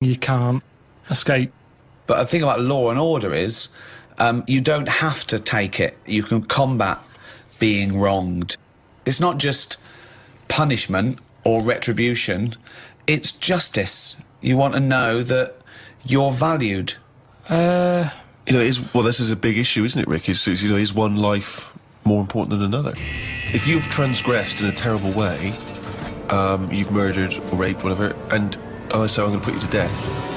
you can't escape. But the thing about law and order is you don't have to take it. You can combat being wronged. It's not just punishment or retribution, it's justice. You want to know that you're valued. This is a big issue, isn't it, Rick? Is one life more important than another? If you've transgressed in a terrible way, you've murdered or raped, whatever, and I say I'm going to put you to death.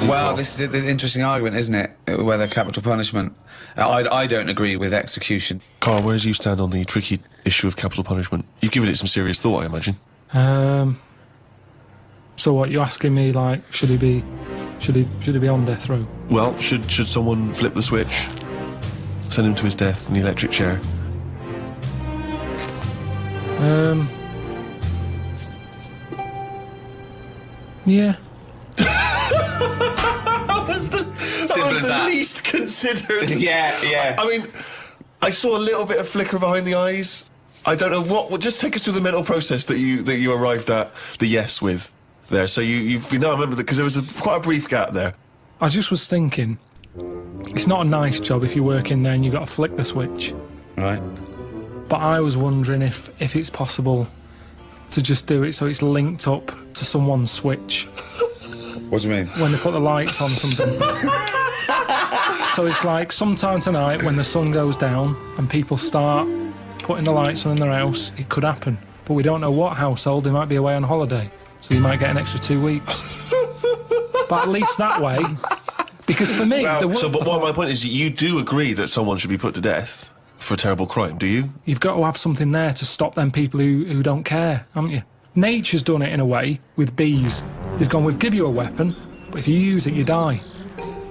Well, this is an interesting argument, isn't it? Whether capital punishment. I don't agree with execution. Karl, where do you stand on the tricky issue of capital punishment? You've given it some serious thought, I imagine. So what, you're asking me, like, should he be on death row? Well, should someone flip the switch, send him to his death in the electric chair? Yeah. That was the least considered. Yeah. I mean, I saw a little bit of flicker behind the eyes. I don't know what. Well, just take us through the mental process that you arrived at the yes with there. So I remember that because there was quite a brief gap there. I just was thinking, it's not a nice job if you work in there and you've got to flick the switch. Right. But I was wondering if it's possible to just do it so it's linked up to someone's switch. What do you mean? When they put the lights on something. So it's like sometime tonight when the sun goes down and people start putting the lights on in their house, it could happen. But we don't know what household. They might be away on holiday, so you might get an extra 2 weeks. But at least that way, because for me... my point is, you do agree that someone should be put to death for a terrible crime, do you? You've got to have something there to stop them people who don't care, haven't you? Nature's done it in a way with bees. They've gone, we'll give you a weapon, but if you use it, you die.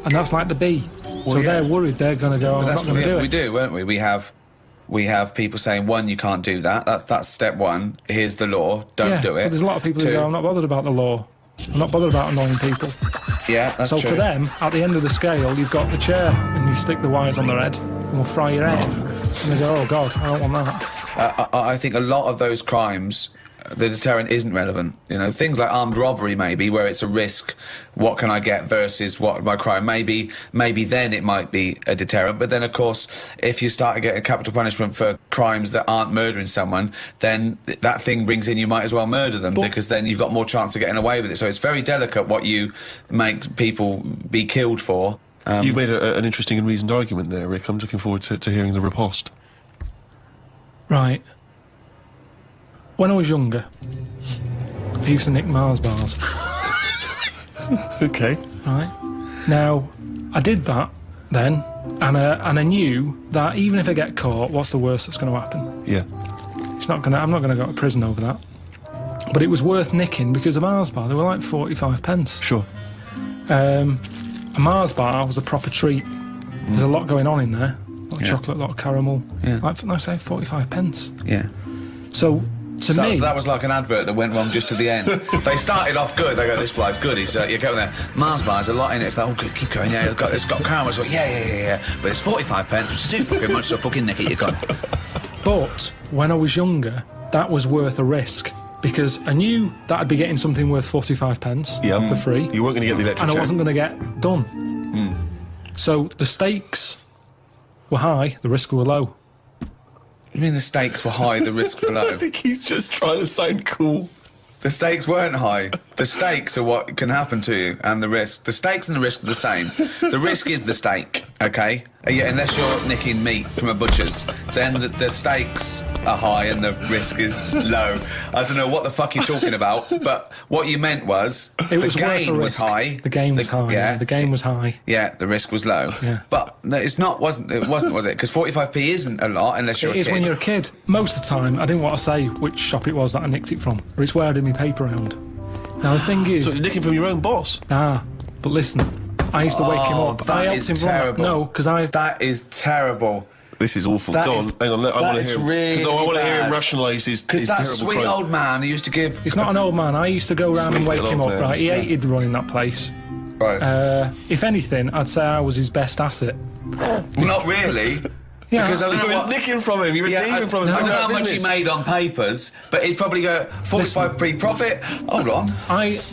And that's like the bee. They're worried they're going to go, I'm not going to do it. We do, weren't we? We have people saying, one, you can't do that. That's step one. Here's the law. Don't do it. But there's a lot of people who go, I'm not bothered about the law. I'm not bothered about annoying people. Yeah, that's true. So for them, at the end of the scale, you've got the chair and you stick the wires on their head and we'll fry your head. And they go, oh, God, I don't want that. I think a lot of those crimes, the deterrent isn't relevant. You know, things like armed robbery, maybe, where it's a risk, what can I get versus what my crime. Maybe then it might be a deterrent. But then, of course, if you start to get a capital punishment for crimes that aren't murdering someone, then that thing brings in you might as well murder them, because then you've got more chance of getting away with it. So it's very delicate what you make people be killed for. You've made an interesting and reasoned argument there, Rick. I'm looking forward to hearing the riposte. Right. When I was younger, I used to nick Mars bars. Okay. Right. Now, I did that then, and I knew that even if I get caught, what's the worst that's going to happen? Yeah. I'm not going to go to prison over that. But it was worth nicking because a Mars bar, they were like 45 pence. Sure. A Mars bar was a proper treat. There's a lot going on in there. A lot of chocolate, a lot of caramel. Yeah. Like I say, 45 pence. Yeah. So... So that was like an advert that went wrong just to the end. They started off good. They go, this guy's good. He's you go there. Mars bar, there's a lot in it. It's like, oh, good, keep going. Yeah, it's got caramel. It's like, yeah. But it's 45 pence, which is too fucking much. So fucking nick it, you got. But when I was younger, that was worth a risk because I knew that I'd be getting something worth 45 pence for free. You weren't going to get the electric chair. And I wasn't going to get done. So the stakes were high, the risk were low. You mean the stakes were high, the risks were low? I think he's just trying to sound cool. The stakes weren't high. The stakes are what can happen to you, and the risk. The stakes and the risk are the same. The risk is the stake, okay? Yeah, unless you're nicking meat from a butcher's, then the stakes are high and the risk is low. I don't know what the fuck you're talking about, but what you meant was the gain was high. The game was high. Yeah, the game was high. Yeah, the risk was low. Yeah. But no, it wasn't, was it? Because 45p isn't a lot unless you're a kid. It is when you're a kid. Most of the time, I didn't want to say which shop it was that I nicked it from, or it's where I did my paper round. Now the thing is... So you're nicking from your own boss? But listen... I used to wake him up. That I is helped him terrible. No, because That is terrible. This is awful. That Go is, on, hang on. I want to hear. Really I want to hear him bad. rationalise his Because that terrible sweet crime. old man who used to give. He's not an old man. I used to go round and wake Sweet him up. old man. Right, he hated running that place. Right. If anything, I'd say I was his best asset. Well, not really. Yeah, Because I don't You know were what... nicking from him. You were thieving from him. I don't know how Business. much he made on papers, but he'd probably go 45p profit. Hold on.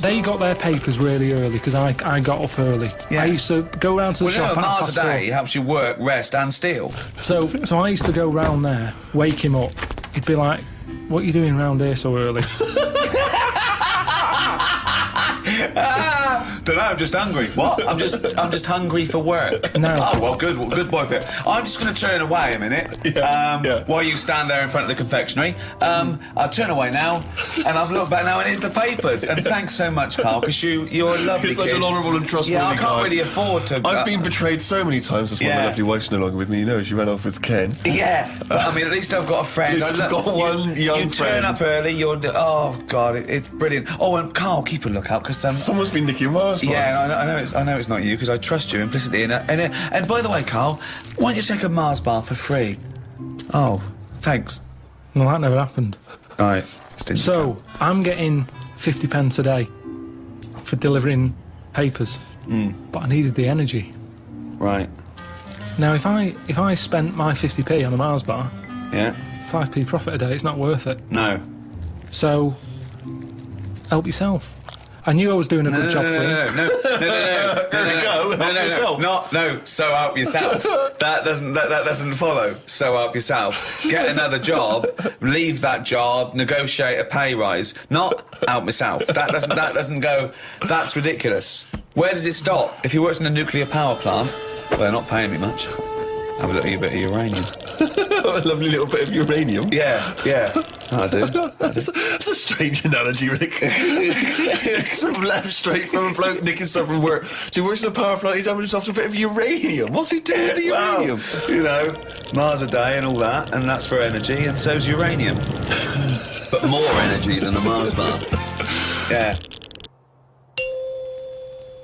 They got their papers really early because I got up early. Yeah. I used to go round to the Well, you know, shop at miles a 4:30. day helps you work, rest, and steal. So I used to go round there, wake him up. He'd be like, "What are you doing round here so early?" Don't know, I'm just hungry. What? I'm just hungry for work. No. Oh, well, good boy, Pip. I'm just going to turn away a minute while you stand there in front of the confectionery. I'll turn away now, and I've looked back now, and here's the papers. And thanks so much, Karl, because you're a lovely He's like kid. an honourable and trustworthy Yeah, I guy. can't really afford to... I've been betrayed so many times. That's why my Yeah. lovely wife's no longer with me. You know, she ran off with Ken. Yeah, but I mean, at least I've got a friend. At least you've got one young You turn friend. up early, oh, God, it's brilliant. Oh, and Karl, keep a lookout, because... Someone's been nicking Mars bars. Yeah, I know it's not you because I trust you implicitly. And by the way, Karl, why don't you take a Mars bar for free? Oh, thanks. Well, that never happened. All right. So I'm getting 50 pence a day for delivering papers, but I needed the energy. Right. Now, if I spent my 50p on a Mars bar, Yeah. 5p profit a day, it's not worth it. No. So help yourself. I knew I was doing a good job for you. No. So help yourself. That doesn't follow. So help yourself. Get another job. Leave that job. Negotiate a pay rise. Not help myself. That doesn't go. That's ridiculous. Where does it stop? If you worked in a nuclear power plant, well, they're not paying me much. Have a little bit of uranium. A lovely little bit of uranium. Yeah. I do. That's a strange analogy, Rick. Sort of left straight from a bloke nicking stuff from work. So he works in a power plant, he's having himself a bit of uranium. What's he doing with the uranium? Well, you know, Mars a day and all that, and that's for energy, and so's uranium. But more energy than a Mars bar. Yeah.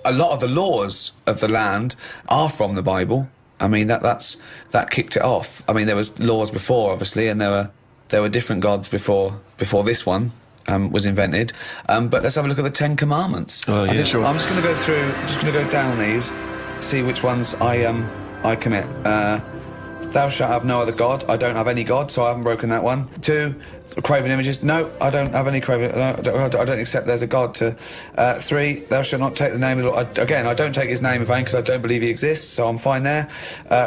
A lot of the laws of the land are from the Bible. I mean, that kicked it off. I mean, there was laws before, obviously, and there were different gods before this one was invented. But let's have a look at the Ten Commandments. Oh, yeah, sure. I'm just going to go through. Just going to go down these, see which ones I commit. Thou shalt have no other god. I don't have any god, so I haven't broken that one. 2, craven images. No, I don't have any craven. I don't accept there's a god. 3, thou shalt not take the name of the Lord. Again, I don't take his name in vain because I don't believe he exists, so I'm fine there.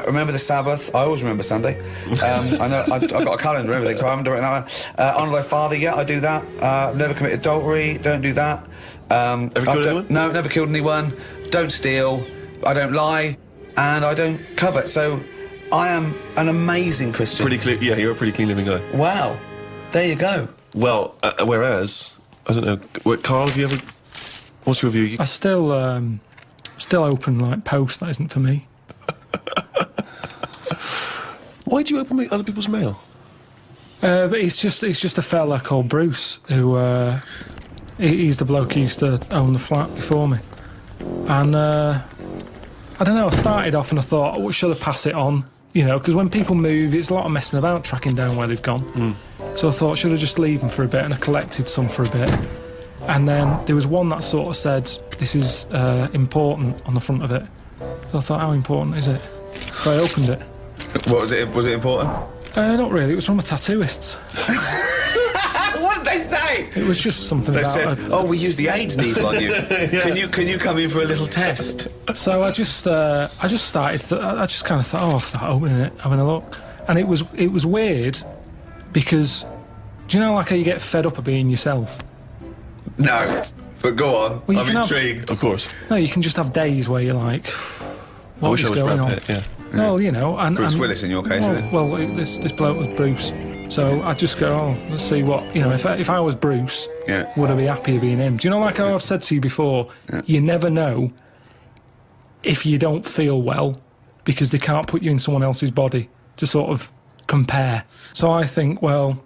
Remember the Sabbath. I always remember Sunday. I know I've got a calendar and everything, so I haven't done that one. Honour thy father. Yeah, I do that. Never commit adultery. Don't do that. Ever killed anyone? No, never killed anyone. Don't steal. I don't lie, and I don't covet. So. I am an amazing Christian. Pretty clean. Yeah, you're a pretty clean living guy. Wow. There you go. Well, whereas, I don't know, Karl, have you ever... What's your view? I still open like post that isn't for me. Why do you open other people's mail? But it's just a fella called Bruce who he's the bloke who used to own the flat before me, and I don't know. I started off and I thought, oh, should I pass it on? You know, because when people move, it's a lot of messing about tracking down where they've gone. So I thought, should I just leave them for a bit? And I collected some for a bit. And then there was one that sort of said, this is important on the front of it. So I thought, how important is it? So I opened it. What was it? Was it important? Not really. It was from a tattooist. What did they say? It was just something They about... said, "Oh, we used the AIDS needle on you. Can you come in for a little test?" So I just started. I just kind of thought, oh, I'll start opening it, having a look, and it was weird because, do you know like how you get fed up of being yourself? No, but go on. Well, you I'm can intrigued. Of course. No, you can just have days where you're like, I wish I was going Brad on? Pitt, yeah. Well, you know, and Bruce Willis in your case, well, isn't it? Well, this bloke was Bruce, so I just go, oh, let's see what, you know, if I was Bruce, Yeah. would I be happier being him? Do you know, like how I've said to you before, you never know if you don't feel well because they can't put you in someone else's body to sort of compare. So I think, well,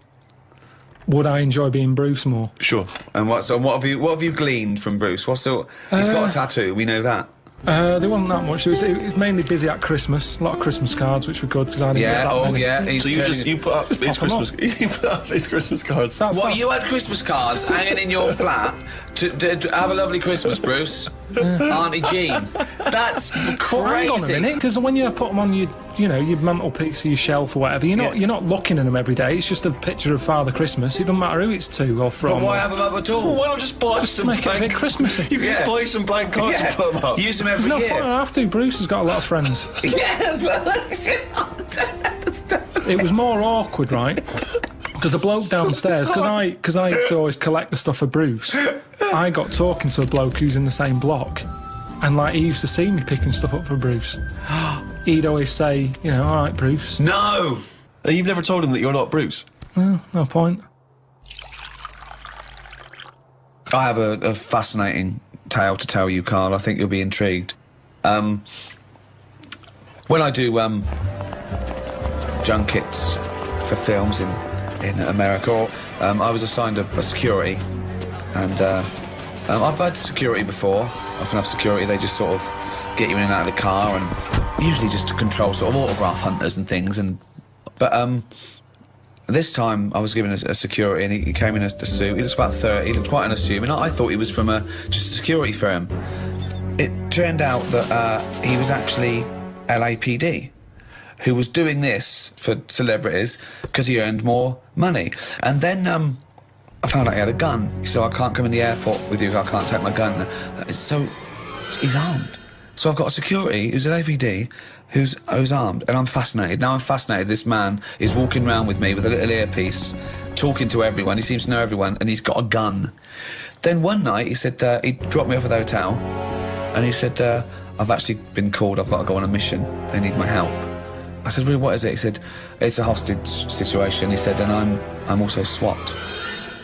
would I enjoy being Bruce more? Sure. And what have you gleaned from Bruce? He's got a tattoo. We know that. There wasn't that much. It was mainly busy at Christmas. A lot of Christmas cards, which were good because I didn't get that many. Yeah. So you put up his pop 'em Christmas... You put up his Christmas cards. What, you had Christmas cards hanging in your flat to have a lovely Christmas, Bruce? Auntie Jean. That's crazy. Well, hang on a minute, because when you put them on your your mantelpiece or your shelf or whatever. You're not looking at them every day. It's just a picture of Father Christmas. It doesn't matter who it's to or from. But why have them up at all? Well, why not just buy some make it a bit Christmassy? You can just buy some blank cards and put them up. Use them every No year. point, I have to. Bruce has got a lot of friends. It was more awkward, right? Because the bloke downstairs, because I used to always collect the stuff for Bruce, I got talking to a bloke who's in the same block, and like he used to see me picking stuff up for Bruce. He'd always say, all right, Bruce. No! And you've never told him that you're not Bruce? Well, no point. I have a fascinating tale to tell you, Karl. I think you'll be intrigued. When I do junkets for films in America, I was assigned a security, and I've had security before. I often have security. They just sort of get you in and out of the car, and usually just to control sort of autograph hunters and things. But this time I was given a security, and he came in a suit. He looks about 30. He looked quite unassuming. I thought he was from just a security firm. It turned out that he was actually LAPD, who was doing this for celebrities because he earned more money. And then I found out he had a gun. He said, I can't come in the airport with you, I can't take my gun. So he's armed. So I've got a security who's an LAPD who's armed, and I'm fascinated. Now I'm fascinated. This man is walking around with me with a little earpiece, talking to everyone. He seems to know everyone, and he's got a gun. Then one night he said, he dropped me off at the hotel, and he said, I've actually been called, I've got to go on a mission. They need my help. I said, really, what is it? He said, it's a hostage situation. He said, and I'm also SWAT.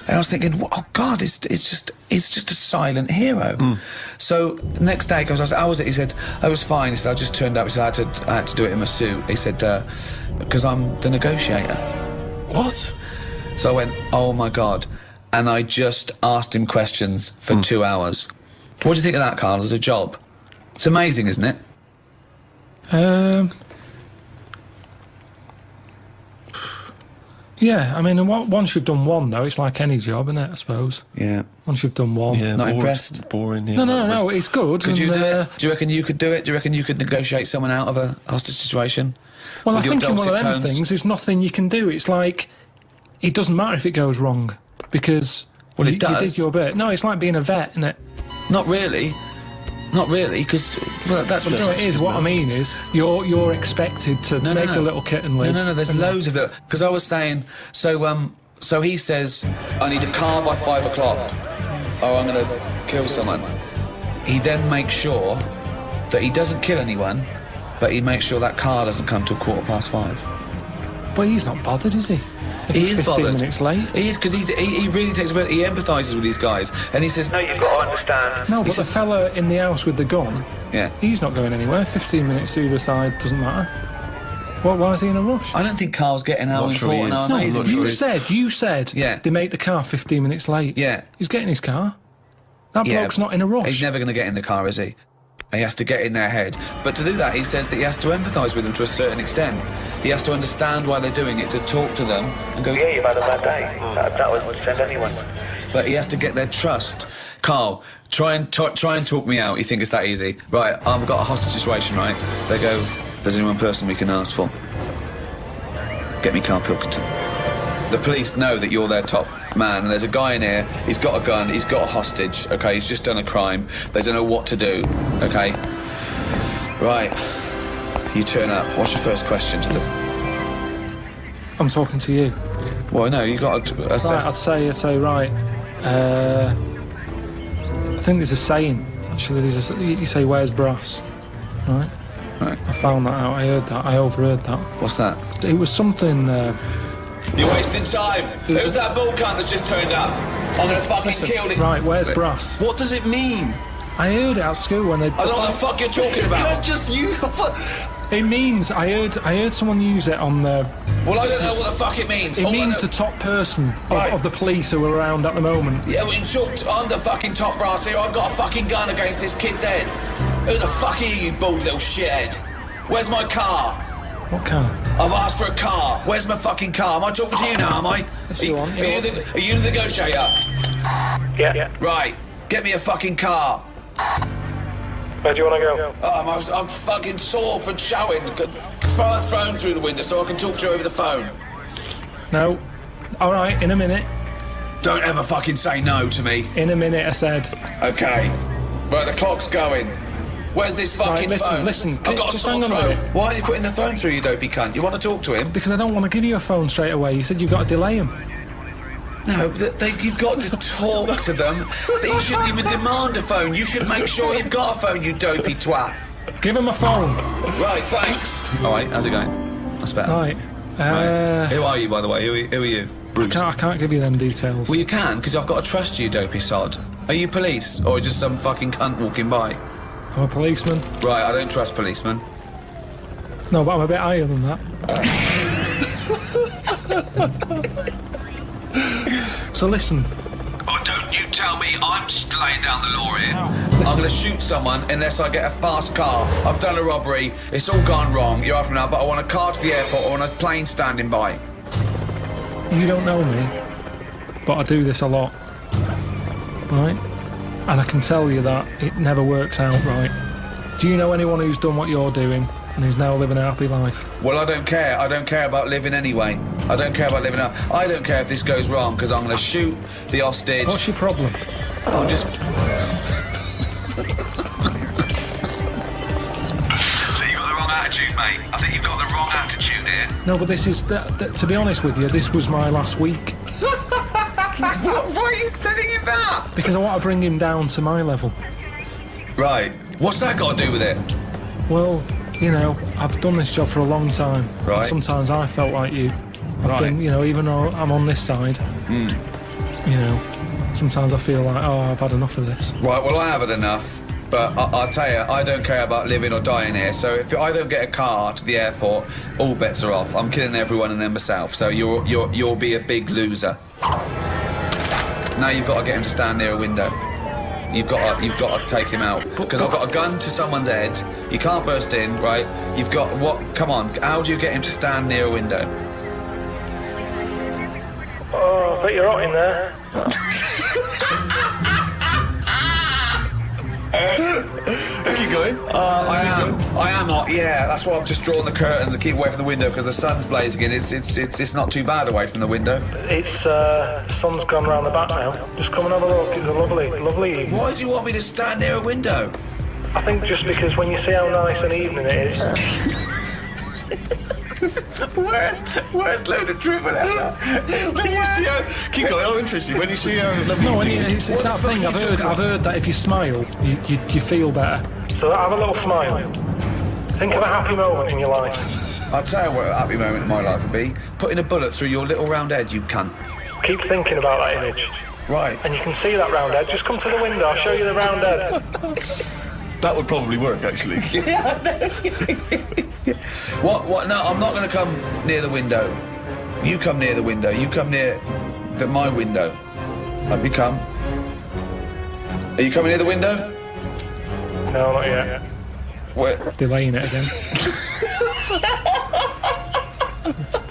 And I was thinking, oh God, it's just a silent hero. So next day, because I said, how was it? He said, I was fine. He said, I just turned up. He said, I had to do it in my suit. He said, because I'm the negotiator. What? So I went, oh my God. And I just asked him questions for 2 hours. What do you think of that, Karl, as a job? It's amazing, isn't it? Yeah, I mean, once you've done one, though, it's like any job, isn't it, I suppose? Yeah. Once you've done one. Yeah, Not impressed? Boring. Yeah, No, it's good. Could you do it? Do you reckon you could do it? Do you reckon you could negotiate someone out of a hostage situation? Well, I With your think in one of dulcet them tones? things, there's nothing you can do. It's like, it doesn't matter if it goes wrong, because Well, it you does. did your bit. No, it's like being a vet, isn't it? Not really. Not really, because that's what No, it is. What I mean is, you're expected to make the little kitten live. No, there's loads of it. Because I was saying, so he says, I need a car by 5 o'clock, or I'm going to kill someone. He then makes sure that he doesn't kill anyone, but he makes sure that car doesn't come till 5:15. But he's not bothered, is he? If He it's is 15 bothered. minutes late. He is, because he really takes he empathises with these guys, and he says, no, you've got to understand. No, He but the says- fella in the house with the gun, Yeah. he's not going anywhere. 15 minutes to either side doesn't matter. Why is he in a rush? I don't think Karl's getting how Not sure he important, is. how No, amazing I'm not he sure is. You said Yeah. they make the car 15 minutes late. Yeah. He's getting his car. That Yeah, bloke's not in a rush. He's never going to get in the car, is he? He has to get in their head. But to do that, he says that he has to empathise with them to a certain extent. He has to understand why they're doing it, to talk to them and go, yeah, you've had a bad day. That would send anyone. But he has to get their trust. Karl, try and talk me out. You think it's that easy? Right, I've got a hostage situation, right? They go, there's only one person we can ask for. Get me Karl Pilkington. The police know that you're their top man, and there's a guy in here, he's got a gun, he's got a hostage, okay, he's just done a crime, they don't know what to do, okay? Right, you turn up, what's your first question to them? I'm talking to you. Well, no, you got to assess... Right, I'd say, right, I think there's a saying, actually, you say, where's brass, right? Right. I found that out, I overheard that. What's that? It was something... You're wasting time! It was that bull cunt that's just turned up! I'm gonna fucking kill him! Right, where's brass? What does it mean? I heard it at school when they... I don't know what the fuck you're talking about! Just you. It means, I heard someone use it on the... Well, I don't know what the fuck it means! It means the top person of the police who are around at the moment. Yeah, well, in short, I'm the fucking top brass here. I've got a fucking gun against this kid's head. Who the fuck are you bald little shithead? Where's my car? What car? I've asked for a car. Where's my fucking car? Am I talking to you now, am I? Yes, you are. Are you the negotiator? Yeah. Right, get me a fucking car. Where do you want to go? I'm fucking sore from showering. Throw a phone through the window so I can talk to you over the phone. No. All right, in a minute. Don't ever fucking say no to me. In a minute, I said. Okay. Right, the clock's going. Where's this fucking phone? Listen, I've got a just sore hang on a throat. minute. Why are you putting the phone through, you dopey cunt? You want to talk to him? Because I don't want to give you a phone straight away. You said you've got to delay him. No, you've got to talk to them. You shouldn't even demand a phone. You should make sure you've got a phone, you dopey twat. Give him a phone. Right, thanks. All right, how's it going? That's better. Right. Right. Who are you, by the way? Who are you? Bruce. I can't give you them details. Well, you can, because I've got to trust you, dopey sod. Are you police, or just some fucking cunt walking by? I'm a policeman. Right, I don't trust policemen. No, but I'm a bit higher than that. So listen. Oh, don't you tell me I'm just laying down the law here. I'm going to shoot someone unless I get a fast car. I've done a robbery. It's all gone wrong. You're after me now, but I want a car to the airport. I want a plane standing by. You don't know me, but I do this a lot. Right? And I can tell you that it never works out right. Do you know anyone who's done what you're doing and is now living a happy life? Well, I don't care. I don't care about living anyway. I don't care about living out. I don't care if this goes wrong, because I'm going to shoot the hostage. What's your problem? I'll just... So you've got the wrong attitude, mate. I think you've got the wrong attitude here. No, but this is... to be honest with you, this was my last week. Why are you sending him that? Because I want to bring him down to my level. Right. What's that got to do with it? Well, you know, I've done this job for a long time. Right. Sometimes I felt like you. I've been, you know, even though I'm on this side, you know, sometimes I feel like, oh, I've had enough of this. Right, well, I haven't enough. But I'll tell you, I don't care about living or dying here. So if I don't get a car to the airport, all bets are off. I'm killing everyone and then myself. So you'll be a big loser. Now you've got to get him to stand near a window. You've got to take him out, because I've got a gun to someone's head. You can't burst in, right? You've got what? Come on, how do you get him to stand near a window? Oh, I bet you're hot in there. Keep going. I am hot. Yeah, that's why I've just drawn the curtains and keep away from the window, because the sun's blazing in. It's not too bad away from the window. It's the sun's gone round the back now. Just come and have a look. It's a lovely evening. Why do you want me to stand near a window? I think just because when you see how nice an evening it is. Where's load of dribble out? When you see how... Keep going, I'm interested. When you see how... No, it's that thing. I've heard that if you smile, you feel better. So have a little smile. Think of a happy moment in your life. I'll tell you what a happy moment in my life would be. Putting a bullet through your little round head, you cunt. Keep thinking about that image. Right. And you can see that round head. Just come to the window, I'll show you the round head. That would probably work, actually. What? No, I'm not going to come near the window. You come near the window. You come near my window. Are you coming near the window? No, not yet. Where? Delaying it again.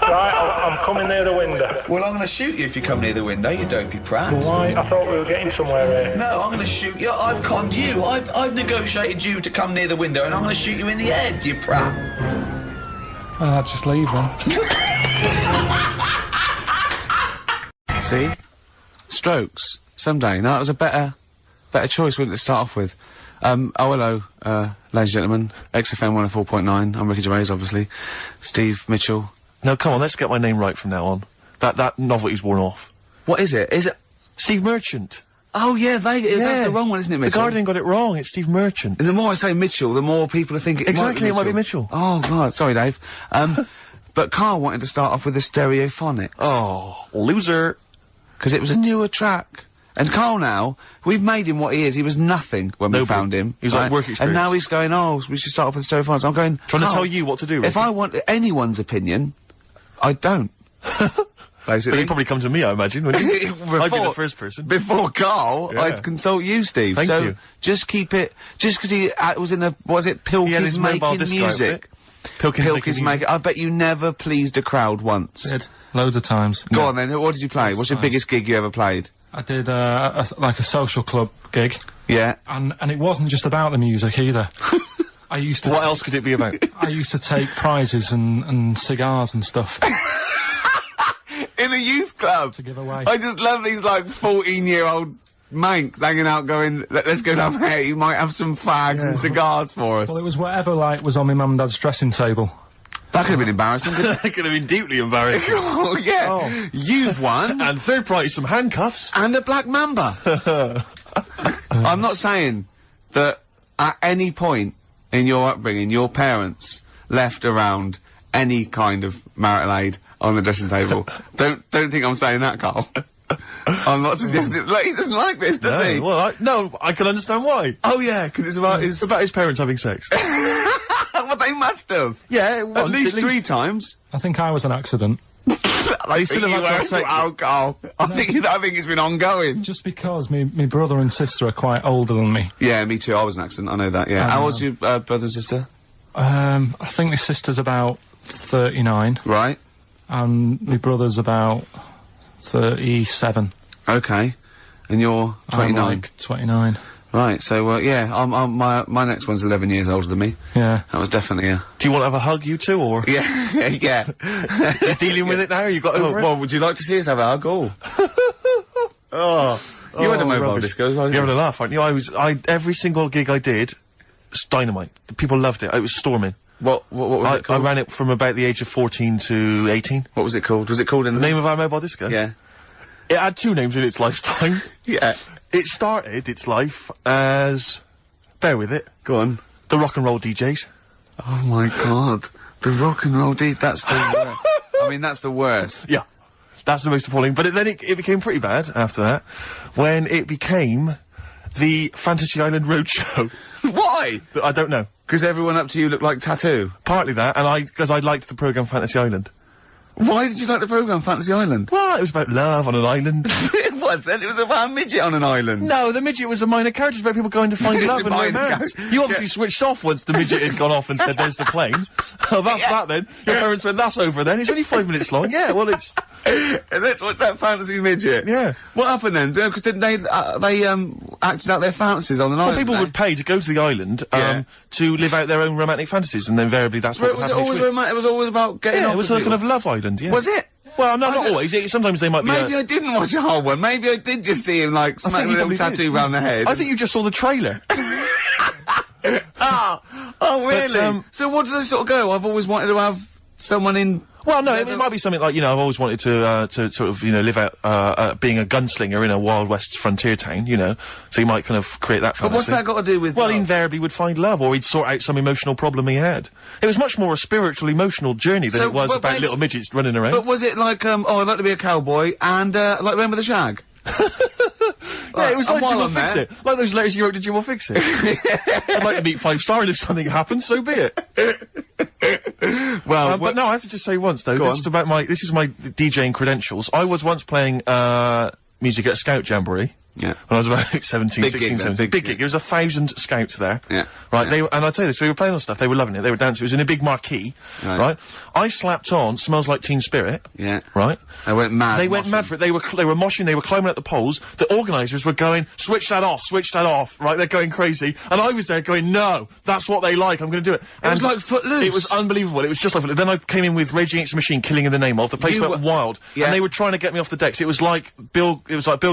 Right, I'm coming near the window. Well, I'm going to shoot you if you come near the window, you dopey prat. Well, why? I thought we were getting somewhere here. No, I'm going to shoot you. I've conned you. I've negotiated you to come near the window, and I'm going to shoot you in the head, you prat. I'll just leave then. See? Strokes. Someday. No, that was a better choice, wouldn't it, to start off with? Hello, ladies and gentlemen. XFM 104.9. I'm Ricky Gervais, obviously. Steve Mitchell. No, come on, let's get my name right from now on. That novelty's worn off. What is it? Is it... Steve Merchant. Oh, yeah, that's the wrong one, isn't it, Mitchell? The Guardian got it wrong. It's Steve Merchant. And the more I say Mitchell, the more people are thinking... Exactly, it might be Mitchell. Oh, God, sorry, Dave. But Karl wanted to start off with the Stereophonics. Oh, loser. Because it was a newer track. And Karl now, we've made him what he is. He was nothing when we found him. He was like work experience. And now he's going, oh, we should start off with the Stereophonics. I'm going... Trying to Karl, tell you what to do, Ricky. If I want anyone's opinion, I don't. Basically. But he'd probably come to me, I imagine, wouldn't he? I'd be the first person. Before Karl, Yeah. I'd consult you, Steve. Thank so you. Just keep it... Just because he was in a... Was it Pilkington making music? Pilkington making... I bet you never pleased a crowd once. Did. Loads of times. Go on then, what did you play? What's your biggest gig you ever played? I did like a social club gig, Yeah. and it wasn't just about the music either. I used to. What else could it be about? I used to take prizes and cigars and stuff In a youth club. to give away. I just love these, like, 14-year-old manx hanging out going, let's go down here, you might have some fags and cigars for us. Well, it was whatever like was on my mum and dad's dressing table. That could have been embarrassing, couldn't it? It could have been deeply embarrassing. Oh, yeah. Oh. You've won. And third prize, some handcuffs. And a black mamba. I'm not saying that at any point in your upbringing, your parents left around any kind of marital aid on the dressing table. Don't think I'm saying that, Carl. I'm not suggesting. Like, he doesn't like this, does he? Well, I can understand why. Oh yeah, because it's about his. It's about his parents having sex. Well, they must have. Yeah, At least 3 times. I think I was an accident. I still have had to think take it. Carl. I think it's been ongoing. Just because my brother and sister are quite older than me. Yeah, me too. I was an accident. I know that. Yeah. How old's your brother and sister? I think my sister's about 39, Right. and my brother's about 37. Okay. And you're 29. I'm like 29. Right. So yeah, my next one's 11 years older than me. Yeah. That was definitely a. Do you want to have a hug, you two, or Yeah. Yeah. you're dealing with it now? You got over it? Well, would you like to see us have a hug? Oh. You had a mobile rubbish. disco as well, You're didn't having a laugh, aren't you? Every single gig I did, it's dynamite. The people loved it. It was storming. What was it I called? ran it from about the age of 14 to 18. What was it called? Was it called in The name of our mobile disco? Yeah. It had 2 names in its lifetime. Yeah. It started its life as, bear with it, Go on. the rock and roll DJs. Oh my god. The rock and roll that's the worst. I mean, that's the worst. Yeah. That's the most appalling. But then it became pretty bad after that, when it became the Fantasy Island Roadshow. Why? I don't know. Because everyone up to you looked like Tattoo. Partly that, and because I liked the programme Fantasy Island. Why did you like the programme Fantasy Island? Well, it was about love on an island. It wasn't. It was about a midget on an island. No, the midget was a minor character. It was about people going to find It's love a and minor romance. character. You obviously switched off once the midget had gone off and said, there's the plane. Oh, that's that then. Your parents went, that's over then. It's only 5 minutes long. Yeah, well, it's... Let's watch that fantasy midget. Yeah. What happened then? Because didn't they acted out their fantasies on an Well, island? people eh? would pay to go to the island Yeah. to live out their own romantic fantasies, and invariably that's what Was would it happen each always week. romantic? It was always about getting Yeah, off it was with a kind people? of love island, yeah. Was it? Well, no, not don't- always. Sometimes they might be Maybe I didn't watch the whole one. Maybe I did just see him, like, smacking a you little probably tattoo did. round the head. I think you just saw the trailer. Oh, really? So what does it sort of go? I've always wanted to have someone in... Well, no, it might be something like, I've always wanted to sort of, live out, being a gunslinger in a Wild West frontier town, so you might kind of create that fantasy. But what's that got to do with... Well, love? he invariably would find love, or he'd sort out some emotional problem he had. It was much more a spiritual, emotional journey than So, it was but about basi- little midgets running around. But was it like, I'd like to be a cowboy, and, like, Remember the Shag? Yeah, it was and like Jim while will I'm fix there- it. Like those letters you wrote to Jim will fix it. I'd like to meet 5-star, and if something happens, so be it. Well, But no, I have to just say once though, Go this on. is about this is my DJing credentials. I was once playing music at a Scout Jamboree. Yeah. When I was about 17, Big 16, gig then, 17. big Big gig. gig. There was 1,000 scouts there. Yeah. Right, Yeah. and I tell you this, we were playing on stuff, they were loving it, they were dancing, it was in a big marquee, Right. I slapped on Smells Like Teen Spirit, Yeah. right? I went mad. They went mad for it, they were moshing, they were climbing up the poles, the organisers were going, switch that off, right, they're going crazy, and I was there going, no, that's what they like, I'm gonna do it. It was like Footloose. It was unbelievable, it was just like Footloose. Then I came in with Rage Against the Machine, Killing in the Name of, the place You went were- wild, Yeah. and they were trying to get me off the decks, it was like Bill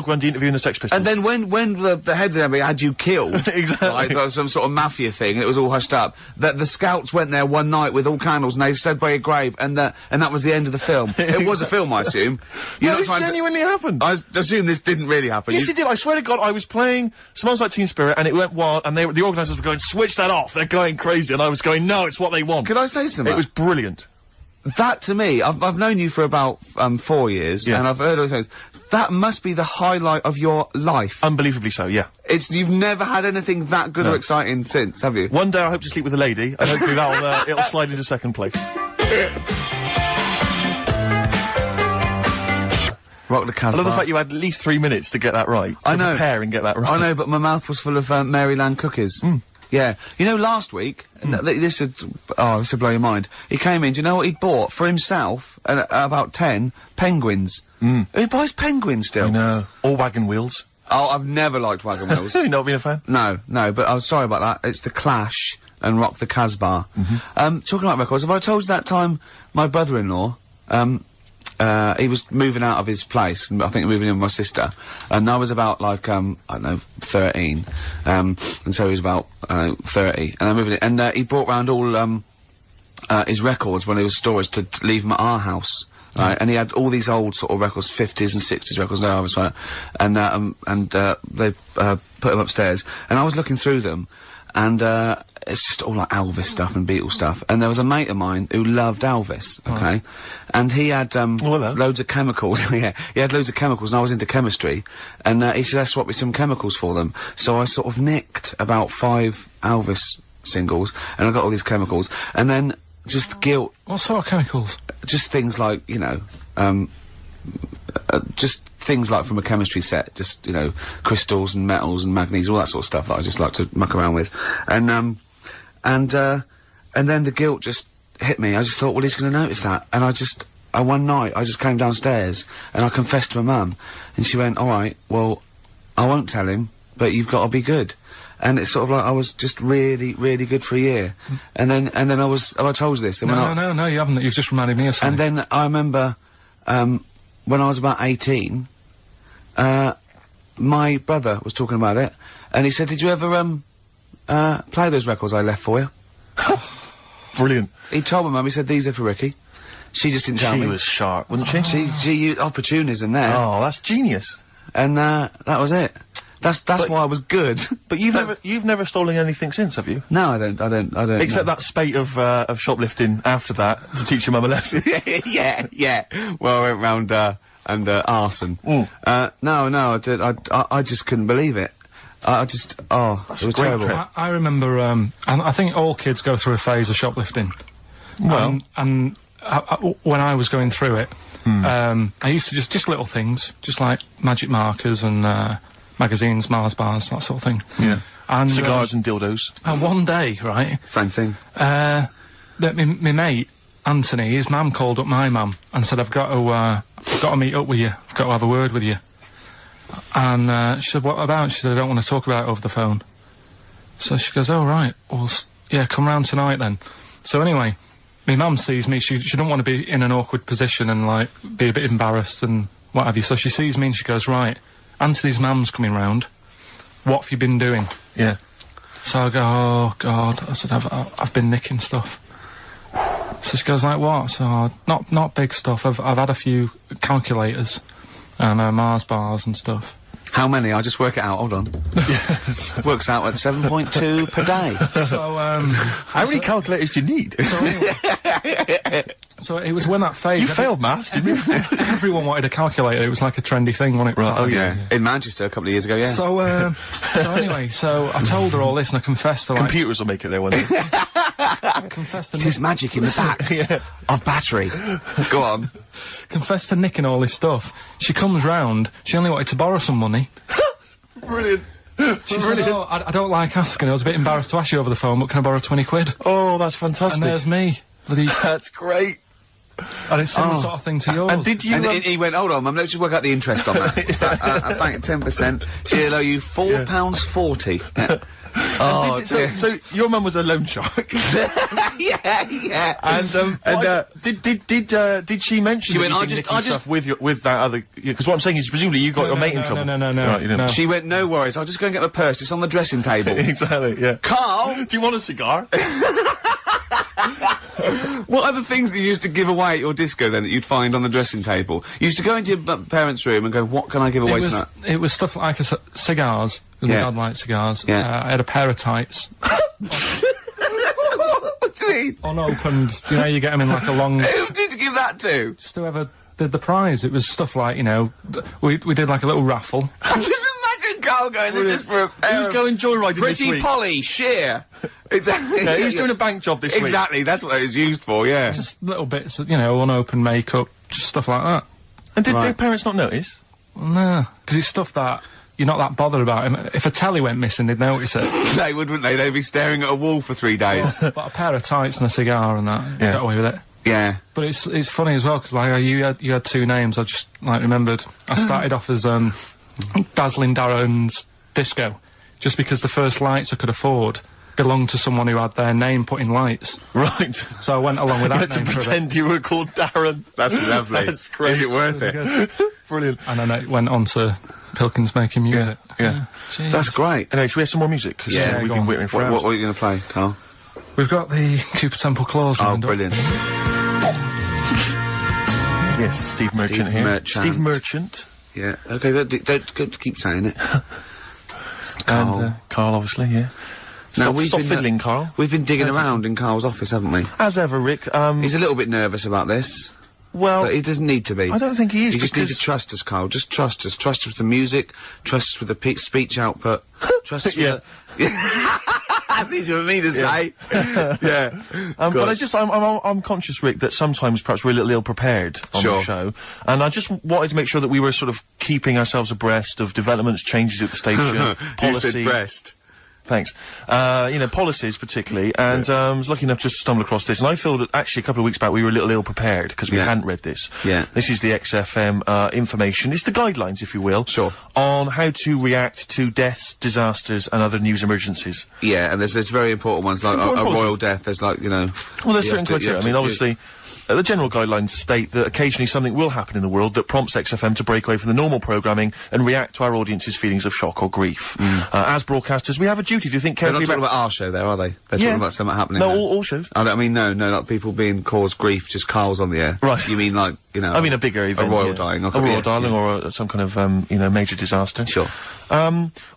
Grundy interviewing the Sex Pistols. And then when the head of the NBA had you killed, Exactly. like, that was some sort of mafia thing, and it was all hushed up, that the scouts went there one night with all candles and they stood by a grave, and that was the end of the film. It was a film, I assume. You're No, not this trying to- genuinely happened. I assume this didn't really happen. Yes, You- it did. I swear to God, I was playing Smells Like Teen Spirit, and it went wild, and the organisers were going, switch that off, they're going crazy, and I was going, no, it's what they want. Could I say something? It was brilliant. That, to me, I've known you for about 4 years, Yeah. and I've heard all those things. That must be the highlight of your life. Unbelievably so, yeah. You've never had anything that good or No. exciting since, have you? One day I hope to sleep with a lady, and hopefully it'll slide into second place. Rock the I Casbah. love the fact you had at least 3 minutes to get that right. I to know. prepare and get that right. I know, but my mouth was full of Maryland cookies. Yeah. You know, last week, this would blow your mind. He came in, do you know what he'd bought? For himself, about 10 penguins. Who buys penguins still? I know. Or wagon wheels. Oh, I've never liked wagon wheels. You've not been a fan? No, but I'm sorry about that. It's the Clash and Rock the Casbah. Talking about records, have I told you that time my brother-in-law, he was moving out of his place, and I think moving in with my sister, and I was about, like, I don't know, 13, and so he was about, 30, and I moved in, and he brought round all, his records when he was storage to leave them at our house. Right, and he had all these old sort of records, 50s and 60s records, no, I was right, and they, put them upstairs, and I was looking through them, and, it's just all like Elvis stuff and Beatles stuff, and there was a mate of mine who loved Elvis, okay, and he had, loads of chemicals, yeah, he had loads of chemicals, and I was into chemistry, and, he said, let's swap me some chemicals for them, so I sort of nicked about 5 Elvis singles, and I got all these chemicals, and then, just guilt. What sort of chemicals? Just things like, you know, just things like from a chemistry set, just, you know, crystals and metals and manganese, all that sort of stuff that I just like to muck around with. And then the guilt just hit me. I just thought, well, he's gonna notice that. And one night, I just came downstairs and I confessed to my mum. And she went, alright, well, I won't tell him, but you've got to be good. And it's sort of like I was just really, really good for a year. And then have I told you this? And No, you haven't. You've just reminded me of something. And then I remember, when I was about 18, my brother was talking about it, and he said, did you ever, play those records I left for you? Brilliant. He told my mum, he said, these are for Ricky. She just didn't tell me. She was sharp, wasn't she? She used opportunism there. Oh, that's genius. And, that was it. That's why I was good. But you've never stolen anything since, have you? No, I don't. Except that spate of shoplifting after that to teach your mum a lesson. yeah. Well, I went round, and arson. No, I did. I just couldn't believe it. It was terrible. I remember, I think all kids go through a phase of shoplifting. Well. And when I was going through it, I used to just little things, just like magic markers and, magazines, Mars bars, that sort of thing. Yeah. And cigars and dildos. And one day, right? Same thing. My mate, Anthony, his mum called up my mum and said, I've got to meet up with you. I've got to have a word with you. And, she said, what about? She said, I don't want to talk about it over the phone. So she goes, oh, right. Well, yeah, come round tonight then. So anyway, my mum sees me. She don't want to be in an awkward position and, like, be a bit embarrassed and what have you. So she sees me and she goes, right, Anthony's mum's coming round. What have you been doing? Yeah. So I go, oh, God. I said, I've been nicking stuff. So she goes, like, what? So, not big stuff. I've had a few calculators and, Mars bars and stuff. How many? I'll just work it out. Hold on. Works out at 7.2 per day. So, how many calculators do you need? So anyway, so it was when that phase. You failed maths, didn't you? Everyone wanted a calculator. It was like a trendy thing, wasn't it? Right. Oh yeah. In Manchester a couple of years ago, yeah. So, anyway, so I told her all this and I confessed to, like, computers will make it there one day. confessed to There's magic in the back of battery. Go on. Confessed to nicking all this stuff. She comes round. She only wanted to borrow some money. Brilliant. She said, oh, I don't like asking. I was a bit embarrassed to ask you over the phone, but can I borrow 20 quid? Oh, that's fantastic. And there's me. That's great. And it's similar sort of thing to yours. And did you... And he went, hold on, Mum, let's just work out the interest on that. A bank at 10%. She'll owe you £4.40. Oh, so your mum was a loan shark. yeah. And did she mention? She that went, you I just with that other, because what I'm saying is presumably you got your mate in trouble. No. Right, you didn't. No. She went, no worries, I'll just go and get my purse, it's on the dressing table. Exactly, yeah. Karl! Do you want a cigar? What other things you used to give away at your disco then that you'd find on the dressing table? You used to go into your parents' room and go, what can I give away tonight? It was stuff like cigars. My dad liked cigars. Yeah. I had a pair of tights. What do you mean? Unopened. You know, you get them in like a long... Who did you give that to? Just whoever did the prize. It was stuff like, you know, we did like a little raffle. Just imagine Karl going, this is for a pair Who's going joyriding this Pretty week? Polly, sheer. Exactly. Yeah, he's doing a bank job this week. Exactly, that's what it was used for, yeah. Just little bits, you know, unopened makeup, just stuff like that. And did their parents not notice? Well, no, because it's stuff that you're not that bothered about him. If a telly went missing, they'd notice it. They would, wouldn't they? They'd be staring at a wall for 3 days. But a pair of tights and a cigar and that, get away with it. Yeah. But it's funny as well, because like, you had 2 names, I just, like, remembered. I started off as, Dazzling Darren's Disco, just because the first lights I could afford belonged to someone who had their name put in lights. Right. So I went along with that You had name to for a bit. pretend you were called Darren. That's lovely. That's great. Is it worth it? Brilliant. And then it went on to Pilkington making music. Yeah. Jeez. That's great. Anyway, should we have some more music? 'Cause, Yeah, we've go been on. waiting for What, hours. what are you going to play, Carl? We've got the Cooper Temple Claws Oh, lined up. brilliant. Yes, Steve Merchant here. Merchant. Steve Merchant. Yeah. Okay, don't keep saying it. And Karl, obviously, yeah. Stop fiddling, Karl. We've been digging around in Carl's office, haven't we? As ever, Rick. He's a little bit nervous about this. Well, But he doesn't need to be. I don't think he is, You just need to because- trust us, Carl. Just trust us. Trust us with the music. Trust us with the speech output. Trust us Yeah. with That's easy for me to say. Yeah. but I'm conscious, Rick, that sometimes perhaps we're a little ill-prepared on Sure. the show, and I just wanted to make sure that we were sort of keeping ourselves abreast of developments, changes at the station, You policy. said breast. Thanks. Policies particularly, and I was lucky enough just to stumble across this, and I feel that actually a couple of weeks back we were a little ill-prepared, because we Yeah. hadn't read this. Yeah. This is the XFM information. It's the guidelines, if you will. Sure. On how to react to deaths, disasters, and other news emergencies. Yeah, and there's very important ones, like important a royal policies. death. There's like, you know... Well, there's you certain have to- you criteria. have I mean, to- obviously, the general guidelines state that occasionally something will happen in the world that prompts XFM to break away from the normal programming and react to our audience's feelings of shock or grief. As broadcasters, we have a duty to think They're not carefully talking about our show there, are they? They're Yeah. talking about something happening No, there. all shows. I mean, no, like people being caused grief, just Carl's on the air. Right. You mean like, you know... I mean, a bigger event. royal yeah. dying. A royal dying or some kind of, major disaster. Sure.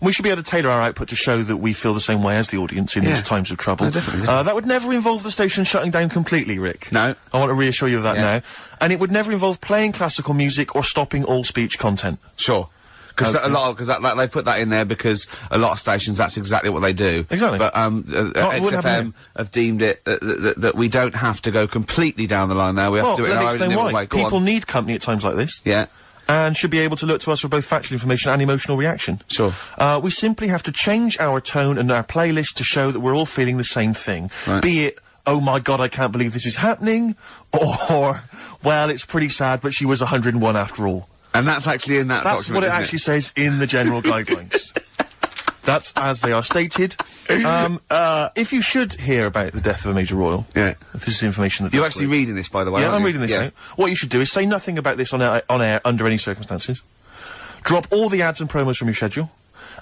We should be able to tailor our output to show that we feel the same way as the audience in Yeah. these times of trouble. Oh, definitely. That would never involve the station shutting down completely, Rick. No. I want to reassure you of that Yeah. now. And it would never involve playing classical music or stopping all speech content. Sure. Because they put that in there because a lot of stations, that's exactly what they do. Exactly. But wouldn't happen XFM have deemed it that we don't have to go completely down the line there. We have Well, to do it in let me our own explain little why. way. Go People on. need company at times like this. Yeah. And should be able to look to us for both factual information and emotional reaction. Sure. We simply have to change our tone and our playlist to show that we're all feeling the same thing. Right. Be it, oh my god, I can't believe this is happening, or, well, it's pretty sad, but she was 101 after all. And that's actually in that That's document, what it isn't actually says in the general guidelines. That's as they are stated. If you should hear about the death of a major royal, Yeah. this is information that... You're actually reading this, by the way, Yeah, aren't I'm you? reading this Yeah. out. What you should do is say nothing about this on air under any circumstances. Drop all the ads and promos from your schedule.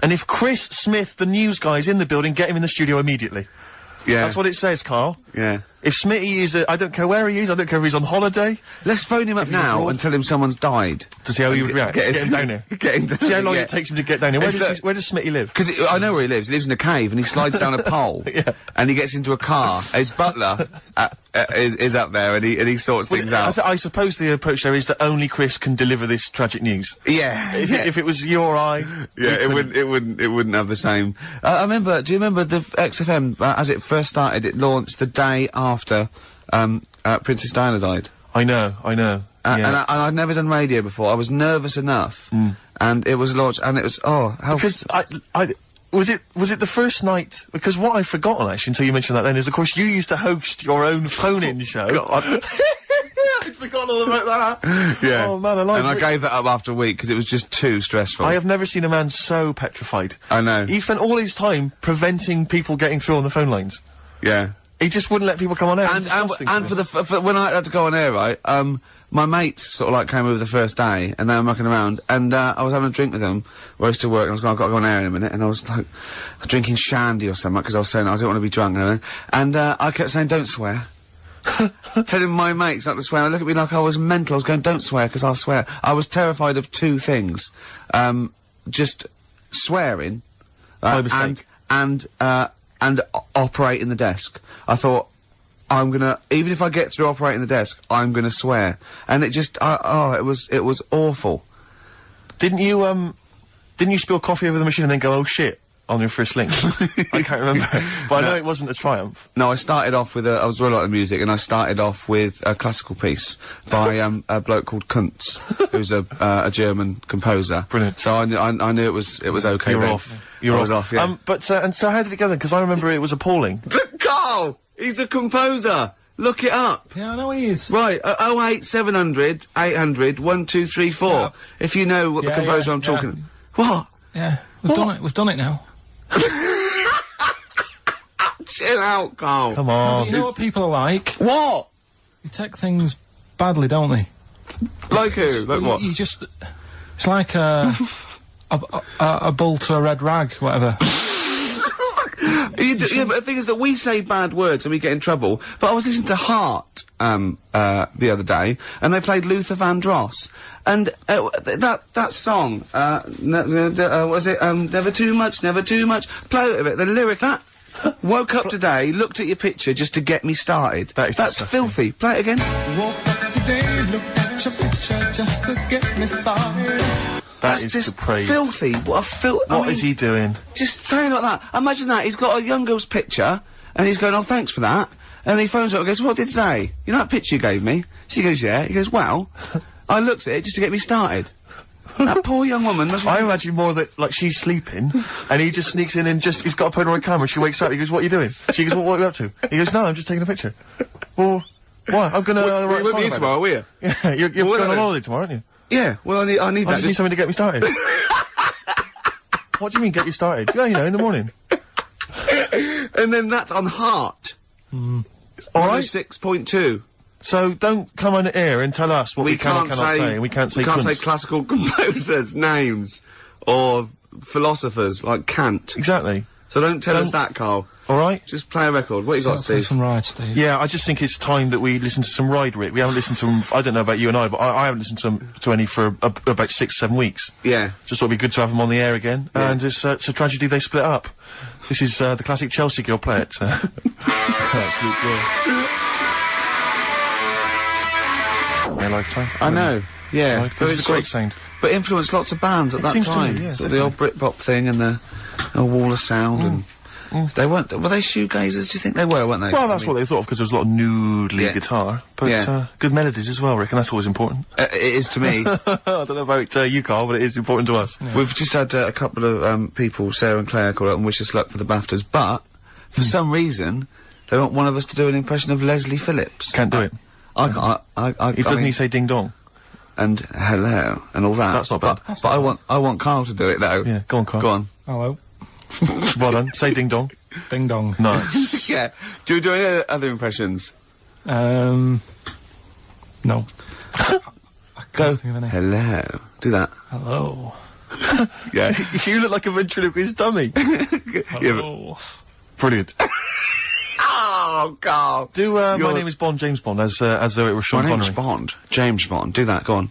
And if Chris Smith, the news guy, is in the building, get him in the studio immediately. Yeah. That's what it says, Karl. Yeah. If Smitty is, I don't care where he is, I don't care if he's on holiday, Let's phone him up he's now abroad. and tell him someone's died. to see how he would react. Get him down here. Get him down See how long yeah. it takes him to get down here. Where does Smitty live? Because I know where he lives. He lives in a cave, and he slides down a pole, Yeah. and he gets into a car. His butler is up there, and he sorts things out. I suppose the approach there is that only Chris can deliver this tragic news. Yeah, If it was you or I, yeah, it wouldn't have the same. I remember. Do you remember the XFM as it first started? It launched the day after Princess Diana died. I know. Yeah. And I'd never done radio before. I was nervous enough, and it was launched, and it was how Because was it the first night? Because what I've forgotten actually until you mentioned that then is of course you used to host your own phone-in show. I'd forgotten all about that. yeah. Oh man, alive. And I gave that up after a week because it was just too stressful. I have never seen a man so petrified. I know. He spent all his time preventing people getting through on the phone lines. Yeah. He just wouldn't let people come on air. And for when I had to go on air, right, my mates sort of like came over the first day, and they were mucking around, and I was having a drink with them where I used to work, and I was going, I've got to go on air in a minute, and I was like drinking shandy or something, because I was saying I didn't want to be drunk and everything, and I kept saying, don't swear. Telling my mates not to swear, and they look at me like I was mental. I was going, don't swear, because I'll swear. I was terrified of two things. Just swearing, By mistake. and operating the desk. I thought, I'm gonna, even if I get through operating the desk, I'm gonna swear. And it just, it was awful. Didn't you spill coffee over the machine and then go, oh shit? on your first link? I can't remember. But I know it wasn't a triumph. No, I started off with I was really like the music, and I started off with a classical piece by a bloke called Kuntz, who's a German composer. Brilliant. So I knew it was okay. You're then. off. You're I was off. Yeah. And so how did it go then? Because I remember it was appalling. Carl, he's a composer. Look it up. Yeah, I know he is. Right, 08700 800 1234. Yeah. If you know what the composer I'm talking. What? Yeah, we've done it. We've done it now. Chill out, Carl. Come But on. you know what people are like? What? They take things badly, don't they? Like who? Like what? You just... It's like a bull to a red rag, whatever. Yeah, but the thing is that we say bad words and we get in trouble. But I was listening to Heart the other day, and they played Luther Vandross, and that song, was it Never Too Much, Never Too Much? Play it a bit. The lyric that. Woke up today, looked at your picture just to get me started. That's disgusting. Filthy. Play it again. Woke up today, looked at your picture just to get me started. That is just depraved. filthy. What a What is he doing? Just saying like that. Imagine that. He's got a young girl's picture, and he's going, oh, thanks for that. And he phones up and goes, what did it say? You know that picture you gave me? She goes, yeah. He goes, well, I looked at it just to get me started. That poor young woman must... I imagine more that, like, she's sleeping, and he just sneaks in and he's got to put her on camera, she wakes up, he goes, what are you doing? She goes, what are you up to? He goes, no, I'm just taking a picture. Well, why? I'm gonna write a song about it. tomorrow, will you? Yeah, you're going on holiday tomorrow, aren't you? Yeah, well, I need I that. just need something to get me started. What do you mean, get you started? Yeah, you know, in the morning. And then that's on Heart. Alright? 6.2. So don't come on air and tell us what we can and cannot say. We can't say cunts. Classical composers' names or philosophers like Kant. Exactly. So don't tell us that, Carl. Alright? Just play a record. What you got, Play Steve? some rides, Steve. Yeah, I just think it's time that we listen to some Ride Rick. We haven't listened to them, I don't know about you and I, but I haven't listened to any for about 6-7 weeks. Yeah. Just thought it'd be good to have them on the air again. Yeah. And it's a tragedy they split up. This is the classic Chelsea girl, play it. Absolute girl. Their lifetime. I know. Yeah. Right, 'cause it's a great sound. But influenced lots of bands at that seems to time. me, yeah, Sort of the old Britpop thing and the old Wall of Sound and... They weren't... Were they shoegazers? Do you think they were, weren't they? Well, that's what they thought of, because there was a lot of nude lead Yeah. guitar. But, Yeah. good melodies as well, Rick, and that's always important. It is to me. I don't know about you, Carl, but it is important to us. We've just had a couple of people, Sarah and Claire, call up and wish us luck for the BAFTAs, but for some reason they want one of us to do an impression of Leslie Phillips. Can't do it. I can't. Doesn't he say ding dong? And hello and all that. That's not bad. But I want Karl to do it though. Yeah, go on, Carl. Go on. Hello. Well done. Say ding dong. Ding dong. Nice. Yeah. Do any other impressions? No. I can't think of any. Hello. Do that. Hello. Yeah. You look like a ventriloquist dummy. Hello. Brilliant. Oh, Karl. Do, my You're- name is Bond, James Bond, as though it were Sean My name's Connery. Bond. James Bond. Do that. Go on.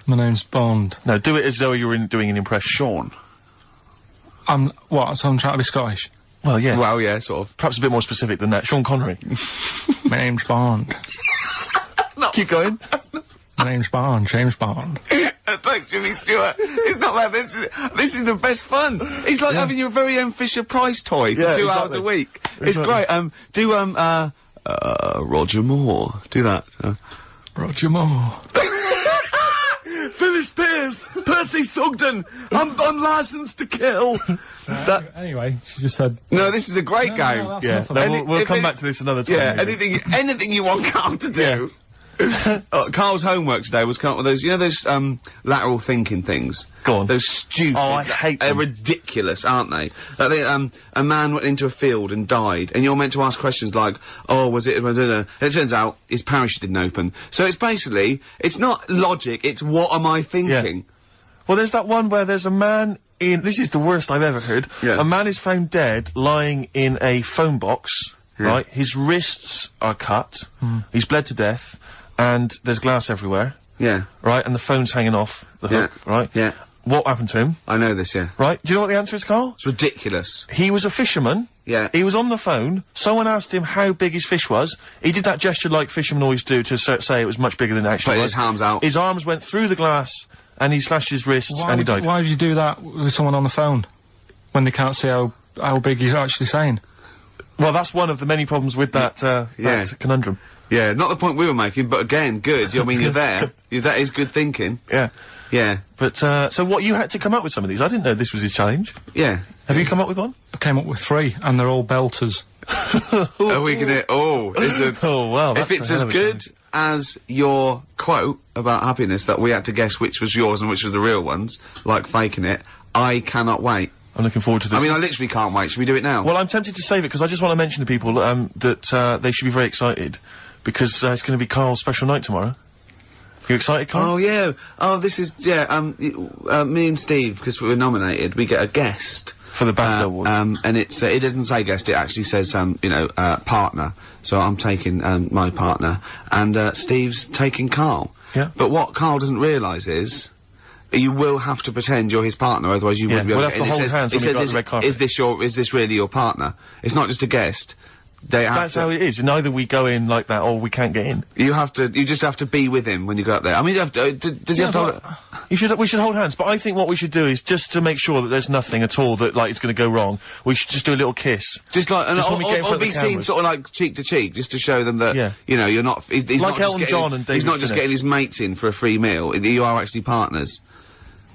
My name's Bond. No, do it as though you were doing an impression. Sean. What? So I'm trying to be Scottish. Well, yeah. Well, yeah, sort of. Perhaps a bit more specific than that. Sean Connery. My name's Bond. Keep going. My name's Bond. James Bond. Thank Jimmy Stewart. It's not bad. This is the best fun. It's like having your very own Fisher Price toy for Yeah, 2 hours exactly. a week. It's Exactly. great. Do Roger Moore. Do that. Roger Moore. Phyllis Pierce, Percy Sugden. I'm licensed to kill. Anyway, she just said... No, this is a great No, game. no, that's Yeah, enough of no, that. we'll if come any- back to this another time. Yeah, maybe. anything you want Karl to do. Carl's homework today was come up with those, you know those, lateral thinking things? Go on. Those stupid... Oh, I hate They're them. ridiculous, aren't they? Like a man went into a field and died, and you're meant to ask questions like, oh, was it... And it turns out his parachute didn't open. So it's basically, it's not logic, it's what am I thinking? Well, there's that one where there's a man in... This is the worst I've ever heard. Yeah. A man is found dead lying in a phone box, right? His wrists are cut. He's bled to death. And there's glass everywhere, Yeah, right? And the phone's hanging off the Yeah. hook, right? yeah. What happened to him, I know this, yeah. right? Do you know what the answer is, Carl? It's ridiculous. He was a fisherman. Yeah. He was on the phone. Someone asked him how big his fish was. He did that gesture like fishermen always do to say it was much bigger than it actually Put was. his arms out. His arms went through the glass, and he slashed his wrists, and he died. Why would you do that with someone on the phone? when they can't see how big you're actually saying. Well, that's one of the many problems with that, that conundrum. Yeah, not the point we were making, but again, good. I mean, you're there. That is good thinking. Yeah. Yeah. But, so what, you had to come up with some of these? I didn't know this was his challenge. Yeah. Have you come up with one? I came up with 3, and they're all belters. Are we gonna, Oh, wow. If it's as good as your quote about happiness that we had to guess which was yours and which was the real ones, like faking it, I cannot wait. I'm looking forward to this. I mean, I literally can't wait. Should we do it now? Well, I'm tempted to save it, because I just want to mention to people, that, they should be very excited, because, it's gonna be Karl's special night tomorrow. You excited, Karl? Oh, yeah. Oh, this is, me and Steve, because we were nominated, we get a guest. For the BAFTA Awards. And it's, it doesn't say guest, it actually says, partner. So I'm taking, my partner. And, Steve's taking Karl. Yeah. But what Karl doesn't realise is, you will have to pretend you're his partner, otherwise you wouldn't be able we'll have to hold hands when we go on the red carpet. Is this really your partner? It's not just a guest. That's how it is, and either we go in like that or we can't get in. You just have to be with him when you go up there. I mean, you have to, does he have to we should hold hands, but I think what we should do is, just to make sure that there's nothing at all that, like, it's gonna go wrong, we should just do a little kiss. Just like, or be seen sort of like cheek to cheek, just to show them that, you know, you're not, he's like not Elton John and David he's not just Finnish. getting his mates in for a free meal, you are actually partners.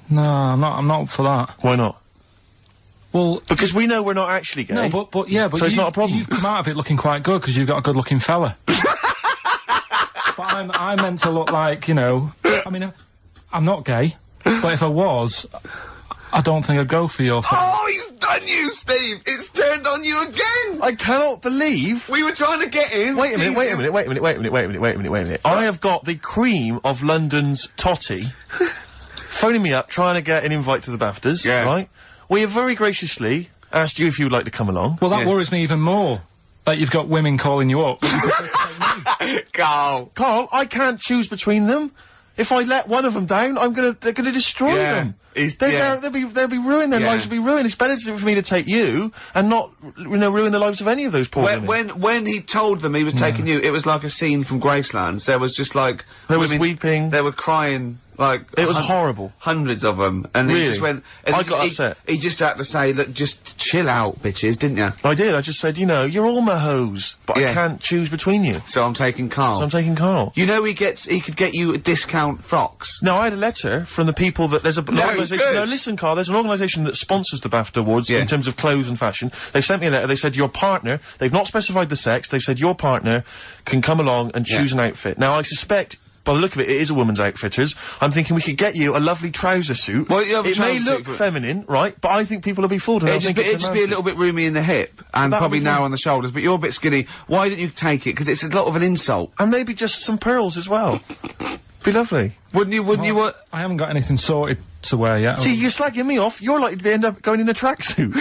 No, I'm not up for that. Why not? Well, because we know we're not actually gay. No, but so it's not a problem. You've come out of it looking quite good, because you've got a good-looking fella. But I meant to look like, you know, I mean, I'm not gay, but if I was, I don't think I'd go for your thing. Oh, he's done you, Steve! It's turned on you again! I cannot believe... We were trying to get in. Wait a minute. I have got the cream of London's totty phoning me up, trying to get an invite to the BAFTAs, right? We have very graciously asked you if you would like to come along. Well, that worries me even more, that you've got women calling you up. Karl, I can't choose between them. If I let one of them down, they're gonna destroy them. They'll be ruined, their lives will be ruined. It's better for me to take you and not, you know, ruin the lives of any of those poor women. When he told them he was taking you, it was like a scene from Graceland. There was just like... There was weeping. They were crying, like... It was horrible. Hundreds of them. And really? He just went... I got upset. He just had to say, look, just chill out, bitches, didn't you? I did. I just said, you know, you're all my hoes, but I can't choose between you. So I'm taking Karl. You know he could get you discount frocks. No, I had a letter from the people that there's organisation. No, listen, Karl, there's an organisation that sponsors the BAFTA Awards in terms of clothes and fashion. They've sent me a letter. They said your partner. They've not specified the sex. They've said your partner can come along and choose an outfit. Now I suspect, by the look of it, it is a woman's outfitters. I'm thinking we could get you a lovely trouser suit. Well, it may look feminine, right? But I think people will be fooled. It'd just be a little bit roomy in the hip and probably narrow on the shoulders. But you're a bit skinny. Why didn't you take it? Because it's a lot of an insult. And maybe just some pearls as well. Be lovely. Wouldn't you want... I haven't got anything sorted to wear yet. See, you're slagging me off. You're likely to end up going in a tracksuit.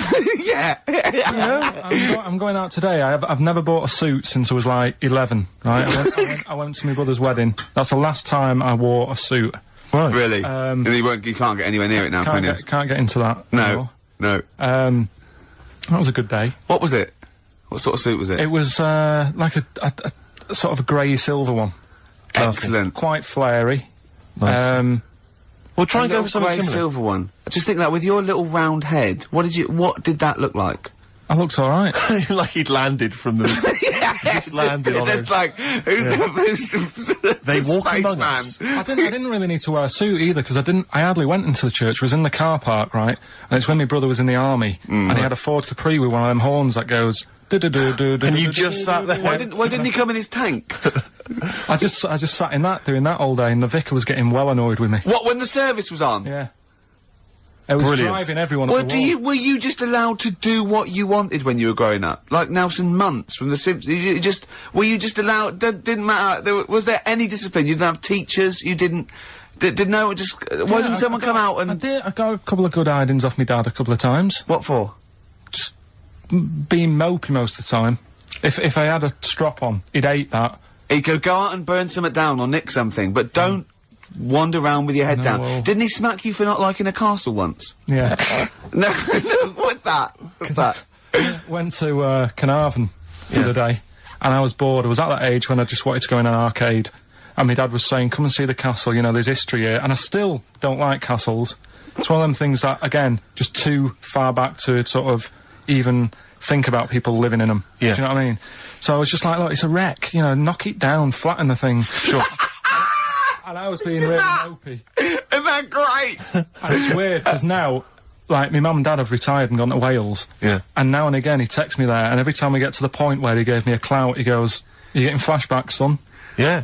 Yeah. You know, I'm going out today. I've never bought a suit since I was like 11, right? I went to my brother's wedding. That's the last time I wore a suit. Right. Really? And you can't get anywhere near it now, can you? Can't get into that. No. No. That was a good day. What was it? What sort of suit was it? It was, like a sort of a grey silver one. Excellent. Quite flary. Nice. We'll try and go for something similar. Silver one. I just think that with your little round head, what did that look like? I looked alright. Like he'd landed from the... Yeah, just landed on it. Like, who's the They walk among man? us. I didn't really need to wear a suit either, because I hardly went into the church. I was in the car park, right? And it's when my brother was in the army, and he had a Ford Capri with one of them horns that goes... And you just sat there. Why didn't he come in his tank? I just sat in that, doing that all day, and the vicar was getting well annoyed with me. What, when the service was on? Yeah. It was driving everyone up the wall. Were you just allowed to do what you wanted when you were growing up? Like Nelson Muntz from The Simpsons? Were you just allowed, didn't matter, was there any discipline? You didn't have teachers, you didn't, why didn't someone come out and... I got a couple of good hidings off my dad a couple of times. What for? Just being mopey most of the time. If I had a strop on, he'd hate that. He'd go out and burn something down or nick something, but don't wander around with your head down. Well. Didn't he smack you for not liking a castle once? Yeah. No, what's that? Went to Carnarvon the other day, and I was bored. I was at that age when I just wanted to go in an arcade, and my dad was saying, come and see the castle, you know, there's history here, and I still don't like castles. It's one of them things that, again, just too far back to sort of even think about people living in them. Yeah. Do you know what I mean? So I was just like, look, it's a wreck, you know, knock it down, flatten the thing. Sure. And I was being really mopey. Isn't that great? And it's weird, because now, like, my mum and dad have retired and gone to Wales. Yeah. And now and again he texts me there, and every time we get to the point where he gave me a clout, he goes, "Are you getting flashbacks, son?" Yeah.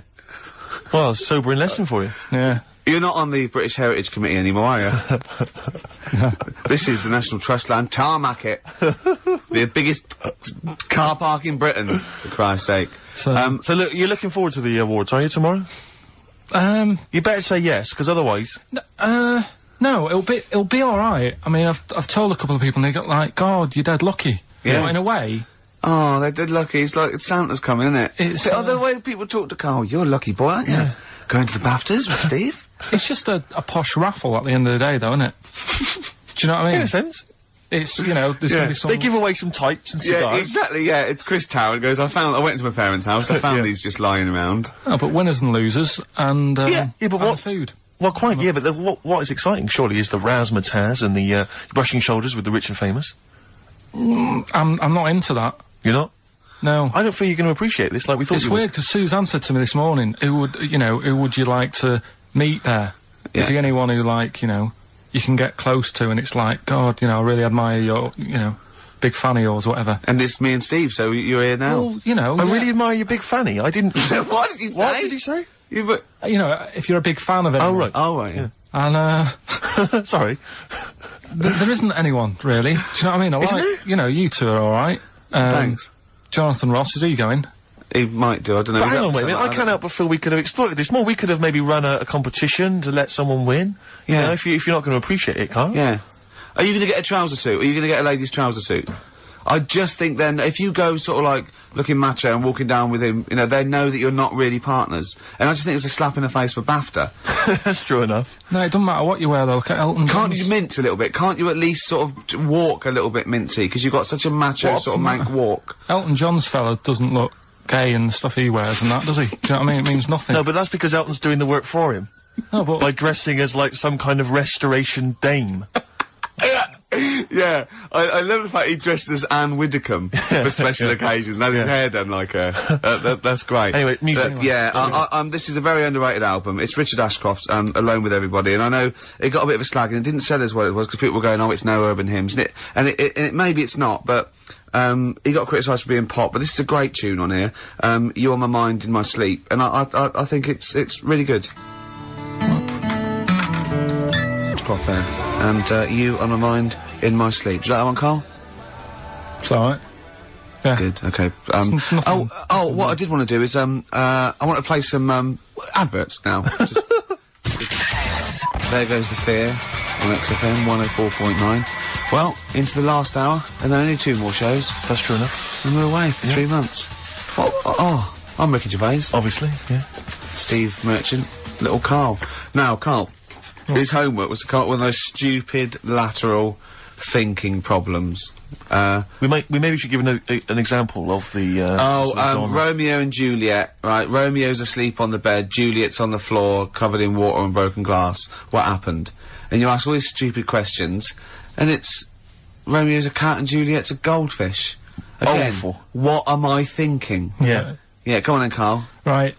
Well, it's a sobering lesson for you. Yeah. You're not on the British Heritage Committee anymore, are you? This is the National Trust land. Tarmac it. The biggest car park in Britain, for Christ's sake. So, So look, you're looking forward to the awards, are you, tomorrow? You better say yes, because otherwise... no, it'll be alright. I mean, I've told a couple of people, and they got like, God, you're dead lucky. Yeah. You know, in a way. Oh, they're dead lucky. It's like Santa's coming, isn't it? It's, the way people talk to Karl, you're a lucky boy, aren't you? Yeah. Going to the BAFTAs with Steve? It's just a posh raffle at the end of the day, though, isn't it? Do you know what I mean? In a sense. It's, you know, there's gonna be some... They give away some tights and cigars. Yeah, exactly, yeah. It's Chris Tower. It goes, I went to my parents' house, I found Yeah. these just lying around. Oh, but winners and losers, and, Yeah, but and what- food. Well, quite, yeah, but what is exciting, surely, is the razzmatazz and the, brushing shoulders with the rich and famous. I'm not into that. You're not? No. I don't feel you're going to appreciate this like we thought It's you would. weird, because Suzanne said to me this morning, who would you like to meet there? Yeah. Is he anyone who, like, you know, you can get close to, and it's like, God, you know, I really admire your, you know, big fan of yours, whatever. And it's me and Steve, so you're here now. Well, you know, I yeah. really admire your big fanny. I didn't... What did you say? What did you say? You You know, if you're a big fan of anyone. Oh, right. Oh, right, yeah. And, Sorry. there isn't anyone, really. Do you know what I mean? I Isn't like, there? you know, you two are alright. Thanks. Jonathan Ross, is he going? He might do, I don't know. But Is hang that on, wait a something minute. I like can't that? help but feel we could have exploited this more. We could have maybe run a competition to let someone win. You Yeah. know, if you're not going to appreciate it, Karl. Yeah. Are you going to get a trouser suit? Are you going to get a ladies' trouser suit? I just think then, if you go sort of like looking macho and walking down with him, you know, they know that you're not really partners. And I just think it's a slap in the face for BAFTA. That's true enough. No, it doesn't matter what you wear, though. Look at Elton Can't John's. you mince a little bit? Can't you at least sort of walk a little bit mincy? Because you've got such a macho What's sort of the mank matter? walk. Elton John's fella doesn't look gay and the stuff he wears and that, does he? Do you know what I mean? It means nothing. No, but that's because Elton's doing the work for him. No, but... By dressing as, like, some kind of restoration dame. Yeah, I love the fact he dressed as Anne Widdecombe for special occasions. Has his hair done like her. That's great. Anyway, music. Yeah, this is a very underrated album. It's Richard Ashcroft's Alone with Everybody, and I know it got a bit of a slag and it didn't sell as well as it was because people were going, oh, it's no urban hymns, and it maybe it's not, but he got criticised for being pop, but this is a great tune on here. You On My Mind in My Sleep, and I think it's really good. Ashcroft there, and You On My Mind in My Sleep. Is that one, Karl? It's alright. Yeah. Good, okay. nothing- What I did want to do is, I want to play some, adverts now. There Goes the Fear on XFM 104.9. Well, into the last hour, and then only 2 more shows, That's true enough. and we're away for 3 months. I'm Ricky Gervais, Obviously, yeah. Steve Merchant, little Karl. Now, Karl, his homework was to come up with one of those stupid lateral thinking problems. We maybe should give an example of the, sort of genre. Romeo and Juliet, right? Romeo's asleep on the bed, Juliet's on the floor, covered in water and broken glass. What happened? And you ask all these stupid questions, and it's Romeo's a cat and Juliet's a goldfish. Again, Awful. what am I thinking? Yeah. Yeah, come on then, Karl. Right,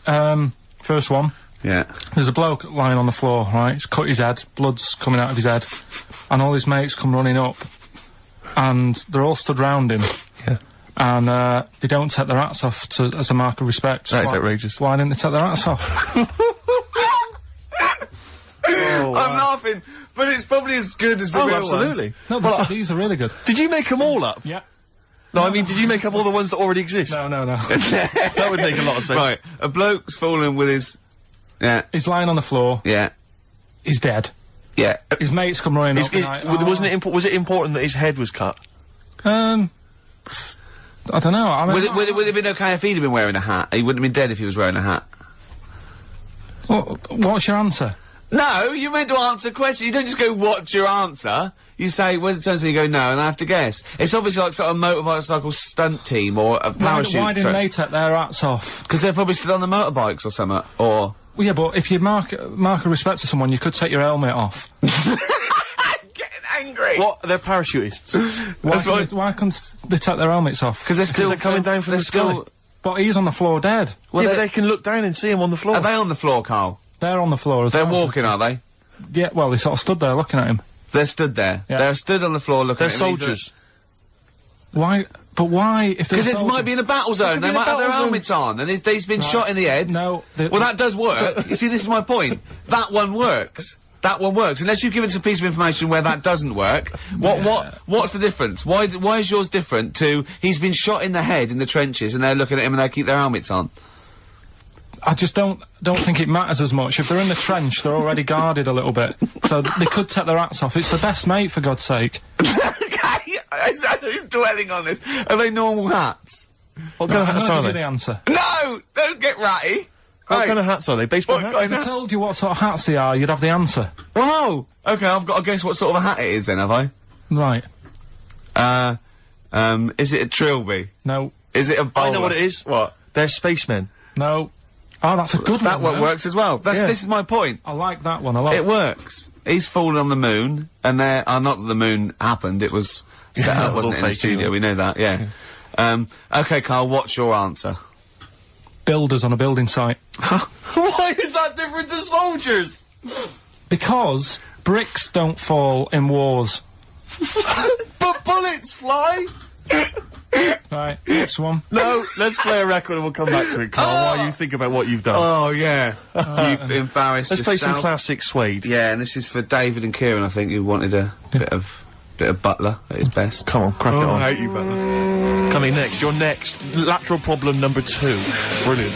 first one. Yeah. There's a bloke lying on the floor, right? He's cut his head, blood's coming out of his head, and all his mates come running up, and they're all stood round him. Yeah. And, they don't take their hats off as a mark of respect. That is Why- outrageous. Why didn't they take their hats off? I'm laughing, but it's probably as good as the Oh, real absolutely. No, but these are really good. Did you make them all up? Yeah. No, I mean, did you make up all the ones that already exist? No. That would make a lot of sense. Right, a bloke's fallen with his... Yeah, He's lying on the floor, yeah, he's dead. yeah. His mates come running up and like, Wasn't it was it important that his head was cut? I don't know, I mean... Would it have been okay if he'd have been wearing a hat? He wouldn't have been dead if he was wearing a hat. What's your answer? No, you're meant to answer questions. You don't just go, what's your answer? You say, where's the turns, and you go, no, and I have to guess. It's obviously like sort of motorcycle stunt team or a parachute. Why didn't they take their hats off? Because they're probably still on the motorbikes or something. Or, Well, yeah, but if you mark a respect to someone, you could take your helmet off. Angry. What? They're parachutists. Why can't they take their helmets off? Because they're coming down from the sky. But he's on the floor dead. Well, but they can look down and see him on the floor. Are they on the floor, Carl? They're on the floor as well. They're walking, are they? Yeah, well, they sort of stood there looking at him. They're stood there. Yeah. They're stood on the floor looking at him. They're soldiers. Why? But why? Because it might be in a battle zone. They might have their helmets on, and he's been shot in the head. No. Well, that does work. You see, this is my point. That one works. That one works. Unless you've given us a piece of information where that doesn't work. What's the difference? Why is yours different to he's been shot in the head in the trenches and they're looking at him and they keep their helmets on? I just don't think it matters as much. If they're in the trench, they're already guarded a little bit. So they could take their hats off. It's the best mate, for God's sake. Okay, who's dwelling on this? Are they normal hats? What kind of hats are they? The answer. No! Don't get ratty! What kind of hats are they? Baseball hats? If I told you what sort of hats they are, you'd have the answer. Well, no! Okay, I've got to guess what sort of a hat it is then, have I? Right. Is it a trilby? No. Is it a bowler? I know what it is. What? They're spacemen. No. Oh, that's a good one. That one works as well. This is my point. I like that one a lot. It works. He's fallen on the moon, and not that the moon happened, it was set up, wasn't it, in the studio, we know that, yeah. Okay, Carl, what's your answer? Builders on a building site. Why is that different to soldiers? Because bricks don't fall in wars. But bullets fly! Right, next one. No, let's play a record and we'll come back to it, Carl, while you think about what you've done. Oh, yeah. You've embarrassed Let's yourself. play some classic Suede. Yeah, and this is for David and Kieran, I think, who wanted a bit of Butler at his best. Come on, crack it on. I hate you, Butler. Coming next, your next lateral problem number 2. Brilliant.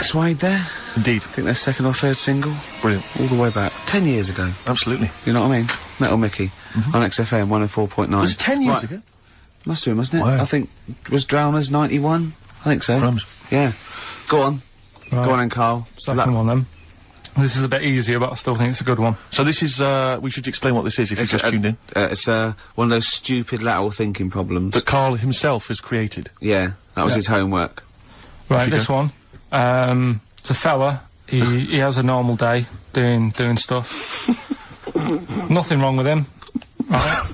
Suede there. Indeed. I think their second or third single. Brilliant. All the way back. 10 years ago. Absolutely. You know what I mean? Metal Mickey. On XFM 104.9. Was it 10 years ago? Must have been, wasn't it? Wow. I think, was Drowners 91? I think so. Crumbs. Yeah. Go on. Right. Go on then, Carl. Second one then. This is a bit easier, but I still think it's a good one. So this is, we should explain what this is if you've just tuned in. It's one of those stupid lateral thinking problems. That Karl himself has created. Yeah, that was his homework. Right, this one. It's a fella. He has a normal day doing stuff. Nothing wrong with him. Right.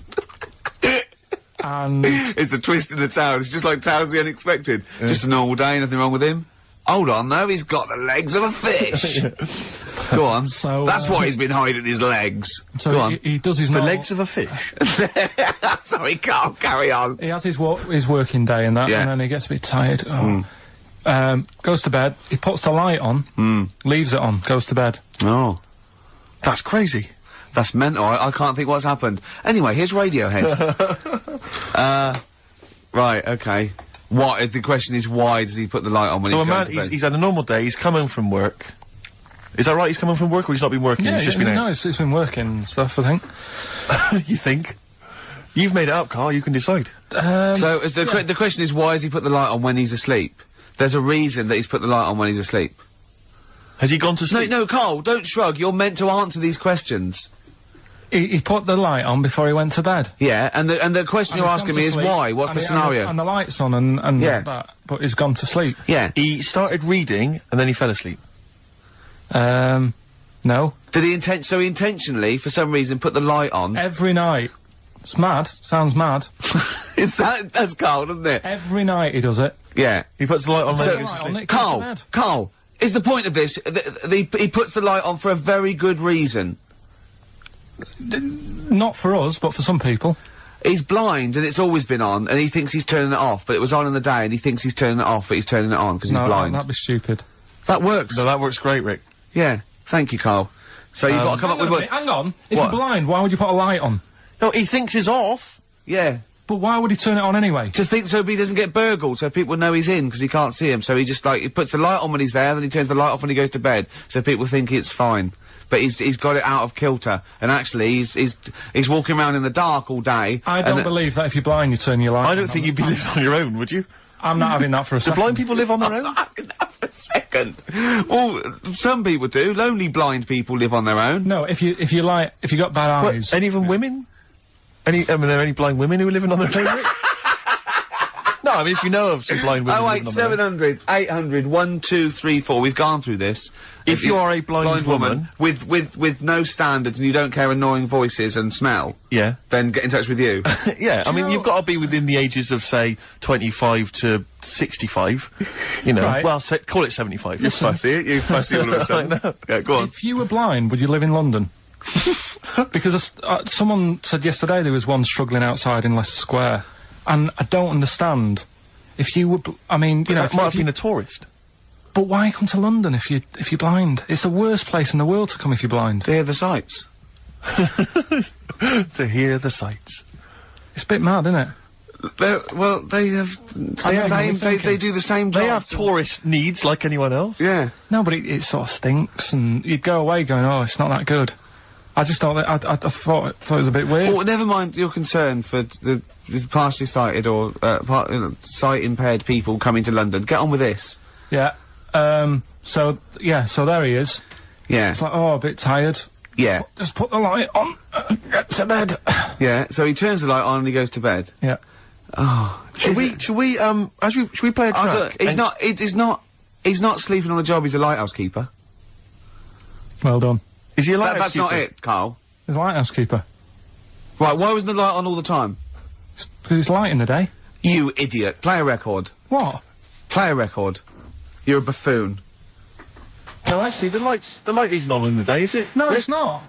And It's the twist in the tale. It's just like Tales of the Unexpected. Just a normal day, nothing wrong with him. Hold on, though, he's got the legs of a fish. Go on. So, that's why he's been hiding his legs. so Go on. he does his The normal... legs of a fish. Sorry, Carl, carry on. He has his working day and that, Yeah. and then he gets a bit tired. Goes to bed. He puts the light on, leaves it on, goes to bed. Oh. That's crazy. That's mental. I can't think what's happened. Anyway, here's Radiohead. Right, okay. What? The question is, why does he put the light on when So he's a going man, to bed? he's had a normal day, he's come home from work. Is that right, he's come home from work or he's not been working, he's just been out? No, it's been working and stuff, I think. You think? You've made it up, Carl, you can decide. So is the question is, why has he put the light on when he's asleep? There's a reason that he's put the light on when he's asleep. Has he gone to sleep? No, Carl, don't shrug. You're meant to answer these questions. He put the light on before he went to bed. Yeah, and the question And you're he's asking gone me to is sleep, why? What's the scenario? And the light's on and Yeah. that, but he's gone to sleep. Yeah. He started reading and then he fell asleep. No. Did he he intentionally, for some reason, put the light on? Every night. It's mad. Sounds mad. That's Carl, doesn't it? Every night he does it. Yeah. He puts the light on when So- he goes to sleep. It goes to bed. Carl, is the point of this, he puts the light on for a very good reason. Not for us, but for some people. He's blind and it's always been on, and he thinks he's turning it off, but it was on in the day, and he thinks he's turning it off, but he's turning it on because he's No, blind. that'd be stupid. That works. No, that works great, Rick. Yeah. Thank you, Carl. So you've got to come up with what... Hang on. If What? you're blind, why would you put a light on? No, he thinks he's off. Yeah. But why would he turn it on anyway? To think so he doesn't get burgled, so people know he's in because he can't see him. So he just he puts the light on when he's there, then he turns the light off when he goes to bed, so people think it's fine. But he's got it out of kilter, and actually he's walking around in the dark all day. I don't believe that if you're blind, you turn your light on. I don't think you'd be living on your own, would you? I'm not having that for a Do second. blind people live on their own? For a second. Well, some people do. Lonely blind people live on their own. No, if you got bad eyes. What, any of them women? Are there any blind women who are living on their own, Rick? No, I mean, if you know of some blind women... Oh, wait, 700, 800, 1234. We've gone through this. If you are a blind woman... with no standards and you don't care annoying voices and smell... Yeah. Then get in touch with you. Yeah, I mean, you've got to be within the ages of, say, 25 to 65. You know, Right. well, call it 75. You fussy all of a sudden. I know. Yeah, go on. If you were blind, would you live in London? Because someone said yesterday there was one struggling outside in Leicester Square, and I don't understand. If you were, I mean, you know, That might have been a tourist. but why come to London if you're blind? It's the worst place in the world to come if you're blind. To hear the sights. To hear the sights. It's a bit mad, isn't it? They have... They do the same job. They have tourist needs like anyone else. Yeah. No, but it sort of stinks, and you'd go away going, oh, it's not that good. I just thought that, I thought it was a bit weird. Well, never mind your concern for the partially sighted or sight-impaired people coming to London. Get on with this. Yeah. So there he is. Yeah. It's like, oh, a bit tired. Yeah. Just put the light on, get to bed. Yeah, so he turns the light on and he goes to bed. Yeah. Oh. Should we play a track? He's not sleeping on the job, he's a lighthouse keeper. Well done. Is he a lighthouse That's not keeper? it, Carl. He's a lighthouse keeper. Right, why wasn't the light on all the time? Because it's light in the day. You idiot. Play a record. What? Play a record. You're a buffoon. No, actually, the light isn't on in the day, is it? No, it's not.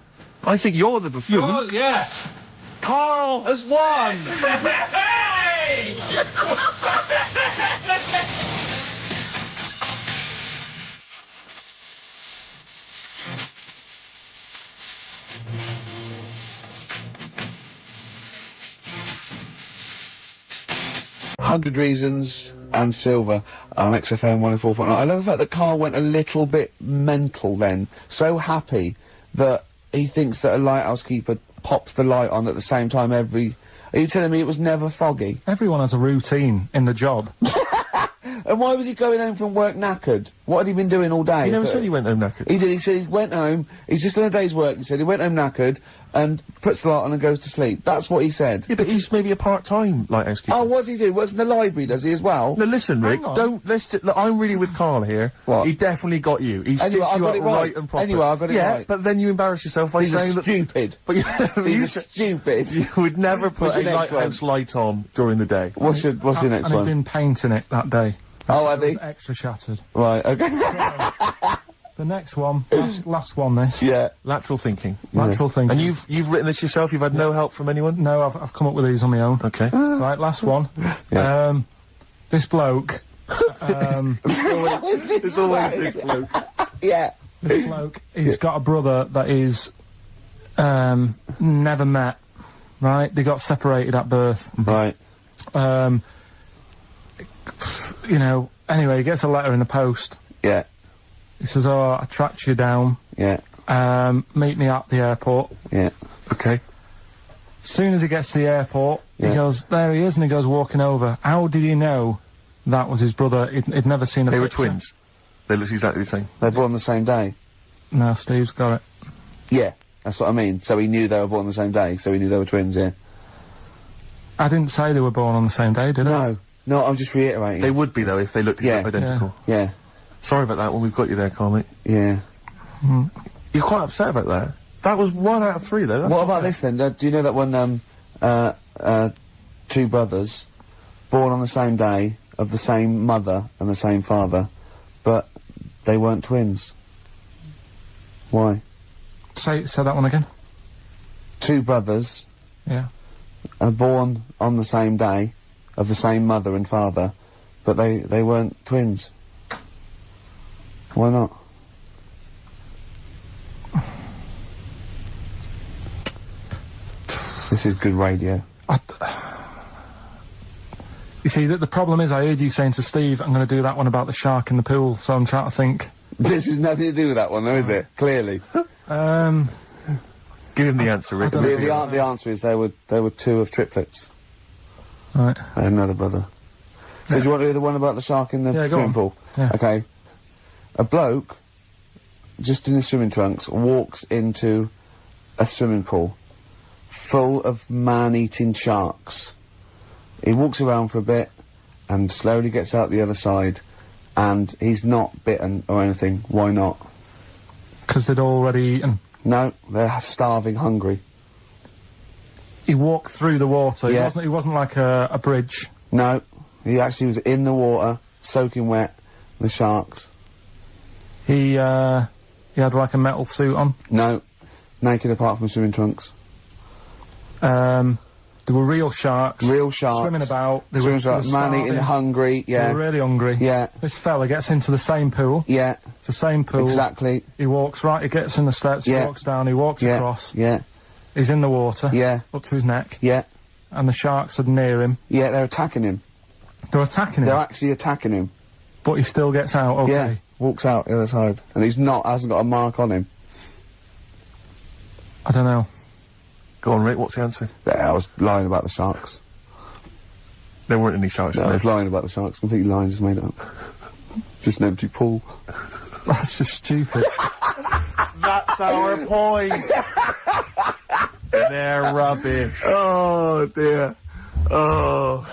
I think you're the buffoon. Oh, yeah. Karl has won! Hey! 100 Reasons and Silver on XFM 104.9. I love the fact that Karl went a little bit mental then. So happy that he thinks that a lighthouse keeper pops the light on at the same time every... Are you telling me it was never foggy? Everyone has a routine in the job. And why was he going home from work knackered? What had he been doing all day? He never said he went home knackered. He did. He said he went home. He's just done a day's work. He said he went home knackered and puts the light on and goes to sleep. That's what he said. Yeah, but he's maybe a part-time lighthouse keeper. Oh, what does he do? Works in the library, does he, as well? No, listen, Rick, Hang on. don't, look, I'm really with Karl here. What? He definitely got you. He Anyway, stitched I you got up it right. and proper. Anyway, I got it yeah, right. but then you embarrass yourself by He's saying a that... stupid. But you, He's stupid. you would never put What's a your next lighthouse light on during the day. What's your next And he'd one? been painting it that day. Oh, had It he? was extra shattered. Right, okay. The next one, last one this. Yeah. Lateral thinking. Lateral thinking. And you've written this yourself? You've had no help from anyone? No, I've come up with these on my own. Okay. Right, last one. Yeah. This bloke, It's always this bloke. Yeah. this bloke, he's got a brother that is, never met, right? They got separated at birth. Right. You know, anyway, he gets a letter in the post. Yeah. He says, oh, I tracked you down, Yeah. meet me at the airport. Yeah. Okay. As soon as he gets to the airport, Yeah. he goes, there he is, and he goes walking over. How did he know that was his brother? He'd never seen a They were picture. twins. They looked exactly the same. They're born the same day. No, Steve's got it. Yeah. That's what I mean. So he knew they were born the same day. So he knew they were twins, yeah. I didn't say they were born on the same day, did I? No. No, I'm just reiterating. They would be, though, if they looked Yeah. identical. Yeah. Sorry about that when we've got you there, Karl, mate. Yeah. You're quite upset about that. That was 1 out of 3, though. That's What not about bad. this then? Do you know that when, two brothers, born on the same day, of the same mother and the same father, but they weren't twins? Why? Say that one again. Two brothers Yeah. are born on the same day, of the same mother and father, but they weren't twins. Why not? This is good radio. You see, the problem is I heard you saying to Steve, I'm going to do that one about the shark in the pool, so I'm trying to think. This has nothing to do with that one, though, is it? Clearly. Give him the answer, Rick. I don't know. The answer is they were two of triplets. Right. I had another brother. So do you want to do the one about the shark in the Yeah, go swimming on. pool? Yeah. Okay. A bloke, just in his swimming trunks, walks into a swimming pool full of man-eating sharks. He walks around for a bit, and slowly gets out the other side, and he's not bitten or anything. Why not? Because they'd already eaten. No, they're starving, hungry. He walked through the water. Yeah. He wasn't like a bridge. No, he actually was in the water, soaking wet, the sharks. He had like a metal suit on. No, naked apart from swimming trunks. There were real sharks. Real sharks. Swimming about. Swimming about, man-eating, hungry, They yeah. were really hungry. Yeah. This fella gets into the same pool. Yeah. It's the same pool. Exactly. He walks right, he gets in the steps, Yeah. he walks down, he walks Yeah. across. Yeah. He's in the water. Yeah. Up to his neck. Yeah. And the sharks are near him. Yeah, they're attacking him. They're attacking him. They're actually attacking him. But he still gets out, okay. Yeah. Walks out the other side. And hasn't got a mark on him. I don't know. Go on, Rick, what's the answer? Yeah, I was lying about the sharks. There weren't any sharks No, I there. was lying about the sharks. Completely lying, just made it up. Just an empty pool. That's just stupid. That's our point! They're rubbish. Oh, dear. Oh.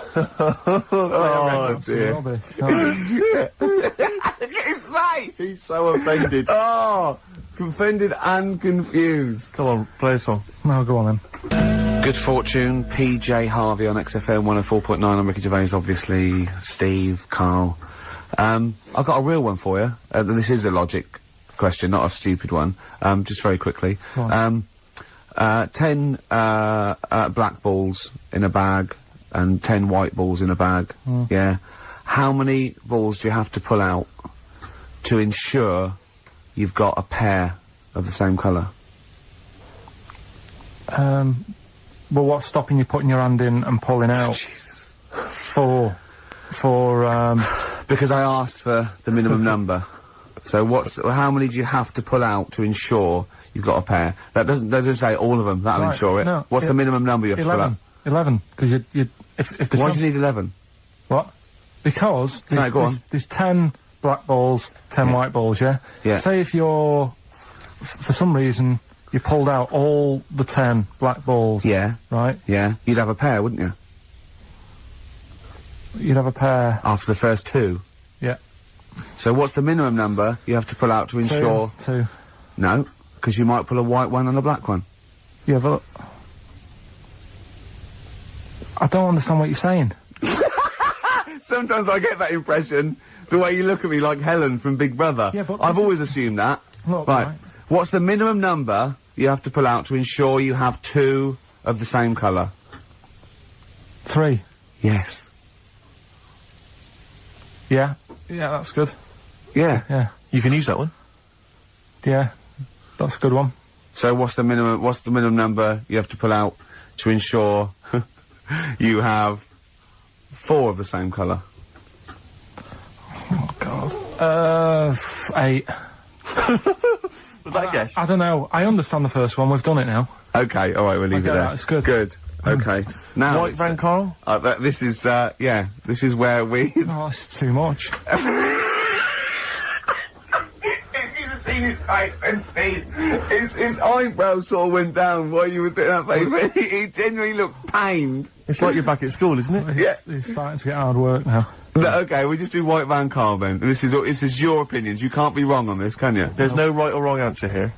Oh, dear. Rubbish. Look at his face! He's so offended. Oh! Offended and confused. Come on, play a song. No, go on then. Good Fortune, PJ Harvey on XFM 104.9. I'm Ricky Gervais, obviously. Steve, Karl. I've got a real one for you. This is a logic question, not a stupid one. Just very quickly. Go on. 10 black balls in a bag and 10 white balls in a bag. Yeah. How many balls do you have to pull out to ensure you've got a pair of the same colour? Well, what's stopping you putting your hand in and pulling out? Jesus. For, Because I asked for the minimum number. So how many do you have to pull out to ensure you've got a pair? That doesn't say all of them, that'll Right, ensure it. no, What's the minimum number you have to pull out? 11. Because if the Why chance- do you need 11? What? Because No, go on. there's 10 black balls, 10 white balls, yeah? Yeah. Say if you're, for some reason, you pulled out all the 10 black balls. Yeah. Right? Yeah. You'd have a pair, wouldn't you? You'd have a pair. After the first two. Yeah. So what's the minimum number you have to pull out to ensure... Two. No, because you might pull a white one and a black one. Yeah, but... I don't understand what you're saying. Sometimes I get that impression, the way you look at me like Helen from Big Brother. Yeah, but I've this always assumed that. Look, Right. right. What's the minimum number you have to pull out to ensure you have two of the same colour? 3. Yes. Yeah. Yeah, that's good. Yeah. Yeah. You can use that one. Yeah. That's a good one. So what's the minimum number you have to pull out to ensure you have 4 of the same colour? Oh, God. 8. Was that a guess? I don't know. I understand the first one. We've done it now. Okay, alright, we'll leave it Okay, there. that's good. Good. Okay. Now, White Van Karl? this is where we... Oh, that's too much. If you'd have seen his face then, Steve, his eyebrows sort of went down while you were doing that face. He genuinely looked pained. It's like you're back at school, isn't it? It's starting to get hard work now. No, okay, we'll just do White Van Karl then. This is your opinions. You can't be wrong on this, can you? There's no right or wrong answer here.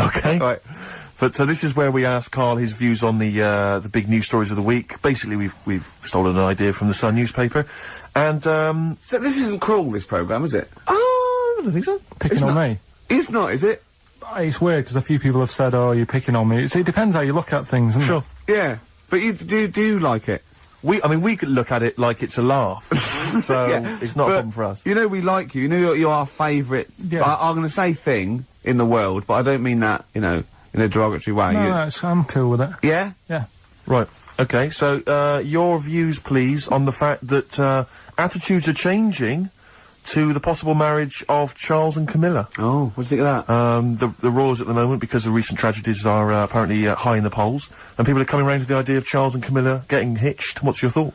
Okay. Right. But so this is where we ask Karl his views on the big news stories of the week. Basically, we've stolen an idea from the Sun newspaper, and So this isn't cruel, this programme, is it? I don't think so. Picking on me. It's not, is it? It's weird because a few people have said, "Oh, you're picking on me." It depends how you look at things, doesn't Sure. it? Yeah. But you do like it? I mean, we could look at it like it's a laugh, so Yeah, it's not a but problem for us. You know we like you. You know you're our favourite. Yeah. I'm going to say thing in the world, but I don't mean that, in a derogatory way. No, I'm cool with it. Yeah? Yeah. Right. Okay. So your views, please, on the fact that attitudes are changing to the possible marriage of Charles and Camilla. Oh, what do you think of that? The roars at the moment, because of recent tragedies, are apparently high in the polls, and people are coming around to the idea of Charles and Camilla getting hitched. What's your thought?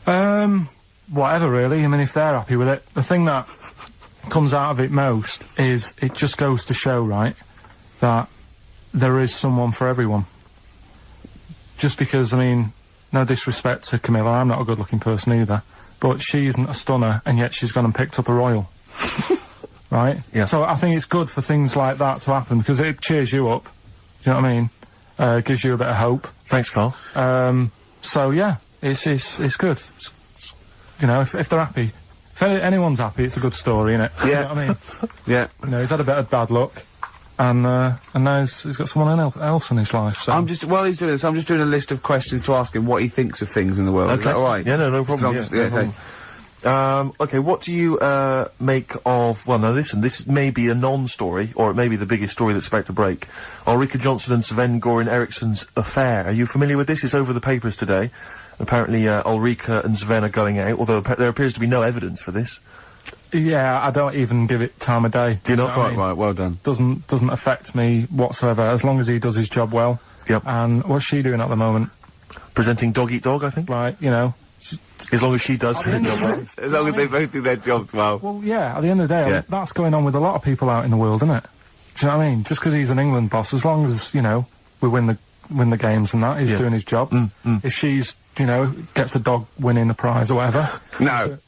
Whatever, really. I mean, if they're happy with it. The thing that comes out of it most is it just goes to show, right, that there is someone for everyone. Just because, I mean, no disrespect to Camilla, I'm not a good-looking person either, but she isn't a stunner, and yet she's gone and picked up a royal. Right? Yeah. So I think it's good for things like that to happen, because it cheers you up. Do you know what I mean? Gives you a bit of hope. Thanks, Carl. So yeah, it's good. You know, if they're happy, if anyone's happy, it's a good story, innit? Yeah. You know what I mean? Yeah. You know, he's had a bit of bad luck, and now he's got someone else in his life. So While he's doing this, I'm just doing a list of questions to ask him what he thinks of things in the world. Is that all right? Yeah, no problem. So Yeah, okay. problem. Okay, what do you, make of... Well, now listen, this may be a non-story, or it may be the biggest story that's about to break. Ulrika Johnson and Sven Goran Eriksson's affair. Are you familiar with this? It's over the papers today. Apparently, Ulrika and Sven are going out, although there appears to be no evidence for this. yeah, I don't even give it time of day. Do you not? know what I mean? Right, well done. Doesn't affect me whatsoever, as long as he does his job well. Yep. And what's she doing at the moment? Presenting Dog Eat Dog, I think. Right, you know. As long as she does her job well. As long as they both do their jobs well. Well, yeah, at the end of the day, Yeah. that's going on with a lot of people out in the world, isn't it? Do you know what I mean? Just because he's an England boss, as long as, you know, we win the games and that, he's Yeah. doing his job. If she's, you know, gets a dog winning a prize or whatever, No,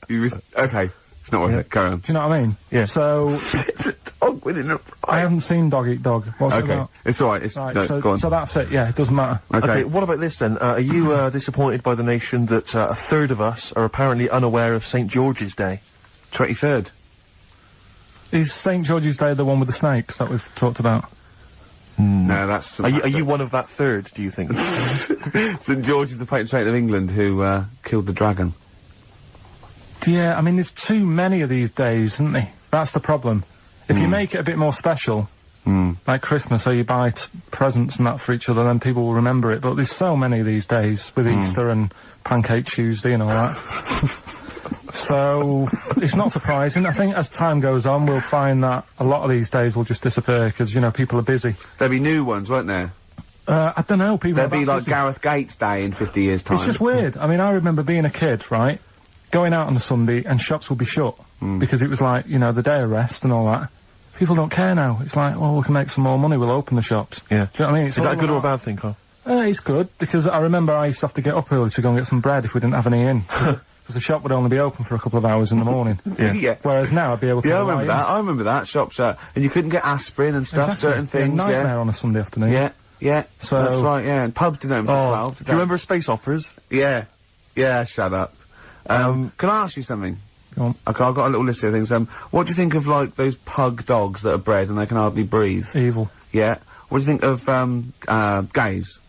okay, it's not worth it. Carry on. do you know what I mean? Yeah. So, It's a dog winning a prize. I haven't seen Dog Eat Dog. What's it Okay, about? it's all right. It's Right, no, go on. so that's it, yeah, it doesn't matter. Okay, what about this then? Are you, disappointed by the nation that, a third of us are apparently unaware of St. George's Day? 23rd. Is St. George's Day the one with the snakes that we've talked about? No, that's... Are you one of that third, do you think? St George is the patron saint of England who, killed the dragon. Yeah, I mean, there's too many of these days, isn't there? That's the problem. If you make it a bit more special, like Christmas, so you buy presents and that for each other, then people will remember it. But there's so many of these days, with Easter and Pancake Tuesday and all that. So, it's not surprising. I think as time goes on, we'll find that a lot of these days will just disappear, because, you know, people are busy. There'll be new ones, won't there? I don't know, people There'll are be that like busy. Gareth Gates Day in 50 years' time. It's just weird. I mean, I remember being a kid, right? Going out on a Sunday and shops would be shut. Because it was like, you know, the day of rest and all that. People don't care now. It's like, well, we can make some more money, we'll open the shops. Yeah. Do you know what I mean? It's Is that a all good or a about- bad thing, Carl? It's good, because I remember I used to have to get up early to go and get some bread if we didn't have any in. Because the shop would only be open for a couple of hours in the morning. Yeah. Whereas now I'd be able to... Yeah, I lie remember in. that. I remember that. Shops and you couldn't get aspirin and stuff, Exactly. certain It'd be a things, nightmare on a Sunday afternoon. Yeah, So- that's right, yeah. And pubs didn't open till 12. Do you remember space operas? Yeah. Yeah, shut up. Can I ask you something? Go on. Okay, I've got a little list of things. What do you think of, like, those pug dogs that are bred and they can hardly breathe? Evil. Yeah. What do you think of, gays?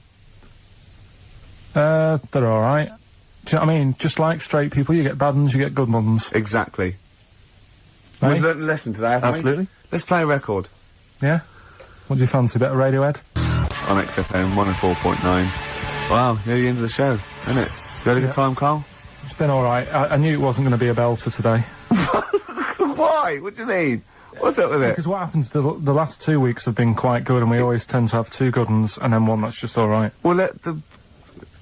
They're alright. Do you know what I mean? Just like straight people, you get bad ones, you get good ones. Exactly. Right? We've learned a lesson today, haven't we? Absolutely. Let's play a record Yeah? What do you fancy? A bit of Radiohead? on XFM 104.9. Wow, near the end of the show, isn't it? You had a good time, Carl? It's been alright. I knew it wasn't going to be a belter today. Why? What do you mean? What's up with it? Because what happens, the last 2 weeks have been quite good, and we always tend to have two good ones, and then one that's just alright. Well, let the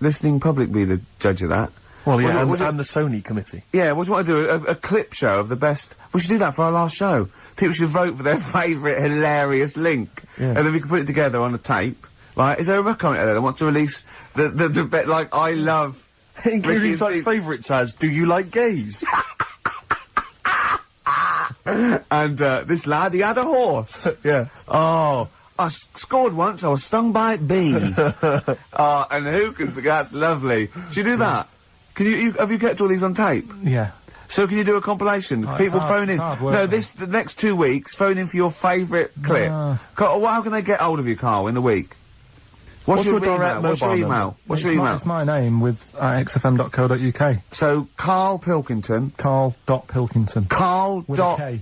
listening public be the judge of that. Well, yeah, What do you- and the Sony committee. Yeah, what do you want to do? A clip show of the best... We should do that for our last show. People should vote for their favourite hilarious link. Yeah. And then we can put it together on a tape. Right? Is there a record there that wants to release the bit like, I love... Including Ricky's such theme- favourites as, do you like gays? And, this lad, he had a horse. Yeah. Oh, I scored once, I was stung by a bee. And who can forget? That's lovely. Should you do that? Can you have you kept all these on tape? Yeah. So can you do a compilation? Oh, People it's hard- phone in. it's hard work, No, though. the next 2 weeks, phone in for your favourite clip. Carl, how can they get hold of you, Carl, in the week? What's your direct email? What's your mobile email? number? What's your email? It's my name with xfm.co.uk. So, Karl Pilkington. Carl.Pilkington. Karl With dot... a K.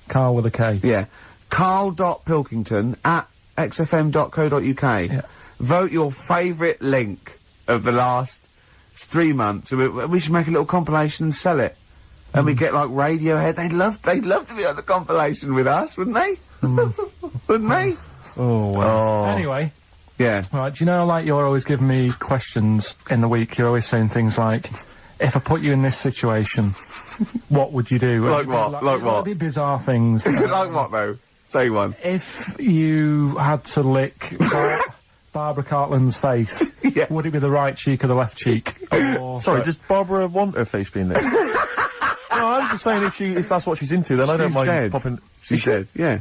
Carl with a K. Yeah. Karl.Pilkington at xfm.co.uk. Yeah. Vote your favourite link of the last 3 months. We should make a little compilation and sell it. And we get like Radiohead. They'd love to be on the compilation with us, wouldn't they? Wouldn't they? Oh, wow. Anyway, Yeah. right, do you know, like, you're always giving me questions in the week, you're always saying things like, if I put you in this situation, what would you do? Like what? Like what? It'd be bizarre things. Like what though? Say one. If you had to lick Barbara Cartland's face, Yeah. would it be the right cheek or the left cheek? Or Sorry, does Barbara want her face being licked? No, I'm just saying if that's what she's into, then I don't She's mind dead. popping. She's dead. Yeah.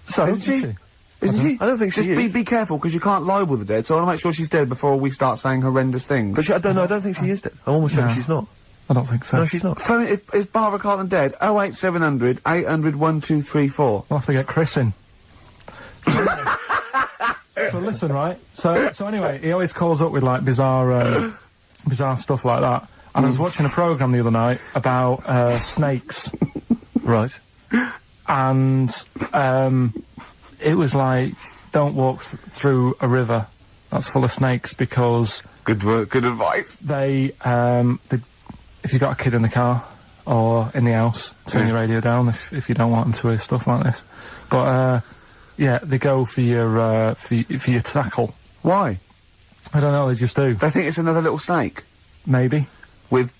So Isn't she? Isn't she? I don't think she Just is. be careful, because you can't libel the dead, so I want to make sure she's dead before we start saying horrendous things. But I don't think she is dead. I'm almost certain No. she's not. I don't think so. No, she's not. Phone, is Barbara Cartland dead? 08700 800 1234. We'll have to get Chris in. So listen, right? So anyway, he always calls up with like bizarre stuff like that. And I was watching a programme the other night about snakes, Right. and it was like, don't walk through a river that's full of snakes because Good work, good advice. they if you've got a kid in the car or in the house, turn your radio down if you don't want them to hear stuff like this. But yeah, they go for your tackle. Why? I don't know, they just do. They think it's another little snake. Maybe. With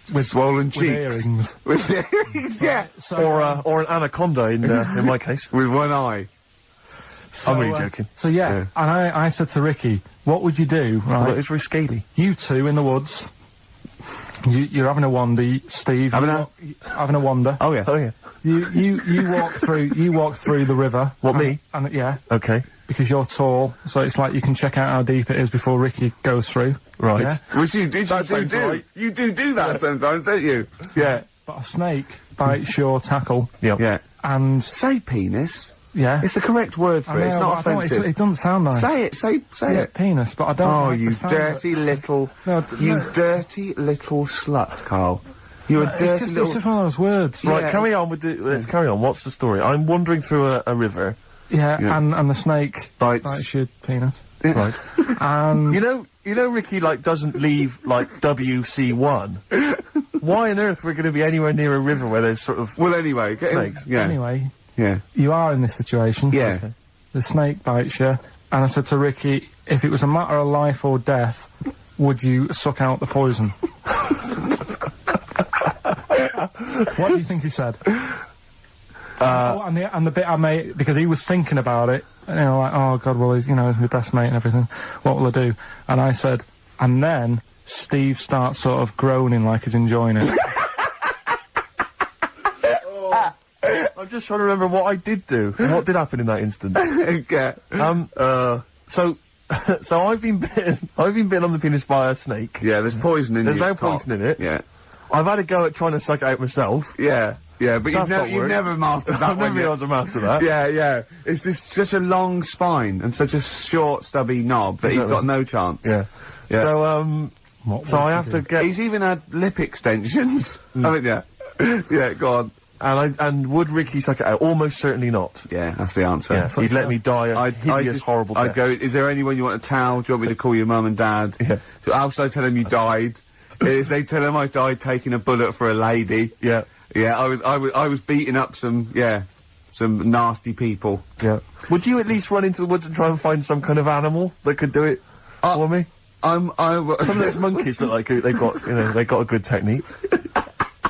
swollen With cheeks. earrings. With earrings, yeah. So, Or an anaconda in my case. With one eye. so, I'm really joking. So yeah, and I said to Ricky, what would you do, right? Although it's very scaly. You two in the woods. You're having a wander, Steve. Having having a wander. Oh, yeah. Oh yeah. You walk through the river. What, me? And yeah, Okay. because you're tall, so it's like you can check out how deep it is before Ricky goes through. Right. Yeah. Which you do sounds right. You do that sometimes, don't you? Yeah. But a snake bites your tackle, Yep. Yeah. and Say penis. yeah, It's the correct word for it. It's I know, not but I don't- offensive. it doesn't sound nice. Say it. Say Yeah, it. penis, but I don't. Oh, like you the sound of it. dirty little, No, you no. dirty little slut, Carl. You're a dirty It's just little. one of those words. Yeah. Right, carry on with let's carry on. What's the story? I'm wandering through a river. Yeah, Yeah. and the snake Bites. your penis. Right. And You know Ricky, like, doesn't leave, like, WC1. Why on earth we're going to be anywhere near a river where there's sort of... Well, anyway, Snakes. Yeah. anyway, Yeah. you are in this situation. Yeah. Okay. The snake bites you, and I said to Ricky, if it was a matter of life or death, would you suck out the poison? What do you think he said? And the bit I made, because he was thinking about it, like, oh God, well, he's my best mate and everything, what will I do? And I said, and then Steve starts sort of groaning like he's enjoying it. I'm just trying to remember what I did do. And what did happen in that instant? Okay. So I've been bitten on the penis by a snake. Yeah, there's poison in There's your no cock. poison in it. Yeah. I've had a go at trying to suck it out myself. Yeah. Yeah, but That's not you've worked. never mastered that I've never one been yet. able to master that. Yeah, yeah. It's just such a long spine and such a short, stubby knob that he's got no chance. Yeah. Yeah. So, What so would I you have to do? get... He's even had lip extensions, haven't you? Yeah, go on. And would Ricky suck it out? Almost certainly not. Yeah, that's the answer. Yeah, he'd let me die a hideous, horrible I'd death. go, is there anyone you want a towel? Do you want me to call your mum and dad? Yeah. So how should I tell them you died? Is they tell them I died taking a bullet for a lady? Yeah. Yeah, I was beating up some nasty people. Yeah. Would you at least run into the woods and try and find some kind of animal that could do it for me? Some of those monkeys look like they've got a good technique.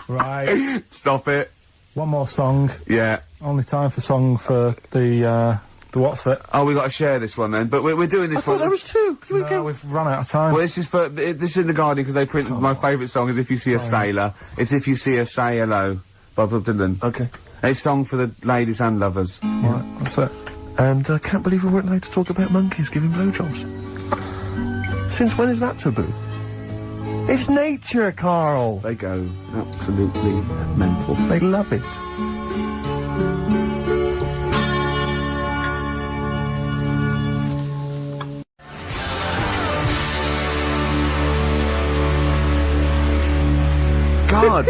Right. Stop it. One more song. Yeah. Only time for song for the what's it? Oh, we got to share this one then. But we're doing this I thought one. there was two. Can we No, go? we've run out of time. Well, this is this is in the Guardian because they printed my favourite song is If You See a Sailor. It's If You See a Say Hello, by Bob Dylan. Okay. It's a song for the ladies and lovers. Right, that's it. And I can't believe we weren't allowed to talk about monkeys giving blowjobs. Since when is that taboo? It's nature, Karl. They go absolutely mental. They love it. God.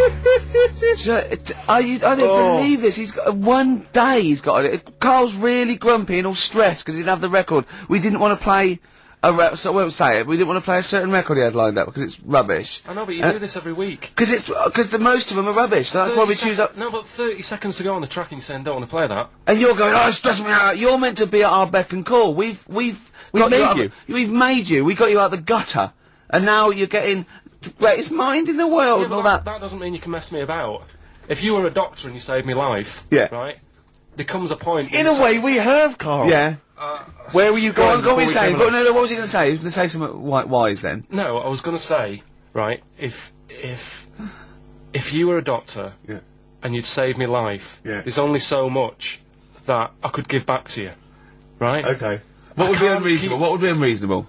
I don't believe this. He's got one day he's got it. Carl's really grumpy and all stressed because he didn't have the record. We didn't want to play so we won't say it. We didn't want to play a certain record he had lined up because it's rubbish. I know, but you do this every week. Because most of them are rubbish. So that's why we choose up. No, but 30 seconds to go on the track and you're saying don't want to play that. And you're going, oh, stress me out. You're meant to be at our beck and call. We've got made out you. of- We've made you. We got you out the gutter, and now you're getting greatest mind in the world Yeah, and all but that. that doesn't mean you can mess me about. If you were a doctor and you saved me life, Yeah. right? There comes a point. In a way, we have, Karl. Yeah. Where were you going? Go on, before we saying. came But along? no, what was he going to say? He was going to say something wise then. No, I was going to say, right, if you were a doctor Yeah. and you'd saved me life, Yeah. there's only so much that I could give back to you, right? Okay. What would be can't unreasonable? keep- What would be unreasonable?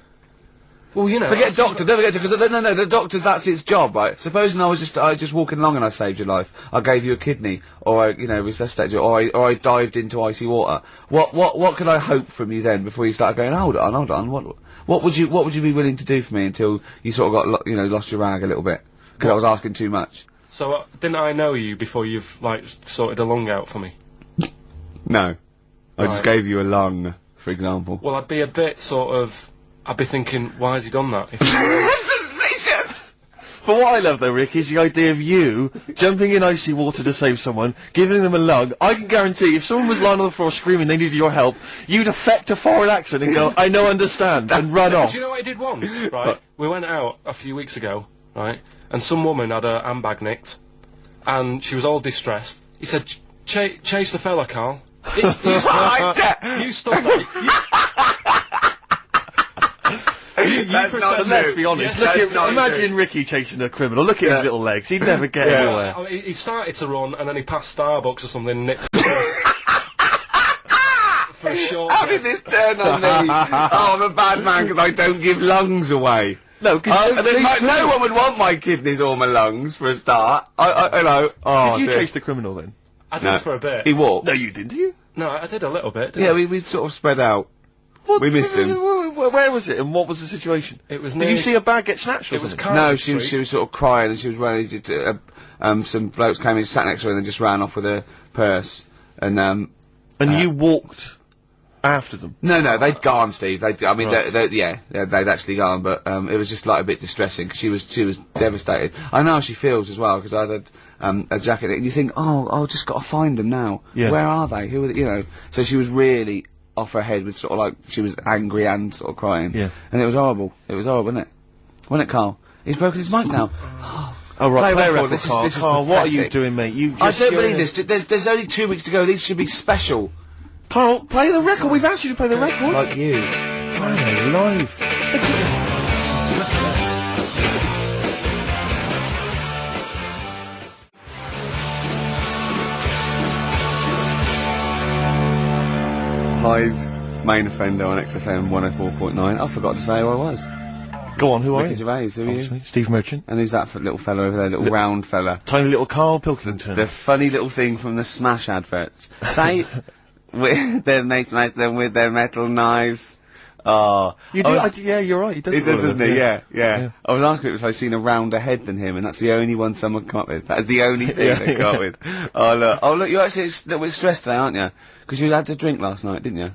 Well, you know. Forget that's- doctor, don't forget because no, the doctor's that's its job, right? Supposing I was just walking along and I saved your life, I gave you a kidney, or I, resuscitated you, or I dived into icy water. What could I hope from you then before you start going? Hold on. What would you be willing to do for me until you sort of got lost your rag a little bit because I was asking too much? So, didn't I know you before you've, like, sorted a lung out for me? No, I just Right. gave you a lung, for example. Well, I'd be a bit I'd be thinking, why has he done that? If Suspicious. But what I love though, Rick, is the idea of you jumping in icy water to save someone, giving them a lung. I can guarantee if someone was lying on the floor screaming they needed your help, you'd affect a foreign accent and go, I know, understand, and run off. Do you know what I did once, right? We went out a few weeks ago, right? And some woman had her handbag nicked, and she was all distressed. He said, chase the fella, Karl. You stood there. Let's be honest. Imagine Ricky chasing a criminal. Look at his little legs. He'd never get anywhere. I mean, he started to run, and then he passed Starbucks or something, and nicked for a short How did this turn on me? Oh, I'm a bad man because I don't give lungs away. No, no one would want my kidneys or my lungs for a start. Hello. Oh, did you dear. chase the criminal then? I did No. for a bit. He walked. No, you didn't, did you? No, I did a little bit, didn't Yeah, I? we sort of spread out. We missed him. Where was it and what was the situation? It was Did near... you see a bag get snatched or It was something? Karl No, Street. she was sort of crying and she was running to, some blokes came in, sat next to her and then just ran off with her purse. And, And you walked after them? no, they'd gone, Steve. They'd Right. they'd actually gone, but, it was just like a bit distressing because she was devastated. I know how she feels as well because I had, a jacket and you think, I've just got to find them now. Yeah. Where are they? Who are they? So she was really off her head with sort of like, she was angry and sort of crying. Yeah. And it was horrible. It was horrible, wasn't it? Wasn't it, Karl? He's broken his mic now. Oh, right. Play Play a record. record, This is- Karl. this is Karl, what are you pathetic. doing, mate? You I just... don't believe this. There's only 2 weeks to go. These should be special. Karl, play the record. We've asked you to play the record. Like you. Hello, live. Hive's main offender on XFM 104.9. I forgot to say who I was. Go on, who are Ricky you? Gervais, who are you? Obviously, Steve Merchant. And who's that little fella over there, little round fella? Tiny little Karl Pilkington. The funny little thing from the Smash adverts. Say, then they smash them with their metal knives. Oh. You do? Yeah, you're right. He does. He does, doesn't he? Yeah. Yeah. I was asking if I'd seen a rounder head than him, and that's the only one someone come up with. That is the only thing they come up with. Oh look, you're actually a little bit stressed today, aren't you? Because you had to drink last night, didn't you?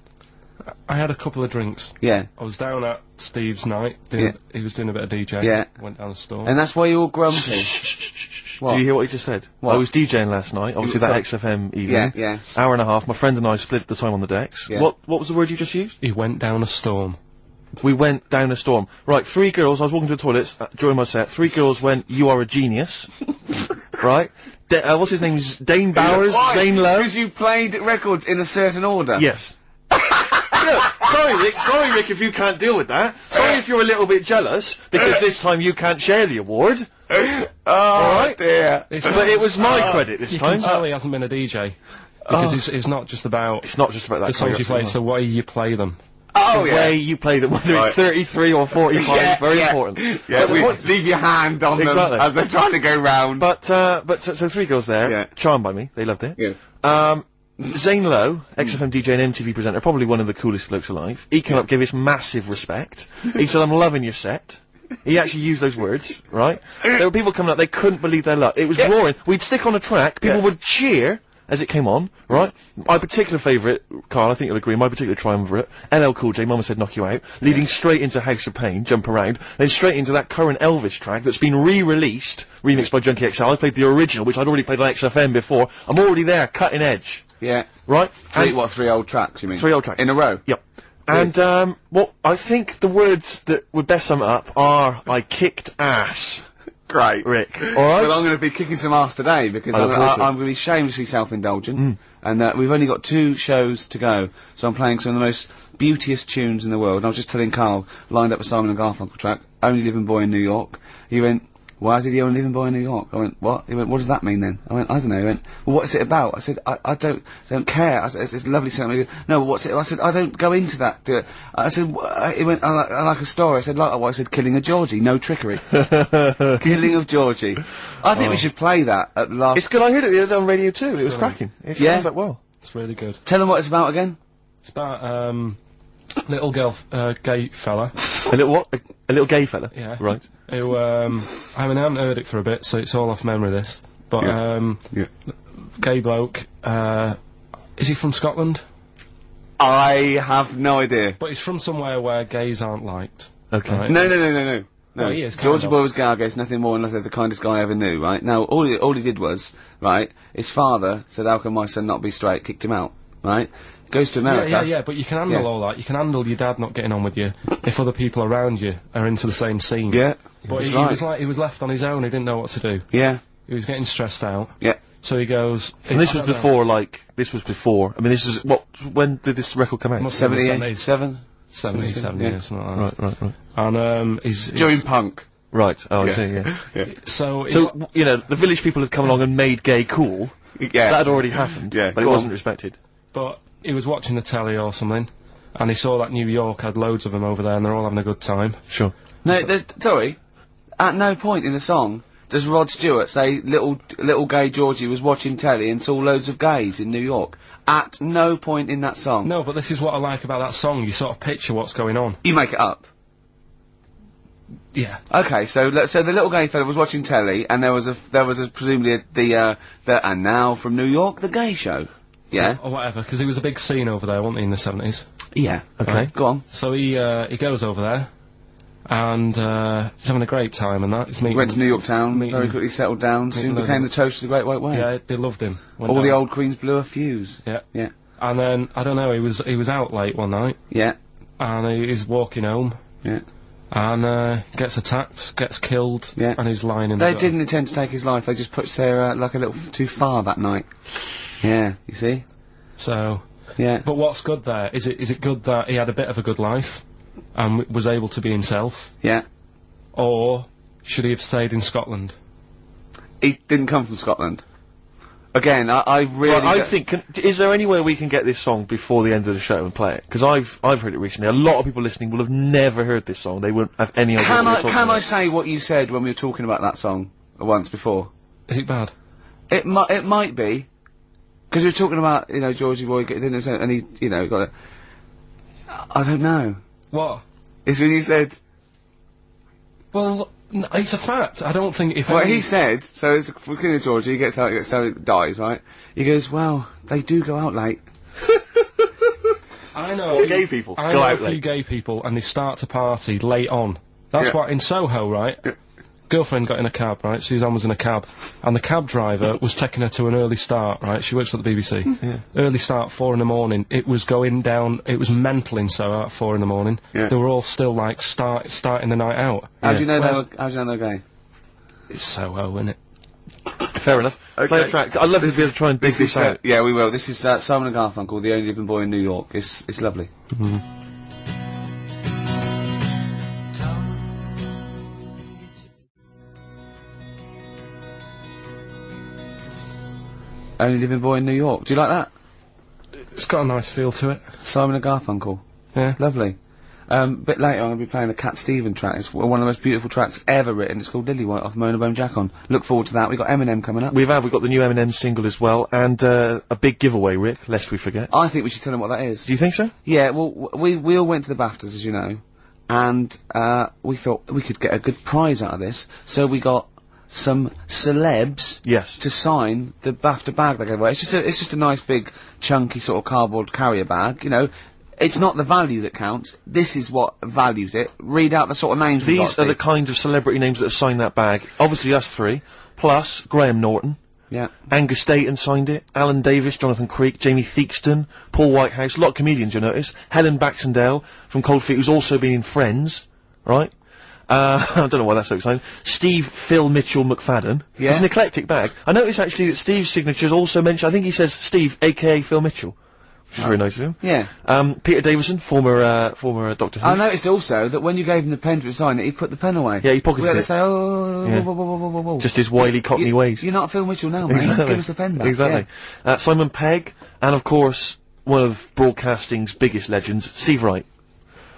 I had a couple of drinks. Yeah. I was down at Steve's night. Yeah. He was doing a bit of DJ. Yeah. Went down the store. And that's why you're all grumpy. What? Did you hear what he just said? What? I was DJing last night, obviously that XFM evening. Yeah. Hour and a half. My friend and I split the time on the decks. Yeah. What was the word you just used? He went down a storm. We went down a storm. Right, 3 girls, I was walking to the toilets during my set, 3 girls went, you are a genius. Right? What's his name? Dane Bowers? Zane Lowe? Because you played records in a certain order. Yes. Sorry Rick, if you can't deal with that. Sorry if you're a little bit jealous, because this time you can't share the award. Alright? Dear. But it was my credit this You time. can tell he hasn't been a DJ. Because it's not just about It's not just about that. the songs you play, choreography, it's the way you play them. Oh, the yeah. way you play them, whether Right. it's 33 or 45, very important. Yeah, But the point- leave your hand on Exactly. them as they're trying to go round. But so 3 girls there, Yeah. charmed by me, they loved it. Yeah. Zane Lowe, XFM DJ and MTV presenter, probably one of the coolest blokes alive. He came up, gave us massive respect. He said, I'm loving your set. He actually used those words, right? There were people coming up, they couldn't believe their luck. It was roaring. We'd stick on a track, people would cheer as it came on, right? My particular favourite, Karl, I think you'll agree, my particular triumvirate, LL Cool J, Mama Said Knock You Out, leading straight into House of Pain, Jump Around, then straight into that current Elvis track that's been re-released, remixed by Junkie XL. I played the original, which I'd already played on XFM before. I'm already there, cutting edge. Yeah. Right? And- 3 old tracks, you mean? 3 old tracks. In a row? Yep. And, what I think the words that would best sum it up are, I kicked ass. Great. Rick. All right. Well, I'm going to be kicking some ass today because I'm going to be shamelessly self-indulgent. And we've only got 2 shows to go, so I'm playing some of the most beauteous tunes in the world. And I was just telling Karl, lined up a Simon and Garfunkel track, Only Living Boy in New York. He went, why is he the only living boy in New York? I went, what? He went, what does that mean then? I went, I don't know. He went, well, what's it about? I said, I don't care. I said, it's a lovely song. He went, no, but what's it? I said, I don't go into that. I said, he went, I like a story. I said, like what? I said, killing of Georgie, no trickery. Killing of Georgie. I think we should play that at the last. It's good. I heard it the other day on radio too. It was cracking. It sounds like well. It's really good. Tell them what it's about again. It's about, little gay fella. A little what? A little gay fella? Yeah. Right. Who, I haven't heard it for a bit, so it's all off memory, this. But, gay bloke, is he from Scotland? I have no idea. But he's from somewhere where gays aren't liked. Okay. Right? No. No, he is. Georgie Boy was gay, I guess, nothing more than the kindest guy I ever knew, right? Now, all he did was, right, his father said, how can my son not be straight, kicked him out, right? Goes to America. Yeah, but you can handle all that. You can handle your dad not getting on with you if other people around you are into the same scene. Yeah. But he was left on his own, he didn't know what to do. Yeah. He was getting stressed out. Yeah. So he goes... And this was before, I mean, this is, when did this record come out? 77? 77 years, something like that. Right. And, he's... During punk. Right, I see, yeah. So, you know, the village people had come along and made gay cool. Yeah. That had already happened. Yeah. But it wasn't respected. But he was watching the telly or something, and he saw that New York had loads of them over there, and they're all having a good time. Sure. No, sorry. At no point in the song does Rod Stewart say little gay Georgie was watching telly and saw loads of gays in New York. At no point in that song. No, but this is what I like about that song. You sort of picture what's going on. You make it up. Yeah. Okay, so the little gay fella was watching telly, and there was presumably and now from New York, the gay show. Yeah. Or whatever, because it was a big scene over there, wasn't he, in the 70s? Yeah. Okay. Right. Go on. So he goes over there, and he's having a great time and that. He's meeting... Went to New York town, very quickly settled down, soon became the toast of the Great White Way. Yeah, they loved him. All the old queens blew a fuse. Yeah. Yeah. And then, I don't know, he was out late one night. Yeah. And he's walking home. Yeah. And, gets attacked, gets killed. Yeah. And he's lying in the They gutter. didn't intend to take his life, they just pushed their, luck a little too far that night. Yeah, you see? So... Yeah. But what's good there? Is it good that he had a bit of a good life and was able to be himself? Yeah. Or should he have stayed in Scotland? He didn't come from Scotland. Again, I really... Well, I think, is there any way we can get this song before the end of the show and play it? Because I've heard it recently. A lot of people listening will have never heard this song. They wouldn't have any idea what we're talking about. Can I say what you said when we were talking about that song once before? Is it bad? It might be. Because we were talking about, you know, Georgie Boy, and he, you know, got it. I don't know. What? It's when you said... Well, it's a fact. I don't think if Well, he said, so it's looking at Georgie, he gets out, so it dies, right? He goes, well, they do go out late. I know. All gay people I go know out a few late. gay people, and they start to party late on. That's why in Soho, right? Girlfriend got in a cab, right? Suzanne was in a cab, and the cab driver was taking her to an early start, right? She works at the BBC. Yeah. Early start, 4 in the morning. It was going down. It was mental in Soho at 4 in the morning. Yeah. They were all still like starting the night out. How do you know Whereas- they're gay? It's Soho, isn't it? Fair enough. Play a track. I'd love to be able to try and dig this out. Yeah, we will. This is Simon and Garfunkel, The Only Living Boy in New York. It's lovely. Only Living Boy in New York. Do you like that? It's got a nice feel to it. Simon and Garfunkel. Yeah. Lovely. Bit later I'm going to be playing a Cat Stevens track. It's one of the most beautiful tracks ever written. It's called Lily White off Mona Bone Jack on. Look forward to that. We've got Eminem coming up. We've got the new Eminem single as well, and a big giveaway, Rick, lest we forget. I think we should tell them what that is. Do you think so? Yeah, well, we all went to the BAFTAs, as you know, and we thought we could get a good prize out of this, so we got some celebs Yes. to sign the BAFTA bag they gave away. It's just a nice big chunky sort of cardboard carrier bag, you know. It's not the value that counts. This is what values it. Read out the sort of names we got, These are the Steve. kind of celebrity names that have signed that bag. Obviously us three, plus Graham Norton. Yeah. Angus Staten signed it, Alan Davis, Jonathan Creek, Jamie Theakston, Paul Whitehouse, a lot of comedians you'll notice, Helen Baxendale from Cold Feet, who's also been in Friends, right? I don't know why that's so exciting. Steve Phil Mitchell McFadden. Yeah. It's an eclectic bag. I noticed actually that Steve's signature is also mentioned. I think he says Steve, aka Phil Mitchell. Which is very nice of him. Yeah. Peter Davison, former Doctor Who. I noticed also that when you gave him the pen to sign it, he put the pen away. Yeah, he pocketed We had it. to say, oh, Yeah. whoa, whoa, whoa, whoa, whoa, whoa. Just his wily Cockney ways. You're not Phil Mitchell now, mate. Exactly. Give us the pen back. Exactly. Yeah. Simon Pegg, and of course, one of broadcasting's biggest legends, Steve Wright.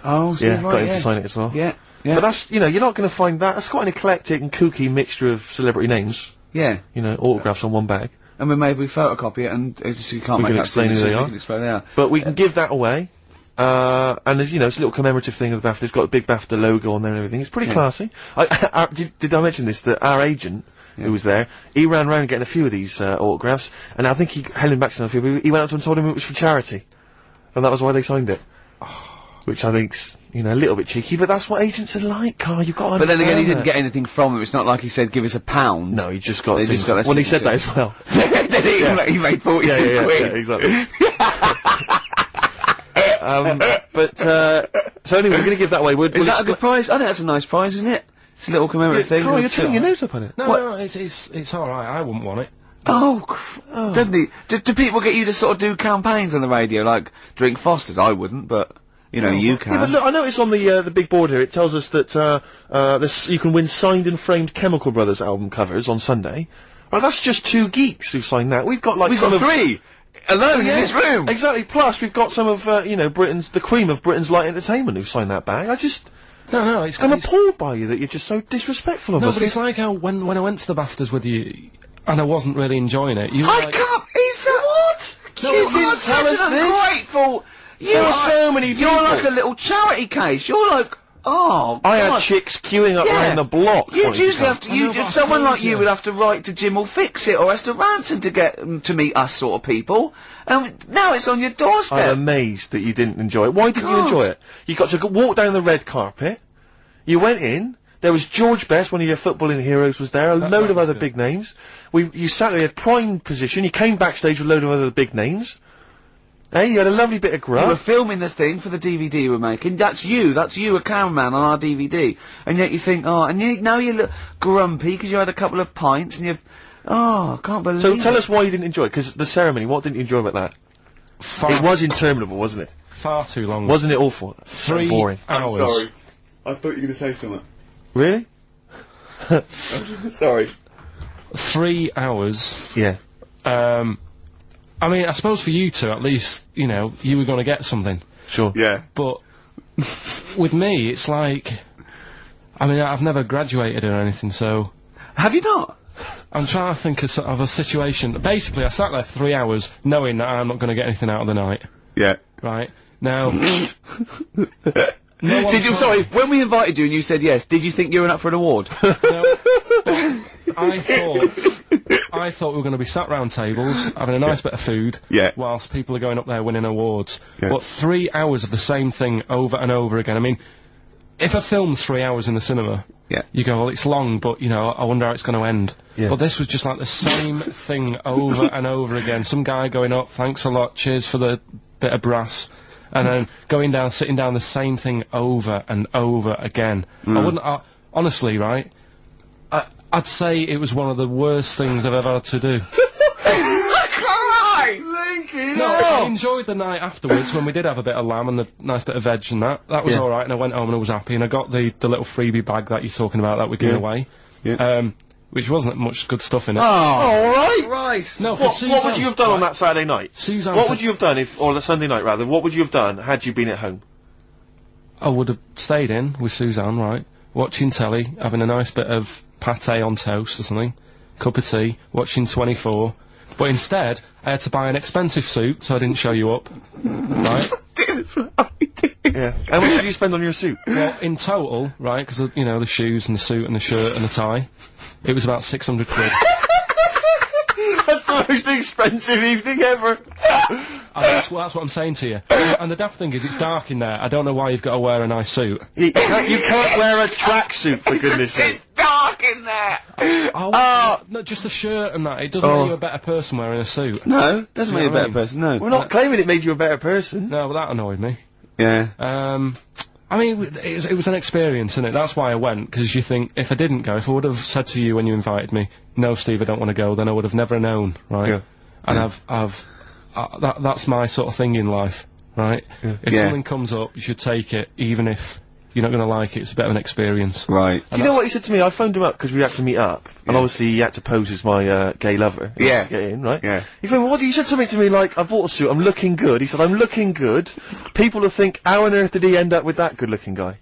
Oh, Steve Got Wright, him to sign it as well. Yeah. Yeah. But that's, you know, you're not going to find that. That's quite an eclectic and kooky mixture of celebrity names. Yeah. You know, autographs on one bag. And we maybe photocopy it, and it's just, you can't We make can out explain who signatures, they we are. can explain who they are. But we can give that away. And there's, you know, it's a little commemorative thing of the BAFTA. It's got a big BAFTA logo on there and everything. It's pretty classy. Did I mention this? That our agent, who was there, he ran around getting a few of these autographs, and I think he held him back to a few, but he went up to him and told him it was for charity. And that was why they signed it. Which I think's, you know, a little bit cheeky, but that's what agents are like, Carl. You've got to But then again, he understand didn't get anything from him. It's not like he said, give us £1. No, he just got They things. just got their Well, he said that signature. as well. Then he made 42 quid. Yeah, exactly. So anyway, we're going to give that away. Is that a good prize? I think that's a nice prize, isn't it? It's a little commemorative thing. Carl, you're turning your nose up on it. No, it's alright, I wouldn't want it. Doesn't he? Do people get you to sort of do campaigns on the radio, like drink Fosters? I wouldn't, but, you know, you can. Yeah, but look, I noticed on the big board here, it tells us that, you can win signed and framed Chemical Brothers album covers on Sunday. Well, that's just 2 geeks who signed that. We've got, like, We've got 3! Alone in this room! Exactly, plus we've got some of, you know, the cream of Britain's light entertainment who've signed that bag. No, I'm appalled by you that you're just so disrespectful of us. No, but it's like how when I went to the BAFTAs with you, and I wasn't really enjoying it, you were I like, can't. He's what? No, you you didn't are tell such us an this. ungrateful. There were so many people. You're like a little charity case. You're like, oh, I had God. chicks queuing up Yeah. around the block. You wanting to usually come. have to. I know, but I Someone told like you you. would have to write to Jim or Fix It or Esther Ranson to get to meet us sort of people. And now it's on your doorstep. I'm amazed that you didn't enjoy it. Why didn't you God. enjoy it? You got to walk down the red carpet. You went in. There was George Best, one of your footballing heroes, was there. A load of other big names. You sat there, you had prime position. You came backstage with a load of other big names. Hey, you had a lovely bit of You were grub. filming this thing for the DVD we're making. That's you, a cameraman on our DVD. And yet you think, now you look grumpy because you had a couple of pints and I can't believe So it. tell us why you didn't enjoy it, because the ceremony, what didn't you enjoy about that? It was interminable, wasn't it? far too long. Wasn't it awful? 3 boring. hours. I thought you were going to say something. Really? Sorry. 3 hours. Yeah. I mean, I suppose for you two, at least, you know, you were going to get something. Sure. Yeah. But with me, it's like, I mean, I've never graduated or anything, so Have you not? I'm trying to think of a situation. Basically, I sat there 3 hours knowing that I'm not going to get anything out of the night. Yeah. Right? Now... Did you, sorry, when we invited you and you said yes, did you think you were up for an award? No, but I thought we were going to be sat round tables, having a nice bit of food, whilst people are going up there winning awards. Yeah. But 3 hours of the same thing over and over again. I mean, if a film's 3 hours in the cinema, you go, well, it's long, but, you know, I wonder how it's going to end. Yeah. But this was just like the same thing over and over again. Some guy going up, thanks a lot, cheers for the bit of brass. And then going down, sitting down, the same thing over and over again. Honestly, right, I'd say it was one of the worst things I've ever had to do. I enjoyed the night afterwards when we did have a bit of lamb and a nice bit of veg and that. That was alright, and I went home and I was happy, and I got the little freebie bag that you're talking about that we're giving away. Which wasn't much good stuff in it. Oh, alright! Right. No, What would you have done on that Saturday night? Suzanne What said would you have done or the Sunday night rather, what would you have done had you been at home? I would have stayed in with Suzanne, right, watching telly, having a nice bit of pâté on toast or something, cup of tea, watching 24, but instead, I had to buy an expensive suit, so I didn't show you up, right? Yeah. How much did you spend on your suit? Well, in total, right, because, you know, the shoes and the suit and the shirt and the tie, it was about 600 quid. That's the most expensive evening ever! That's what I'm saying to you. And the daft thing is, it's dark in there. I don't know why you've got to wear a nice suit. You can't wear a tracksuit, for goodness sake. It's dark in there! No, just the shirt and that. It doesn't make you a better person wearing a suit. No, doesn't You make you know a what I better mean? person, no. We're not claiming it made you a better person. No, but that annoyed me. Yeah. I mean, it was an experience, isn't it? That's why I went, because you think, if I didn't go, if I would have said to you when you invited me, no, Steve, I don't want to go, then I would have never known, right? Yeah. And that's my sort of thing in life, right? Yeah. If something comes up, you should take it, even if you're not going to like it. It's a bit of an experience. Right. You know what he said to me? I phoned him up because we had to meet up, and obviously he had to pose as my gay lover. Yeah. To get in, right? Yeah. He phoned, he said something to me like, I bought a suit, I'm looking good. He said, I'm looking good. People will think, how on earth did he end up with that good-looking guy?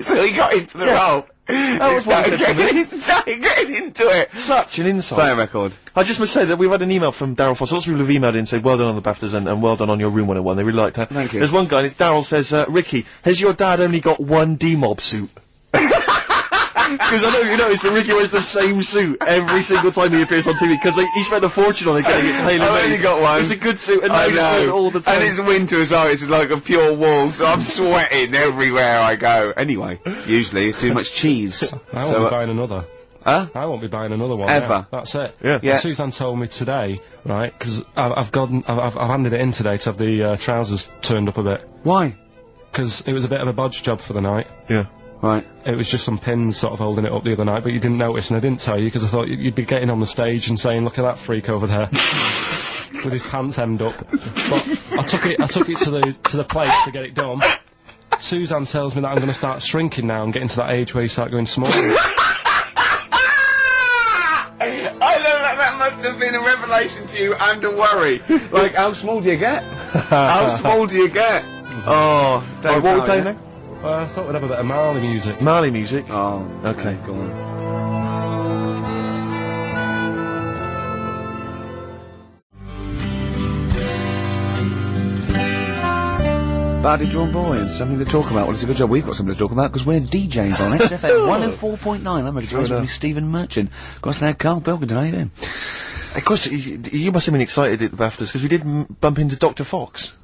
So he got into the role. That was what he said to me. Getting into it. Such an insight. Play a record. I just must say that we've had an email from Daryl Foss. Lots of people have emailed in and said, well done on the BAFTAs and well done on your Room 101. They really liked that. Thank you. There's one guy, and it's Daryl says, Ricky, has your dad only got one D-Mob suit? Because I know you noticed that Ricky wears the same suit every single time he appears on TV, because he spent a fortune on it getting it tailor-made. I've only got one. It's a good suit, and I wears it all the time. And it's winter as well, it's like a pure wool, so I'm sweating everywhere I go. Anyway, usually it's too much cheese. I won't be buying another. Huh? I won't be buying another one. Ever. Yeah, that's it. Yeah. Yeah. Suzanne told me today, right, because I've handed it in today to have the trousers turned up a bit. Why? Because it was a bit of a bodge job for the night. Yeah. Right. It was just some pins sort of holding it up the other night, but you didn't notice, and I didn't tell you because I thought you'd be getting on the stage and saying, "Look at that freak over there," with his pants hemmed up. But I took it to the place to get it done. Suzanne tells me that I'm going to start shrinking now and getting to that age where you start going smaller. I know that must have been a revelation to you and a worry. Like, how small do you get? How small do you get? Oh, Right, what are we playing now? I thought we'd have a bit of Marley music. Marley music. Oh, Okay. go on. Badly Drawn Boys, something to talk about. Well, it's a good job we've got something to talk about, because we're DJs on XFM 104.9. I'm Ricky Gervais with Stephen Merchant. Of course, there, Karl Pilkington, how you doing? Of course, you must have been excited at the BAFTAs, because we did bump into Dr. Fox.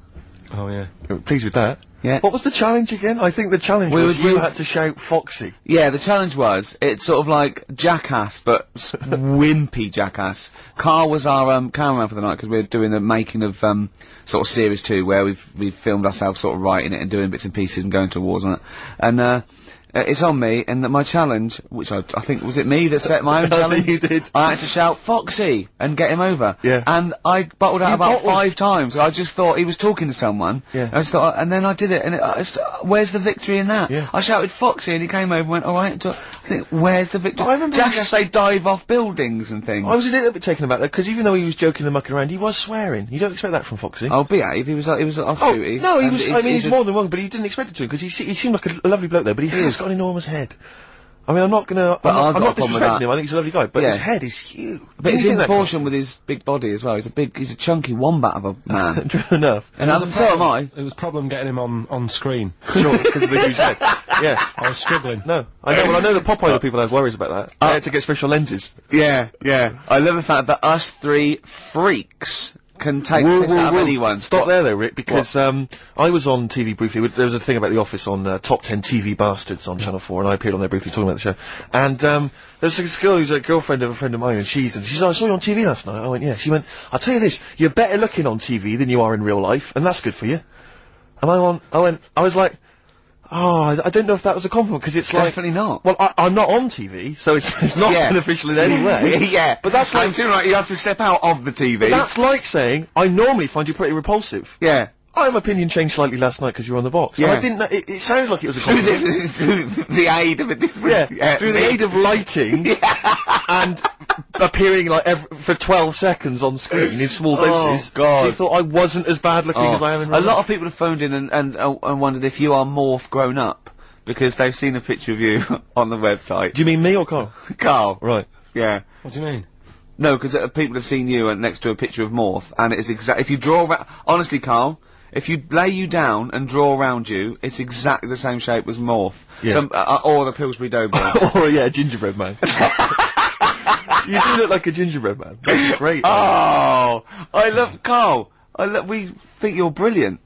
Oh yeah. Pleased with that. Yeah. What was the challenge again? I think the challenge was you had to shout Foxy. Yeah, the challenge was, it's sort of like Jackass, but wimpy Jackass. Karl was our cameraman for the night, because we were doing the making of sort of series 2, where we've filmed ourselves sort of writing it and doing bits and pieces and going to awards on it. And it's on me, and my challenge, which I think, was it me that set my own challenge? You did. I had to shout Foxy and get him over. Yeah. And I bottled out about 5 times. I just thought he was talking to someone. Yeah. I just thought, and then I did it, and where's the victory in that? Yeah. I shouted Foxy, and he came over and went, alright. I think, where's the victory? I remember Jackass, they dive off buildings and things. I was a little bit taken aback, because even though he was joking and mucking around, he was swearing. You don't expect that from Foxy. Oh, behave. He was off Oh, duty. no, he And was, he's more than wrong, but he didn't expect it to, because he seemed like a lovely bloke there, but he has got an enormous head. I mean, I'm not gonna, I'm not disrespecting him, I think he's a lovely guy, but his head is huge. But it's in proportion with his big body as well. He's a chunky wombat of a man. True enough. And so am I. It was a problem getting him on screen. Sure, because of the huge head. Yeah. I was struggling. No. I know, well, I know that Popeye people have worries about that. They had to get special lenses. Yeah, yeah. I love the fact that us 3 freaks can take this out of anyone. Stop there though, Rick, because I was on TV briefly. There was a thing about The Office on Top 10 TV Bastards on Channel 4, and I appeared on there briefly talking about the show. And there's this girl who's a girlfriend of a friend of mine, and she's like, I saw you on TV last night. I went, yeah. She went, I'll tell you this, you're better looking on TV than you are in real life, and that's good for you. And I was like, oh, I don't know if that was a compliment, because it's like... Definitely not. Well, I'm not on TV, so it's not beneficial in any way. Yeah. But that's like... I'm too right, you have to step out of the TV. But that's like saying, I normally find you pretty repulsive. Yeah. My opinion changed slightly last night because you were on the box. Yeah. And I didn't know, it sounded like it was a compliment. through the aid of a different... through the aid of lighting and appearing like for 12 seconds on screen in small doses. Oh, God. You thought I wasn't as bad looking as I am in real life. A lot life. of people have phoned in and wondered if you are Morph grown up, because they've seen a picture of you on the website. Do you mean me or Karl? Karl. Right. Yeah. What do you mean? No, because people have seen you next to a picture of Morph, and it's if you draw honestly, Karl, if you lay you down and draw around you, it's exactly the same shape as Morph. Yeah. Or the Pillsbury Doughboy. Or, a gingerbread man. You do look like a gingerbread man. That's great. Oh, I love Karl. We think you're brilliant.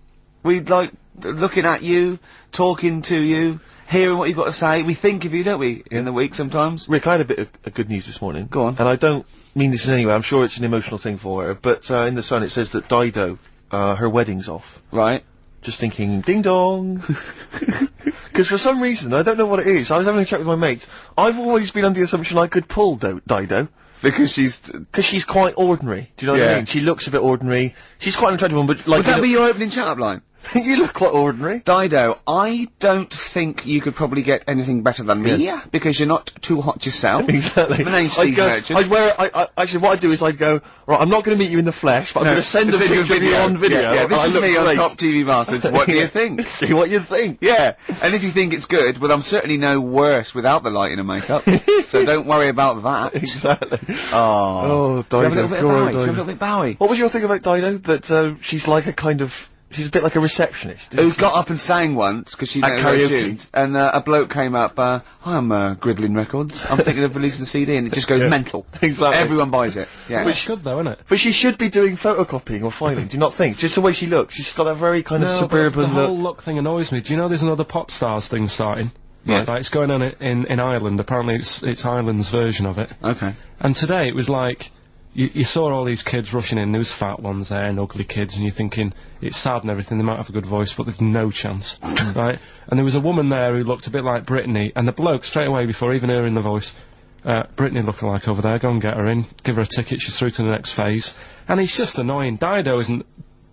We like looking at you, talking to you, hearing what you've got to say. We think of you, don't we, in the week sometimes? Rick, I had a bit of good news this morning. Go on. And I don't mean this in any way, I'm sure it's an emotional thing for her, but in the Sun it says that Dido, her wedding's off. Right. Just thinking, ding dong. Because for some reason, I don't know what it is, I was having a chat with my mates, I've always been under the assumption I could pull Dido. Because she's quite ordinary. Do you know what I mean? She looks a bit ordinary. She's quite an attractive one, but like... Would that be your opening chat-up line? You look quite ordinary. Dido, I don't think you could probably get anything better than me, because you're not too hot yourself. Exactly. My name's Steve Merchant. I'd wear actually, what I'd do is I'd go, right, I'm not going to meet you in the flesh, but I'm going to send a picture of you on video. Yeah, this is me on Top TV Masters. What do you think? See what you think. Yeah, and if you think it's good, well, I'm certainly no worse without the lighting and makeup, so don't worry about that. Exactly. Oh, Dido. Should we have a little bit Bowie? What was your thing about Dido? That, she's like a kind of... She's a bit like a receptionist. Who got up and sang once, because she didn't know her tunes, and a bloke came up, hi, I'm Gridlin Records, I'm thinking of releasing the CD, and it just goes mental. Exactly. Everyone buys it. Yeah. Which good though, isn't it? But she should be doing photocopying or filing, do you not think? Just the way she looks, she's got a very kind of suburban the whole look thing annoys me. Do you know there's another pop stars thing starting? Yeah. Like, it's going on in Ireland, apparently it's Ireland's version of it. Okay. And today it was like, you saw all these kids rushing in, there was fat ones there and ugly kids, and you're thinking, it's sad and everything, they might have a good voice, but they've no chance, right? And there was a woman there who looked a bit like Brittany, and the bloke, straight away, before even hearing the voice, Brittany looking like over there, go and get her in, give her a ticket, she's through to the next phase. And it's just annoying. Dido isn't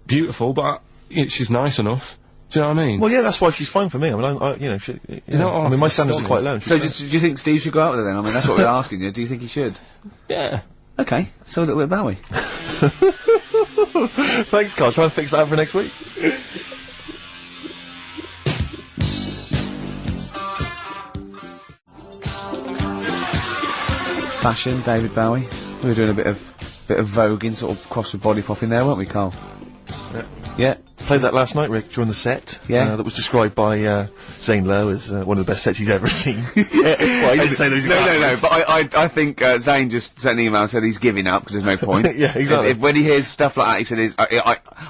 beautiful, but she's nice enough. Do you know what I mean? Well, yeah, that's why she's fine for me. I mean, you know, I mean, my standards are quite low. So, do you think Steve should go out with her then? I mean, that's what we're asking you. Do you think he should? Yeah. Okay, so a little bit of Bowie. Thanks, Karl. Try and fix that for next week. Fashion, David Bowie. We were doing a bit of voguing, sort of cross with body popping there, weren't we, Karl? Yeah. Played that last night, Rick, during the set. Yeah. That was described by Zane Lowe as one of the best sets he's ever seen. Well, he didn't say those. No, but I think Zane just sent an email and said he's giving up because there's no point. Yeah, exactly. When he hears stuff like that, he said,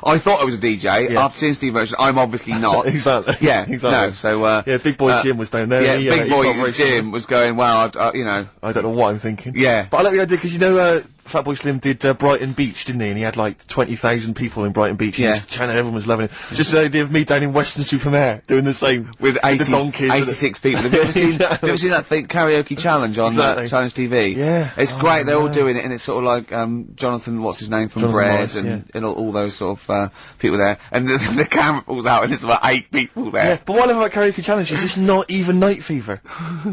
I thought I was a DJ. After seeing Steve Merchant, I'm obviously not. Exactly. Yeah, exactly. No, so, yeah, Big Boy Jim was down there. Yeah, Big Boy Jim was going, wow, you know. I don't know what I'm thinking. Yeah. But I like the idea, because you know, Fatboy Slim did Brighton Beach, didn't he? And he had like 20,000 people in Brighton Beach. Yeah. And everyone was loving it. Just the idea of me down in Weston-super-Mare doing the same. With 86 people. Have you ever seen, have you ever seen that thing, Karaoke Challenge on Challenge TV? Yeah. It's great, they're all doing it, and it's sort of like, Jonathan, what's his name, from Jonathan Bread, Morris, and all those sort of, people there. And the camera falls out, and there's about 8 people there. Yeah, but what I love about Karaoke Challenge is it's not even night fever. Do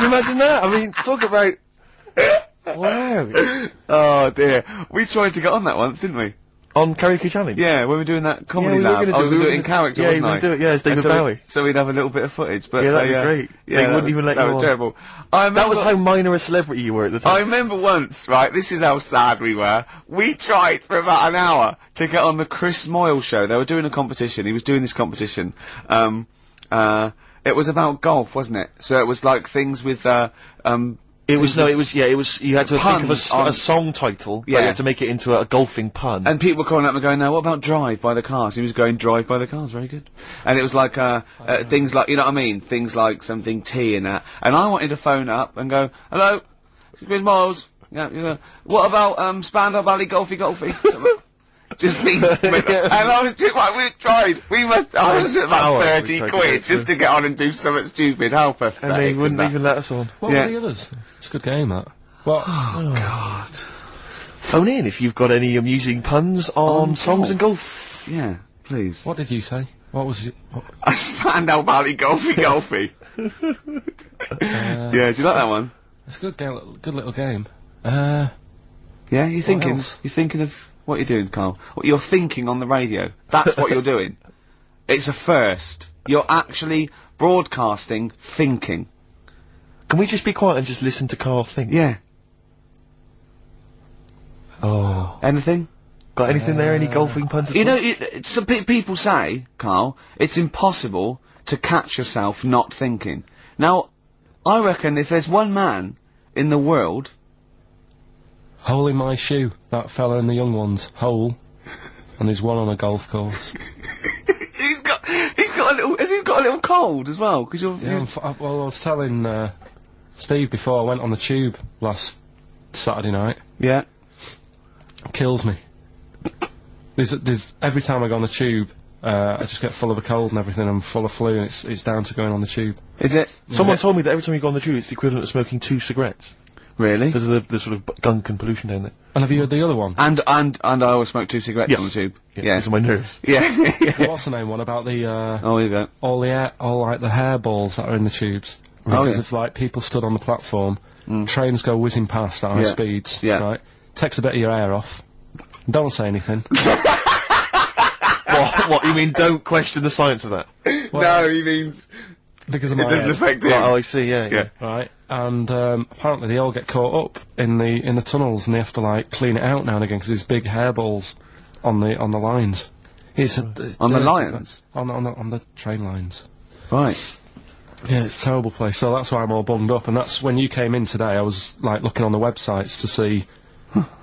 you imagine that? I mean, talk about... Wow. Oh dear. We tried to get on that once, didn't we? On Karaoke Challenge? Yeah, when we were doing that comedy lab. We were going to do it in character, yeah, wasn't we I? were going to do it, yeah, as David Bowie. So we'd have a little bit of footage, but... Yeah, that'd be great. Yeah, they wouldn't even let you on. That was terrible. That was how minor a celebrity you were at the time. I remember once, right, this is how sad we were. We tried for about an hour to get on the Chris Moyle show. They were doing a competition. He was doing this competition. It was about golf, wasn't it? So it was like things with, you had to think of a song title, yeah. You had to make it into a golfing pun. And people were calling up and going, now what about Drive by the Cars? He was going, Drive by the Cars, very good. And it was like, things like, you know what I mean? Things like something T and that. And I wanted to phone up and go, hello, Chris Miles, yeah, what about, Spandau Valley Golfy? Just being, and I was just like, we tried, I was about 30 quid just to get on and do something stupid, how pathetic. And they wouldn't even let us on. What were the others? It's a good game, that. What? Oh, God. Phone in if you've got any amusing puns on songs and golf. Yeah, please. What did you say? What was it? A Spandau Valley Golfy. Yeah, do you like that one? It's a good game, good little game. Yeah, you're thinking of what you're doing, Karl. What you're thinking on the radio. That's what you're doing. It's a first. You're actually broadcasting thinking. Can we just be quiet and just listen to Karl think? Yeah. Oh. Anything? Got anything there? Any golfing puns? You know, some people say, Karl, it's impossible to catch yourself not thinking. Now, I reckon if there's one man in the world... Hole in my shoe, that fella in the Young Ones, hole, and there's one on a golf course. He's got a little, has he got a little cold as well? Cause you're, yeah, well, I was telling, Steve before I went on the tube last Saturday night. Yeah. It kills me. There's, every time I go on the tube, I just get full of a cold and everything. I'm full of flu, and it's down to going on the tube. Is it? Someone told me that every time you go on the tube, it's the equivalent of smoking 2 cigarettes. Really? Because of the sort of gunk and pollution down there. And have you heard the other one? And I always smoke 2 cigarettes on the tube. Yeah. These are my nerves. Yeah. What's the name one about the? Oh, here you go. All like the hairballs that are in the tubes. Because if like people stood on the platform, trains go whizzing past at high speeds. Yeah. Right. Takes a bit of your hair off. Don't say anything. What, you mean don't question the science of that? No, he means... Because of my It doesn't head. affect him. Oh, I see, yeah. Right, and apparently they all get caught up in the tunnels, and they have to like clean it out now and again because there's big hairballs on the lines. It's On the lines? On the train lines. Right. Yeah, it's a terrible place. So that's why I'm all bunged up, and that's when you came in today. I was like looking on the websites to see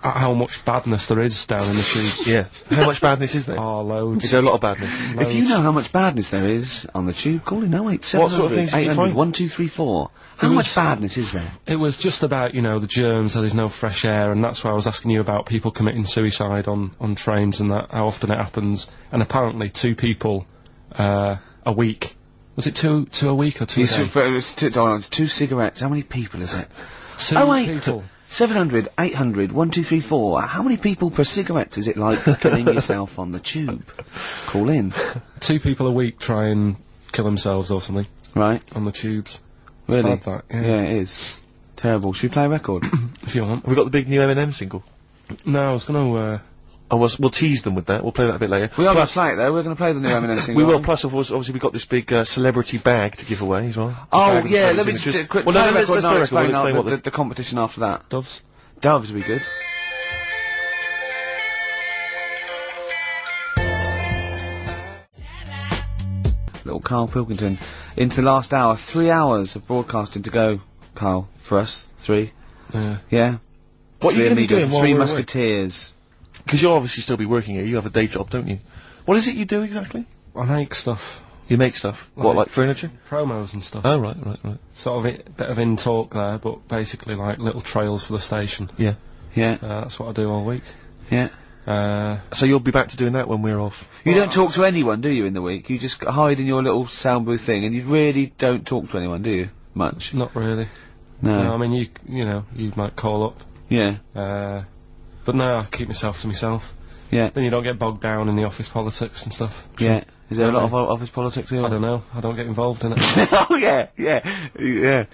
how much badness there is down in the tubes. Yeah. How much badness is there? Oh, loads. Is there a lot of badness? If you know how much badness there is on the tube, call in 08700 What sort of things do you 800 find? 1234. How much badness is there? It was just about, the germs, so there's no fresh air, and that's why I was asking you about people committing suicide on trains and that, how often it happens. And apparently 2 people a week. Was it two a week or 2 a day? It's 2 cigarettes. How many people is it? 2 people. 700 800 1234. How many people per cigarette is it like killing yourself on the tube? Call in. 2 people a week try and kill themselves or something. Right. On the tubes. Really? It's bad, that, Yeah, it is. Terrible. Should we play a record? If you want. Have we got the big new Eminem single? No, I was gonna, We'll tease them with that. We'll play that a bit later. We are going to play it though. We're going to play the new Eminem single. We will. Plus, obviously, we've got this big celebrity bag to give away as well. Oh, Bag yeah, of let me celebrity just quick Well, play no, a let's record play and a I'll record. We'll explain explain what the competition after that. Doves. Doves would be good. Little Karl Pilkington. Into the last hour. 3 hours of broadcasting to go, Karl, for us. 3. Yeah. Yeah? What are you going to be doing while 3 we're away? Musketeers. Because you'll obviously still be working here. You have a day job, don't you? What is it you do exactly? I make stuff. You make stuff. What, like furniture? Promos and stuff. Oh, right. Sort of bit of in-talk there, but basically like little trails for the station. Yeah. Yeah. That's what I do all week. Yeah. So you'll be back to doing that when we're off? You don't talk to anyone, do you, in the week? You just hide in your little sound booth thing, and you really don't talk to anyone, do you? Much? Not really. No. I mean, you might call up. Yeah. But no, I keep myself to myself. Yeah. Then you don't get bogged down in the office politics and stuff. Yeah. Is there a lot of office politics here? I don't know. I don't get involved in it. Oh, yeah.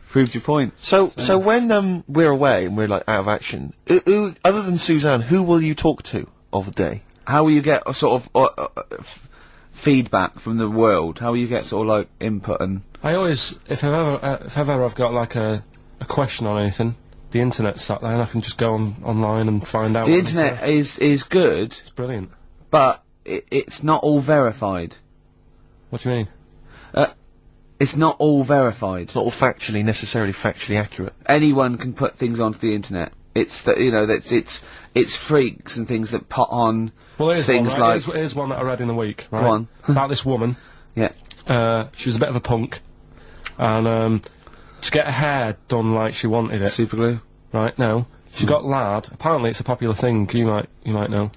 Proves your point. So when we're away and we're like out of action, who other than Suzanne, who will you talk to of the day? How will you get a sort of feedback from the world? How will you get sort of like input and? I always, if ever I've got like a question on anything, the internet's sat there and I can just go online and find out. The internet is good. It's brilliant. But it's not all verified. What do you mean? It's not all verified. It's not all necessarily factually accurate. Anyone can put things onto the internet. It's that it's freaks and things that put on things like. Here's one that I read in the week. Right? Go on. About this woman. Yeah. She was a bit of a punk, and to get her hair done like she wanted it. Super glue. Right. No. She got lard. Apparently, it's a popular thing. You might know.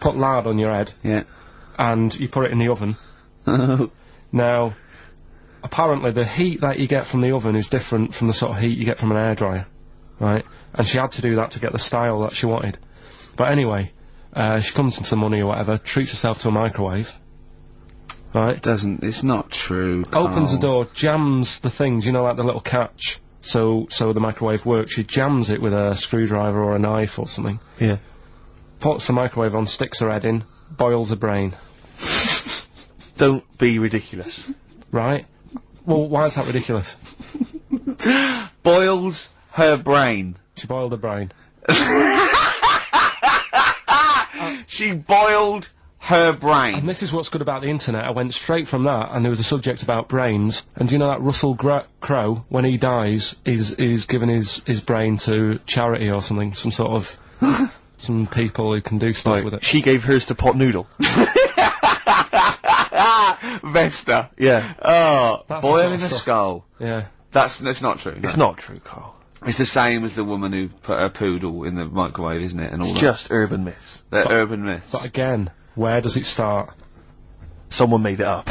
Put lard on your head. Yeah. And you put it in the oven. Now, apparently the heat that you get from the oven is different from the sort of heat you get from an hairdryer, right? And she had to do that to get the style that she wanted. But anyway, she comes into money or whatever, treats herself to a microwave, right? It's not true. Opens the door, jams the things, like the little catch, so the microwave works. She jams it with a screwdriver or a knife or something. Yeah. Puts the microwave on, sticks her head in, boils her brain. Don't be ridiculous. Right? Well, why is that ridiculous? Boils her brain. She boiled her brain. She boiled her brain. And this is what's good about the internet. I went straight from that, and there was a subject about brains. And do you know that Russell Crowe, when he dies, is giving his brain to charity or something? Some sort of some people who can do stuff with it. She gave hers to Pot Noodle. Vesta. Yeah. Oh, That's boiling the a sort of skull. Yeah. That's not true. No. It's not true, Karl. It's the same as the woman who put her poodle in the microwave, isn't it? And all that. Just urban myths. They're urban myths. But again, where does it start? someone made it up.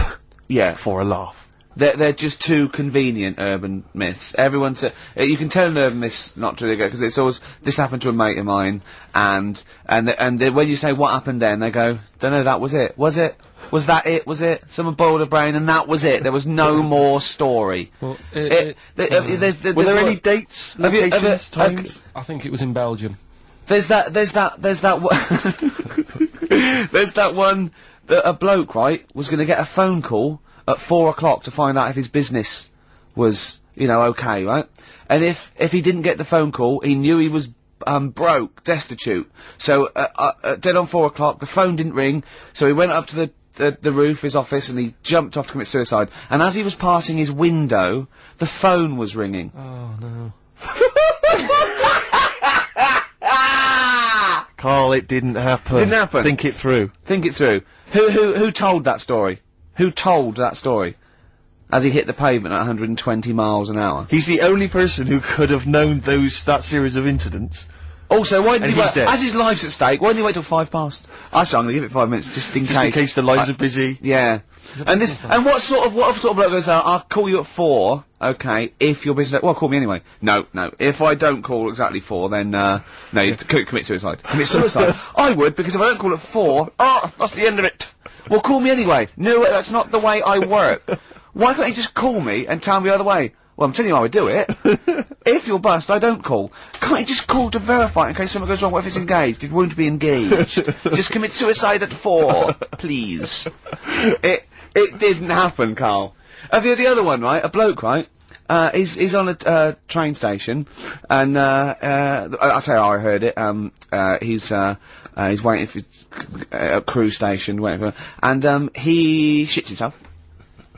Yeah. For a laugh. They're just too convenient urban myths. Everyone's you can tell an urban myth's not true because it's always this happened to a mate of mine, and when you say what happened then, they go, don't know, that was it. Was it? Was that it? Was it? Someone boiled a brain and that was it. There was no more story. Well, Were there any dates, locations, times? I think it was in Belgium. There's that one that a bloke, right, was going to get a phone call at 4 o'clock to find out if his business was, you know, okay, right? And if he didn't get the phone call, he knew he was broke, destitute. So dead on 4 o'clock, the phone didn't ring, so he went up to the roof, his office, and he jumped off to commit suicide. And as he was passing his window, the phone was ringing. Oh no. Karl, it didn't happen. Didn't happen. Think it through. Think it through. Who told that story? Who told that story? As he hit the pavement at 120 miles an hour. He's the only person who could have known that series of incidents. Also, why didn't he wait? dead. As his life's at stake, why didn't he wait till 5 past? Actually, I'm gonna give it 5 minutes, just in Just in case the lines are busy. Yeah. And what sort of bloke goes out, I'll call you at 4, okay, if your business, well, call me anyway. No. If I don't call exactly 4, then, no, you commit suicide. Commit suicide. I would, because if I don't call at 4, that's the end of it. Well, call me anyway. No, that's not the way I work. Why can't you just call me and tell me the other way? Well, I'm telling you how I do it. If you're bust, I don't call. Can't you just call to verify in case something goes wrong? What if it's engaged? It won't be engaged. Just commit suicide at 4, please. It didn't happen, Karl. The other one, right? A bloke, right? He's on a train station, and I'll tell you how I heard it. He's waiting for a cruise station, waiting for, and he shits himself.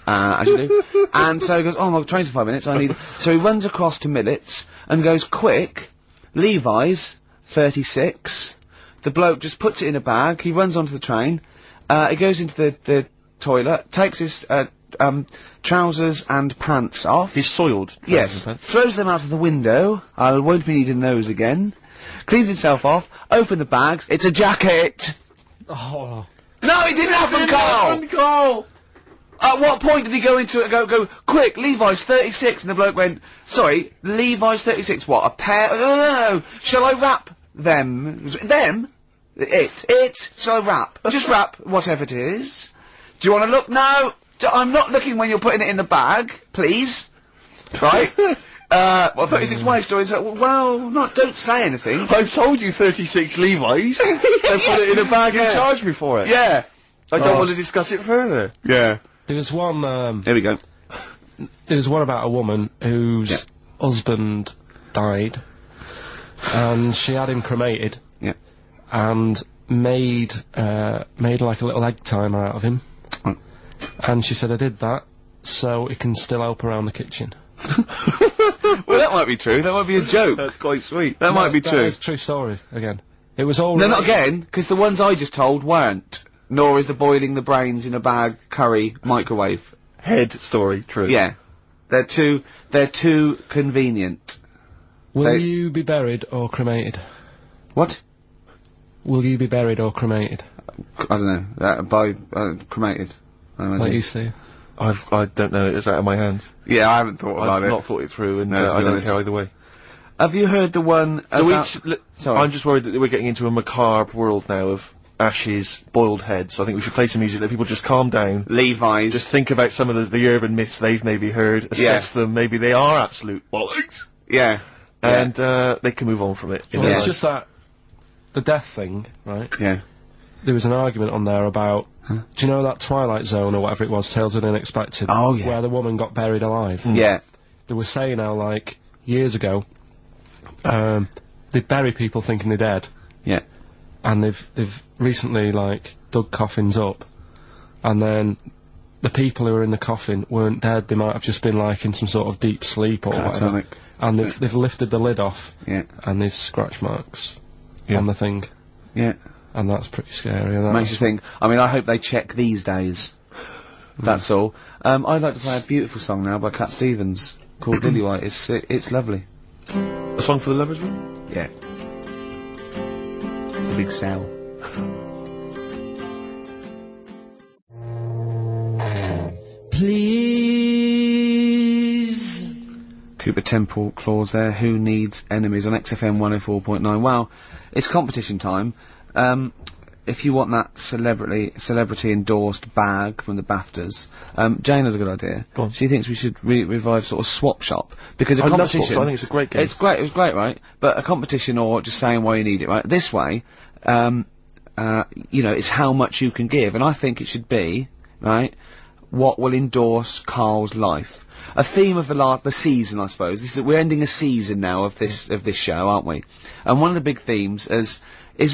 As you do. And so he goes, oh, my train's in 5 minutes, so he runs across to Millets, and goes, quick, Levi's, 36, the bloke just puts it in a bag, he runs onto the train, he goes into the toilet, takes his, trousers and pants off. His soiled trousers Yes. and pants. Throws them out of the window, I won't be needing those again, cleans himself off, open the bags, it's a jacket! Oh. No, it didn't happen, Karl! At what point did he go into it and go, quick, Levi's 36, and the bloke went, sorry, Levi's 36, what, a pair? No, shall I wrap them? Them? It, shall I wrap? Just wrap whatever it is. Do you want to look? No, I'm not looking when you're putting it in the bag, please. Right? Well, 36 wife stories, don't say anything. I've told you 36 Levi's, and put it in a bag and charge me for it. Yeah. I don't want to discuss it further. Yeah. There was one, Here we go. there was one about a woman whose husband died, and she had him cremated. Yeah. And made like a little egg timer out of him. Mm. And she said, I did that, so it can still help around the kitchen. Well, that might be true. That might be a joke. That's quite sweet. That might be That true. is a true story, again. It was all No, right. not again, because the ones I just told weren't. Nor is the boiling the brains in a bag curry microwave. Head story, true. Yeah. They're too convenient. Will you be buried or cremated? What? Will you be buried or cremated? I don't know. Cremated. I imagine. What you see? I don't know, it's out of my hands. Yeah, I haven't thought about I've it. not thought it through, and No, to be I don't honest. care either way. Have you heard the one So about... Sorry. I'm just worried that we're getting into a macabre world now of ashes, boiled heads. I think we should play some music, let people just calm down. Levi's. Just think about some of the urban myths they've maybe heard, assess them, maybe they are absolute bollocks, Yeah. and they can move on from it. Well, Yeah. it's just that, the death thing, right? Yeah. There was an argument on there about, do you know that Twilight Zone or whatever it was, Tales of the Unexpected? Oh, yeah. Where the woman got buried alive. Yeah. They were saying how, like, years ago, they'd bury people thinking they're dead, Yeah. and they've recently, like, dug coffins up, and then the people who were in the coffin weren't dead, they might have just been, like, in some sort of deep sleep or whatever. Catatonic. And they've lifted the lid off, Yeah. and there's scratch marks on the thing, Yeah. and that's pretty scary. And Makes you think. I mean, I hope they check these days. That's all. I'd like to play a beautiful song now by Cat Stevens called Lillywhite. It's lovely. A song for the lovers room? Yeah. The big cell. please. Cooper Temple Clause there. Who needs enemies on XFM 104.9? Well, it's competition time. If you want that celebrity endorsed bag from the BAFTAs, Jane had a good idea. Go on. She thinks we should revive sort of swap shop because a I love competition. Swap Shop. I think it's a great game. It's great. It was great, right? But a competition or just saying why you need it, right? This way, you know, it's how much you can give, and I think it should be right. What will endorse Karl's life? A theme of the season, I suppose. This is we're ending a season now of this show, aren't we? And one of the big themes is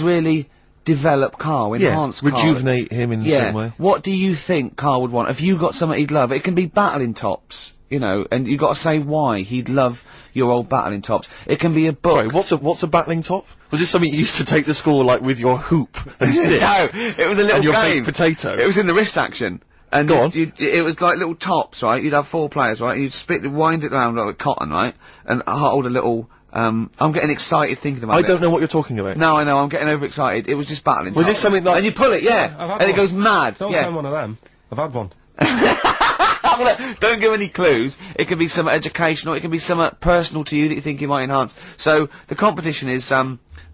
really develop Karl, enhance Karl. Rejuvenate him in a certain way. What do you think Karl would want? Have you got something he'd love? It can be battling tops, you know, and you've got to say why he'd love your old battling tops. It can be a book. Sorry, what's a battling top? Was this something you used to take to school, like, with your hoop and stick? No, it was a little and your game. baked potato? It was in the wrist action. And Go on. it was like little tops, right? You'd have 4 players, right? You'd wind it around like with cotton, right? And hold a little, I'm getting excited thinking about it. I don't know what you're talking about. No, I know, I'm getting overexcited. It was just battling. Was this something like... And you pull it, yeah. I've had And it one. goes mad. Don't yeah. send one of them. I've had one. Don't give any clues. It can be some educational, it can be some personal to you that you think you might enhance. So, the competition is,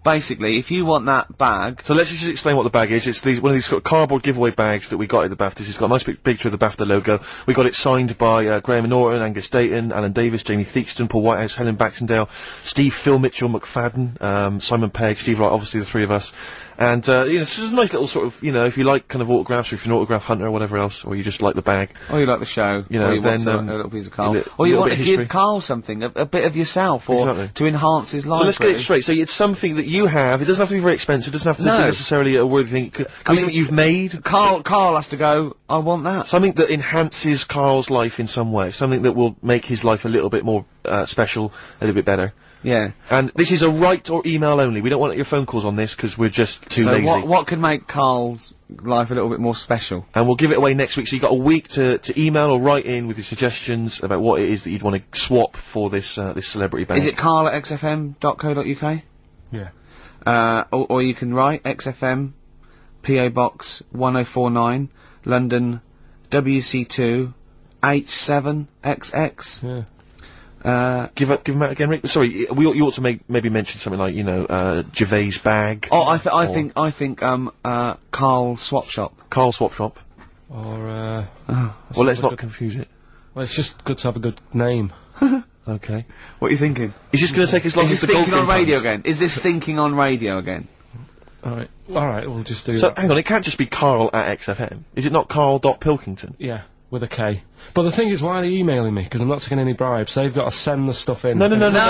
basically, if you want that bag... So let's just explain what the bag is. It's one of these sort of cardboard giveaway bags that we got at the BAFTAs. It's got a nice big picture of the BAFTA logo. We got it signed by Graham Norton, Angus Dayton, Alan Davis, Jamie Theakston, Paul Whitehouse, Helen Baxendale, Steve, Phil Mitchell, McFadden, Simon Pegg, Steve Wright, obviously the 3 of us. And, you know, it's just a nice little sort of, you know, if you like kind of autographs, or if you're an autograph hunter or whatever else, or you just like the bag. Or you like the show. You know, or you then, want a little piece of Karl. Or you want to history. give Karl something, a bit of yourself, or Exactly. to enhance his life. So let's get really. it straight. So it's something that you have. It doesn't have to be very expensive. It doesn't have to be necessarily a worthy thing. Could be something you've made. Karl has to go, I want that. Something that enhances Karl's life in some way. Something that will make his life a little bit more special, a little bit better. Yeah. And this is a write or email only. We don't want your phone calls on this because we're just too lazy. So what could make Karl's life a little bit more special? And we'll give it away next week. So you've got a week to email or write in with your suggestions about what it is that you'd want to swap for this this celebrity bag. Is it Karl at xfm.co.uk? Yeah. Or you can write XFM, PO Box 1049, London, WC2, H7XX. Yeah. Give him out again, Rick. Sorry, you ought to maybe mention something like, you know, Gervais bag. Oh, I think Karl Swap Shop. Karl Swap Shop. Or, well, let's not confuse it. well, it's just good to have a good name. Okay. What are you thinking? Is this going to take as long Is as this the thinking golfing on radio puns? again? Is this thinking on radio again? Alright, we'll just do So, that. hang on, it can't just be Karl at XFM. Is it not Karl.Pilkington? Yeah, with a K. But the thing is, why are they emailing me? Because I'm not taking any bribes. They've got to send the stuff in. No, Of course they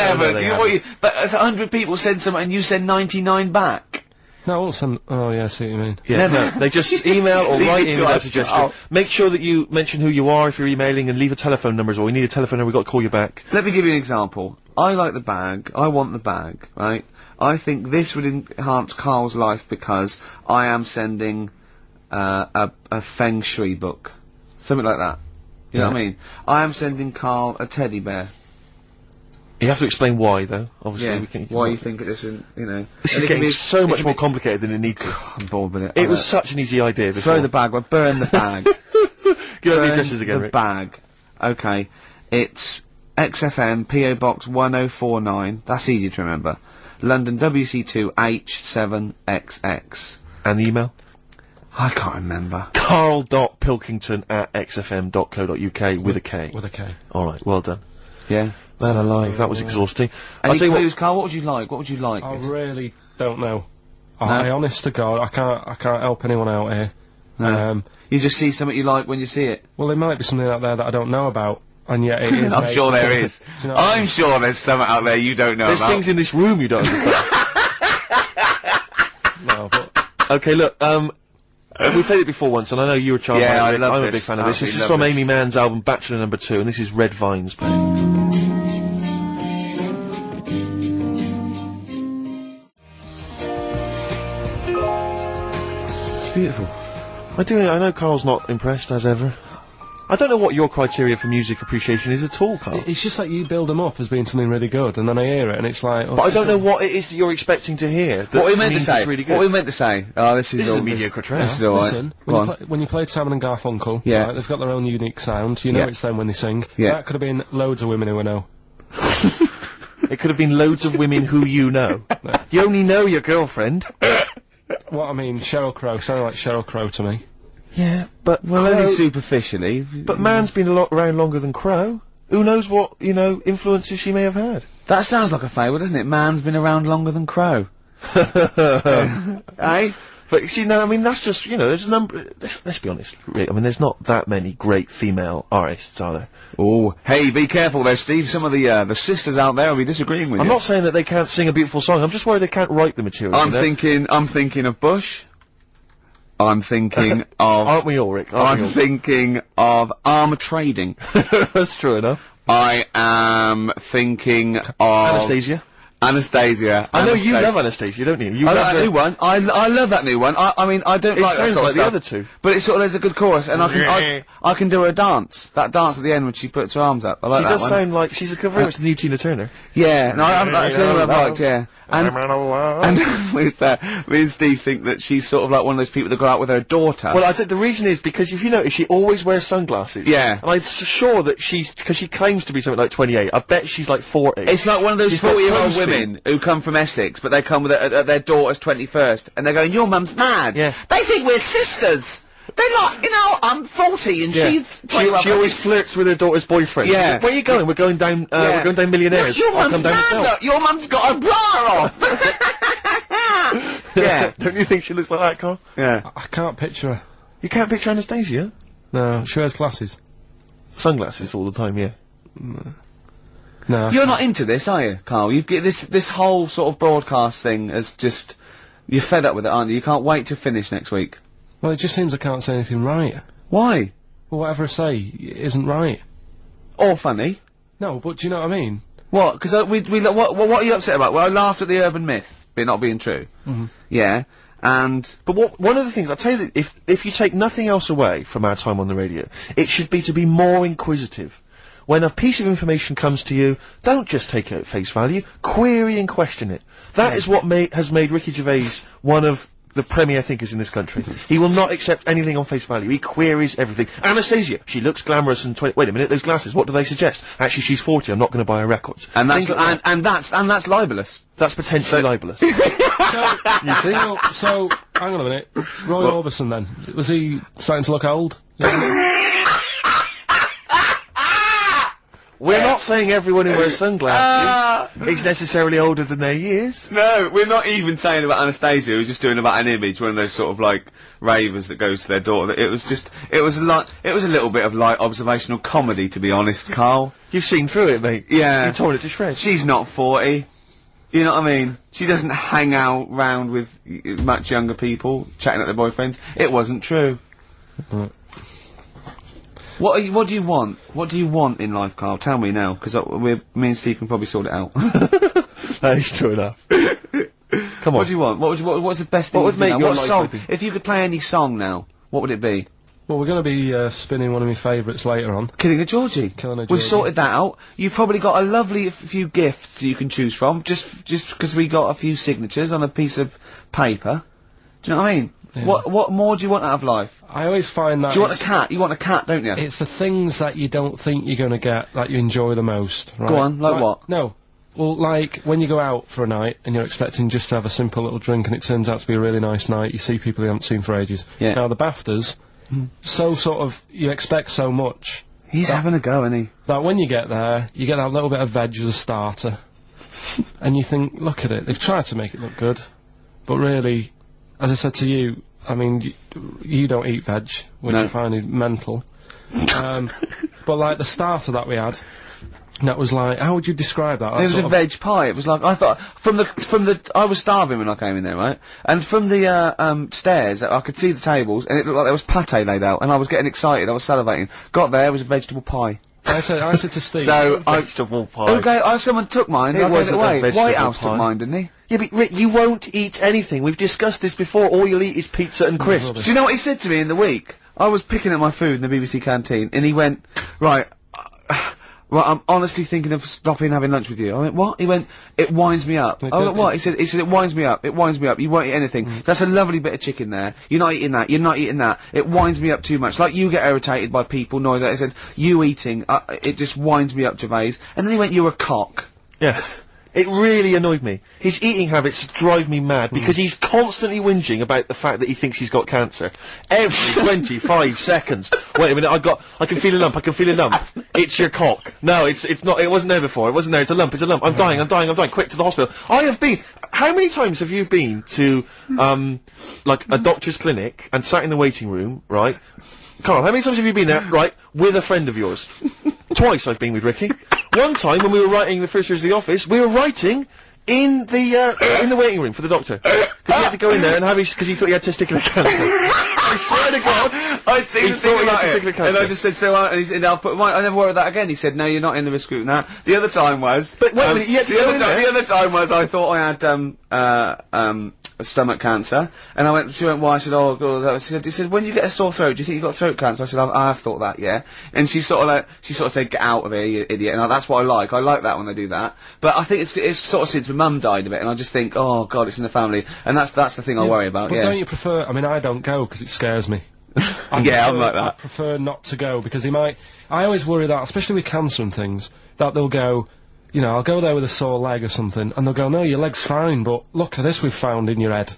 haven't. they You know what but as 100 people send something and you send 99 back. No, I won't send... Oh, yeah, I see what you mean. Yeah, no, they just email or Leave write it in to with a us, suggestion. Karl. Make sure that you mention who you are if you're emailing and leave a telephone number as well. We need a telephone number, we've got to call you back. Let me give you an example. I like the bag. I want the bag, right? I think this would enhance Karl's life because I am sending a Feng Shui book. Something like that. You know what I mean? I am sending Karl a teddy bear. You have to explain why, though. Obviously, Yeah, we can. why you think it isn't, you know. This And is it can getting be- so it much can more be- complicated than it needs to. I'm bored with it. It was such an easy idea before. Throw the bag, burn the bag. Give out the Burn addresses again, the Rick. bag. Okay. It's XFM, PO Box 1049. That's easy to remember. London WC2 H7XX. And the email? I can't remember. Karl.Pilkington at xfm.co.uk with a K. With a K. Alright, well done. Yeah. Man alive, that was exhausting. I'll Any tell you clues, Karl? What would you like? What would you like? I really don't know. I honest to God, I can't help anyone out here. No. You just see something you like when you see it. Well, there might be something out there that I don't know about, and yet it is. I'm sure there is. Do you know what I mean? sure there's something out there you don't know There's about. things in this room you don't understand. No, but Okay, look, we played it before once, and I know you were charmed Yeah, by I it. love I'm a this. big fan of this. This is Absolutely from love Amy Mann's album Bachelor No. 2, and this is Red Vines playing. It's beautiful. I know Karl's not impressed, as ever. I don't know what your criteria for music appreciation is at all, Karl. It's just like you build them up as being something really good, and then I hear it, and it's like... Oh, but I don't know what it is that you're expecting to hear. What we meant to say. Really good. What we meant to say. Oh, this is a mediocre track. This is alright. Listen, when you played Simon and Garfunkel, yeah. right, they've got their own unique sound. You know it's them when they sing. Yeah. That could have been loads of women who I know. It could have been loads of women who you know. No. You only know your girlfriend. What I mean, Sheryl Crow, sounded like Sheryl Crow to me. Yeah, but well, only superficially. But Man's been around longer than Crow. Who knows what, you know, influences she may have had? That sounds like a fable, doesn't it? Man's been around longer than Crow. Eh? But, you know, I mean, that's just, you know, there's a number... Let's be honest, I mean, there's not that many great female artists, are there? Oh, hey, be careful there, Steve. Some of the sisters out there will be disagreeing with you. I'm not saying that they can't sing a beautiful song, I'm just worried they can't write the material. I'm thinking of Bush. I'm thinking of... Aren't we all, Rick? I'm thinking of arm trading. That's true enough. I am thinking of... Anastasia. I know you love Anastasia, don't you? I love that new one. I love that new one. I mean, I don't like that sounds sort like of the stuff, other two. But it's sort of, there's a good chorus, and I can do her dance. That dance at the end when she puts her arms up. I like that one. She does sound like she's very much the new Tina Turner. Yeah, no, that's the one I've liked, yeah. And me and Steve think that she's sort of like one of those people that go out with her daughter. Well, I think the reason is because if you notice, she always wears sunglasses. Yeah. And I'm sure that because she claims to be something like 28, I bet she's like 40. It's like one of those 40-year-old women who come from Essex, but they come with their daughter's 21st, and they're going, your mum's mad. Yeah. They think we're sisters. They're like, you know, I'm 40 and she's 21. She always flirts with her daughter's boyfriend. Yeah. Where are you going? We're going down, we're going down Millionaires. Your I'll mum's come down mad, myself. look, your mum's got a bra off. Yeah. Don't you think she looks like that, Karl? Yeah. I can't picture her. You can't picture Anastasia? No, she wears glasses. Sunglasses all the time, yeah. No. You're not into this, are you, Karl? You've get this whole sort of broadcast thing as just... You're fed up with it, aren't you? You can't wait to finish next week. Well, it just seems I can't say anything right. Why? Well, whatever I say isn't right. Or funny. No, but do you know what I mean? What? Because what are you upset about? Well, I laughed at the urban myth, it not being true. Mm-hmm. Yeah, but one of the things, I'll tell you, if you take nothing else away from our time on the radio, it should be to be more inquisitive. When a piece of information comes to you, don't just take it at face value, query and question it. That is what has made Ricky Gervais one of the premier thinkers in this country. He will not accept anything on face value. He queries everything. Anastasia, she looks glamorous and 20. Wait a minute, those glasses. What do they suggest? Actually, she's 40. I'm not going to buy her records. And that's and that's libelous. That's potentially libelous. So hang on a minute. Roy Orbison then, was he starting to look old? We're not saying everyone who wears sunglasses is necessarily older than their years. No, we're not even saying about Anastasia, we're just doing about an image, one of those sort of like ravers that goes to their daughter. It was a little bit of light observational comedy, to be honest, Karl. You've seen through it, mate. Yeah. You've torn it to shreds. She's not 40. You know what I mean? She doesn't hang out round with much younger people, chatting at their boyfriends. It wasn't true. What do you want? What do you want in life, Karl? Tell me now, because me and Steve can probably sort it out. That is true enough. Come on. What do you want? What's the best thing? What would make your song? life? If you could play any song now, what would it be? Well, we're going to be spinning one of my favourites later on. Killing a Georgie. We've sorted that out. You've probably got a lovely few gifts you can choose from, just because we got a few signatures on a piece of paper. Do you know what I mean? Yeah. What more do you want out of life? I always find that... Do you want a cat? You want a cat, don't you? It's the things that you don't think you're going to get that you enjoy the most, right? Go on, like what? No. Well, like, when you go out for a night and you're expecting just to have a simple little drink and it turns out to be a really nice night, you see people you haven't seen for ages. Yeah. Now, the BAFTAs, so sort of, you expect so much. He's having a go, isn't he? That when you get there, you get that little bit of veg as a starter. And you think, look at it, they've tried to make it look good, but really... As I said to you, I mean, you don't eat veg, which I find mental. But like the starter that we had, that was like, how would you describe that? It was a veg pie. It was like, I thought, I was starving when I came in there, right? And from the, stairs, I could see the tables, and it looked like there was pâté laid out, and I was getting excited, I was salivating. Got there, it was a vegetable pie. I said to Steve. So, vegetable pie. Okay, someone took mine, I gave it away. White House pie. took mine, didn't he? Yeah, but Rick, you won't eat anything. We've discussed this before. All you'll eat is pizza and crisps. Do you know what he said to me in the week? I was picking up my food in the BBC canteen, and he went, right, I'm honestly thinking of stopping having lunch with you. I went, what? He went, it winds me up. I went, what? He said, it winds me up. It winds me up. You won't eat anything. That's a lovely bit of chicken there. You're not eating that. You're not eating that. It winds me up too much. Like, you get irritated by people, noise. I said, you eating, it just winds me up, Gervais. And then he went, you're a cock. Yeah. It really annoyed me. His eating habits drive me mad because he's constantly whinging about the fact that he thinks he's got cancer. Every 25 seconds. Wait a minute, I can feel a lump, It's your cock. No, it's not, it wasn't there before, it wasn't there, it's a lump. I'm dying, quick to the hospital. How many times have you been to, like, a doctor's clinic and sat in the waiting room, right? Karl, how many times have you been there, right, with a friend of yours? Twice I've been with Ricky. One time when we were writing the first years of the office, we were writing in the waiting room for the doctor. Because he had to go in there and have because he thought he had testicular cancer. I swear to God, I'd seen the thing about it. And I just said, and he said, I never worry about that again. He said, no, you're not in the risk group and that. The other time was... But wait a minute, you had to go in there. The other time was, I thought I had, stomach cancer, and she went, why? I said, oh God. He said, when you get a sore throat, do you think you got throat cancer? I said, I've thought that, yeah. And she sort of said, get out of here, you idiot. And that's what I like. I like that when they do that. But I think it's sort of since my mum died of it, and I just think, oh God, it's in the family. And that's the thing I worry about, but don't you prefer, I mean, I don't go because it scares me. I'm like that. I prefer not to go because I always worry that, especially with cancer and things, that they'll go, you know, I'll go there with a sore leg or something, and they'll go, no, your leg's fine, but look at this we've found in your head.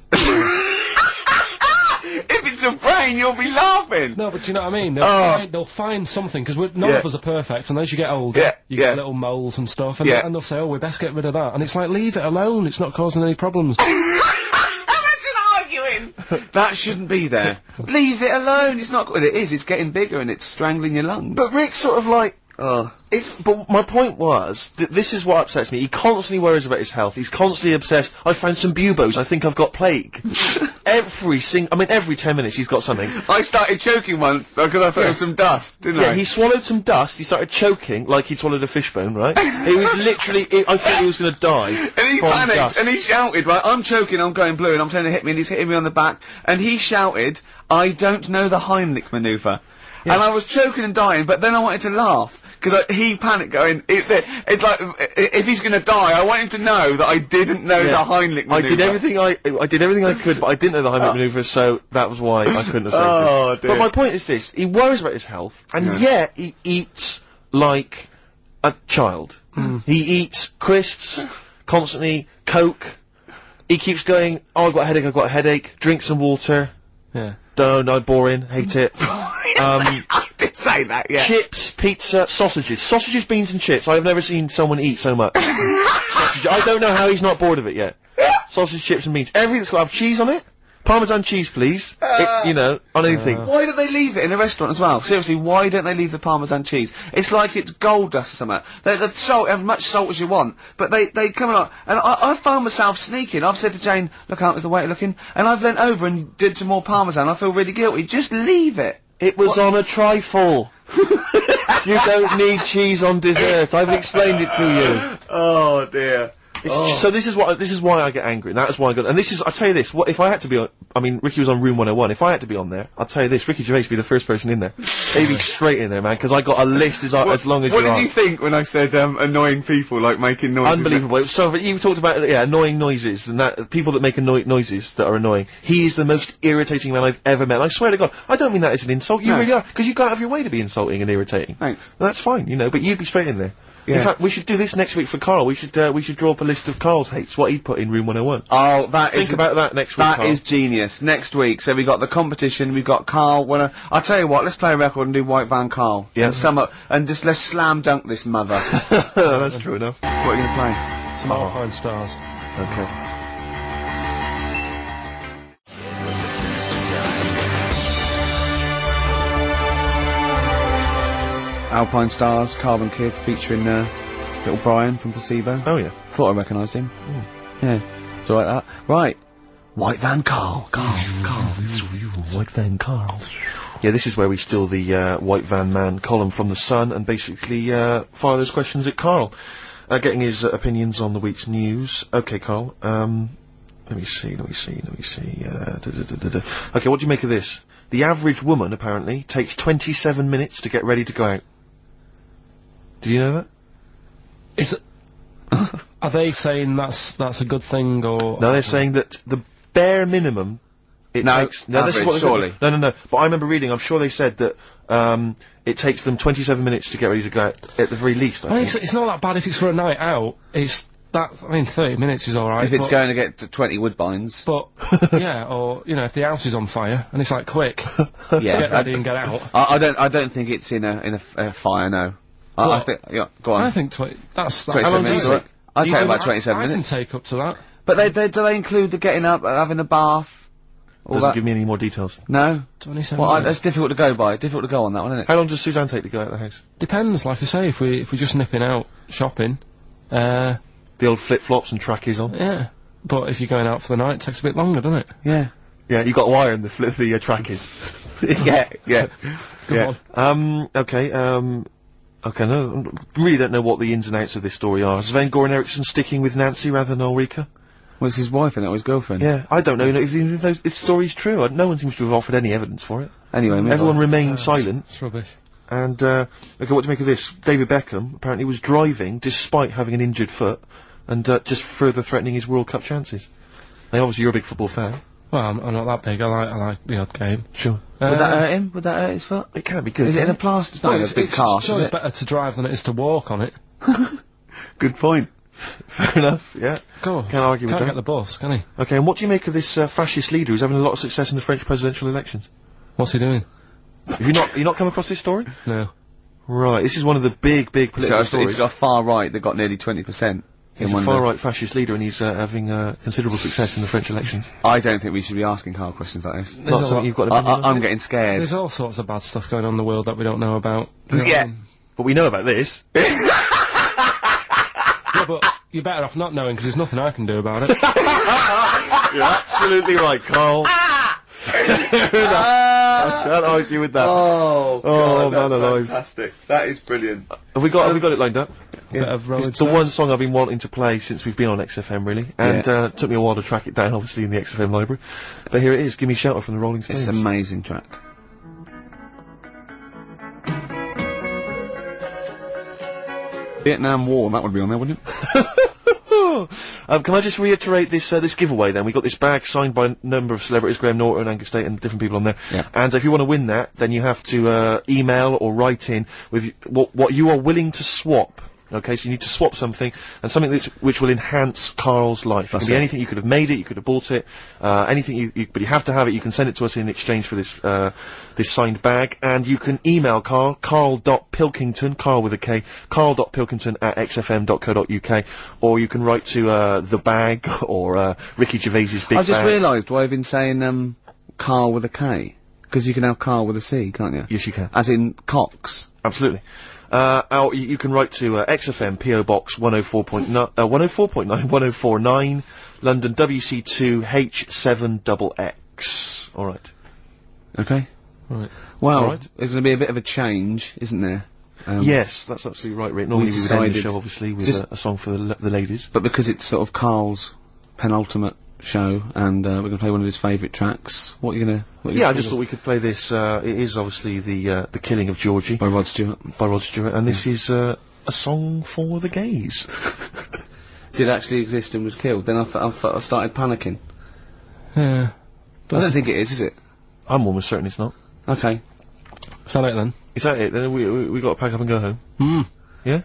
If it's a brain, you'll be laughing! No, but do you know what I mean? They'll find something, because none of us are perfect, and as you get older, you get little moles and stuff, and, and they'll say, oh, we best get rid of that. And it's like, leave it alone, it's not causing any problems. That shouldn't be there. Leave it alone, it's not... Well, it is, it's getting bigger and it's strangling your lungs. But Rick's sort of like... But my point was, this is what upsets me. He constantly worries about his health. He's constantly obsessed. I found some buboes. I think I've got plague. every 10 minutes he's got something. I started choking once because I thought it was some dust, didn't I? Yeah, he swallowed some dust. He started choking like he'd swallowed a fishbone, right? It was literally, I thought he was going to die. And he panicked dust. and he shouted, right, I'm choking, I'm going blue, and I'm trying to hit me, and he's hitting me on the back, and he shouted, I don't know the Heimlich manoeuvre. Yeah. And I was choking and dying, but then I wanted to laugh. Because he panicked going, it's like, if he's gonna die, I want him to know that I didn't know the Heimlich manoeuvre. I did everything I could, but I didn't know the Heimlich manoeuvre, so that was why I couldn't have saved him. Dear. But my point is this, he worries about his health, and yet he eats like a child. He eats crisps, constantly, Coke. He keeps going, oh, I've got a headache, drink some water. Yeah. No, boring, hate it. I did say that, yeah. Chips, pizza, sausages, beans and chips. I've never seen someone eat so much. Sausage. I don't know how he's not bored of it yet. Sausage, chips and beans. Everything that's got to have cheese on it. Parmesan cheese, please. You know, on anything. Why don't they leave it in a restaurant as well? Seriously, why don't they leave the Parmesan cheese? It's like it's gold dust or something. The salt, as much salt as you want, but they come along, and I found myself sneaking. I've said to Jane, look out, is the waiter looking? And I've leant over and did some more Parmesan. I feel really guilty. Just leave it. It was on a trifle. You don't need cheese on dessert. I've explained it to you. Oh dear. So this is why I get angry, and that is why I got, and this is, I'll tell you this, if I had to be on, I mean, Ricky was on Room 101, if I had to be on there, I'll tell you this, Ricky Gervais would be the first person in there. He'd be straight in there, man, because I got a list as long as you are. What did you think when I said, annoying people, like making noises? Unbelievable. So, you talked about, annoying noises, and that, people that make noises that are annoying. He is the most irritating man I've ever met, and I swear to God, I don't mean that as an insult, you really are, because you go out of your way to be insulting and irritating. Thanks. And that's fine, you know, but you'd be straight in there. Yeah. In fact, we should do this next week for Karl. We should draw up a list of Karl's hates, what he'd put in Room 101. Oh, Think about that next week, That Karl. is genius. Next week, so we got the competition, we've got Karl, I'll tell you what, let's play a record and do White Van Karl. Yeah. And just let's slam dunk this mother. That's true enough. What are you gonna play? Some Alpine Stars. Okay. Alpine Stars, Carbon Kid, featuring little Brian from Placebo. Oh yeah. Thought I recognised him. Yeah. So like that. Right. White Van Karl. Karl. White Van Karl. Yeah, this is where we steal the White Van Man column from The Sun and basically fire those questions at Karl. Getting his opinions on the week's news. Okay, Karl. Let me see. Okay, what do you make of this? The average woman, apparently, takes 27 minutes to get ready to go out. Did you know that? Is it... Are they saying that's a good thing, or... No, they're saying that the bare minimum... Average, this is what surely. No. But I remember reading, I'm sure they said that, it takes them 27 minutes to get ready to go out, at the very least, I think. It's not that bad if it's for a night out. I mean, 30 minutes is alright. If it's going to get to 20 woodbines. But, yeah, or, you know, if the house is on fire, and it's like, quick, get ready and get out. I don't think it's in a fire, no. I think, yeah, go on. I think that's 27 minutes. I'd take about 27 minutes. I can take up to that. But do they include the getting up, having a bath? Doesn't give me any more details. No? 27 Well, minutes. that's difficult to go by. Difficult to go on that one, isn't it? How long does Suzanne take to go out of the house? Depends, like I say, if we're just nipping out shopping, the old flip-flops and trackies on? Yeah. But if you're going out for the night, it takes a bit longer, doesn't it? Yeah. Yeah, you got wire in the trackies. yeah. Go on. Okay, no, really don't know what the ins and outs of this story are. Is Sven-Goran Eriksson sticking with Nancy rather than Ulrika? Well, it's his wife, and not his girlfriend. Yeah, I don't know if the story's true. No one seems to have offered any evidence for it. Anyway, everyone remained silent. It's rubbish. And, okay, what do you make of this? David Beckham apparently was driving despite having an injured foot, and just further threatening his World Cup chances. Now, obviously, you're a big football fan. Well, I'm not that big. I like the odd game. Sure. Would that hurt him? Would that hurt his foot? It can't be good. Is it in a plaster? It's not in a big cast, Sure, is it's it? better to drive than it is to walk on it. Good point. Fair enough, yeah. Cool. Can't argue with that. Can't get the bus, can he? Okay, and what do you make of this fascist leader who's having a lot of success in the French presidential elections? What's he doing? Have you not come across this story? No. Right, this is one of the big political stories. He's got a far right that got nearly 20%. He's a far-right fascist leader, and he's having considerable success in the French elections. I don't think we should be asking Karl questions like this. Not something you've got to I'm getting scared. There's all sorts of bad stuff going on in the world that we don't know about. Yeah. But we know about this. Yeah, but you're better off not knowing, because there's nothing I can do about it. You're absolutely right, Karl. I can't argue with that. Oh, God, man alive. Fantastic. That is brilliant. Have we got it lined up? Yeah. It's the one song I've been wanting to play since we've been on XFM, really. And it took me a while to track it down, obviously, in the XFM library. But here it is, Give Me Shelter from the Rolling Stones. It's an amazing track. Vietnam War, that would be on there, wouldn't it? Can I just reiterate this this giveaway then? We got this bag signed by a number of celebrities, Graham Norton, Angus Tate, and different people on there. Yeah. And if you want to win that, then you have to email or write in with what you are willing to swap. Okay, so you need to swap something, and something which will enhance Karl's life. It can be anything. You could have made it, you could have bought it, anything. But you have to have it. You can send it to us in exchange for this this signed bag, and you can email Karl, Karl.Pilkington, Karl with a K, Karl.Pilkington@xfm.co.uk, or you can write to the bag or Ricky Gervais's big bag. I've just realised why I've been saying Karl with a K, because you can have Karl with a C, can't you? Yes, you can. As in Cox. Absolutely. Or you can write to XFM PO Box 104.9, London WC2 H7XX. All right. Okay. Right. Well, there's going to be a bit of a change, isn't there? Yes, that's absolutely right, Rick. Normally we would end the show, obviously, with a song for the ladies. But because it's sort of Karl's penultimate show, and we're going to play one of his favourite tracks, what are you going to... I just thought we could play this. It is obviously the Killing of Georgie. By Rod Stewart. And this is a song for the gays. Did actually exist and was killed. Then I started panicking. Yeah. I don't think it is it? I'm almost certain it's not. Okay. Is that it then? Is that it? Then we got to pack up and go home. Yeah?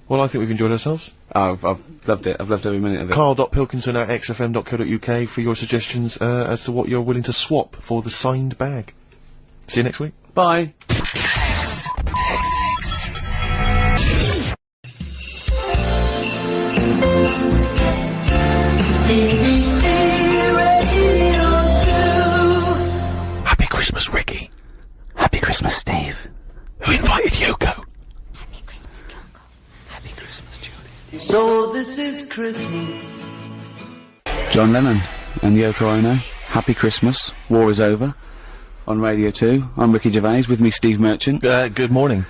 Well, I think we've enjoyed ourselves. I've loved it. I've loved every minute of it. Karl.Pilkington@xfm.co.uk for your suggestions as to what you're willing to swap for the signed bag. See you next week. Bye. Happy Christmas, Ricky. Happy Christmas, Steve. Who invited Yoko? Happy Christmas, Uncle. Happy Christmas, Julie. So this is Christmas. John Lennon and Yoko Ono. Happy Christmas. War is over. On Radio 2. I'm Ricky Gervais. With me, Steve Merchant. Good morning.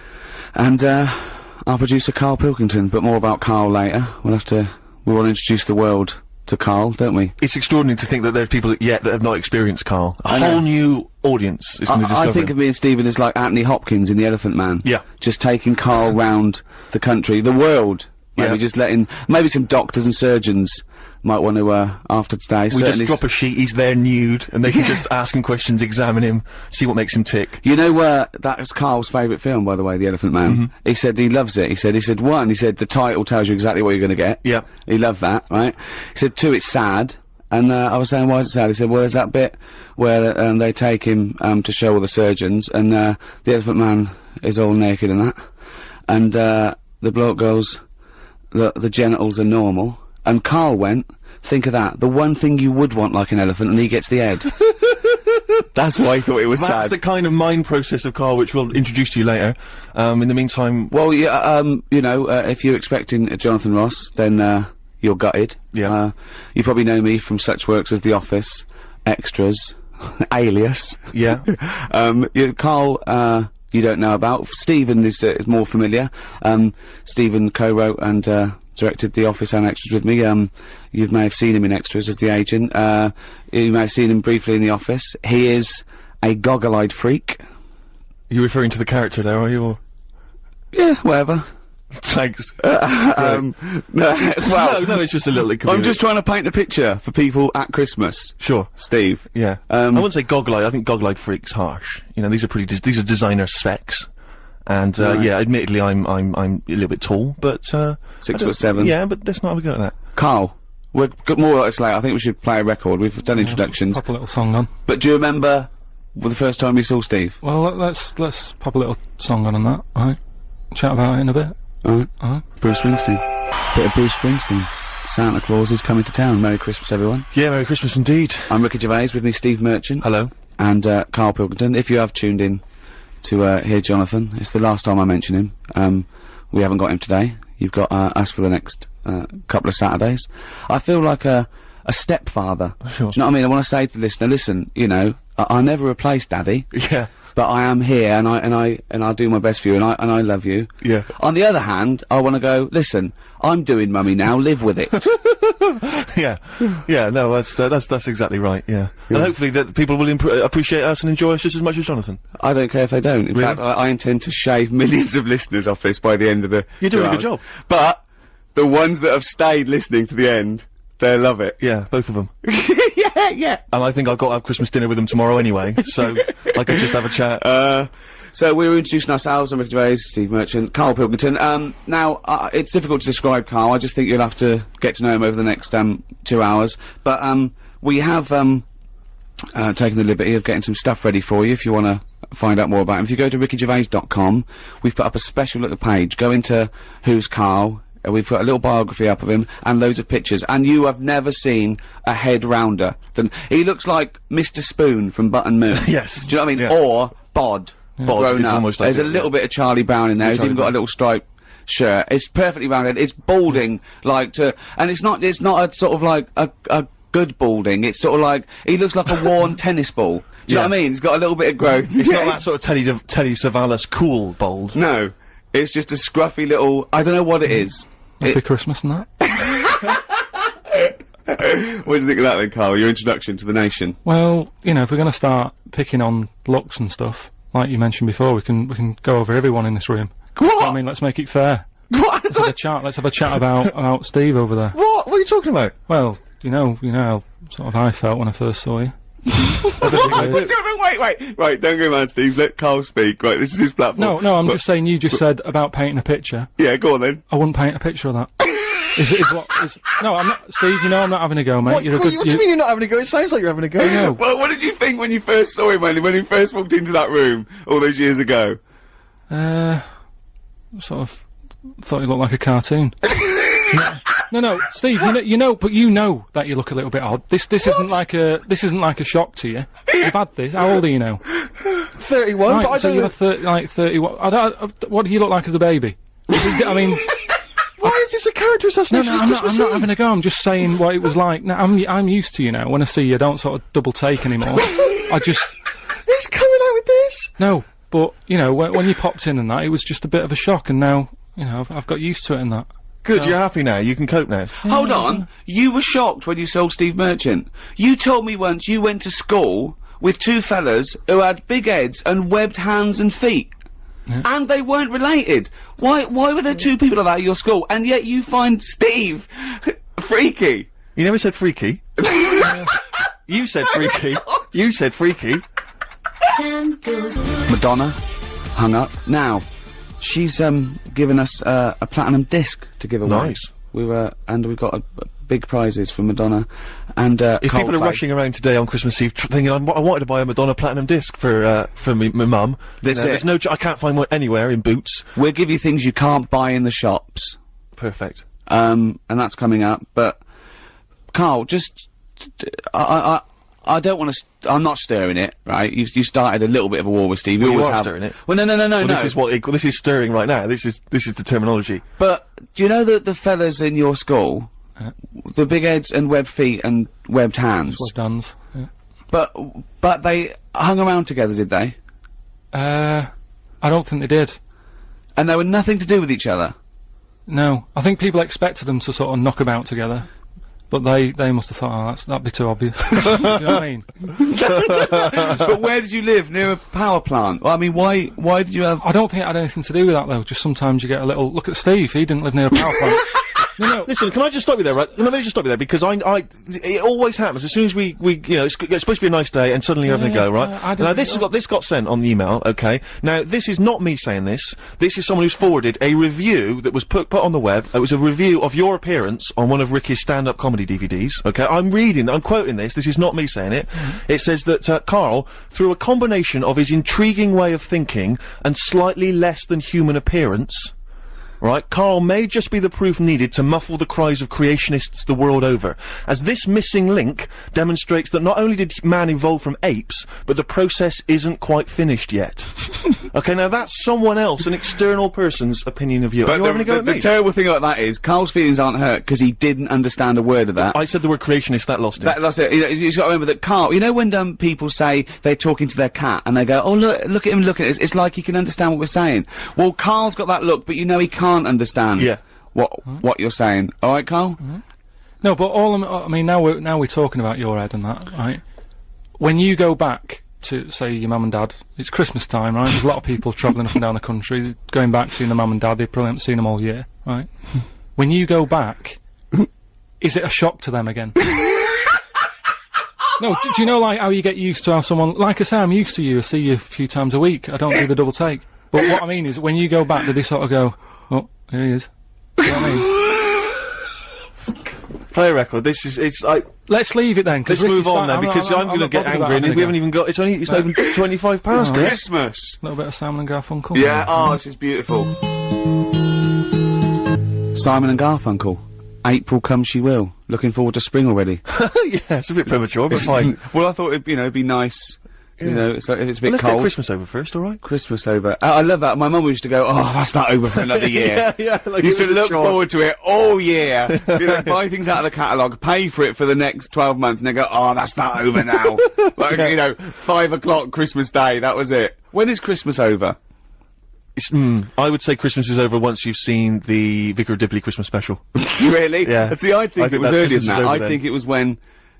And our producer, Karl Pilkington. But more about Karl later. We want to introduce the world to Karl, don't we? It's extraordinary to think that there's people that have not experienced Karl. A whole new audience is going to discover I think of me and Stephen as like Anthony Hopkins in The Elephant Man. Yeah. Just taking Karl round the country, the world. Maybe just letting, maybe some doctors and surgeons might want to, after today. We just drop a sheet, he's there nude, and they can just ask him questions, examine him, see what makes him tick. You know, that's Karl's favourite film, by the way, The Elephant Man. He said he loves it. He said, one, the title tells you exactly what you're gonna get. Yeah. He loved that, right? He said, two, it's sad. And, I was saying, why is it sad? He said, well, there's that bit where, they take him, to show all the surgeons, and, the Elephant Man is all naked and that. And, the bloke goes, the genitals are normal. And Karl went, think of that, the one thing you would want like an elephant, and he gets the head. That's why he thought it was sad. That's the kind of mind process of Karl which we'll introduce to you later. In the meantime... Well, yeah, you know, if you're expecting Jonathan Ross, then, you're gutted. Yeah. You probably know me from such works as The Office, Extras, Alias. Yeah. Karl, you don't know about. Stephen is more familiar. Stephen co-wrote and, directed The Office and Extras with me. You may have seen him in Extras as the agent. You may have seen him briefly in The Office. He is a goggle-eyed freak. You're referring to the character there, are you? Or? Yeah, whatever. Thanks. Well, no, it's just a little bit I'm just trying to paint a picture for people at Christmas. Sure. Steve. Yeah. I wouldn't say goggle-eyed, I think goggle-eyed freak's harsh. You know, these are these are designer specs. And, yeah, admittedly I'm a little bit tall, but, 6'7". Yeah, but let's not have a go at that. Karl, we've got more like this later. I think we should play a record. We've done introductions. Pop a little song on. But do you remember the first time you saw Steve? Well, let's pop a little song on that, alright? Chat about it in a bit. Alright. Bruce Springsteen. Bit of Bruce Springsteen. Santa Claus is coming to town. Merry Christmas, everyone. Yeah, Merry Christmas indeed. I'm Ricky Gervais, with me Steve Merchant. Hello. And, Karl Pilkington. If you have tuned in to, hear Jonathan, it's the last time I mention him. We haven't got him today. You've got, us for the next, couple of Saturdays. I feel like a stepfather. Sure. Do you know what I mean? I want to say to the listener, listen, you know, I never replace Daddy. Yeah. But I am here, and I'll do my best for you, and I love you. Yeah. On the other hand, I want to go, listen, I'm doing Mummy now, live with it. Yeah. Yeah, no, that's exactly right, yeah. And hopefully that people will appreciate us and enjoy us just as much as Jonathan. I don't care if they don't. In fact, I intend to shave millions of listeners off this by the end of the You're doing a good job. But, the ones that have stayed listening to the end, they love it. Yeah, both of them. Yeah. And I think I've got to have Christmas dinner with them tomorrow anyway, so I could just have a chat. So we were introducing ourselves. I'm Ricky Gervais, Steve Merchant, Karl Pilkington. Now, it's difficult to describe Karl. I just think you'll have to get to know him over the next, 2 hours. But, we have, taken the liberty of getting some stuff ready for you if you want to find out more about him. If you go to rickygervais.com, we've put up a special little page. Go into Who's Karl. We've got a little biography up of him and loads of pictures, and you have never seen a head rounder than he looks like Mr. Spoon from Button Moon. Yes. Do you know what I mean? Yeah. Or Bod. Bod is almost like There's a little bit of Charlie Brown in there. He's even got a little striped shirt. It's perfectly rounded. It's balding and it's not a sort of like a good balding. It's sort of like he looks like a worn tennis ball. Do you know what I mean? He's got a little bit of growth. It's not that sort of Telly Savalas cool bald. No. It's just a scruffy little, I don't know what it is. Happy Christmas and that. What do you think of that then, Karl? Your introduction to the nation? Well, you know, if we're gonna start picking on looks and stuff, like you mentioned before, we can go over everyone in this room. What? I mean, let's make it fair. What? Let's have a chat about Steve over there. What are you talking about? Well, you know how sort of I felt when I first saw you. Wait, don't go mad, Steve. Let Karl speak. Right, this is his platform. No, I'm just saying you just said about painting a picture. Yeah, go on then. I wouldn't paint a picture of that. No, I'm not, Steve, you know I'm not having a go, mate. What do you mean you're not having a go? It sounds like you're having a go. No. Well, what did you think when you first saw him, when he first walked into that room all those years ago? Sort of thought he looked like a cartoon. No, Steve, you know that you look a little bit odd. This isn't like a shock to you. You've had this. How old are you now? 31, right, but I so don't you're 31. What do you look like as a baby? I mean, why is this a character assassination? No, I'm not having a go. I'm just saying what it was like. Now, I'm used to, you know, when I see you, I don't sort of double take anymore. He's coming out with this. No, but you know, when you popped in and that, it was just a bit of a shock, and now, you know, I've got used to it and that. Good, you're happy now. You can cope now. Hold on. You were shocked when you saw Steve Merchant. You told me once you went to school with two fellas who had big heads and webbed hands and feet. Yeah. And they weren't related. Why were there two people like that at your school, and yet you find Steve freaky? You never said freaky. You said freaky. You said freaky. Madonna hung up. Now, she's given us a platinum disc to give away. Nice. We've got big prizes for Madonna, and if people are rushing around today on Christmas Eve thinking I wanted to buy a Madonna platinum disc for my mum, there's no I can't find one anywhere in Boots. We'll give you things you can't buy in the shops. Perfect. And that's coming up. But Karl, just I don't want to. I'm not stirring it, right? You started a little bit of a war with Steve. You always have stirring it. Well, no. This is this is stirring right now. This is the terminology. But do you know that the fellas in your school, the big heads and webbed feet and webbed hands? Webbed hands. Yeah. But they hung around together, did they? I don't think they did. And they were nothing to do with each other. No, I think people expected them to sort of knock about together. But they must have thought, oh, that'd be too obvious. Do you know what I mean? But where did you live? Near a power plant? Well, I mean, why did you have... I don't think it had anything to do with that, though. Just sometimes you get a little... Look at Steve, he didn't live near a power plant. No. Listen, can I just stop you there, right? Let me just stop you there, because it always happens, as soon as we you know, it's supposed to be a nice day, and suddenly you're having a go, right? Now, this got sent on the email, okay? Now, this is not me saying this. This is someone who's forwarded a review that was put on the web. It was a review of your appearance on one of Ricky's stand-up comedy DVDs, okay? I'm quoting this is not me saying it. It says that, Karl, through a combination of his intriguing way of thinking and slightly less than human appearance, right, Karl may just be the proof needed to muffle the cries of creationists the world over, as this missing link demonstrates that not only did man evolve from apes, but the process isn't quite finished yet. Okay, now that's someone else, an external person's opinion of you. But the terrible thing about that is, Karl's feelings aren't hurt because he didn't understand a word of that. I said the word creationist, that lost it. That lost it. You've got to remember that Karl, you know when people say they're talking to their cat and they go, oh look at him, look at this, it's like he can understand what we're saying. Well, Karl's got that look, but you know he can't understand what you're saying. All right, Karl? No, but I mean, now we're talking about your head and that, right? When you go back to, say, your mum and dad, it's Christmas time, right? There's a lot of people travelling up and down the country, going back, seeing their mum and dad, they probably haven't seen them all year, right? When you go back, is it a shock to them again? No, do you know, like, how you get used to how someone, like I say, I'm used to you, I see you a few times a week, I don't do the double take. But what I mean is, when you go back, do they sort of go, oh, here he is. Do you know what I mean? Play a record. It's like... Let's leave it then, let's move on then, because I'm gonna get angry, and we haven't even got... It's not even 25 past yet. Christmas! A little bit of Simon and Garfunkel. Yeah, oh, this is beautiful. Simon and Garfunkel. April Come She Will. Looking forward to spring already. Yeah, it's a bit premature, but fine. Well, I thought it'd be nice... You know, it's like, if it's a bit Let's cold. get Christmas over first, alright? Christmas over. I love that. My mum used to go, oh, that's not over for another year. Yeah, like used to look forward to it all year. You know, buy things out of the catalogue, pay for it for the next 12 months, and they go, oh, that's not over now. Like, you know, 5 o'clock Christmas Day, that was it. When is Christmas over? It's, I would say Christmas is over once you've seen the Vicar of Dibley Christmas special. Really? Yeah. See, I think it was earlier than that. I think it was when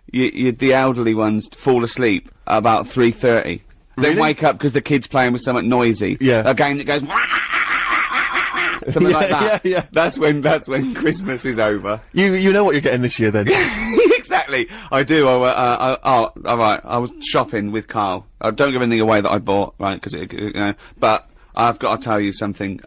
the elderly ones fall asleep about 3:30. They wake up because the kid's playing with something noisy. Yeah. A game that goes something like that. Yeah. That's when Christmas is over. You know what you're getting this year then. Exactly. I do. Alright. I was shopping with Karl. Don't give anything away that I bought, right? Because you know. But I've got to tell you something.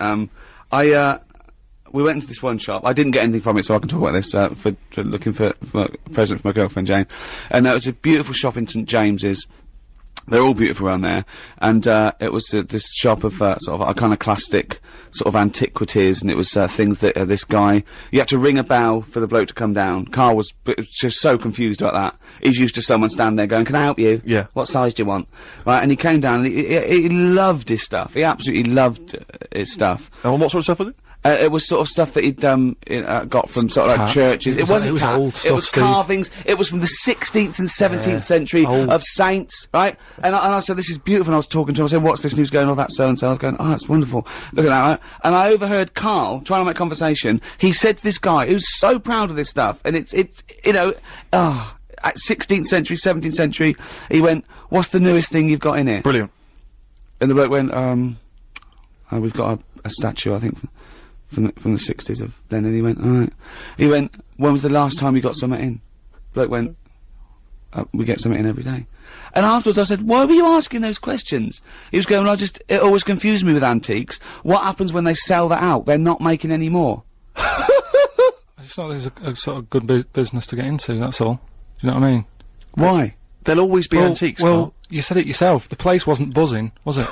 We went into this one shop. I didn't get anything from it, so I can talk about this, for looking for a present for my girlfriend Jane. And it was a beautiful shop in St James's. They're all beautiful around there. And, it was this shop of, sort of iconoclastic, sort of antiquities, and it was, things that, this guy, you had to ring a bell for the bloke to come down. Karl was just so confused about that. He's used to someone standing there going, can I help you? Yeah. What size do you want? Right, and he came down and he loved his stuff. He absolutely loved his stuff. And what sort of stuff was it? It was sort of stuff that he'd got from sort of like churches. It wasn't tat. Old stuff, it was carvings. It was from the 16th and 17th century of saints, right? And I said, this is beautiful. And I was talking to him. I said, what's this news going on? That so and so. I was going, oh, that's wonderful. Look at that. Right? And I overheard Karl trying to make conversation. He said to this guy who's so proud of this stuff, and it's you know, at 16th century, 17th century, he went, what's the newest thing you've got in here? Brilliant. And the bloke went, we've got a statue, I think, from the 60s of then. And he went, alright. He went, when was the last time you got something in? Bloke went, we get something in every day. And afterwards I said, why were you asking those questions? He was going, it always confused me with antiques. What happens when they sell that out? They're not making any more. I just thought it was a sort of good business to get into, that's all. Do you know what I mean? Why? There'll always be antiques, Well, you said it yourself. The place wasn't buzzing, was it?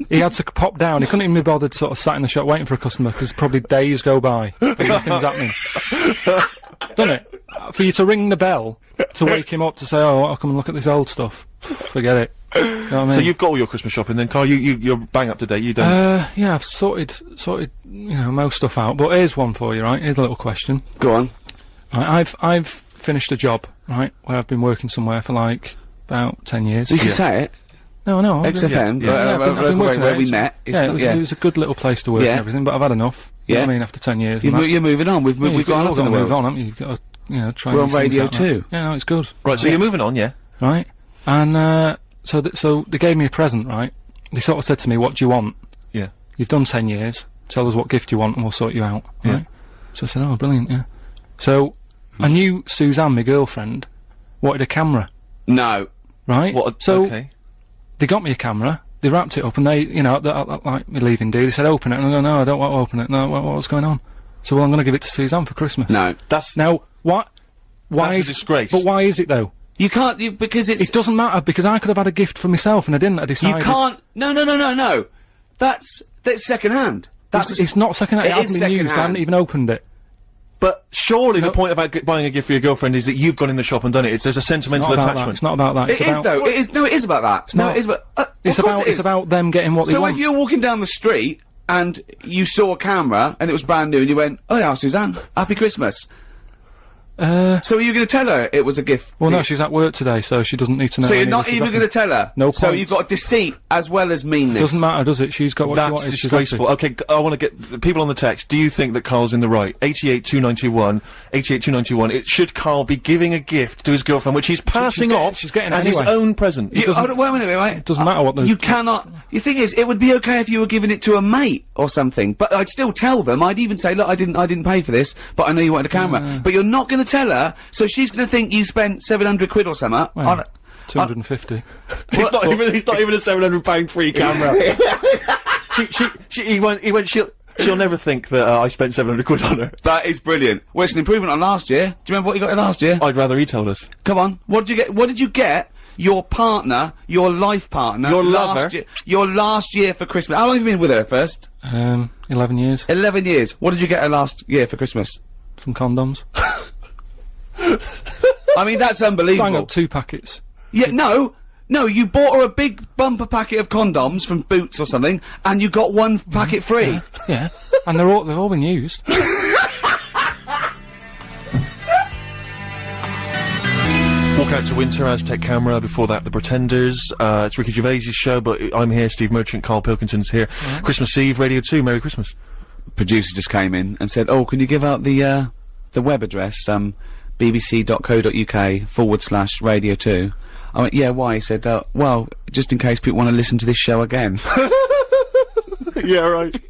He had to pop down. He couldn't even be bothered sort of sat in the shop waiting for a customer, because probably days go by. Nothing's happening. Doesn't it? For you to ring the bell, to wake him up to say, oh, I'll come and look at this old stuff. Forget it. You know what I mean? So you've got all your Christmas shopping then, Karl? You're bang up to date, you don't? Yeah, I've sorted, you know, most stuff out. But here's one for you, right? Here's a little question. Go on. Right, I've finished a job, right, where I've been working somewhere for like about 10 years. You can say it. No, XFM, I've been working where we met. It was a good little place to work and everything, but I've had enough. You know what I mean, after 10 years. You're moving on. We've gone up in the world. Move on, haven't you? You've got to, you know, try. We're on Radio 2. Yeah, no, it's good. Right, so you're moving on, yeah? Right, and so they gave me a present, right? They sort of said to me, "What do you want?" Yeah. You've done 10 years. Tell us what gift you want, and we'll sort you out. Yeah. Right? So I said, "Oh, brilliant, yeah." So I knew Suzanne, my girlfriend, wanted a camera. No. Right? So they got me a camera, they wrapped it up, and they, you know, like me leaving day, they said, open it, and I go, no, I don't want to open it, no, what's going on? So, well, I'm gonna give it to Suzanne for Christmas. No. Now, why that's a disgrace. But why is it, though? You can't, because it's... It doesn't matter, because I could have had a gift for myself, and I didn't, I decided... You can't... No. That's second hand. It's not second hand, it hasn't been used, I haven't even opened it. But surely the point about buying a gift for your girlfriend is that you've gone in the shop and done it. There's a sentimental attachment. It's not about that. It is though. It is. No, it is about that. It's about them getting what they want. So if you're walking down the street and you saw a camera and it was brand new and you went, oh yeah, Suzanne, happy Christmas. So are you going to tell her it was a gift? Well, no, she's at work today, so she doesn't need to know. So you're not even going to tell her? No point. So you've got deceit as well as meanness. Doesn't matter, does it? She's got what she wanted. That's disgraceful. Okay, I want to get the people on the text. Do you think that Karl's in the right? 88-291, 88-291. Should Karl be giving a gift to his girlfriend, which he's passing off she's getting as anyway. his own present? Wait a minute, right? It doesn't matter what the... You cannot... The thing is, it would be okay if you were giving it to a mate or something, but I'd still tell them. I'd even say, look, I didn't pay for this, but I know you wanted a camera. But you're not going to tell her, so she's going to think you spent 700 quid or something. Well, 250. He's not even a £700 free camera. She'll never think that I spent 700 quid on her. That is brilliant. Well, it's an improvement on last year. Do you remember what you got last year? I'd rather he told us. Come on. What did you get your partner, your life partner, your lover, your last year for Christmas? How long have you been with her first? 11 years. 11 years. What did you get her last year for Christmas? Some condoms. I mean, that's unbelievable. I got 2 packets. Yeah, no, you bought her a big bumper packet of condoms from Boots or something, and you got 1 packet free. Yeah. And they've all been used. Walk Out to Winter, Aztec Camera, before that The Pretenders. It's Ricky Gervais' show, but I'm here, Steve Merchant, Karl Pilkington's here. Christmas Eve, Radio 2, Merry Christmas. Producer just came in and said, oh, can you give out the web address, bbc.co.uk/Radio 2. I went, yeah, why? He said, well, just in case people want to listen to this show again. Yeah, right.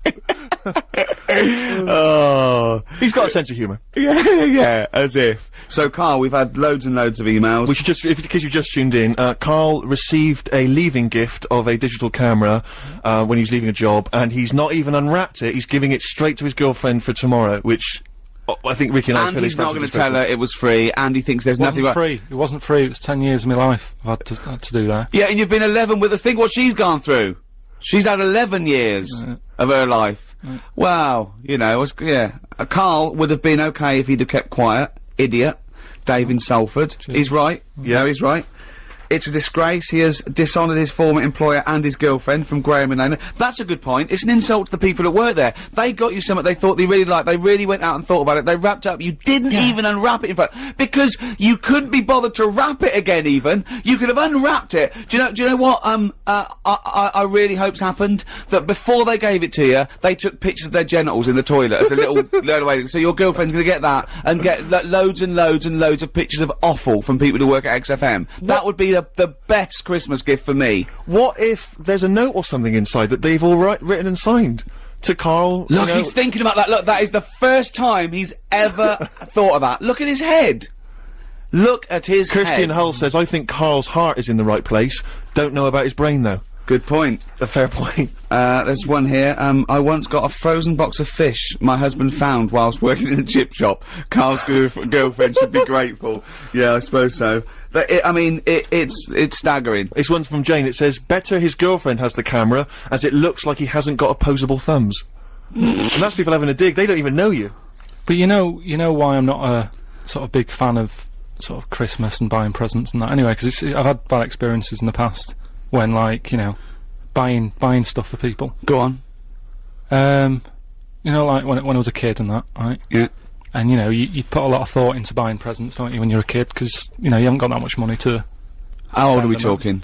Oh. He's got a sense of humour. Yeah, as if. So, Karl, we've had loads and loads of emails. We should just, in case you've just tuned in, Karl received a leaving gift of a digital camera, when he was leaving a job, and he's not even unwrapped it, he's giving it straight to his girlfriend for tomorrow, which... I think Ricky and I feel he's not going to tell her it was free, and he thinks there's nothing It wasn't free, it was 10 years of my life I've had to do that. Yeah, and you've been 11 with us. Think what she's gone through. She's had 11 years of her life. Wow, you know, Karl would have been okay if he'd have kept quiet. Idiot. Dave in Salford. He's right. Yeah, he's right. it's a disgrace. He has dishonoured his former employer and his girlfriend from Graham and Lane. That's a good point. It's an insult to the people that work there. They got you something they thought they really liked. They really went out and thought about it. They wrapped it up. You didn't even unwrap it in front, because you couldn't be bothered to wrap it again even. You could have unwrapped it. Do you know what, I really hope's happened? That before they gave it to you, they took pictures of their genitals in the toilet as a little load away. So your girlfriend's gonna get that, and get loads and loads and loads of pictures of offal from people who work at XFM. That would be the best Christmas gift for me. What if there's a note or something inside that they've all written and signed? To Karl? Look, he's thinking about that. Look, that is the first time he's ever thought of that. Look at his head. Look at his head. Christian Hull says, I think Karl's heart is in the right place. Don't know about his brain, though. Good point. A fair point. There's one here. I once got a frozen box of fish my husband found whilst working in a chip shop. Karl's girlfriend should be grateful. Yeah, I suppose so. It's staggering. It's one from Jane. It says, better his girlfriend has the camera, as it looks like he hasn't got opposable thumbs. And that's people having a dig. They don't even know you. But you know why I'm not a sort of big fan of sort of Christmas and buying presents and that anyway, because I've had bad experiences in the past when, like, you know, buying stuff for people. Go on. You know, like when I was a kid and that, right? Yeah. And you know, you put a lot of thought into buying presents, don't you, when you're a kid? Because you know you haven't got that much money to. How old are we talking?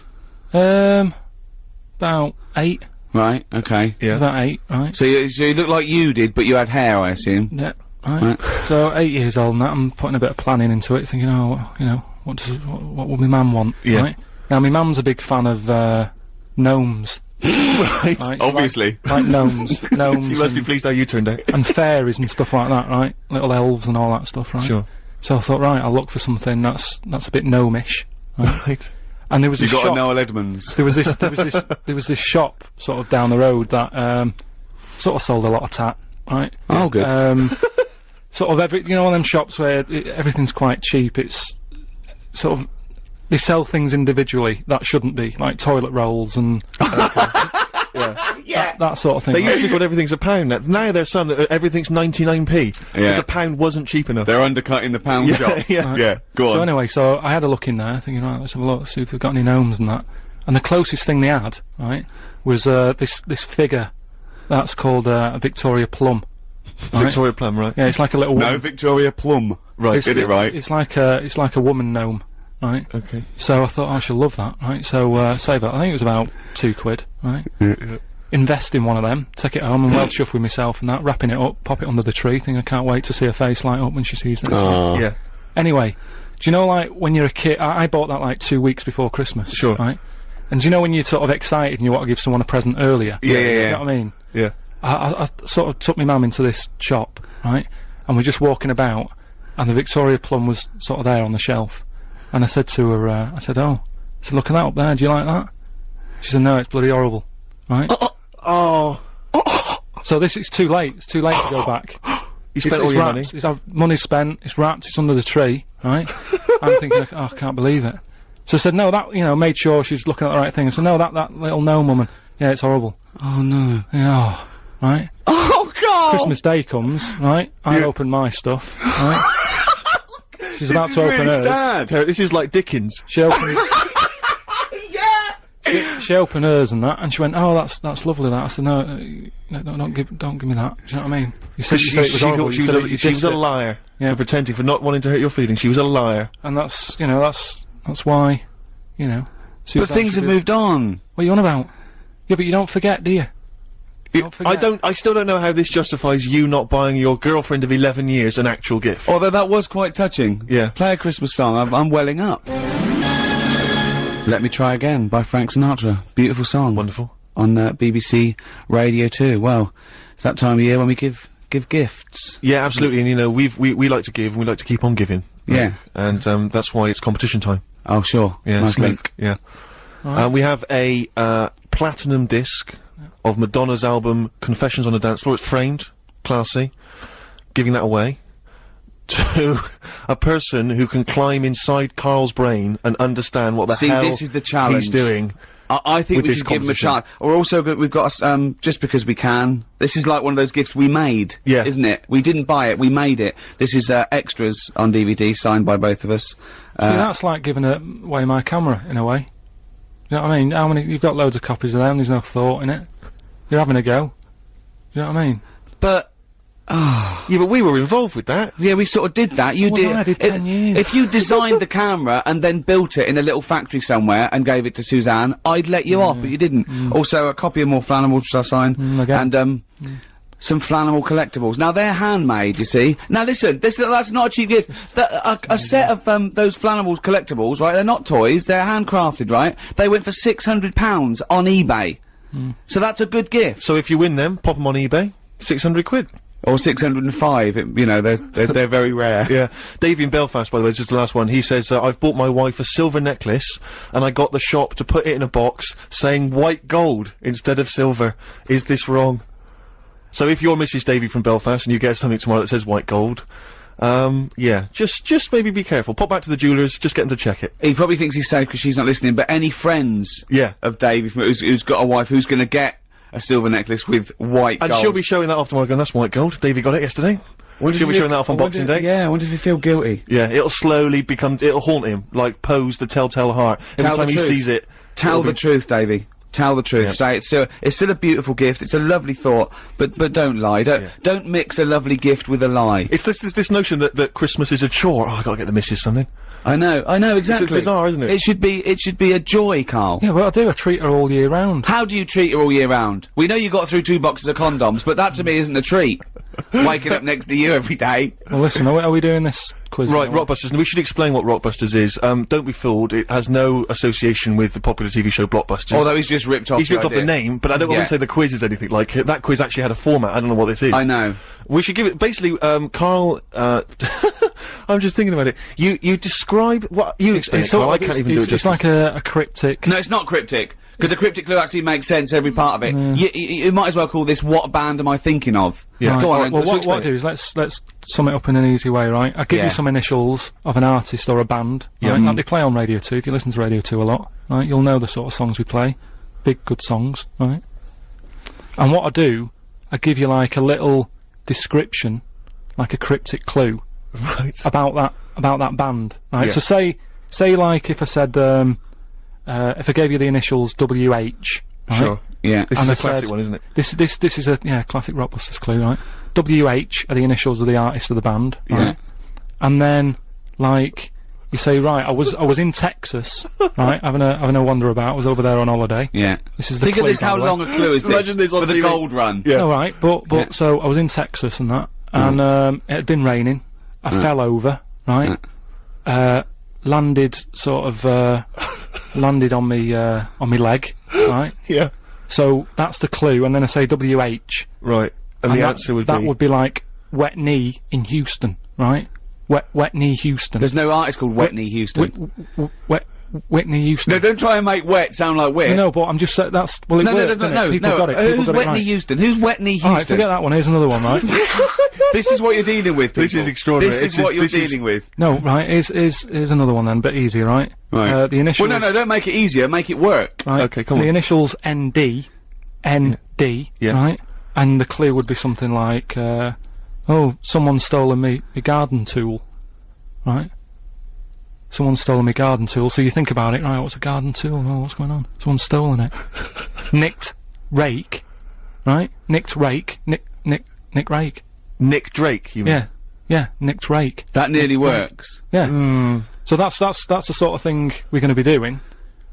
About 8. Right. Okay. Yeah. About 8. Right. So you look like you did, but you had hair, I assume. Yeah. Right. So 8 years old and that, I'm putting a bit of planning into it, thinking, oh, you know, what will my mum want? Yeah. Right? Now my mum's a big fan of gnomes. Right. Obviously. Like gnomes. She must be pleased how you turned out. And fairies and stuff like that, right? Little elves and all that stuff, right? Sure. So I thought, right, I'll look for something that's a bit gnomish. Right. And there was this shop. You got a Noel Edmonds. There was this shop sort of down the road that sort of sold a lot of tat, right? Oh, good. Sort of you know, one of them shops where everything's quite cheap. It's sort of, they sell things individually that shouldn't be, like toilet rolls and that sort of thing. They used to be called everything's a pound. Now they're saying that everything's 99p because a pound wasn't cheap enough. They're undercutting the pound shop. Yeah. Go on. So anyway, so I had a look in there, thinking, right, let's have a look, see if they've got any gnomes and that. And the closest thing they had, right, was this figure that's called a Victoria Plum. Right? Victoria Plum, right? Yeah, it's like a little. No, Victoria Plum. Right, get it right. It's like a woman gnome. Right. Okay. So I thought, I shall love that. Right. So save that. I think it was about £2. Right. Yeah. Invest in one of them. Take it home and well chuff with myself and that. Wrapping it up. Pop it under the tree. Thinking I can't wait to see her face light up when she sees this. Yeah. Anyway, do you know, like when you're a kid? I bought that like 2 weeks before Christmas. Sure. Right. And do you know when you're sort of excited and you want to give someone a present earlier? Yeah. You know what I mean? Yeah. I sort of took my mum into this shop, right? And we're just walking about, and the Victoria Plum was sort of there on the shelf. And I said to her, I said, look at that up there, do you like that? She said, no, it's bloody horrible, right? So it's too late, to go back. You spent all your money? Money's spent, it's wrapped, it's under the tree, right? I'm thinking, I can't believe it. So I said, no, that, you know, made sure she's looking at the right thing. I said, no, that little gnome woman, yeah, it's horrible. Oh no. Yeah, right? Oh God! Christmas Day comes, right? I open my stuff, right? She's about to open hers. Sad. This is like Dickens. She opened. She opened hers and that, and she went, "Oh, that's lovely." That I said, "No, don't give me that." Do you know what I mean? You said it was horrible. She was a liar. Yeah, for pretending, for not wanting to hurt your feelings. She was a liar. And that's why, you know. But things have moved on. What are you on about? Yeah, but you don't forget, do you? I still don't know how this justifies you not buying your girlfriend of 11 years an actual gift. Although that was quite touching. Yeah. Play a Christmas song, I'm welling up. Let Me Try Again by Frank Sinatra. Beautiful song. Wonderful. On BBC Radio 2. Well, it's that time of year when we give gifts. Yeah, absolutely, and you know, we like to give, and we like to keep on giving. Yeah. And that's why it's competition time. Oh, sure. Yeah, nice link. Yeah. Right. We have a platinum disc of Madonna's album Confessions on the Dance Floor. It's framed, classy. Giving that away to a person who can climb inside Karl's brain and understand what the hell this is the challenge. he's doing I think we should give him a chance. We're also we've got, just because we can. This is like one of those gifts we made. Yeah. Isn't it? We didn't buy it, we made it. This is, extras on DVD, signed by both of us. See, that's like giving away my camera, in a way. You know what I mean? You've got loads of copies of them, there's no thought in it. You're having a go. You know what I mean? But, yeah, but we were involved with that. Yeah, we sort of did that. You did. I did 10 years. If you designed the camera and then built it in a little factory somewhere and gave it to Suzanne, I'd let you off, but you didn't. Also, a copy of More Flannel, which I signed, and some Flannel collectibles. Now they're handmade, you see. Now listen, that's not a cheap gift. A set of those Flannel collectibles, right? They're not toys. They're handcrafted, right? They went for £600 on eBay. So that's a good gift. So if you win them, pop them on eBay. 600 quid. Or 605, you know, they're very rare. Yeah. Davey in Belfast, by the way, just the last one, he says, I've bought my wife a silver necklace, and I got the shop to put it in a box, saying white gold instead of silver. Is this wrong? So if you're Mrs. Davey from Belfast, and you get something tomorrow that says white gold, yeah, just maybe be careful. Pop back to the jewellers, just get them to check it. He probably thinks he's safe because she's not listening, but any friends of Davey who's got a wife who's gonna get a silver necklace with white gold. And she'll be showing that off tomorrow going, that's white gold. Davey got it yesterday. She'll be showing that off on Boxing Day. Yeah, I wonder if he feel guilty. Yeah, it'll slowly it'll haunt him, like Pose the Telltale Heart. Every time he sees it. Tell the truth, Davey. Tell the truth. Say it's still a beautiful gift. It's a lovely thought, but don't lie. Don't mix a lovely gift with a lie. It's this notion that Christmas is a chore. Oh, I gotta get the missus something. I know, exactly. It's bizarre, isn't it? It should be a joy, Karl. Yeah, well, I do. I treat her all year round. How do you treat her all year round? We know you got through 2 boxes of condoms, but that to me isn't a treat. Waking up next to you every day. Well, listen, are we doing this quiz? Right, Rockbusters, and we should explain what Rockbusters is. Don't be fooled, it has no association with the popular TV show Blockbusters. Although he's just ripped off the name, but I don't want to say the quiz is anything like it. That quiz actually had a format, I don't know what this is. I know. We should give it, basically, Karl, I'm just thinking about it. You describe what, you explain it, Karl, I can't even do it justice. It's like a cryptic. No, it's not cryptic. Because a cryptic clue actually makes sense, every part of it. You might as well call this What Band Am I Thinking Of? Yeah. Right. Go on, well, what I do is let's sum it up in an easy way, right? I give you some initials of an artist or a band, right? That they play on Radio 2, if you listen to Radio 2 a lot, right? You'll know the sort of songs we play. Big, good songs, right? And what I do, I give you like a little description, like a cryptic clue. Right. About that band, right? Yeah. So say like if I said, if I gave you the initials WH, right? Sure. Yeah. This is a classic one, isn't it? This is a classic Rockbusters clue, right? WH are the initials of the artist of the band, right? And then like you say, right, I was in Texas, right, having a wander about. I was over there on holiday. Yeah. This is the Think clue, of this. How long a clue is this? Imagine this on for the TV. gold run. Yeah. All right, but so I was in Texas and that, and it had been raining. I fell over, right? Landed sort of landed on me leg, right? Yeah. So that's the clue, and then I say WH. Right. And the answer would be? That would be like Wet Knee in Houston, right? Wet Knee Houston. There's no artist called Wet Knee Houston. Whitney Houston. No, don't try and make wet sound like wet. No, but I'm just saying that's well. No, People got it. Who's Whitney Houston? Who's Whitney Houston? Alright, forget that one. Here's another one, right? This is what you're dealing with, people. This is extraordinary. This is what you're dealing with. No, right. Here's another one then, bit easier, right? Right. The initials. Well, no, don't make it easier. Make it work. Right. Okay, come on. The initials ND, right? And the clue would be something like, oh, someone's stolen me garden tool, right? Someone's stolen my garden tool, so you think about it, right, what's a garden tool? Oh, what's going on? Someone's stolen it. Nicked rake, right? Nicked rake, Nick rake. Nick Drake, you mean? Yeah, nicked rake. That nearly works. Yeah. So that's the sort of thing we're gonna be doing.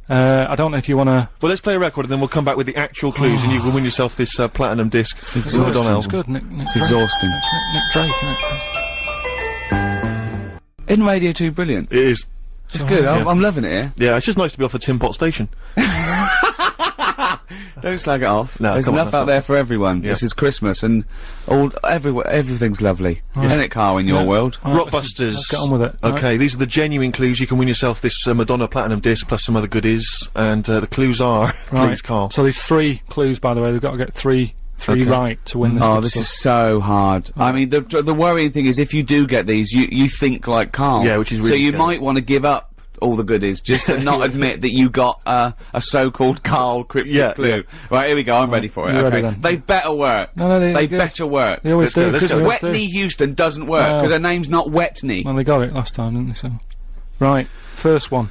I don't know if you wanna... Well, let's play a record and then we'll come back with the actual clues and you can win yourself this, platinum disc. It's good, Nick It's exhausting. Nick Drake, isn't it? Isn't Radio 2 brilliant? It is. It's good, I'm loving it here. Yeah, it's just nice to be off the Tin Pot station. Don't slag it off. No, there's enough out there for everyone. Yeah. This is Christmas and everything's lovely. Isn't it, Karl, in your world? Rockbusters. Let's get on with it. Okay, these are the genuine clues. You can win yourself this Madonna Platinum disc plus some other goodies. And the clues are, please, Karl. So these 3 clues, by the way, we've got to get three right to win this. Oh, this is so hard. I mean, the worrying thing is if you do get these, you think like Karl. Yeah, which is really so you scary. might want to give up all the goodies, just to not admit that you got a so-called Karl cryptic clue. Right, here we go. I'm ready for it. You're Okay, ready then. they better work. No, they better work. They always do. let's go. Wetney Houston doesn't work because her name's not Wetney. Well, they got it last time, didn't they? So, right, first one.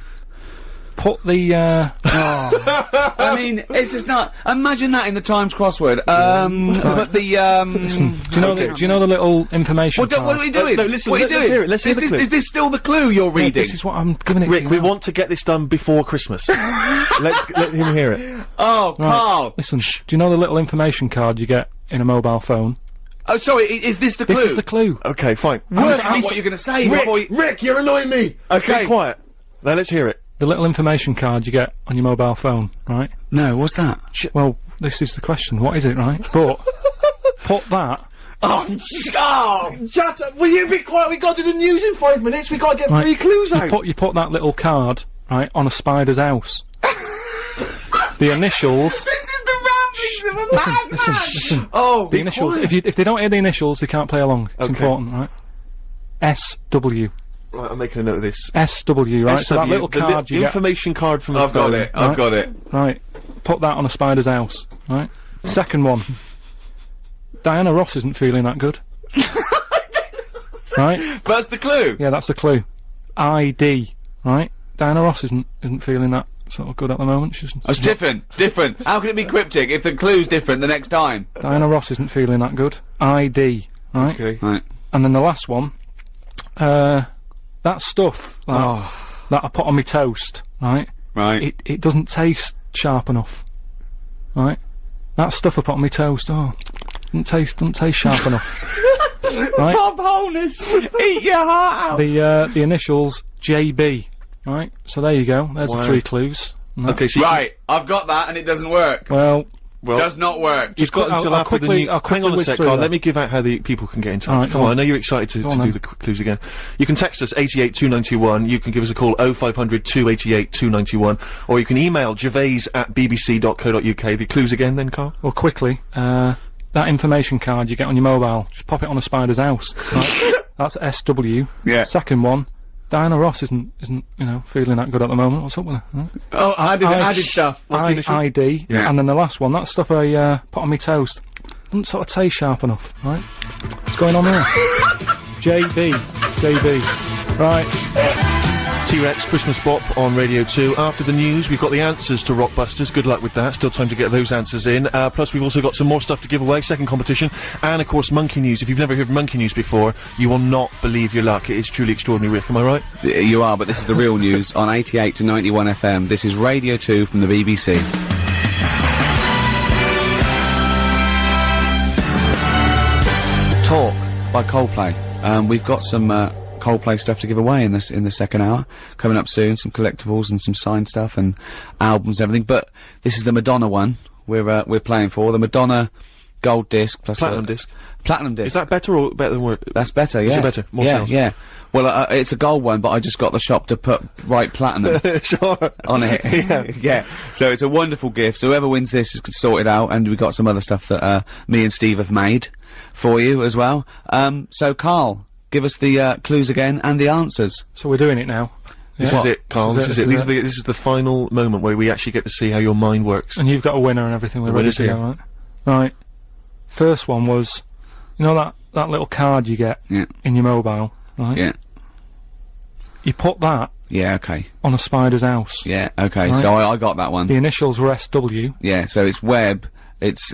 Put the. I mean, it's just not. Imagine that in the Times crossword. But the Listen, do you know the little information? What are we doing? No, listen, what are you let's doing? hear it, let's hear the clue. Is this still the clue you're reading? This is what I'm giving it. Rick, to we you now. want to get this done before Christmas. Let him hear it. Oh, Right, Karl. listen. Do you know the little information card you get in a mobile phone? Oh, sorry. Is this the clue? This is the clue. Okay, fine. Understand what you're going to say before you... Rick, you're annoying me. Okay. Be quiet. Now let's hear it. The little information card you get on your mobile phone, right? No, what's that? Well, this is the question. What is it, right? But put that. Shut up! Will you be quiet? We got to do the news in 5 minutes. We got to get Right, 3 clues out. You put that little card right on a spider's house. The initials. This is the ramblings of a madman! Listen. Oh, The initials. If they don't hear the initials, they can't play along. It's important, right? SW. Right, I'm making a note of this. SW, right? So that little card you get. Information card from the I've got it. I've got it. Right. Put that on a spider's house, right? Second one. Diana Ross isn't feeling that good. Right? That's the clue. Yeah, that's the clue. ID, right? Diana Ross isn't feeling that sort of good at the moment. She's It's different. How can it be cryptic if the clue's different the next time? Diana Ross isn't feeling that good. ID, right? Okay. Right. And then the last one, that stuff that I put on my toast, right? Right. It doesn't taste sharp enough, right? That stuff I put on my toast, doesn't taste sharp enough, right? Bob Holness, eat your heart out. The initials JB, right? So there you go. There's the 3 clues. And Okay, so Right, I've got that and it doesn't work. Well, Does not work. You've got until I'll after the quickly- new. I'll Hang on a quickly sec, whiz Karl. through Let me give out how the people can get in touch. Alright, Come go on, I on. know you're excited to Go on do then. the clues again. You can text us 882921. You can give us a call 0500 288 291, or you can email gervais@bbc.co.uk. The clues again, then, Karl. well, quickly. That information card you get on your mobile, just pop it on a spider's house. Right? That's SW. Yeah. Second one. Diana Ross isn't feeling that good at the moment. What's up with her? Right? Oh, added stuff. What's the initial? ID, Yeah. and then the last one, that stuff I put on my toast, doesn't sort of taste sharp enough, right? What's going on there? JB, right? T-Rex Christmas Bop on Radio 2. After the news, we've got the answers to Rockbusters. Good luck with that. Still time to get those answers in. Plus, we've also got some more stuff to give away. Second competition. And, of course, Monkey News. If you've never heard Monkey News before, you will not believe your luck. It is truly extraordinary, Rick. Am I right? You are, but this is the real news on 88 to 91 FM. This is Radio 2 from the BBC. Talk by Coldplay. We've got some Coldplay stuff to give away in the second hour coming up soon. Some collectibles and some signed stuff and albums and everything. But this is the Madonna one we're playing for, the Madonna gold disc plus Platinum disc. Platinum disc. Is that better or better than work? That's better. Yeah. Is it better? More yeah. sales? Yeah. Well, it's a gold one, but I just got the shop to put right platinum Sure. on it. Yeah. So it's a wonderful gift. So whoever wins this is sorted out, and we've got some other stuff that me and Steve have made for you as well. So Karl, give us the clues again and the answers. So we're doing it now. This Yeah. is it, Karl. This is it. This is the final moment where we actually get to see how your mind works. And you've got a winner and everything. We're The ready winner's to go, here. right? Right. First one was, you know that little card you get Yeah. in your mobile, right? Yeah. You put that Yeah. Okay. on a spider's house. Yeah. Okay. Right. So I got that one. The initials were SW. Yeah. So it's web. It's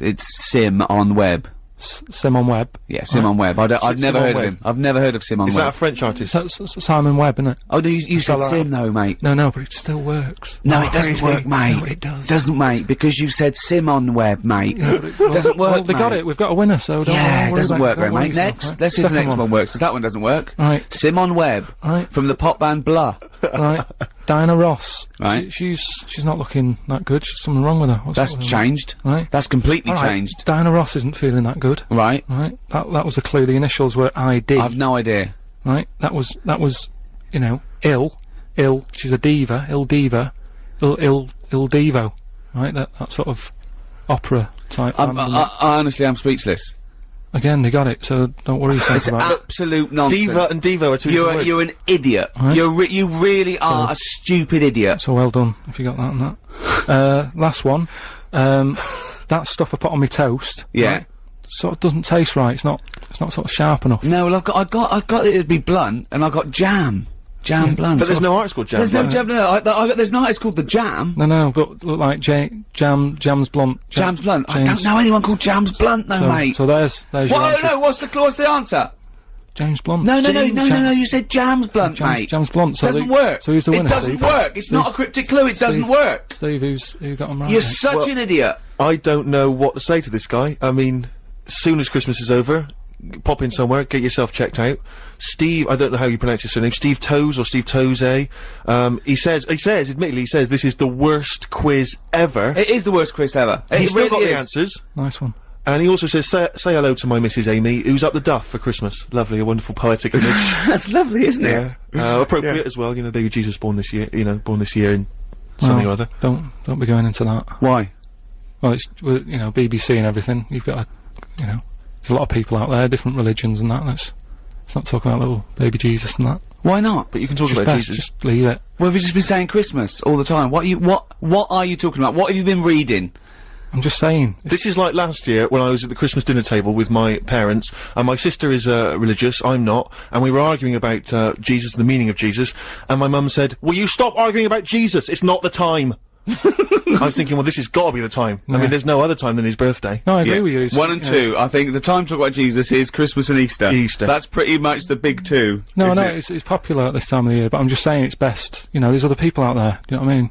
Sim on web. Simon Webb. Yeah. Sim on web. I've never Simon heard of Webb. him. I've never heard of Sim on Is that a web. French artist? That's Simon Webb, isn't it? Oh, no, you said fella- Sim though, mate. No, but it still works. No, it doesn't work, mate. No, it does. Doesn't, mate, because you said Sim on web, mate. Doesn't work, Well, they got mate. it. We've got a winner, so don't Yeah, it worry doesn't about work, don't right, worry mate. yourself, Next, right? let's see if the Second next one works, because that one doesn't work. Right. Sim on web. Right. From the pop band Blur. Right. Diana Ross. Right. She's not looking that good. There's something wrong with her. What's That's up with her? changed. Right. That's completely All right. changed. Diana Ross isn't feeling that good. Right. Right. That was a clue. The initials were ID. I've no idea. Right. That was you know, ill. She's a diva. Ill diva. Ill divo. Right. That sort of opera type. I honestly, I'm speechless. Again, they got it, so don't worry yourself It's about it. absolute nonsense. Diva and Devo are two different words. You're an idiot. Right. You really are a stupid idiot. So well done, if you got that and that. Last one. That stuff I put on my toast. Yeah. Right, sort of doesn't taste right. It's not sort of sharp enough. No, well, I got it to be blunt, and I got jam. Jam blunt. But there's no artist called Jam. There's no jam, there's no artist called The Jam. No, but look like Jam's Blunt. Jam's Blunt. I don't know anyone called Jam's Blunt, though, mate. So there's your answer. No, what's the answer? James Blunt. No, you said Jam's Blunt, mate. Jam's Blunt. So doesn't work. So who's the winner, It doesn't work. It's not a cryptic clue. It doesn't work. Steve, who got him right? You're such an idiot. I don't know what to say to this guy. I mean, as soon as Christmas is over, pop in somewhere, get yourself checked out. Steve, I don't know how you pronounce his surname, Steve Toes or Steve Toze. He says, admittedly, this is the worst quiz ever. It is the worst quiz ever. He's still got the answers. Nice one. And he also says, say hello to my Mrs. Amy, who's up the duff for Christmas. Lovely, a wonderful poetic image. That's lovely, isn't it? Appropriate as well, you know, baby Jesus born this year in something or other. Don't be going into that. Why? Well, it's, you know, BBC and everything. You've got, you know, there's a lot of people out there, different religions and that. Let's not talk about little baby Jesus and that. Why not? But you can talk Just about best, Jesus. just leave it. Well, we've just been saying Christmas all the time. What are you talking about? What have you been reading? I'm just saying. This is like last year when I was at the Christmas dinner table with my parents, and my sister is religious, I'm not, and we were arguing about Jesus, the meaning of Jesus, and my mum said, "Will you stop arguing about Jesus? It's not the time." I was thinking, well, this has got to be the time. I mean, there's no other time than his birthday. No, I agree with you. It's, 1 and 2. I think the time to talk about Jesus is Christmas and Easter. That's pretty much the big two. It's popular at this time of the year, but I'm just saying it's best. You know, there's other people out there. Do you know what I mean?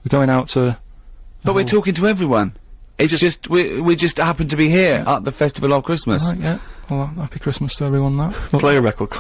We're going out to. But we're talking to everyone. It's just we just happen to be here at the Festival of Christmas. Right, yeah. Well, happy Christmas to everyone. That. Play a record.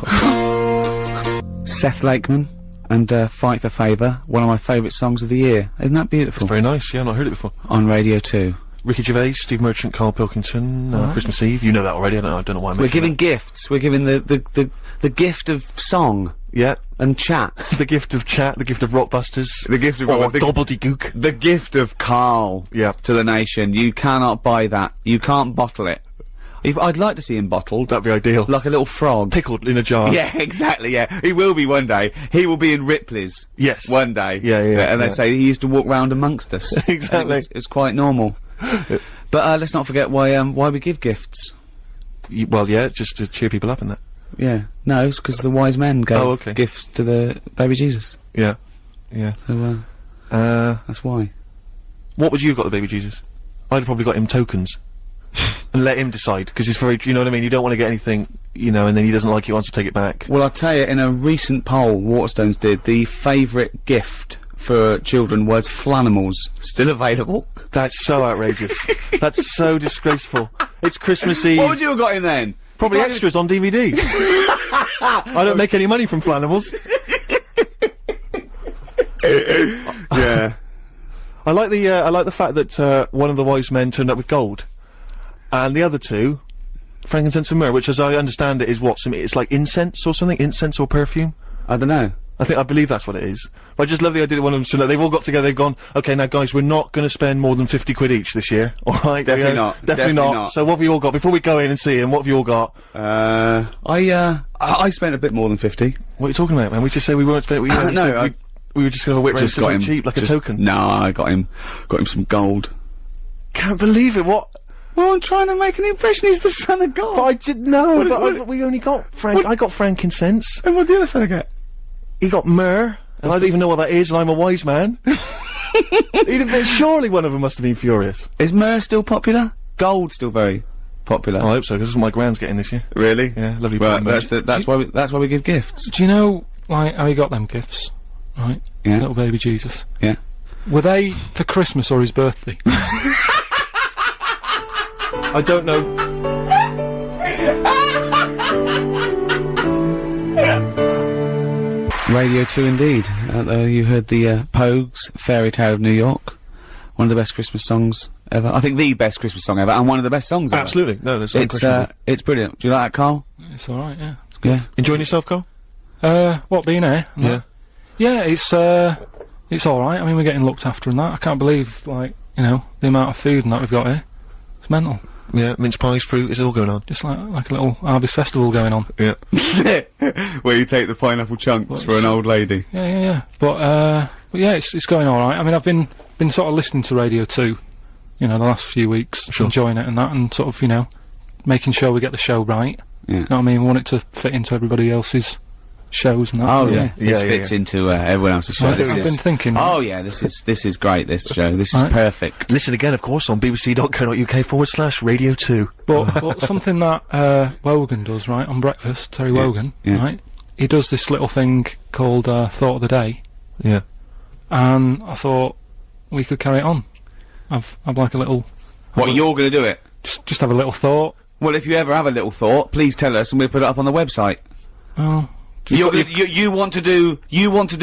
Seth Lakeman and Fight for Favour, one of my favourite songs of the year. Isn't that beautiful? It's very nice. Yeah, I've not heard it before. On Radio 2. Ricky Gervais, Steve Merchant, Karl Pilkington, Christmas Eve. You know that already. I don't know why I'm We're giving gifts. We're giving the gift of song. Yeah. And chat. The gift of chat, the gift of Rockbusters. The gift of gobbledygook. The gift of Karl. Yeah. To the nation. You cannot buy that. You can't bottle it. I'd like to see him bottled. That'd be ideal. Like a little frog. Pickled in a jar. Yeah, exactly, yeah. He will be one day. He will be in Ripley's. Yes. One day. Yeah. And they say he used to walk round amongst us. Exactly. It's quite normal. But let's not forget why we give gifts. Well, yeah, just to cheer people up and that. Yeah. No, it's because the wise men gave gifts to the baby Jesus. Yeah. So, that's why. What would you have got the baby Jesus? I'd have probably got him tokens. And let him decide, because he's very, you know what I mean, you don't want to get anything, you know, and then he doesn't like it, wants to take it back. Well, I'll tell you, in a recent poll Waterstones did, the favourite gift for children was Flanimals. Still available? That's so outrageous. That's so disgraceful. It's Christmas Eve. What would you have got in then? Probably extras on DVD. I don't make any money from Flanimals. Yeah. I like the fact that, one of the wise men turned up with gold. And the other two, frankincense and myrrh, which as I understand it is what, it's like incense or something? Incense or perfume? I don't know. I believe that's what it is. But I just love the idea that one of them stood up, they've all got together, they've gone, okay, now guys, we're not gonna spend more than 50 quid each this year, alright? Definitely not. Definitely not. So what have you all got? Before we go in and see him, what have you all got? I spent a bit more than 50. What are you talking about, man? We just say we weren't spending, we were just gonna whip just got him cheap, like a token. No, I got him some gold. Can't believe it, what? Well, I'm trying to make an impression, he's the son of God. But I didn't know, we only got I got frankincense. And what did the other fella get? He got myrrh, and I don't even know what that is, and I'm a wise man. Surely one of them must have been furious. Is myrrh still popular? Gold still very popular. I hope so, because this is what my grand's getting this year. Really? Yeah, lovely. Well, that's why we give gifts. Do you know, like, how he got them gifts? Right? Yeah. Little baby Jesus. Yeah. Were they for Christmas or his birthday? I don't know. Radio 2 indeed. You heard the Pogues, Fairy Tale of New York. One of the best Christmas songs ever. I think the best Christmas song ever, and one of the best songs ever. Absolutely. No, there's no question. It's brilliant. Do you like that, Karl? It's alright, yeah. It's good. Yeah. Enjoying yourself, Karl? What, being here? Yeah. Yeah, it's alright. I mean, we're getting looked after and that. I can't believe, like, you know, the amount of food and that we've got here. It's mental. Yeah, mince pies, fruit, it's all going on. Just like a little harvest festival going on. Yeah. Where you take the pineapple chunks for an old lady. Yeah. But yeah, it's going alright. I mean, I've been sort of listening to Radio 2, you know, the last few weeks, enjoying it and that, and sort of, you know, making sure we get the show right. Yeah. You know what I mean? We want it to fit into everybody else's shows and that. Oh yeah, this fits into everyone else's show. I've been thinking. Oh yeah, this is great. This show, this is perfect. Listen again, of course, on bbc.co.uk/Radio 2. But something that Wogan does, right, on breakfast, Terry Wogan, right? He does this little thing called Thought of the Day. Yeah. And I thought we could carry it on. I've like a little. What, you're gonna do it? Just have a little thought. Well, if you ever have a little thought, please tell us and we'll put it up on the website. Oh. You want to do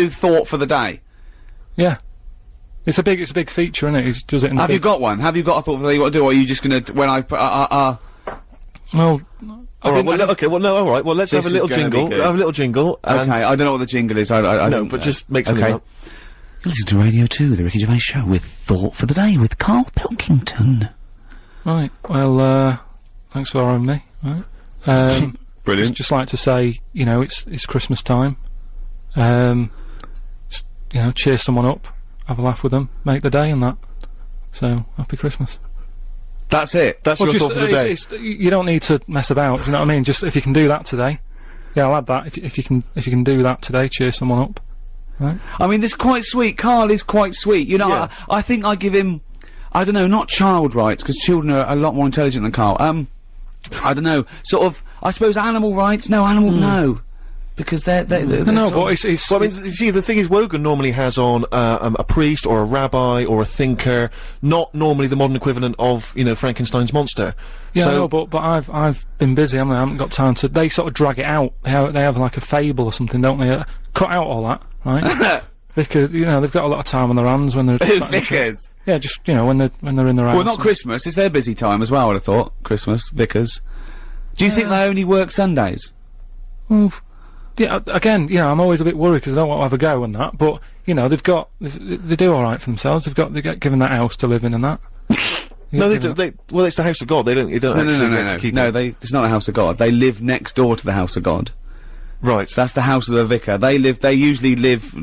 thought for the day? Yeah. It's a big feature, isn't it? He does it in Have you got one? Have you got a thought for the day you want to do, or are you just gonna, when I put, Well... Alright, alright, well, let's have a little jingle. Have a little jingle. Okay, I don't know what the jingle is, I don't but just make something up. You listen to Radio 2, the Ricky Gervais Show, with Thought for the Day, with Karl Pilkington. Right, well, thanks for having me, right? Brilliant. Just like to say, you know, it's Christmas time. Just, you know, cheer someone up, have a laugh with them, make the day and that. So, happy Christmas. That's it. That's your thought for the day. You don't need to mess about. Do you know what I mean? Just if you can do that today, yeah, I'll add that. If you can do that today, cheer someone up. Right? I mean, this is quite sweet. Karl is quite sweet. You know, I think I give him, I don't know, not child rights, because children are a lot more intelligent than Karl. I don't know, sort of, I suppose animal rights? No, no. Because they're no, but it's well, I mean, you see, the thing is, Wogan normally has on, a priest, or a rabbi, or a thinker, not normally the modern equivalent of, you know, Frankenstein's monster. Yeah, so, no, but I've been busy, I haven't got time to, they sort of drag it out, they have like a fable or something, don't they? Cut out all that, right? Because, you know, they've got a lot of time on their hands when they're... Vicars? Yeah, just, you know, when they're in their house. Well, not Christmas, it's their busy time as well, I'd have thought. Christmas, Vicars. Do you think they only work Sundays? Well, yeah, again, you know, I'm always a bit worried because I don't want to have a go and that, but, you know, they do alright for themselves, they get given that house to live in and that. No, well, it's the house of God, they don't No, it's not the house of God, they live next door to the house of God. Right. That's the house of the vicar. They usually live,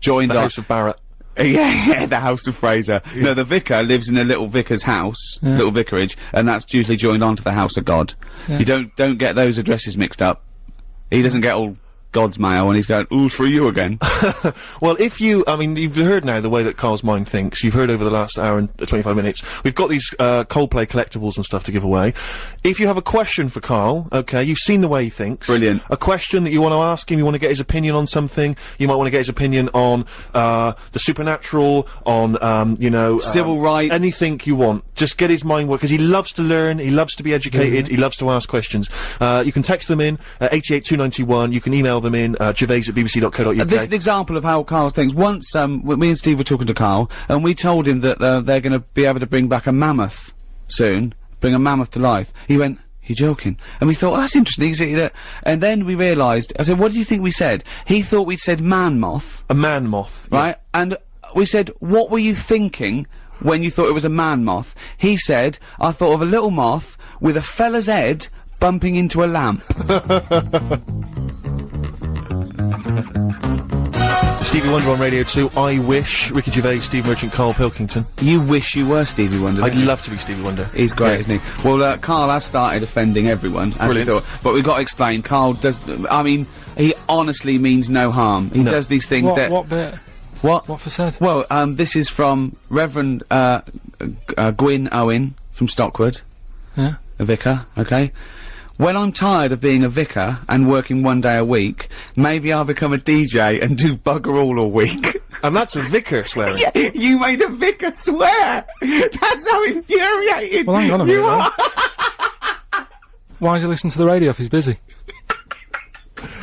joined the house of Barrett. Yeah, the house of Fraser. Yeah. No, the vicar lives in a little vicar's house, little vicarage, and that's usually joined onto the house of God. Yeah. You don't get those addresses mixed up. He doesn't get all God's mail and he's going, ooh, for you again. Well, I mean, you've heard now the way that Karl's mind thinks. You've heard over the last hour and 25 minutes. We've got these, Coldplay collectibles and stuff to give away. If you have a question for Karl, okay, you've seen the way he thinks. Brilliant. A question that you want to ask him, you want to get his opinion on something, you might want to get his opinion on, the supernatural, on, you know... civil rights. Anything you want. Just get his mind work, because he loves to learn, he loves to be educated, he loves to ask questions. You can text them in, 88291, you can email them in, gervais@bbc.co.uk. This is an example of how Karl thinks. Once, me and Steve were talking to Karl, and we told him that, they're gonna be able to bring back a mammoth soon. Bring a mammoth to life. He went, you're joking. And we thought, oh, that's interesting, and then we realised, I said, what do you think we said? He thought we said man moth. A man moth. Right? Yeah. And we said, what were you thinking when you thought it was a man moth? He said, I thought of a little moth with a fella's head bumping into a lamp. Stevie Wonder on Radio 2, I wish, Ricky Gervais, Steve Merchant, Karl Pilkington. You wish you were Stevie Wonder. I'd love to be Stevie Wonder. He's great, isn't he? Well, Karl has started offending everyone, as we thought, but we've got to explain, Karl does, I mean, he honestly means no harm. He does these things What bit? What for said? Well, this is from Reverend, Gwyn Owen from Stockwood. Yeah. A vicar, okay? When I'm tired of being a vicar and working one day a week, maybe I'll become a DJ and do bugger all a week. And that's a vicar swearing. Yeah, you made a vicar swear! That's how infuriated well, hang on a minute, why does he listen to the radio if he's busy?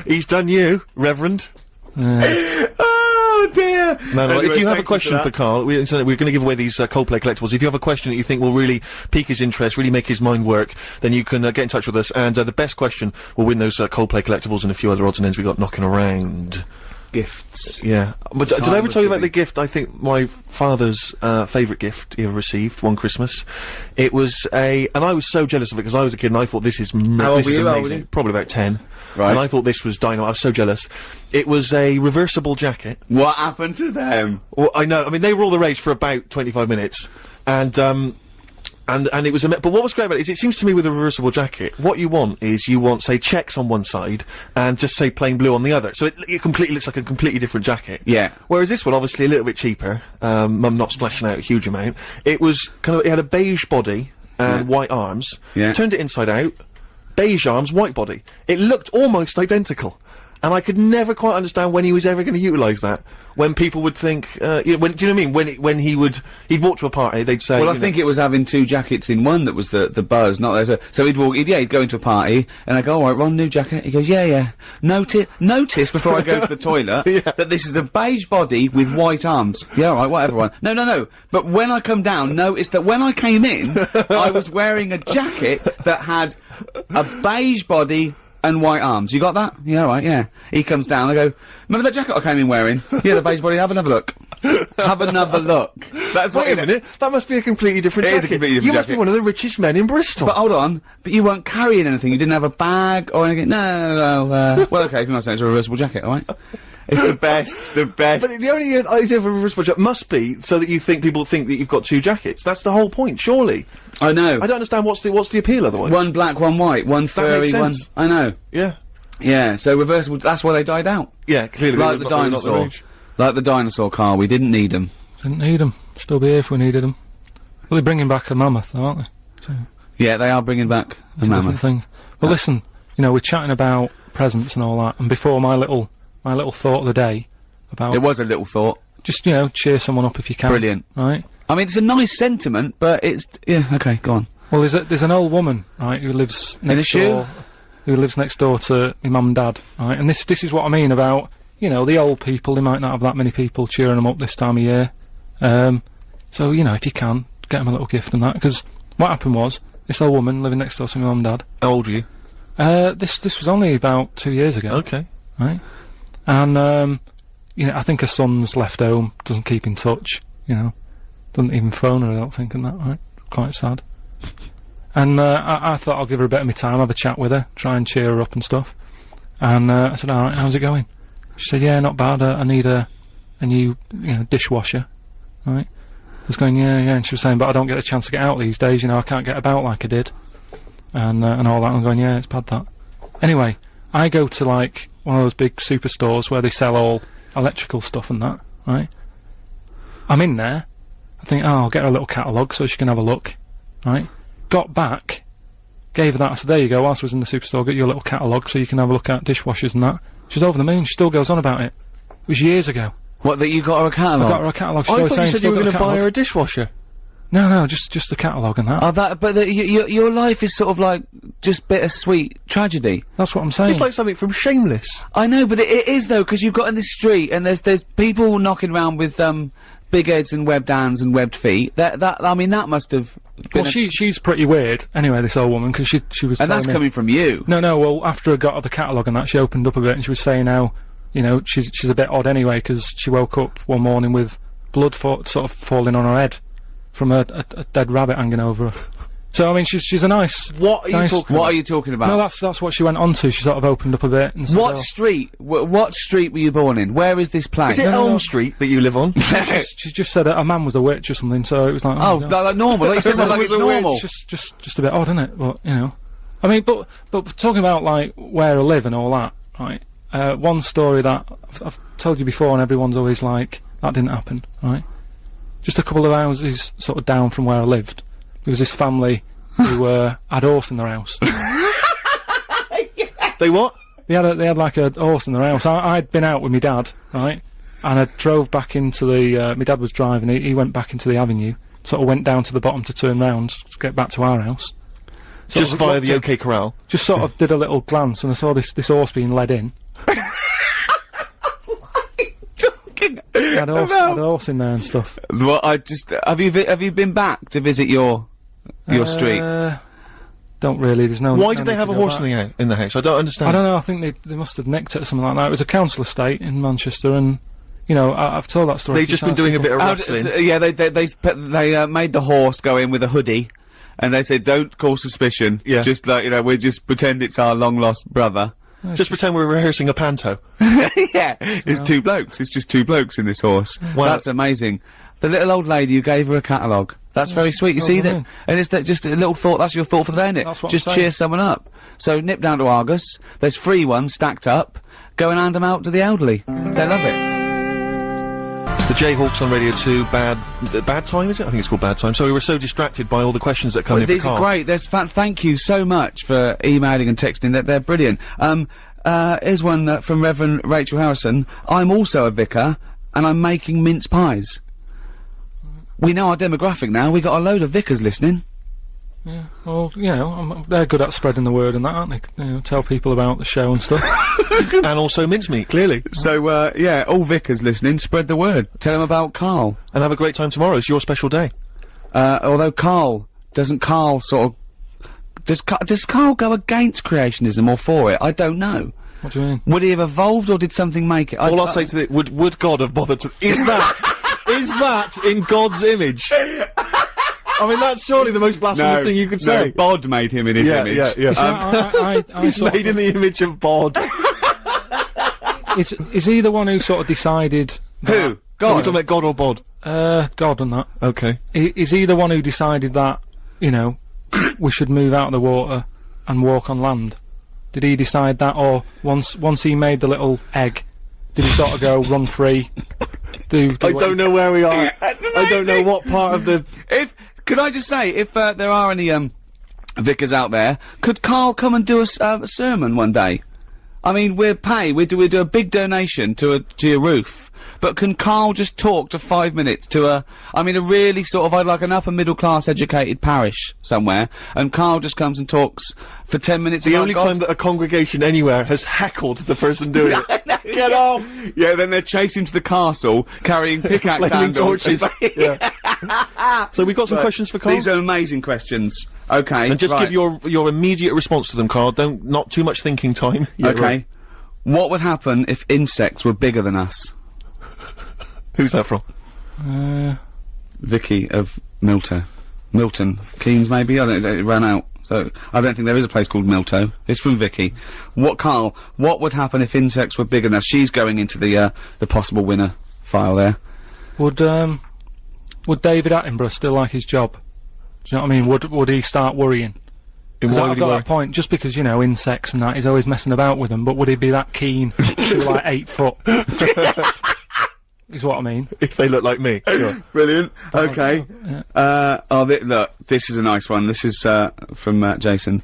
He's done you, Reverend. Oh dear! No, anyway, if you have a question for Karl, we're going to give away these Coldplay collectibles. If you have a question that you think will really pique his interest, really make his mind work, then you can get in touch with us, and the best question will win those Coldplay collectibles and a few other odds and ends we got knocking around. gifts. Yeah. But did Time I ever of tell you about giving. the gift? I think my father's favourite gift he ever received one Christmas. It was and I was so jealous of it because I was a kid and I thought this is old this were is you? How old were amazing. you? Probably about 10. Right. And I thought this was dynamite. I was so jealous. It was a reversible jacket. What happened to them? Well, I know. I mean, they were all the rage for about 25 minutes, and it was. But what was great about it is, it seems to me with a reversible jacket, what you want is say checks on one side and just say plain blue on the other. So it completely looks like a completely different jacket. Yeah. Whereas this one, obviously, a little bit cheaper. Mum not splashing out a huge amount. It was it had a beige body and white arms. Yeah. Turned it inside out, beige arms, white body. It looked almost identical. And I could never quite understand when he was ever going to utilise that. When people would think, do you know what I mean? When he'd walk to a party, they'd say, Well, I think it was having two jackets in one that was the buzz, not there. So he'd go into a party, and I go, all right, Ron, new jacket. He goes, yeah. Notice before I go to the toilet that this is a beige body with white arms. Yeah, all right, whatever one. No. But when I come down, notice that when I came in, I was wearing a jacket that had a beige body and white arms. You got that? Yeah, all right, yeah. He comes down, I go, remember that jacket I came in wearing? Yeah, the beige body, have another look. Have another look. That's what. Wait a minute, that must be a completely different jacket. It is a completely different You must be jacket. one of the richest men in Bristol. But hold on, but you weren't carrying anything, you didn't have a bag or anything? No, well, okay, if you want to say it's a reversible jacket, alright? It's the best. But the only idea of a reversible jacket must be so that people think that you've got two jackets. That's the whole point, surely. I know. I don't understand what's the appeal otherwise. One black, one white, one furry, one... I know. Yeah. Yeah, so reversible, that's why they died out. Yeah, clearly. Like the dinosaur. Like the dinosaur, Karl, we didn't need them. Didn't need them. Still be here if we needed them. Well, they're bringing back a mammoth, though, aren't they? So, Yeah, they are bringing back a it's a different mammoth. thing. Well, listen, we're chatting about presents and all that, and before my little thought of the day about... It was a little thought. Just, cheer someone up if you can. Brilliant. Right? I mean, it's a nice sentiment, but it's... Yeah, okay, go on. Well, there's an old woman, right, who lives next door... Who lives next door to my mum and dad, right? And this is what I mean about, the old people, they might not have that many people cheering them up this time of year. So, if you can, get them a little gift and that, because what happened was, this old woman living next door to my mum and dad. How old are you? This was only about 2 years ago. Okay. Right? And, I think her son's left home, doesn't keep in touch, doesn't even phone her, I don't think, and that, right? Quite sad. And, I thought I'll give her a bit of my time, have a chat with her, try and cheer her up and stuff. And, I said, alright, how's it going? She said, yeah, not bad, I need a new, dishwasher. Right? I was going, yeah, and she was saying, but I don't get a chance to get out these days, I can't get about like I did. And all that, and I'm going, yeah, it's bad that. Anyway, I go to, like, one of those big superstores where they sell all electrical stuff and that, right? I'm in there, I think, I'll get her a little catalogue so she can have a look, right? Got back, gave her that, I said, there you go, whilst I was in the superstore, get you a little catalogue so you can have a look at dishwashers and that. She's over the moon, she still goes on about it. It was years ago. What, that you got her a catalogue? I got her a catalogue. I thought you said you were going to buy her a dishwasher. No, just a catalogue and that. Oh, but your life is sort of like, just bittersweet tragedy. That's what I'm saying. It's like something from Shameless. I know, but it is though, because you've got in the street, and there's people knocking around with, big heads and webbed hands and webbed feet. I mean, that must have been well, she's pretty weird, anyway, this old woman, because she was and that's me, coming from you. No, well, after I got her the catalogue and that, she opened up a bit, and she was saying how, she's a bit odd anyway, because she woke up one morning with blood sort of falling on her head from a dead rabbit hanging over her. So, I mean, she's a nice... What are you talking about? No, that's what she went on to. She sort of opened up a bit and said, What street? What street were you born in? Where is this place? Is it Elm Street that you live on? She just said a man was a witch or something, so it was like... Oh, like normal. Like you said, like it's normal. It's just a bit odd, isn't it? But, I mean, but talking about, like, where I live and all that, right? One story that I've told you before and everyone's always like, that didn't happen, right? Just a couple of houses sort of down from where I lived. There was this family who had a horse in their house. They what? They had like a horse in their house. I'd been out with my dad, right? And I drove back into the, my dad was driving, he went back into the avenue, sort of went down to the bottom to turn round to get back to our house. Just via the OK Corral? Just sort of did a little glance and I saw this horse being led in. Had a horse in there and stuff. Well, have you been back to visit your street? don't really. There's no. Why did they have a horse in the house? I don't understand. I don't know. I think they must have nicked it or something like that. It was a council estate in Manchester, and you know, I've told that story. They've just been doing a bit of wrestling. Yeah, they made the horse go in with a hoodie, and they said, "Don't cause suspicion. Yeah. Just like, you know, we just pretend it's our long lost brother." Just pretend we're rehearsing a panto. Yeah, it's two blokes. It's just two blokes in this horse. Well, that's amazing. The little old lady who gave her a catalogue. That's very sweet. You see that? And it's that just a little thought. That's your thought for the day, isn't it? That's what just I'm cheer someone up. So nip down to Argos. There's free ones stacked up. Go and hand them out to the elderly. They love it. The Jayhawks on Radio 2, bad time, is it? I think it's called Bad Time. So we were so distracted by all the questions that come in for These Karl. are great. Thank you so much for emailing and texting. They're brilliant. Here's one from Reverend Rachel Harrison. I'm also a vicar, and I'm making mince pies. We know our demographic now. We got a load of vicars listening. Yeah, well, you know, they're good at spreading the word and that, aren't they? You know, tell people about the show and stuff. And also mincemeat, clearly. So, yeah, all vicars listening, spread the word. Tell them about Karl. And have a great time tomorrow. It's your special day. Although doesn't Karl sort of... Does Karl go against creationism or for it? I don't know. What do you mean? Would he have evolved or did something make it? All I'll say to would God have bothered to... Is that in God's image? I mean, that's surely the most blasphemous thing you could say. Bod made him in his image. Yeah. He's made in the image of Bod. Is he the one who sort of decided... Who? God? Are we talking about God or Bod? God and that. Okay. Is he the one who decided that, you know, we should move out of the water and walk on land? Did he decide that, or once he made the little egg, did he sort of go run free? I don't know where we are. I don't know what part of the... Could I just say, if there are any vicars out there, could Karl come and do a sermon one day? I mean, we do a big donation to your roof, but can Karl just talk to 5 minutes to a really sort of, like an upper middle class educated parish somewhere, and Karl just comes and talks for 10 minutes. The only time that a congregation anywhere has heckled the person doing it. Get off! Yeah, then they're chasing to the castle, carrying pickaxe handles. Torches. Yeah. So we've got some questions for Karl. These are amazing questions. Okay. And just give your immediate response to them, Karl. Not too much thinking time. Yeah, okay. Right. What would happen if insects were bigger than us? Who's that from? Vicky of Milton Keynes, maybe. It ran out. So, I don't think there is a place called Milto. It's from Vicky. Karl, what would happen if insects were bigger than us? She's going into the possible winner file there. Would David Attenborough still like his job? Do you know what I mean? Would he start worrying? Because I've got that point, just because, you know, insects and that, he's always messing about with them, but would he be that keen to, like, 8 foot? Is what I mean. If they look like me. Sure. Brilliant. Okay. Look, this is a nice one. This is, from, Jason.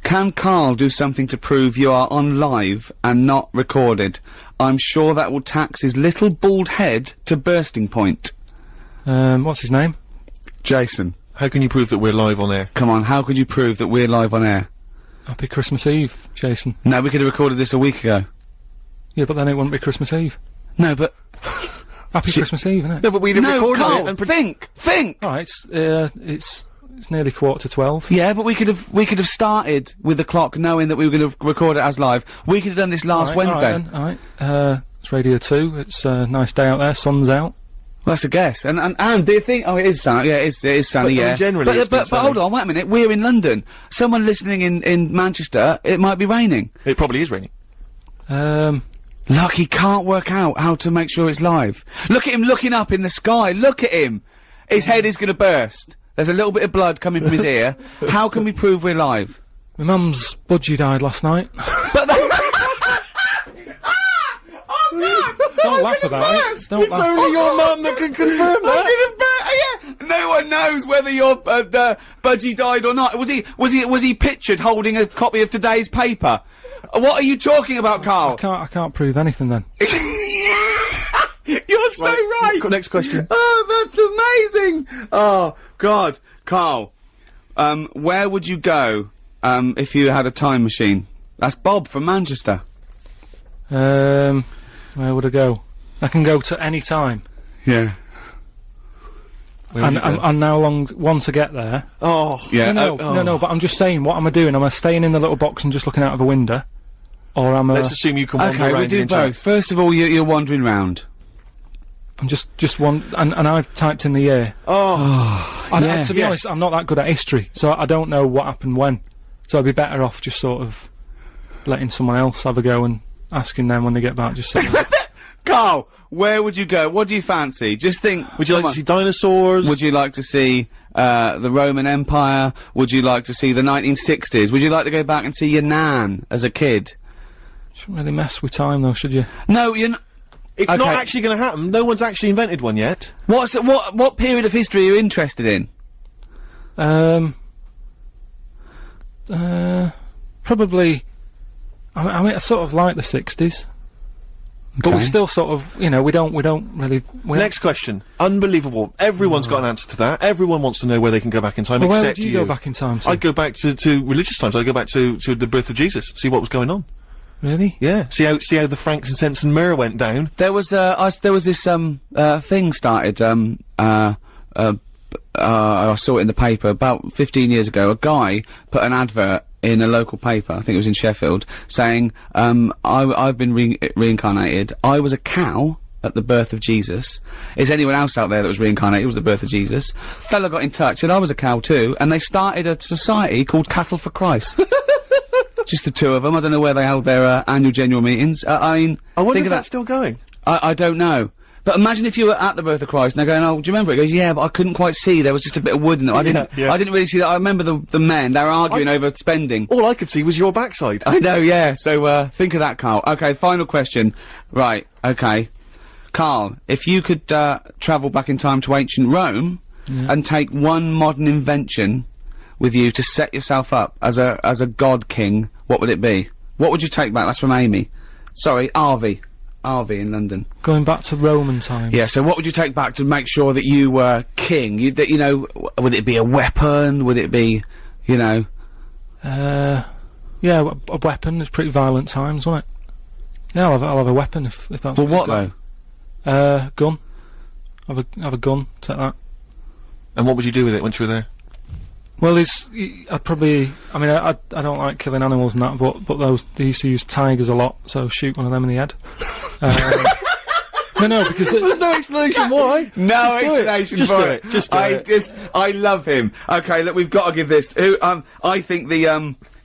Can Karl do something to prove you are on live and not recorded? I'm sure that will tax his little bald head to bursting point. What's his name? Jason. How can you prove that we're live on air? Come on, how could you prove that we're live on air? Happy Christmas Eve, Jason. No, we could have recorded this a week ago. Yeah, but then it wouldn't be Christmas Eve. No, but... Happy Christmas Eve, isn't it? No, but we'd have recorded Karl, it and... think! Alright, it's nearly 11:45. Yeah, but we could have started with the clock knowing that we were going to record it as live. We could have done this last Wednesday. Alright, it's Radio 2, it's a nice day out there, sun's out. Well, that's a guess. And do you think... Oh, it is sunny. Yeah, it is sunny, yeah. Generally, but hold on, wait a minute. We're in London. Someone listening in Manchester, it might be raining. It probably is raining. Look, he can't work out how to make sure it's live. Look at him looking up in the sky. Look at him. His head is gonna burst. There's a little bit of blood coming from his ear. How can we prove we're live? My mum's budgie died last night. But oh God! Don't laugh about it. Don't laugh. Only your mum that can confirm that. Yeah. No one knows whether your budgie died or not. Was he pictured holding a copy of today's paper? What are you talking about, Karl? I can't prove anything then. You're so right. Next question. Oh, that's amazing. Oh God, Karl. Where would you go if you had a time machine? That's Bob from Manchester. Where would I go? I can go to any time. Yeah. And how long, once I get there... Oh, yeah. No, but I'm just saying, what am I doing? Am I staying in the little box and just looking out of a window? Or am I... Let's assume you can wander around. Okay, we do both. First of all, you're wandering round. I'm just and I've typed in the year. To be honest, I'm not that good at history, so I don't know what happened when. So I'd be better off just sort of letting someone else have a go and asking them when they get back, just saying... Karl, where would you go? What do you fancy? Just think. Would you like to see dinosaurs? Would you like to see the Roman Empire? Would you like to see the 1960s? Would you like to go back and see your nan as a kid? Shouldn't really mess with time, though, should you? No, you're not. It's not actually going to happen. No one's actually invented one yet. What period of history are you interested in? Probably. I mean, I sort of like the 60s. But we still sort of, you know, we don't really... Next question. Unbelievable. Everyone's got an answer to that. Everyone wants to know where they can go back in time, well, except where would you go back in time to? I'd go back to religious times. I'd go back to the birth of Jesus, see what was going on. Really? Yeah. See how the frankincense and myrrh went down. There was this thing started, I saw it in the paper about 15 years ago. A guy put an advert in a local paper, I think it was in Sheffield, saying, I've been reincarnated. I was a cow at the birth of Jesus. Is anyone else out there that was reincarnated? It was the birth of Jesus. Fella got in touch, said I was a cow too, and they started a society called Cattle for Christ. Just the two of them. I don't know where they held their annual general meetings. I wonder if that's still going. I don't know. But imagine if you were at the birth of Christ and they're going, oh, do you remember it? He goes, yeah, but I couldn't quite see. There was just a bit of wood in it. I didn't really see that. I remember the men, they were arguing over spending. All I could see was your backside. I know, yeah. So, think of that, Karl. Okay, final question. Right, okay. Karl, if you could, travel back in time to ancient Rome and take one modern invention with you to set yourself up as a god king, what would it be? What would you take back? That's from Amy. Sorry, Harvey in London. Going back to Roman times. Yeah, so what would you take back to make sure that you were king? You know, would it be a weapon? Would it be, you know... yeah, a weapon. It's pretty violent times, won't it? Yeah, I'll have a weapon if that's... Well, what though? Gun. Have a gun, take that. And what would you do with it once you were there? Well, I'd probably... I mean, I don't like killing animals and that, but they used to use tigers a lot, so shoot one of them in the head. No, because there's no explanation why. No explanation for it. Just do it. I love him. Okay, look, we've got to give this... I think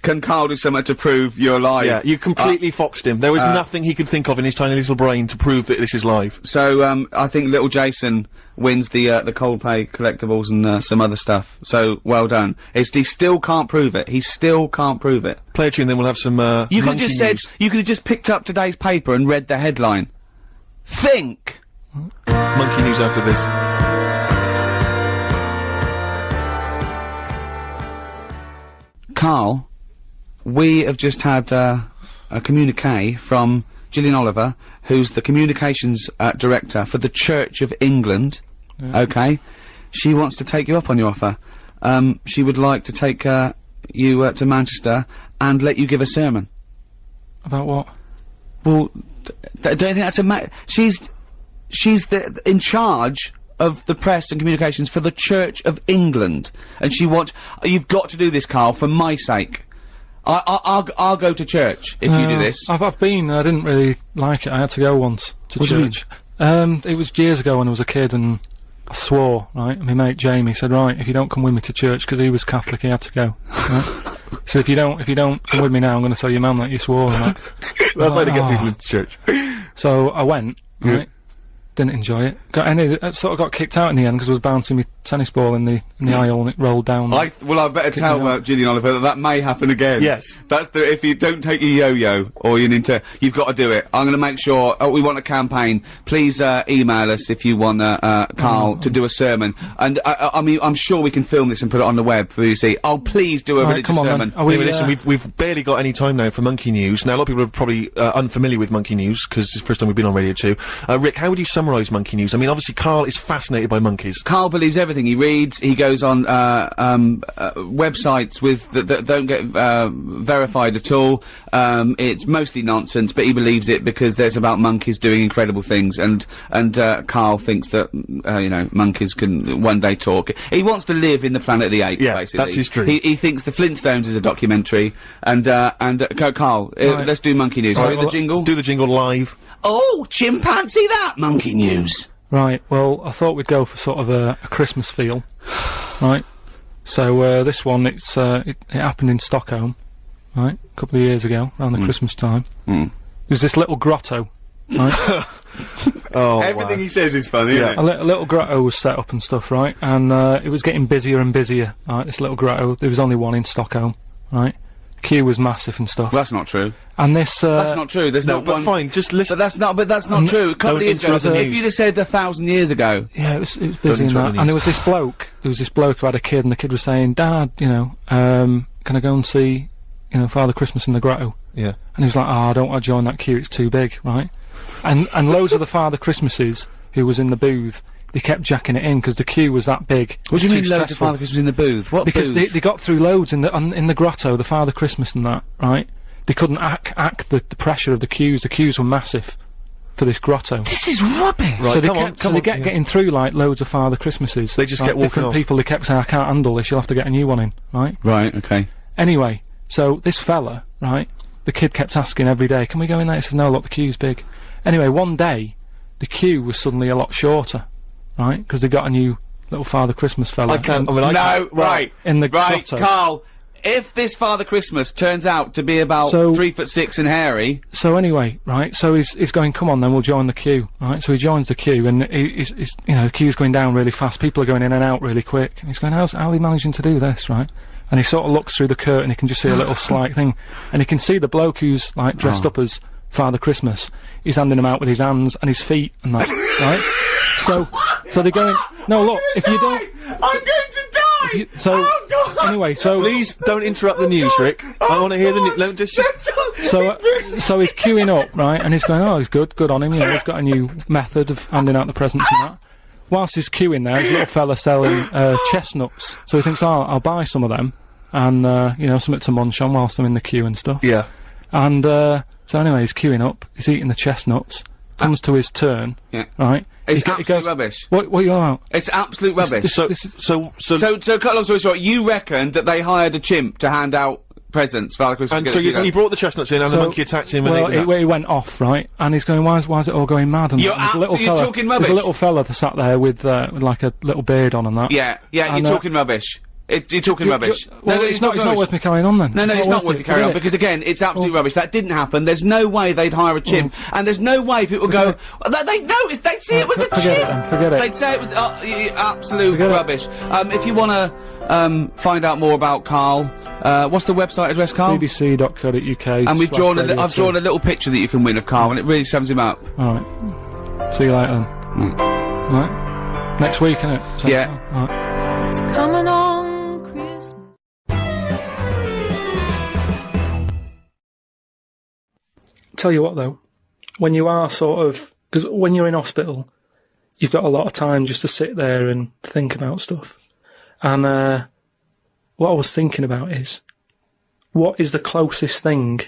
can Karl do something to prove you're alive? Yeah, you completely foxed him. There was nothing he could think of in his tiny little brain to prove that this is live. So, I think little Jason wins the Coldplay collectibles and, some other stuff. So, well done. He still can't prove it. He still can't prove it. Play a tune, then we'll have some, You could just said, you could have just picked up today's paper and read the headline. Think! Monkey news after this. Karl, we have just had, a communique from Gillian Oliver, who's the communications director for the Church of England. Okay, she wants to take you up on your offer. She would like to take you to Manchester and let you give a sermon. About what? Well, don't you think that's she's in charge of the press and communications for the Church of England, and you've got to do this, Karl, for my sake. I'll go to church if you do this. I've been. I didn't really like it. I had to go once to church. It was years ago when I was a kid, and I swore. Right, and my mate Jamie said, "Right, if you don't come with me to church, because he was Catholic, he had to go." Right? So if you don't come with me now, I'm going to tell your mum that you swore. And that. That's how to get people into church. So I went. Right. Didn't enjoy it. Sort of got kicked out in the end because I was bouncing my tennis ball in the aisle and it rolled down. I better tell Gillian Oliver that may happen again. Yes. That's if you don't take your yo-yo or your Nintendo, you've got to do it. I'm going to make sure. We want a campaign. Please email us if you want Karl to do a sermon. And I mean, I'm sure we can film this and put it on the web for you to see. Oh, please do a religious sermon. Listen, we've barely got any time now for Monkey News. Now a lot of people are probably unfamiliar with Monkey News because it's the first time we've been on Radio 2. Rick, how would you summarise summarise monkey news? I mean, obviously Karl is fascinated by monkeys. Karl believes everything he reads. He goes on websites that don't get verified at all. It's mostly nonsense, but he believes it because there's about monkeys doing incredible things, and Karl thinks that you know, monkeys can one day talk. He wants to live in the Planet of the Apes. Yeah, basically. that's his dream. He thinks the Flintstones is a documentary, and Karl, let's do monkey news. Right, the jingle. Do the jingle live. Oh, chimpanzee that monkey news. Right, well, I thought we'd go for sort of a Christmas feel, right? So, this one, it happened in Stockholm, right? A couple of years ago, around the Christmas time. There was this little grotto, right? Everything he says is funny, isn't it? A little grotto was set up and stuff, right? And, it was getting busier and busier, right? This little grotto, there was only one in Stockholm, right? The queue was massive and stuff. Well, that's not true. And this, that's not true. There's not one. Fine, just listen. But that's not true. A couple of years ago, if you'd have said 1,000 years ago. Yeah, it was busy in that. And there was this bloke who had a kid, and the kid was saying, Dad, you know, can I go and see, you know, Father Christmas in the grotto? Yeah. And he was like, I don't want to join that queue, it's too big, right? And loads of the Father Christmases who was in the booth, they kept jacking it in because the queue was that big. What do you mean loads of Father Christmas in the booth? What because booth? they got through loads in the grotto, the Father Christmas and that, right? They couldn't act the pressure of the queues. The queues were massive for this grotto. This is rubbish. Right, so they kept getting through like loads of Father Christmases. They just kept walking different on. people. They kept saying, I can't handle this. You'll have to get a new one in, right? Right. Okay. Anyway, so this fella, right? The kid kept asking every day, "Can we go in there?" He said, "No, look, the queue's big." Anyway, one day, the queue was suddenly a lot shorter, right? Because they got a new little Father Christmas fella. Right. In the grotto. Karl. If this Father Christmas turns out to be about 3'6" and hairy. So anyway, right, so he's going, come on then, we'll join the queue, right? So he joins the queue, and he's you know, the queue's going down really fast, people are going in and out really quick, and he's going, how are they managing to do this, right? And he sort of looks through the curtain, he can just see a little slight thing, and he can see the bloke who's, like, dressed up as Father Christmas, he's handing them out with his hands and his feet and that, right? So they're going, no, look, if you don't... I'm going to die! Anyway, so... Please don't interrupt the news, Rick. I want to hear the news. So he's queuing up, right, and he's going, oh, he's good on him, you know, he's got a new method of handing out the presents and that. Whilst he's queuing there, there's a little fella selling, chestnuts. So he thinks, oh, I'll buy some of them, and, you know, something to munch on whilst I'm in the queue and stuff. Yeah. And, so anyway, he's queuing up, he's eating the chestnuts, comes to his turn, right? It's absolute rubbish. What are you on about? It's absolute rubbish. So cut a long story short, you reckon that they hired a chimp to hand out presents for Father Christmas? And so he brought the chestnuts in and the monkey attacked him and he went off, right? And he's going, why is it all going mad? And you're talking rubbish. There's a little fella that sat there with like a little beard on and that. Yeah, you're talking rubbish. You're talking rubbish. Well, it's not worth me carrying on then. No, it's not worth you carrying on, because again, it's absolute rubbish. That didn't happen. There's no way they'd hire a chimp, and there's no way people would go, they'd notice, they'd see it was a chimp! Forget it. They'd say it was absolute rubbish. If you wanna, find out more about Karl, what's the website address, Karl? bbc.co.uk. And I've drawn a little picture that you can win of Karl, and it really sums him up. Alright. See you later then. Right? Next week, innit? So, yeah. Alright. It's coming on. Tell you what though, when you are because when you're in hospital, you've got a lot of time just to sit there and think about stuff. And what I was thinking about is, what is the closest thing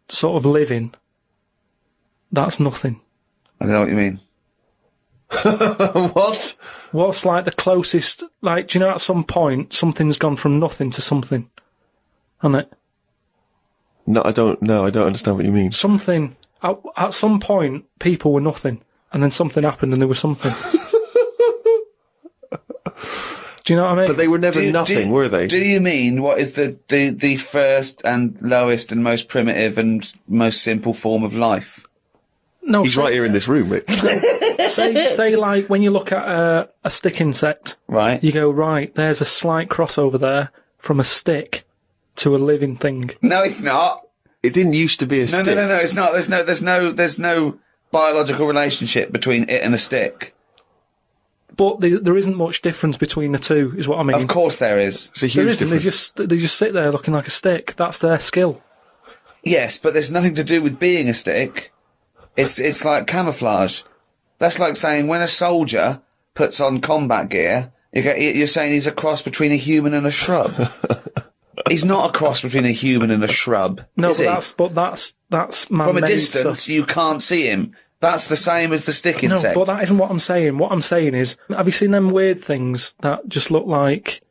sort of living that's nothing? I don't know what you mean. What? What's like the closest, like, do you know at some point something's gone from nothing to something? Hasn't it? No, I don't understand what you mean. Something, at some point, people were nothing, and then something happened and there was something. Do you know what I mean? But they were never nothing, were they? Do you mean, what is the first and lowest and most primitive and most simple form of life? No, he's right here in this room, Rick. say like, when you look at a stick insect, right? You go, right, there's a slight crossover there from a stick to a living thing. No, it's not. It didn't used to be a stick. No, it's not. There's no biological relationship between it and a stick. But there isn't much difference between the two, is what I mean. Of course there is. It's a huge They difference. just sit there looking like a stick. That's their skill. Yes, but there's nothing to do with being a stick. It's like camouflage. That's like saying when a soldier puts on combat gear, you're saying he's a cross between a human and a shrub. He's not a cross between a human and a shrub. No, is he? that's man-made From a distance, stuff. you can't see him. That's the same as the stick insect. No, but that isn't what I'm saying. What I'm saying is, have you seen them weird things that just look like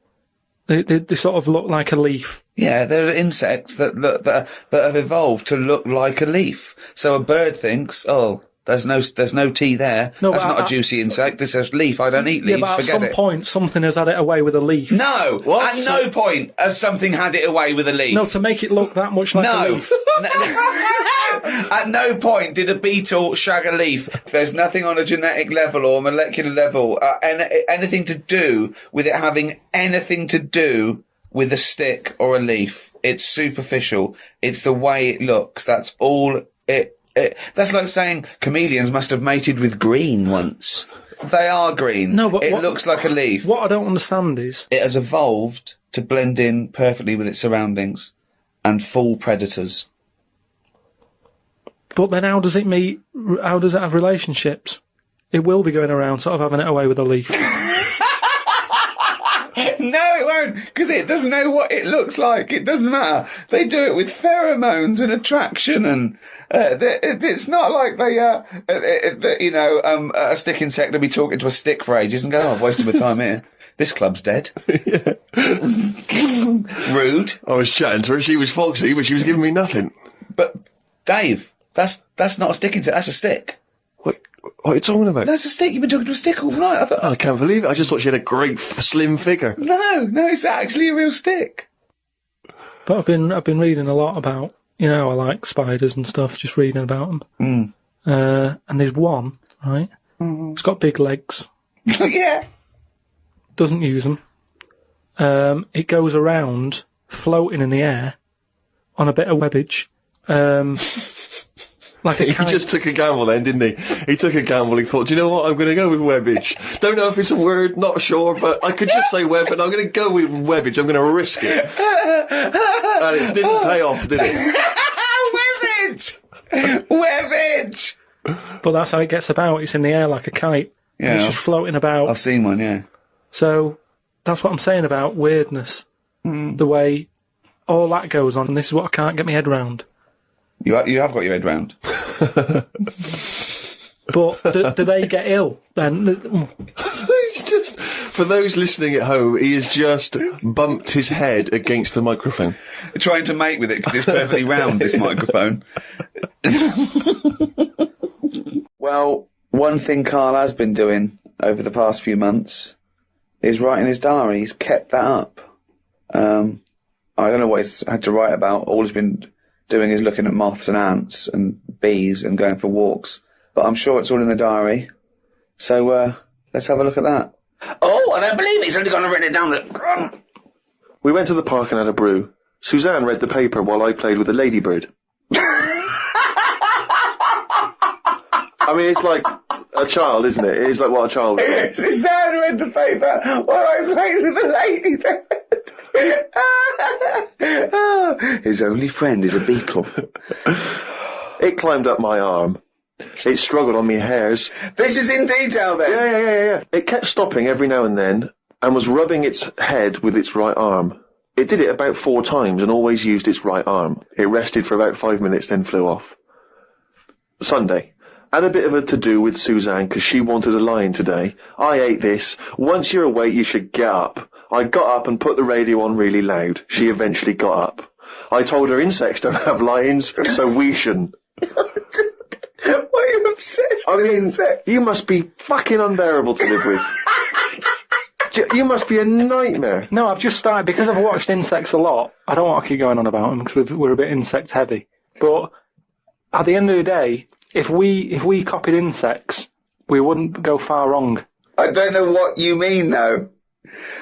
they sort of look like a leaf? Yeah, there are insects that have evolved to look like a leaf. So a bird thinks, oh, there's no tea there. No, that's not a juicy insect. This is leaf. I don't eat leaves. Yeah, but Forget at some point, something has had it away with a leaf. No, at no point has something had it away with a leaf. No, to make it look that much like a leaf. At no point did a beetle shag a leaf. There's nothing on a genetic level or molecular level, anything to do with it having anything to do with a stick or a leaf. It's superficial. It's the way it looks. That's all it. That's like saying chameleons must have mated with green once. They are green. No, but it looks like a leaf. What I don't understand is it has evolved to blend in perfectly with its surroundings and fool predators. But then how does it meet? How does it have relationships? It will be going around sort of having it away with a leaf. No, it won't, because it doesn't know what it looks like. It doesn't matter. They do it with pheromones and attraction, and it's not like a stick insect will be talking to a stick for ages and go, oh, I've wasted my time here. This club's dead. Rude. I was chatting to her, she was foxy, but she was giving me nothing. But, Dave, that's not a stick insect, that's a stick. What are you talking about? That's a stick. You've been talking to a stick all night. I can't believe it. I just thought she had a great slim figure. No, it's actually a real stick. But I've been reading a lot about, I like spiders and stuff, just reading about them. And there's one, right? Mm-hmm. It's got big legs. Yeah. Doesn't use them. It goes around floating in the air on a bit of webbage. Like he just took a gamble then, didn't he? He took a gamble. He thought, do you know what? I'm going to go with webbage. Don't know if it's a word, not sure, but I could just say web, and I'm going to go with webbage. I'm going to risk it. And it didn't pay off, did it? Webbage! Webbage! But that's how it gets about. It's in the air like a kite. Yeah. And it's just floating about. I've seen one, yeah. So, that's what I'm saying about weirdness. The way all that goes on, and this is what I can't get my head round. You have got your head round. But do they get ill then? He's just, for those listening at home, he has just bumped his head against the microphone. Trying to mate with it because it's perfectly round, this microphone. Well, one thing Karl has been doing over the past few months is writing his diary. He's kept that up. I don't know what he's had to write about. All he's been doing is looking at moths and ants and bees and going for walks. But I'm sure it's all in the diary. So, let's have a look at that. Oh, I don't believe it. He's only gone and written it down there. We went to the park and had a brew. Suzanne read the paper while I played with a ladybird. I mean, it's like a child, isn't it? It is like what a child would do. Suzanne read the paper while I played with a ladybird. His only friend is a beetle. It climbed up my arm. It struggled on me hairs. This is in detail then? Yeah. It kept stopping every now and then and was rubbing its head with its right arm. It did it about 4 times and always used its right arm. It rested for about 5 minutes, then flew off. Sunday. Had a bit of a to-do with Suzanne because she wanted a lion today. I ate this. Once you're awake, you should get up. I got up and put the radio on really loud. She eventually got up. I told her insects don't have lions, so we shouldn't. Why are you obsessed with insects? You must be fucking unbearable to live with. You must be a nightmare. No, I've just started, because I've watched insects a lot, I don't want to keep going on about them because we're a bit insect heavy. But at the end of the day, if we copied insects, we wouldn't go far wrong. I don't know what you mean though.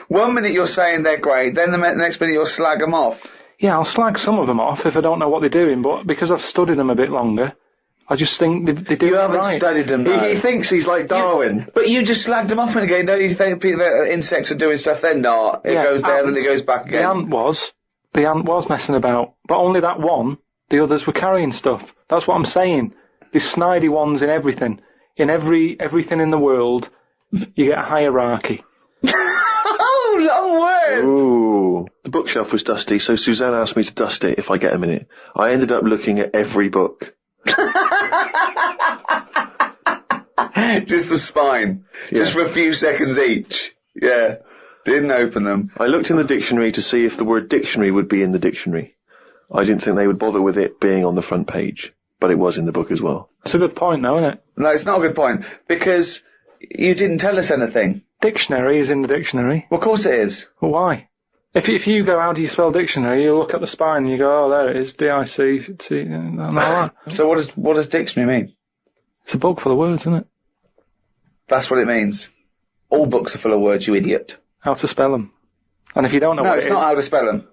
1 minute you're saying they're great, then the next minute you'll slag them off. Yeah, I'll slag some of them off if I don't know what they're doing, but because I've studied them a bit longer, I just think they do it right. You haven't studied them, though. He thinks he's like Darwin. But you just slagged them off again. Don't you think that insects are doing stuff? They're not. It goes there, then it goes back again. The ant was messing about, but only that one. The others were carrying stuff. That's what I'm saying. There's snidey ones in everything. In everything in the world, you get a hierarchy. Oh, long words! Ooh. The bookshelf was dusty, so Suzanne asked me to dust it if I get a minute. I ended up looking at every book. Just the spine. Yeah. Just for a few seconds each. Yeah. Didn't open them. I looked in the dictionary to see if the word dictionary would be in the dictionary. I didn't think they would bother with it being on the front page, but it was in the book as well. It's a good point, though, isn't it? No, it's not a good point, because you didn't tell us anything. Dictionary is in the dictionary. Well, of course it is. Well, why? If you go, how do you spell dictionary, you look at the spine and you go, oh, there it is, D-I-C-T, and all that. So what does dictionary mean? It's a book full of words, isn't it? That's what it means. All books are full of words, you idiot. How to spell them. And if you don't know what it is... No, it's not how to spell them.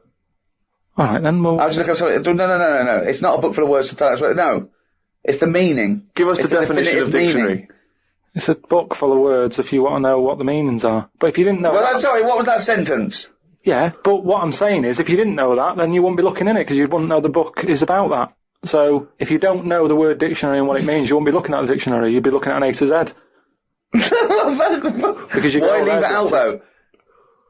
Alright, then we'll... I'll just look up something. No. It's not a book full of words to tell us what... No. It's the meaning. Give us the definition of dictionary. Meaning. It's a book full of words if you want to know what the meanings are. But if you didn't know... Well, sorry, what was that sentence? Yeah, but what I'm saying is, if you didn't know that, then you wouldn't be looking in it, because you wouldn't know the book is about that. So, if you don't know the word dictionary and what it means, you wouldn't be looking at the dictionary, you'd be looking at an A to Z. Because you Why leave it out, though?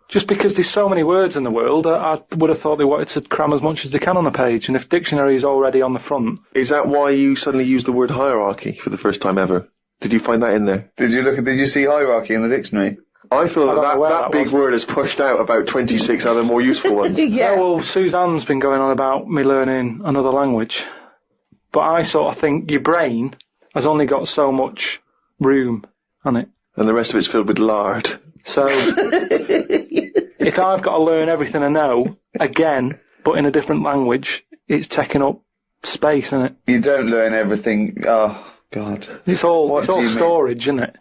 Just because there's so many words in the world, I would have thought they wanted to cram as much as they can on a page, and if dictionary is already on the front... Is that why you suddenly used the word hierarchy for the first time ever? Did you find that in there? Did you see hierarchy in the dictionary? I feel that big word has pushed out about 26 other more useful ones. Yeah, well, Suzanne's been going on about me learning another language, but I sort of think your brain has only got so much room on it. And the rest of it's filled with lard. So, if I've got to learn everything I know, again, but in a different language, it's taking up space, isn't it? You don't learn everything. Oh, God. It's all storage, isn't it?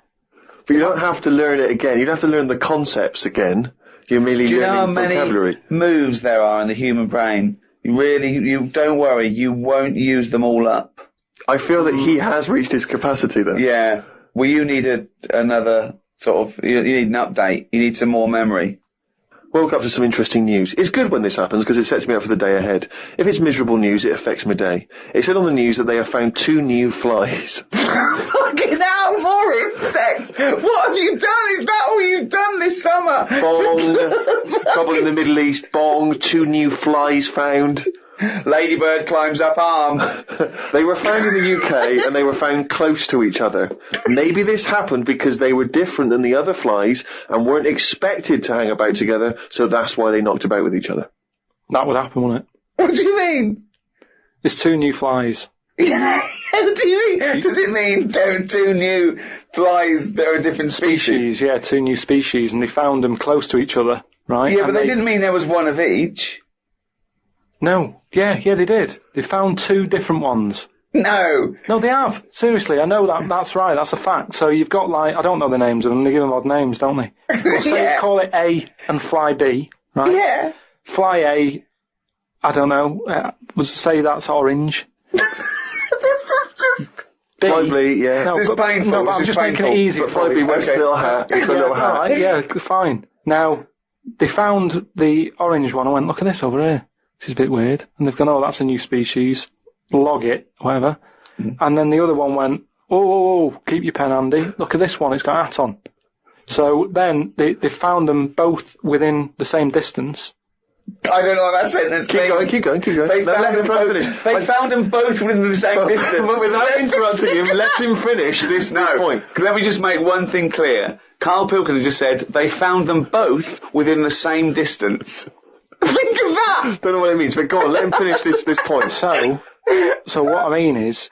But you don't have to learn it again. You don't have to learn the concepts again. You're merely learning vocabulary. Do you know how many moves there are in the human brain? You don't worry, you won't use them all up. I feel that he has reached his capacity, though. Yeah. Well, you need another sort of... You need an update. You need some more memory. Woke up to some interesting news. It's good when this happens because it sets me up for the day ahead. If it's miserable news, it affects my day. It said on the news that they have found 2 new flies. Fucking hell, more insects! What have you done? Is that all you've done this summer? Bong. Trouble in the Middle East. Bong. 2 new flies found. Ladybird climbs up arm. They were found in the UK and they were found close to each other. Maybe this happened because they were different than the other flies and weren't expected to hang about together, so that's why they knocked about with each other. That would happen, wouldn't it? What do you mean? There's 2 new flies. What do you mean? Does it mean there are 2 new flies that are different species? Yeah, 2 new species, and they found them close to each other, right? Yeah, but they didn't mean there was one of each. No. Yeah, they did. They found 2 different ones. No, they have. Seriously, I know that. That's right. That's a fact. So you've got, like, I don't know the names of them. They give them odd names, don't they? Well, say, call it A and Fly B, right? Yeah. Fly A, I don't know, say that's orange. This is just... B. Fly B, yeah. No, this is painful. No, but I'm just making it easy for Fly B wears a little hat. It's got a little hat. Right, yeah, fine. Now, they found the orange one. I went, look at this over here. This is a bit weird. And they've gone, oh, that's a new species. Log it, whatever. And then the other one went, oh, keep your pen handy. Look at this one, it's got a hat on. So then they found them both within the same distance. I don't know what that sentence means. Keep going. They found them both within the same distance. But without interrupting him, let him finish this point. Let me just make one thing clear. Karl Pilkington just said they found them both within the same distance. Think of that! Don't know what it means, but go on, let him finish this point. So what I mean is,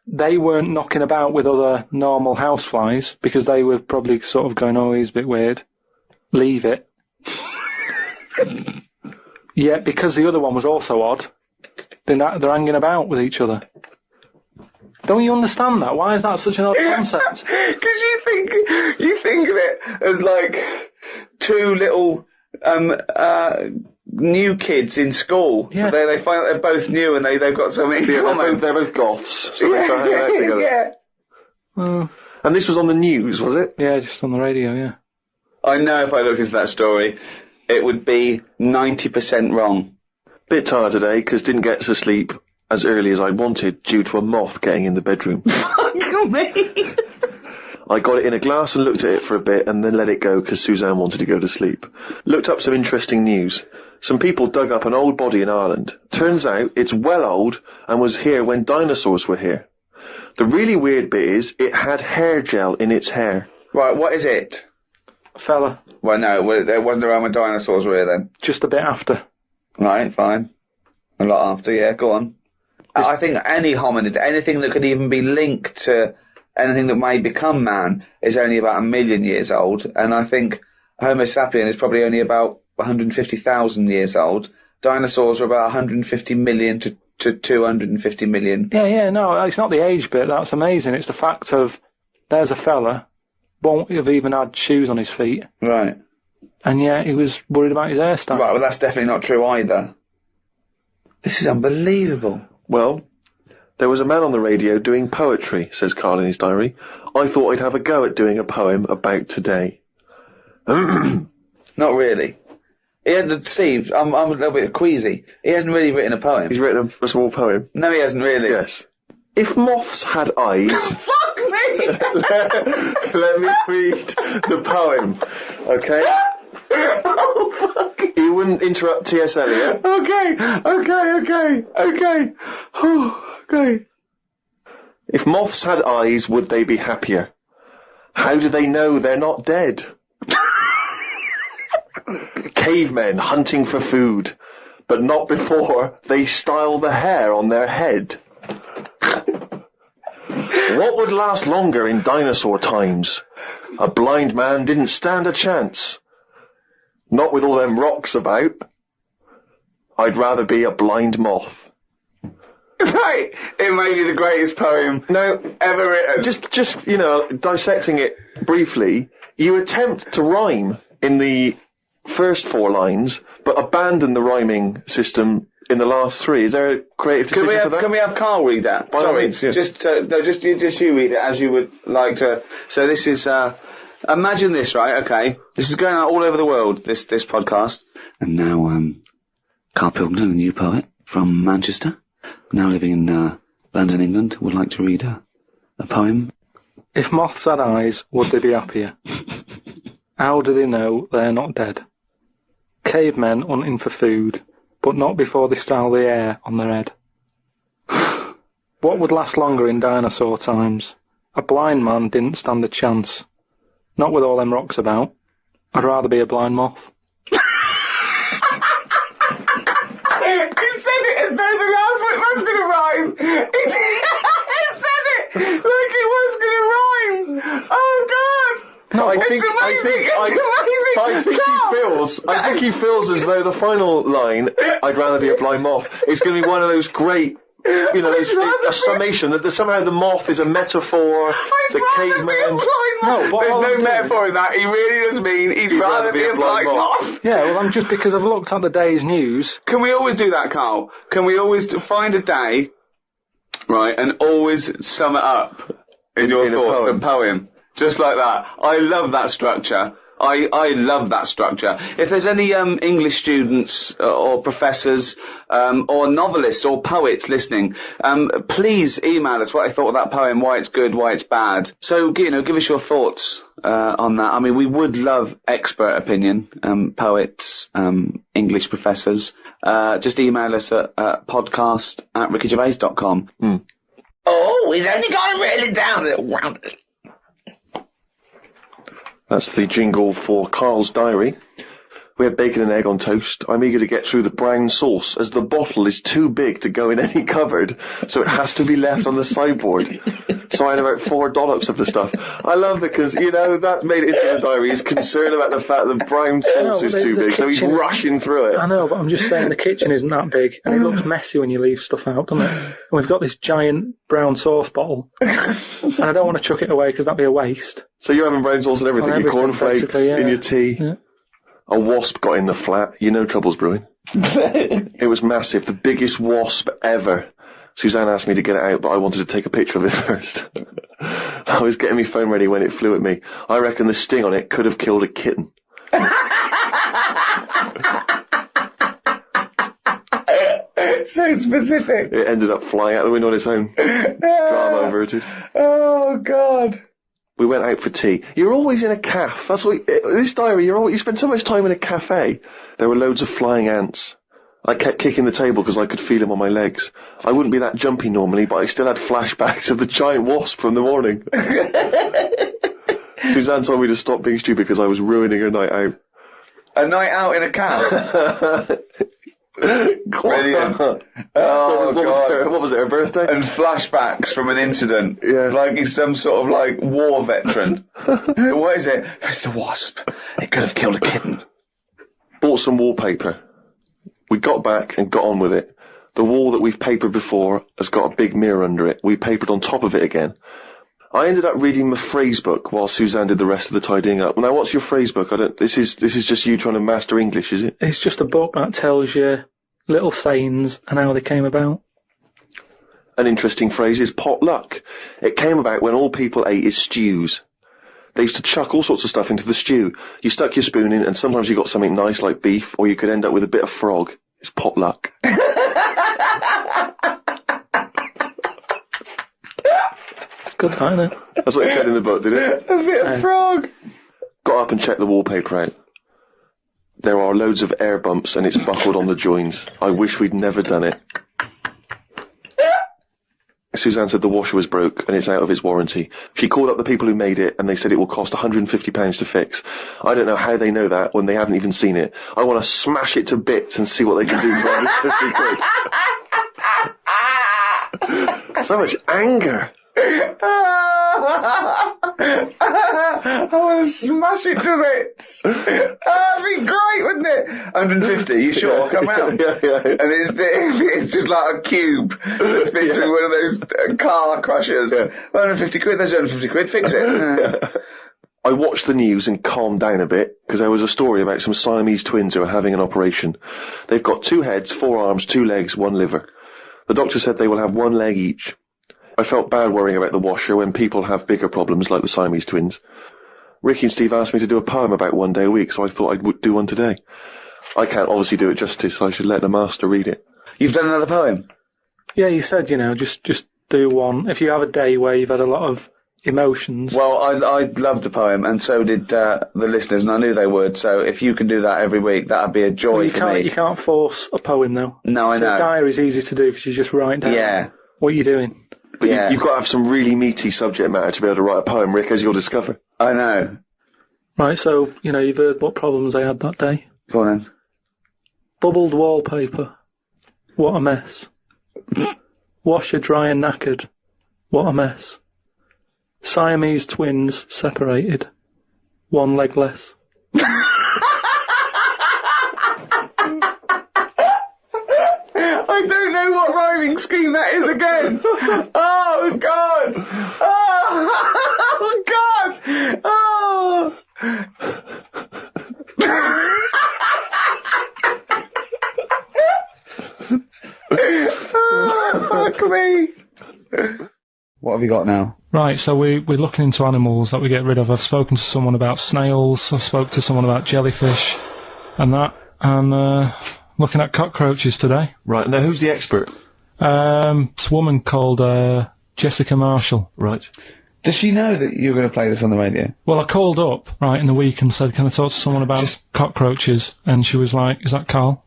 they weren't knocking about with other normal houseflies, because they were probably sort of going, oh, he's a bit weird. Leave it. Yeah, because the other one was also odd, they're hanging about with each other. Don't you understand that? Why is that such an odd concept? Because you think of it as like 2 little new kids in school. Yeah. They find that they're both new and they've got something in common. They're both goths, so they start hanging out together. Yeah. And this was on the news, was it? Yeah, just on the radio, yeah. I know if I looked into that story, it would be 90% wrong. Bit tired today, because didn't get to sleep as early as I wanted due to a moth getting in the bedroom. Fuck me! I got it in a glass and looked at it for a bit and then let it go because Suzanne wanted to go to sleep. Looked up some interesting news. Some people dug up an old body in Ireland. Turns out it's well old and was here when dinosaurs were here. The really weird bit is it had hair gel in its hair. Right, what is it? Fella. Well, no, it wasn't around when dinosaurs were here then. Just a bit after. Right, fine. A lot after, yeah, go on. I think any hominid, anything that could even be linked to anything that may become man is only about 1 million years old, and I think Homo sapien is probably only about 150,000 years old. Dinosaurs are about 150 million to 250 million. Yeah, no, it's not the age bit, that's amazing. It's the fact of, there's a fella, won't have even had shoes on his feet. Right. And yeah, he was worried about his hairstyle. Right, well that's definitely not true either. This is unbelievable. Well, there was a man on the radio doing poetry, says Karl in his diary. I thought I'd have a go at doing a poem about today. Not really. Steve, I'm a little bit queasy. He hasn't really written a poem. He's written a small poem. No, he hasn't really. Yes. If moths had eyes... Fuck me! Let me read the poem, okay? Oh, fuck. You wouldn't interrupt T.S. Eliot. Okay. Okay. If moths had eyes, would they be happier? How do they know they're not dead? Cavemen hunting for food, but not before they style the hair on their head. What would last longer in dinosaur times? A blind man didn't stand a chance. Not with all them rocks about. I'd rather be a blind moth. Right, it may be the greatest poem ever written. Just dissecting it briefly, you attempt to rhyme in the first 4 lines, but abandon the rhyming system in the last 3. Is there a creative decision for that? Can we have Karl read that? Sorry, means, yeah. just you read it as you would like to. So this is, imagine this, right? Okay, this is going out all over the world. This podcast. And now, Karl Pilkington, a new poet from Manchester, now living in London, England, would like to read a poem. If moths had eyes, would they be happier? How do they know they're not dead? Cavemen hunting for food, but not before they style the hair on their head. What would last longer in dinosaur times? A blind man didn't stand a chance. Not with all them rocks about. I'd rather be a blind moth. He said it as though the last bit was going to rhyme. He said it like it was going to rhyme. Oh, God. No, I think he feels as though the final line, I'd rather be a blind moth, is going to be one of those great, a summation that somehow the moth is a metaphor, the caveman. No, there's no metaphor in that. He really does mean he'd rather be a blind moth. Yeah, well, I'm just because I've looked at the day's news. Can we always do that, Karl? Can we always find a day, right, and always sum it up in your thoughts, a poem? Just like that. I love that structure. I love that structure. If there's any English students or professors or novelists or poets listening, please email us what I thought of that poem, why it's good, why it's bad. So, give us your thoughts on that. I mean, we would love expert opinion, poets, English professors. Just email us at podcast@rickygervais.com. Oh, he's only got to really down it. That's the jingle for Karl's diary. We had bacon and egg on toast. I'm eager to get through the brown sauce, as the bottle is too big to go in any cupboard, so it has to be left on the sideboard. So I had about 4 dollops of the stuff. I love it because, that made it into the diary. He's concerned about the fact that brown sauce is too big, so he's rushing through it. I know, but I'm just saying the kitchen isn't that big, and it looks messy when you leave stuff out, doesn't it? And we've got this giant brown sauce bottle, and I don't want to chuck it away because that'd be a waste. So you're having brown sauce and everything, your cornflakes, in your tea. Yeah. A wasp got in the flat. Trouble's brewing. It was massive, the biggest wasp ever. Suzanne asked me to get it out, but I wanted to take a picture of it first. I was getting my phone ready when it flew at me. I reckon the sting on it could have killed a kitten. It's so specific. It ended up flying out the window on its own. Drama averted. Oh, God. We went out for tea. You're always in a cafe. That's what this diary. You spend so much time in a cafe. There were loads of flying ants. I kept kicking the table because I could feel them on my legs. I wouldn't be that jumpy normally, but I still had flashbacks of the giant wasp from the morning. Suzanne told me to stop being stupid because I was ruining her night out. A night out in a cab? Brilliant. Oh, God. What was it, her birthday? And flashbacks from an incident. Yeah. Like he's some sort of, like, war veteran. What is it? It's the wasp. It could have killed a kitten. Bought some wallpaper. We got back and got on with it. The wall that we've papered before has got a big mirror under it. We papered on top of it again. I ended up reading my phrase book while Suzanne did the rest of the tidying up. Now, what's your phrase book? This is just you trying to master English, is it? It's just a book that tells you little sayings and how they came about. An interesting phrase is potluck. It came about when all people ate is stews. They used to chuck all sorts of stuff into the stew. You stuck your spoon in, and sometimes you got something nice like beef, or you could end up with a bit of frog. It's potluck. Good, isn't it? That's what it said in the book, did it? A bit of frog. Got up and checked the wallpaper out. There are loads of air bumps and it's buckled on the joins. I wish we'd never done it. Suzanne said the washer was broke and it's out of its warranty. She called up the people who made it and they said it will cost £150 to fix. I don't know how they know that when they haven't even seen it. I want to smash it to bits and see what they can do for £150. So much anger. I want to smash it to bits. That'd be great, wouldn't it? 150, you sure? Come round. Yeah. And it's just like a cube that's been through one of those car crushers. 150 quid, there's 150 quid, fix it. I watched the news and calmed down a bit, because there was a story about some Siamese twins who are having an operation. They've got 2 heads, 4 arms, 2 legs, 1 liver. The doctor said they will have 1 leg each. I felt bad worrying about the washer when people have bigger problems like the Siamese twins. Ricky and Steve asked me to do a poem about one day a week, so I thought I'd do one today. I can't obviously do it justice, so I should let the master read it. You've done another poem? Yeah, you said, just do one. If you have a day where you've had a lot of emotions. Well, I loved the poem, and so did the listeners, and I knew they would, so if you can do that every week, that'd be a joy for me. You can't force a poem, though. No, I know. A diary's easy to do, because you just write down what you're doing. But you've got to have some really meaty subject matter to be able to write a poem, Rick, as you'll discover. I know. Right, so, you've heard what problems I had that day. Go on then. Bubbled wallpaper. What a mess. Washer dry and knackered. What a mess. Siamese twins separated. 1 leg less. I don't know what rhyming scheme that is again. Oh, God. Oh, God. Oh. Oh, fuck me. What have you got now? Right, so we're looking into animals that we get rid of. I've spoken to someone about snails, I spoke to someone about jellyfish, and that, and looking at cockroaches today. Right, now who's the expert? It's a woman called Jessica Marshall. Right. Does she know that you're going to play this on the radio? Well, I called up, right, in the week and said, can I talk to someone about cockroaches? And she was like, is that Karl?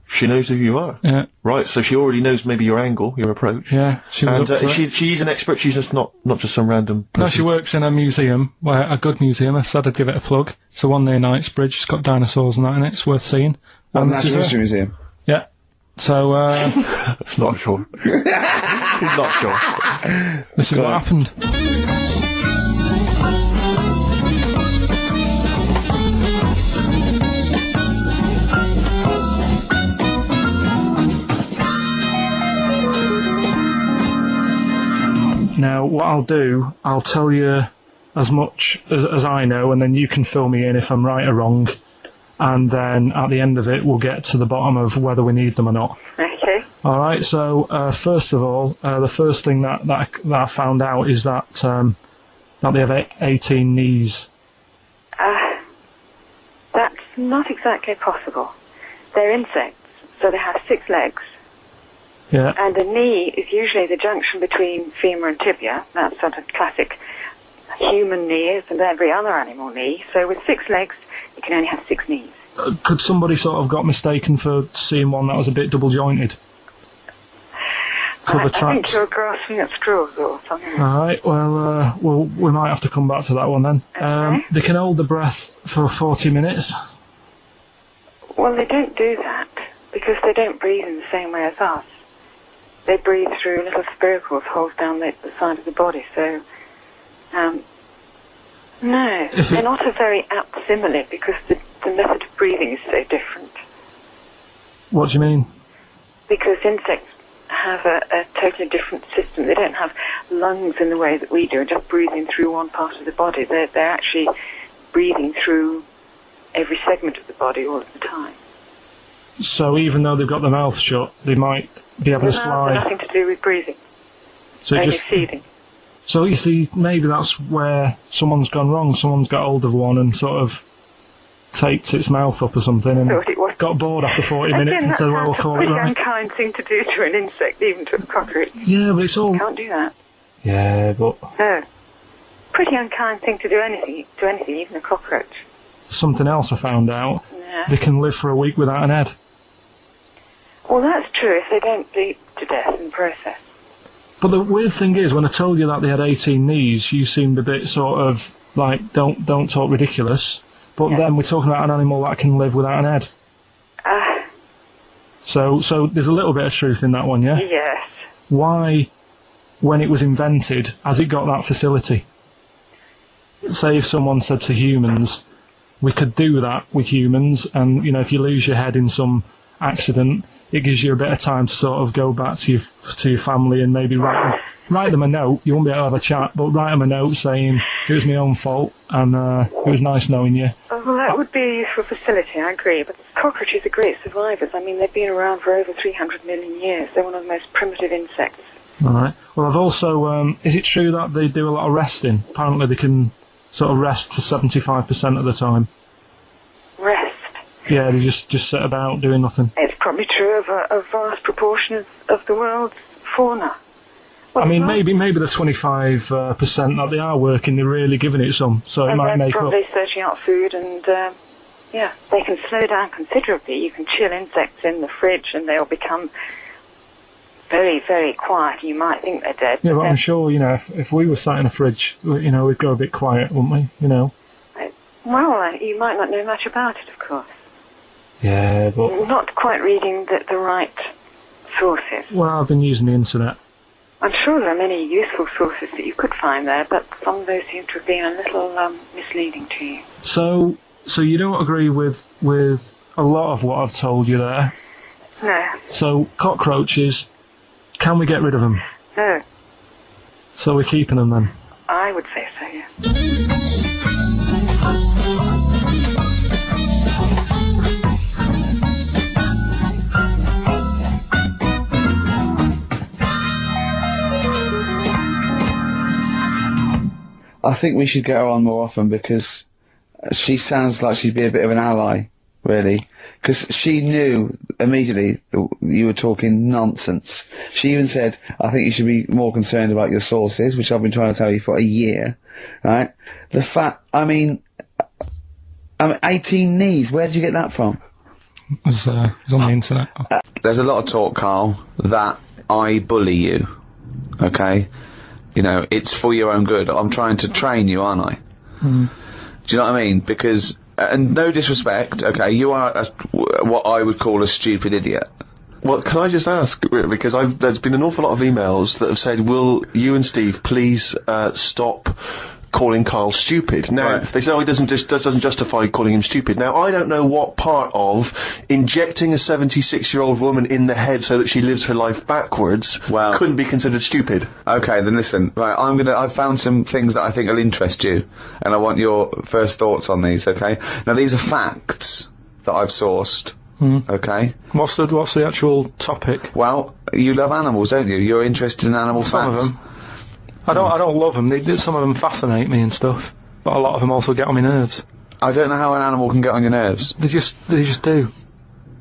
She knows who you are. Yeah. Right, so she already knows maybe your angle, your approach. Yeah, she was up for it. She's an expert, she's just not just some random person. No, she works in a museum, a good museum. I said I'd give it a plug. It's the one near Knightsbridge. It's got dinosaurs and that in it. It's worth seeing. Natural History Museum? Yeah. So, not sure. He's not sure. This is what happened. Now, what I'll do, I'll tell you as much as I know, and then you can fill me in if I'm right or wrong. And then at the end of it, we'll get to the bottom of whether we need them or not. Okay. All right. So first of all, the first thing that I found out is that they have 18 knees. That's not exactly possible. They're insects, so they have 6 legs. Yeah. And the knee is usually the junction between femur and tibia. That's sort of classic human knee, and every other animal knee. So with 6 legs, you can only have 6 knees. Could somebody sort of got mistaken for seeing one that was a bit double jointed? I think you're grasping at straws or something. Alright, well, we might have to come back to that one then. Okay. They can hold the breath for 40 minutes. Well, they don't do that because they don't breathe in the same way as us. They breathe through little spiracles holes down the side of the body, so... no, they're not a very apt simile because the method of breathing is so different. What do you mean? Because insects have a totally different system. They don't have lungs in the way that we do, just breathing through one part of the body. They're actually breathing through every segment of the body all of the time. So even though they've got their mouth shut, they might be able to slide. Nothing to do with breathing. So only feeding. So you see, maybe that's where someone's gone wrong. Someone's got hold of one and sort of taped its mouth up or something and got bored after 40 minutes and said, well, we'll call it right. That's a pretty unkind thing to do to an insect, even to a cockroach. Yeah, but it's all... You can't do that. Yeah, but... No. Pretty unkind thing to do anything, even a cockroach. Something else I found out. Yeah. They can live for a week without an head. Well, that's true if they don't bleed to death in the process. But the weird thing is, when I told you that they had 18 knees, you seemed a bit sort of like, don't talk ridiculous. But then we're talking about an animal that can live without an head. So there's a little bit of truth in that one, yeah? Yes. Why, when it was invented, has it got that facility? Say if someone said to humans, we could do that with humans, and, you know, if you lose your head in some accident, it gives you a bit of time to sort of go back to your family and maybe write them a note. You won't be able to have a chat, but write them a note saying it was my own fault and it was nice knowing you. Well, that would be a useful facility, I agree. But cockroaches are great survivors. I mean, they've been around for over 300 million years. They're one of the most primitive insects. All right. Well, I've also... is it true that they do a lot of resting? Apparently they can sort of rest for 75% of the time. Rest? Yeah, they just sit about doing nothing. It's probably true of a vast proportion of the world's fauna. Well, I mean, maybe the 25% that they are working, they're really giving it some, so it might make up. They're probably searching out food and, yeah, they can slow down considerably. You can chill insects in the fridge and they'll become very, very quiet. You might think they're dead. Yeah, but I'm sure, you know, if we were sat in a fridge, you know, we'd go a bit quiet, wouldn't we, you know? Well, you might not know much about it, of course. Yeah, but... Not quite reading the right sources. Well, I've been using the internet. I'm sure there are many useful sources that you could find there, but some of those seem to have been a little misleading to you. So you don't agree with a lot of what I've told you there? No. So, cockroaches, can we get rid of them? No. So we're keeping them then? I would say so, yeah. I think we should get her on more often because she sounds like she'd be a bit of an ally, really. Because she knew immediately that you were talking nonsense. She even said, I think you should be more concerned about your sources, which I've been trying to tell you for a year, right? The fact, I mean 18 knees, where did you get that from? It's on the internet. There's a lot of talk, Karl, that I bully you, okay? You know, it's for your own good. I'm trying to train you, aren't I? Mm. Do you know what I mean? Because, and no disrespect, okay, you are what I would call a stupid idiot. Well, can I just ask, because there's been an awful lot of emails that have said, will you and Steve please stop calling Karl stupid? Now, they say, oh, it doesn't justify calling him stupid. Now, I don't know what part of injecting a 76-year-old woman in the head so that she lives her life backwards couldn't be considered stupid. Okay, then listen, right, I've found some things that I think will interest you, and I want your first thoughts on these, okay? Now, these are facts that I've sourced. Okay. What's the actual topic? Well, you love animals, don't you? You're interested in animal facts. Some of them. I don't love them. Some of them fascinate me and stuff, but a lot of them also get on my nerves. I don't know how an animal can get on your nerves. They just do.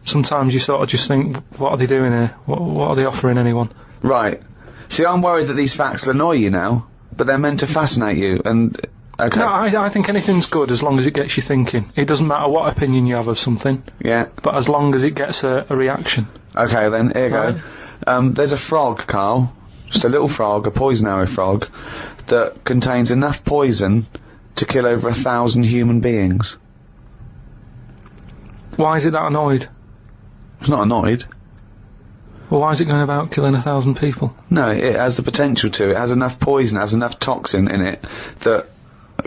sometimes you sort of just think, what are they doing here? What are they offering anyone? Right. See, I'm worried that these facts will annoy you now, but they're meant to fascinate you, and... Okay. No, I think anything's good as long as it gets you thinking. It doesn't matter what opinion you have of something. Yeah. But as long as it gets a reaction. Okay, then, here you go. There's a frog, Karl, just a little frog, a poison arrow frog, that contains enough poison to kill over 1,000 human beings. Why is it that annoyed? It's not annoyed. Well, why is it going about killing 1,000 people? No, it has the potential to. It has enough poison, it has enough toxin in it that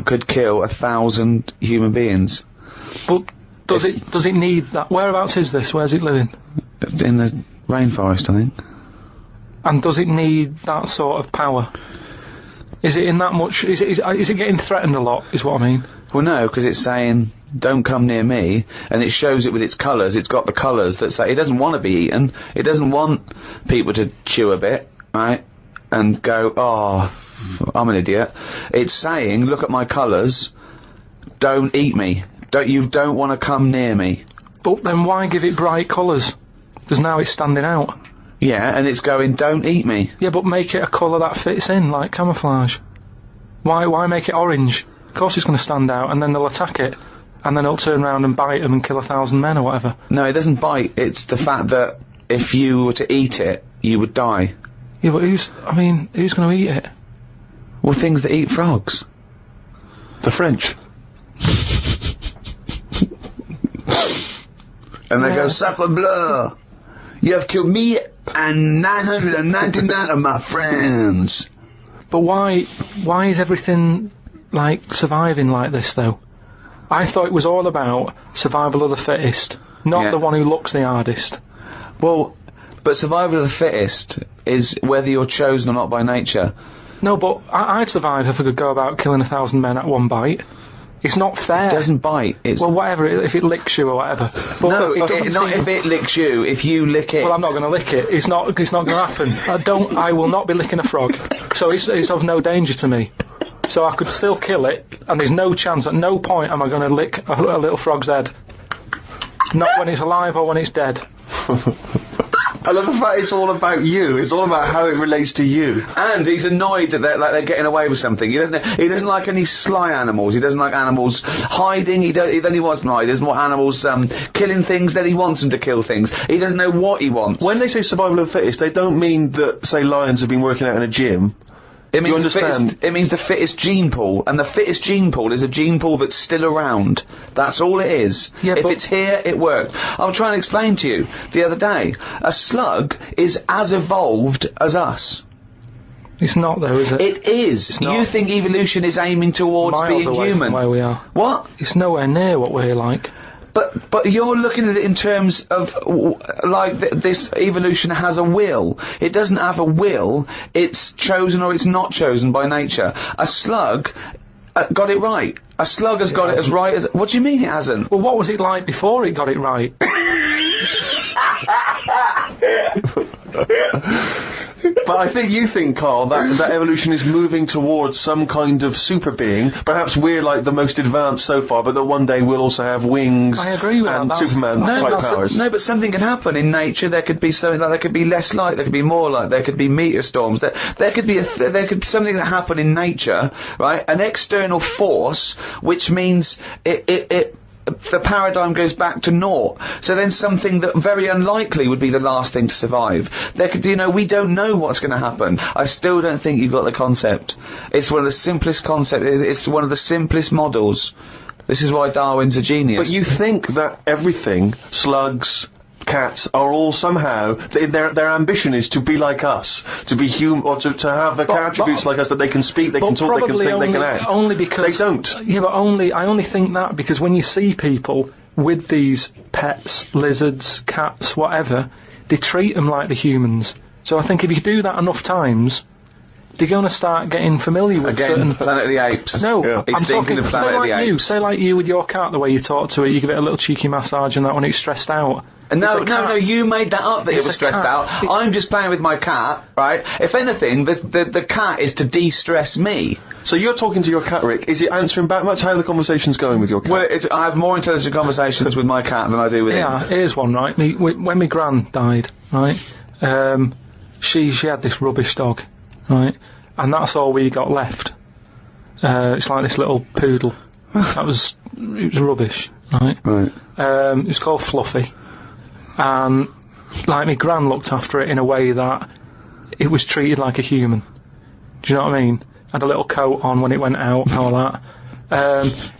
could kill 1,000 human beings. But does it need that? Whereabouts is this? Where's it living? In the rainforest, I think. And does it need that sort of power? Is it in that much? Is it getting threatened a lot? Is what I mean. Well, no, because it's saying, don't come near me, and it shows it with its colours. It's got the colours that say it doesn't want to be eaten. It doesn't want people to chew a bit, right, and go, oh, I'm an idiot. It's saying, look at my colours, don't eat me. You don't want to come near me. But then why give it bright colours? Because now it's standing out. Yeah, and it's going, don't eat me. Yeah, but make it a colour that fits in, like camouflage. Why make it orange? Of course it's going to stand out, and then they'll attack it, and then it'll turn around and bite them and kill 1,000 men or whatever. No, it doesn't bite. It's the fact that if you were to eat it, you would die. Yeah, but who's going to eat it? Well, things that eat frogs. The French. And they go, sacre bleu! You have killed me and 999 of my friends. But why is everything, like, surviving like this, though? I thought it was all about survival of the fittest, not the one who looks the hardest. Well, but survival of the fittest is whether you're chosen or not by nature. No, but I'd survive if I could go about killing 1,000 men at one bite. It's not fair. It doesn't bite. It's well, whatever. If it licks you or whatever. But no, not if it licks you. If you lick it. Well, I'm not going to lick it. It's not going to happen. I will not be licking a frog. So it's of no danger to me. So I could still kill it, and there's no chance. At no point am I going to lick a little frog's head. Not when it's alive or when it's dead. I love the fact it's all about you. It's all about how it relates to you. And he's annoyed that they're getting away with something. He doesn't like any sly animals. He doesn't like animals hiding. Then he wants them hide. He doesn't want animals killing things. Then he wants them to kill things. He doesn't know what he wants. When they say survival of the fittest, they don't mean that, say, lions have been working out in a gym. It means the fittest gene pool, and the fittest gene pool is a gene pool that's still around. That's all it is. Yeah, if it's here, it worked. I was trying to explain to you the other day. A slug is as evolved as us. It's not, though, is it? It is. You think evolution is aiming towards being human? From where we are. What? It's nowhere near what we're like. But you're looking at it in terms of, this evolution has a will. It doesn't have a will. It's chosen or it's not chosen by nature. A slug got it right. A slug has got it as right as... What do you mean it hasn't? Well, what was it like before it got it right? But I think you think, Karl, that evolution is moving towards some kind of super being. Perhaps we're like the most advanced so far, but that one day we'll also have wings. I agree with and that. Superman-type powers. No, but something can happen in nature. There could be something like there could be less light, there could be more light, there could be meteor storms. There could be something that happen in nature, right? An external force, which means the paradigm goes back to naught. So then something that very unlikely would be the last thing to survive. We don't know what's going to happen. I still don't think you've got the concept. It's one of the simplest concepts. It's one of the simplest models. This is why Darwin's a genius. But you think that everything, slugs, cats, are all somehow, their ambition is to be like us, to be human, or to have the attributes like us, that they can speak, they can talk, they can think, they can act. Only because they don't. Yeah, but I only think that because when you see people with these pets, lizards, cats, whatever, they treat them like the humans. So I think if you do that enough times, they're going to start getting familiar with certain... Planet of the Apes. No, yeah. I'm talking of Planet of the Apes. Say like you with your cat, the way you talk to it, you give it a little cheeky massage and that when it's stressed out. No, you made that up that it was stressed out. I'm just playing with my cat, right? If anything, the cat is to de-stress me. So you're talking to your cat, Rick. Is it answering back much? How are the conversations going with your cat? Well, I have more intelligent conversations with my cat than I do with him. Yeah, here's one, right? When my gran died, right, she had this rubbish dog, right, and that's all we got left. It's like this little poodle. It was rubbish, right? Right. It was called Fluffy, and like my gran looked after it in a way that it was treated like a human. Do you know what I mean? Had a little coat on when it went out and all that.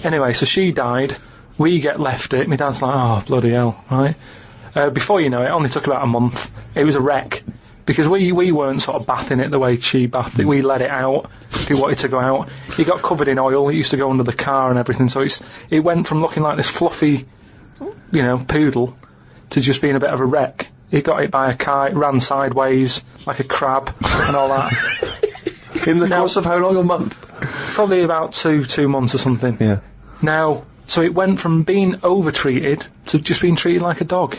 Anyway, so she died. We get left it. My dad's like, oh bloody hell, right? Before you know it, only took about a month. It was a wreck. Because we weren't sort of bathing it the way she bathed it. We let it out if he wanted to go out. He got covered in oil. It used to go under the car and everything. So it went from looking like this fluffy, poodle to just being a bit of a wreck. He got hit by a car. It ran sideways like a crab and all that. In the course of how long? A month? Probably about two months or something. Yeah. Now, so it went from being over-treated to just being treated like a dog.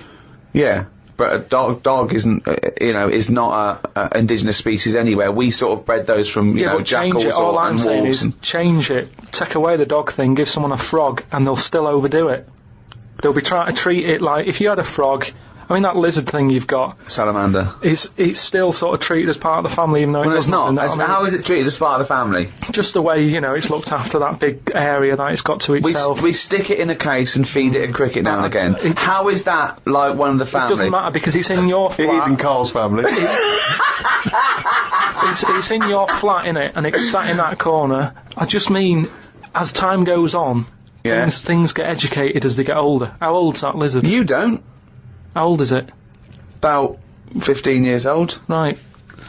Yeah. But a dog isn't, is not a indigenous species anywhere. We sort of bred those from, jackals all I'm saying wolves. Is change it. Take away the dog thing, give someone a frog, and they'll still overdo it. They'll be trying to treat it like, if you had a frog, I mean that lizard thing you've got. Salamander. It's still sort of treated as part of the family, even though it's not. How is it treated as part of the family? Just the way, it's looked after, that big area that it's got to itself. We stick it in a case and feed it a cricket now and again. How is that like one of the family? It doesn't matter because it's in your flat. It is in Karl's family. It's in your flat, innit? And it's sat in that corner. I just mean, as time goes on, things get educated as they get older. How old's that lizard? You don't. How old is it? About 15 years old. Right.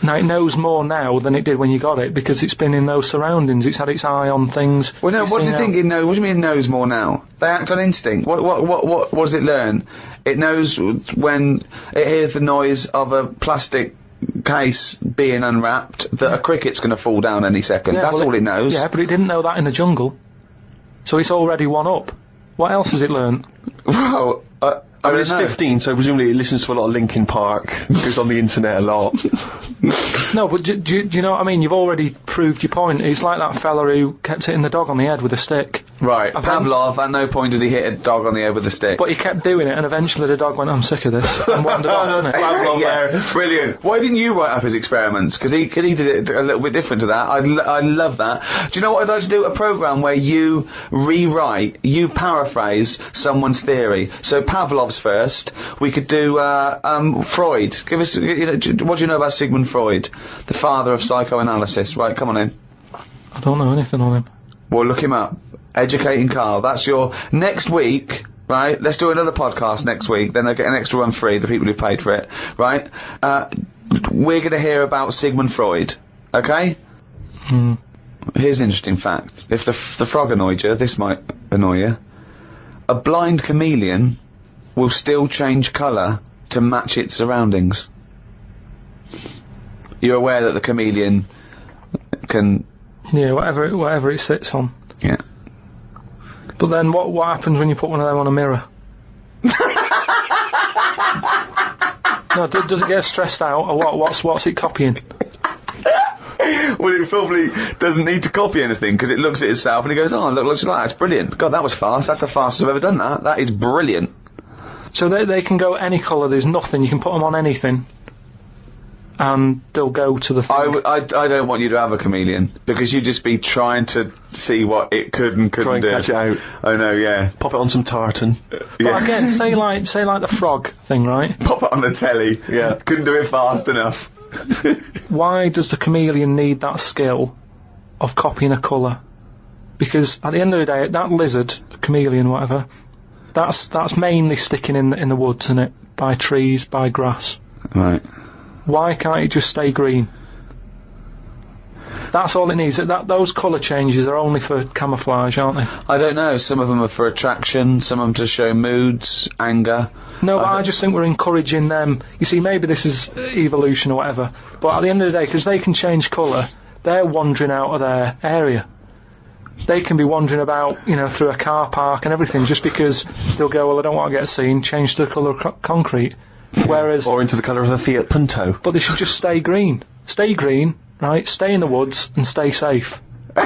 Now, it knows more now than it did when you got it, because it's been in those surroundings. It's had its eye on things. Well, no, what do you think it knows? What do you mean it knows more now? They act on instinct. What does it learn? It knows when it hears the noise of a plastic case being unwrapped that a cricket's going to fall down any second. That's all it knows. Yeah, but it didn't know that in the jungle. So it's already one up. What else has it learned? Well, I mean, it's 15, so presumably it listens to a lot of Linkin Park, goes on the internet a lot. No, but do you know what I mean? You've already proved your point. It's like that fella who kept hitting the dog on the head with a stick. Right, Pavlov, at no point did he hit a dog on the head with a stick. But he kept doing it, and eventually the dog went, I'm sick of this, and wandered off, didn't it? Yeah, brilliant. Why didn't you write up his experiments? Because he did it a little bit different to that. I love that. Do you know what I'd like to do? A programme where you you paraphrase someone's theory. So Pavlov's first. We could do Freud. Give us, what do you know about Sigmund Freud, the father of psychoanalysis? Right, come on in. I don't know anything on him. Well, look him up. Educating Karl. That's your next week. Right, let's do another podcast next week. Then they get an extra one free. The people who paid for it. Right. We're going to hear about Sigmund Freud. Okay. Here's an interesting fact. If the frog annoyed you, this might annoy you. A blind chameleon will still change colour to match its surroundings. You're aware that the chameleon can... Yeah, whatever it sits on. Yeah. But then what happens when you put one of them on a mirror? No, does it get stressed out, or what? What's it copying? Well, it probably doesn't need to copy anything, because it looks at itself and it goes, oh, look, looks like that. It's brilliant. God, that was fast. That's the fastest I've ever done that. That is brilliant. So they can go any colour, there's nothing, you can put them on anything, and they'll go to the thing. I don't want you to have a chameleon, because you'd just be trying to see what it could and couldn't do. Try and catch it out. I know, yeah. Pop it on some tartan. But again, say like the frog thing, right? Pop it on the telly, yeah. Couldn't do it fast enough. Why does the chameleon need that skill of copying a colour? Because at the end of the day, that lizard, chameleon, whatever, that's mainly sticking in the woods, isn't it? By trees, by grass. Right. Why can't it just stay green? That's all it needs. Those colour changes are only for camouflage, aren't they? I don't know. Some of them are for attraction, some of them to show moods, anger. No, but I just think we're encouraging them. You see, maybe this is evolution or whatever, but at the end of the day, because they can change colour, they're wandering out of their area. they can be wandering about, you know, through a car park and everything just because they'll go, well, I don't want to get seen, change the colour of concrete. Whereas... Or into the colour of a Fiat Punto. But they should just stay green. Stay green, right? Stay in the woods and stay safe. I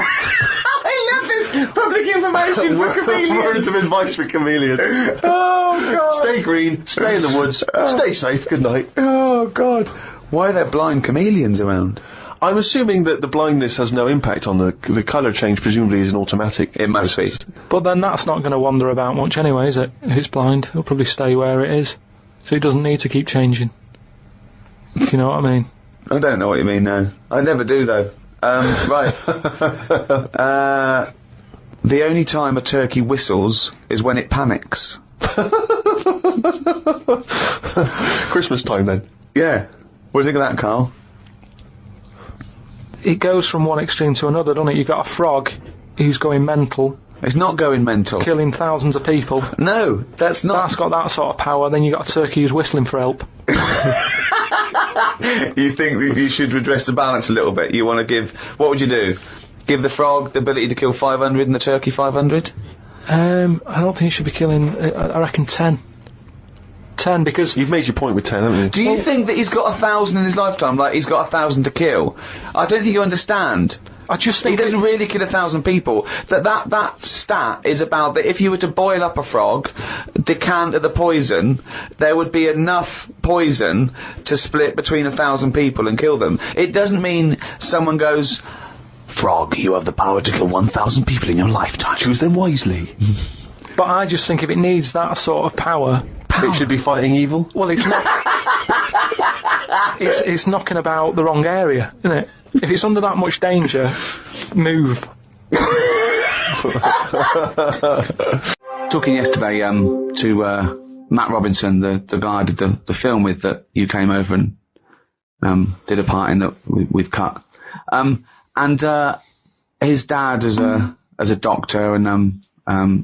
love this public information for chameleons. Words of advice for chameleons. Oh, God. Stay green, stay in the woods, stay safe, good night. Oh, God. Why are there blind chameleons around? I'm assuming that the blindness has no impact on the colour change, presumably is an automatic. It must be. But then that's not going to wander about much anyway, is it? If it's blind, it'll probably stay where it is. So it doesn't need to keep changing. If you know what I mean. I don't know what you mean, no. I never do, though. Right. The only time a turkey whistles is when it panics. Christmas time, then. Yeah. What do you think of that, Karl? It goes from one extreme to another, doesn't it? You've got a frog who's going mental. It's not going mental. Killing thousands of people. No, that's not. That's got that sort of power. Then you've got a turkey who's whistling for help. You think that you should redress the balance a little bit? You want to give... What would you do? Give the frog the ability to kill 500 and the turkey 500? I don't think you should be killing... I reckon 10. 10, because... You've made your point with 10, haven't you? Do you think that he's got 1,000 in his lifetime, like he's got 1,000 to kill? I don't think you understand. I just think he doesn't really kill 1,000 people. That stat is about that if you were to boil up a frog, decant the poison, there would be enough poison to split between 1,000 people and kill them. It doesn't mean someone goes, "Frog, you have the power to kill 1,000 people in your lifetime. Choose them wisely." But I just think if it needs that sort of power... It should be fighting evil? Well, it's not... it's knocking about the wrong area, isn't it? If it's under that much danger, move. Talking yesterday to Matt Robinson, the guy I did the film with that you came over and did a part in that we've cut. And his dad as a doctor and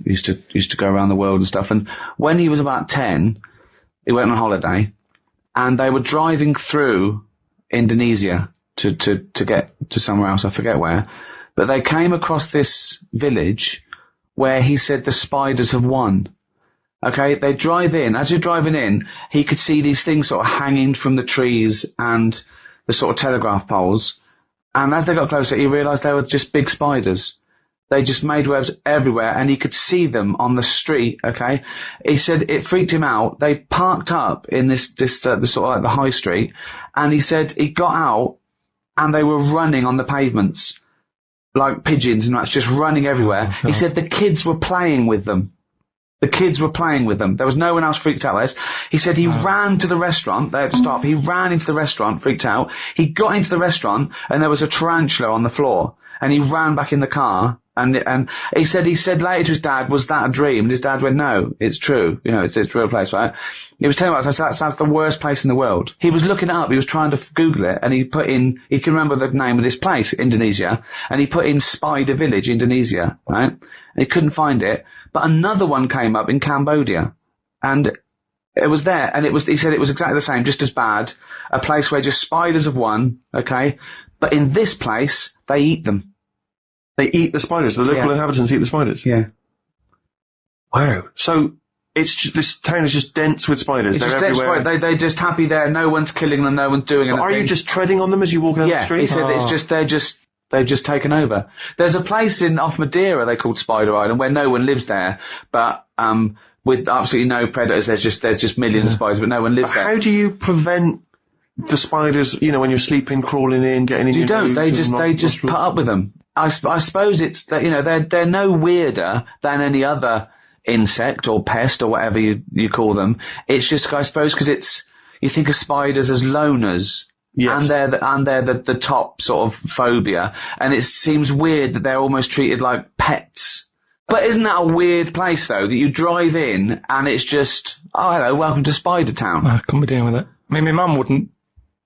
used to go around the world and stuff. And when he was about 10, he went on holiday, and they were driving through Indonesia to get to somewhere else, I forget where, but they came across this village where he said the spiders have won. Okay, they drive in. As you're driving in, he could see these things sort of hanging from the trees and the sort of telegraph poles, and as they got closer, he realised they were just big spiders. They just made webs everywhere, and he could see them on the street, okay? He said it freaked him out. They parked up in the sort of like the high street, and he said he got out, and they were running on the pavements, like pigeons, and that's just running everywhere. He said the kids were playing with them. The kids were playing with them. There was no one else freaked out. He said he ran to the restaurant. They had to stop. He ran into the restaurant, freaked out. He got into the restaurant, and there was a tarantula on the floor, and he ran back in the car. And he said later to his dad, "Was that a dream?" And his dad went, "No, it's true. You know, it's a real place, right?" He was telling us that's the worst place in the world. He was looking it up. He was trying to Google it, and he can remember the name of this place, Indonesia, and he put in Spider Village, Indonesia, right? And he couldn't find it. But another one came up in Cambodia, and it was there, and he said it was exactly the same, just as bad. A place where just spiders have won, okay? But in this place, they eat them. They eat the spiders. The local inhabitants eat the spiders. Yeah. Wow. So this town is just dense with spiders. It's They're just everywhere. dense. They're just happy there. No one's killing them. No one's doing anything. Are you just treading on them as you walk down the street? He said it's just they've just taken over. There's a place off Madeira they called Spider Island where no one lives there, but with absolutely no predators. There's just millions of spiders, but no one lives there. How do you prevent the spiders? You know, when you're sleeping, crawling in, getting in. You don't. They just put up with them. I suppose it's that, you know, they're no weirder than any other insect or pest or whatever you call them. It's just, I suppose, because you think of spiders as loners. Yes. And they're the top sort of phobia, and it seems weird that they're almost treated like pets. But isn't that a weird place though, that you drive in and it's just, oh hello, welcome to Spider Town? I couldn't be dealing with it. I mean, my mum wouldn't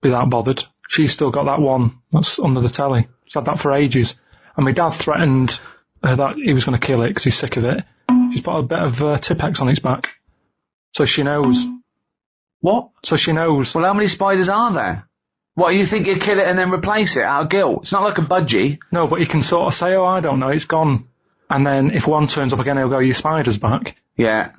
be that bothered. She's still got that one that's under the telly. She's had that for ages. And my dad threatened that he was going to kill it because he's sick of it. She's put a bit of Tipex on its back. So she knows. What? So she knows. Well, how many spiders are there? What, you think you'd kill it and then replace it out of guilt? It's not like a budgie. No, but he can sort of say, oh, I don't know, it's gone. And then if one turns up again, he'll go, your spider's back. Yeah.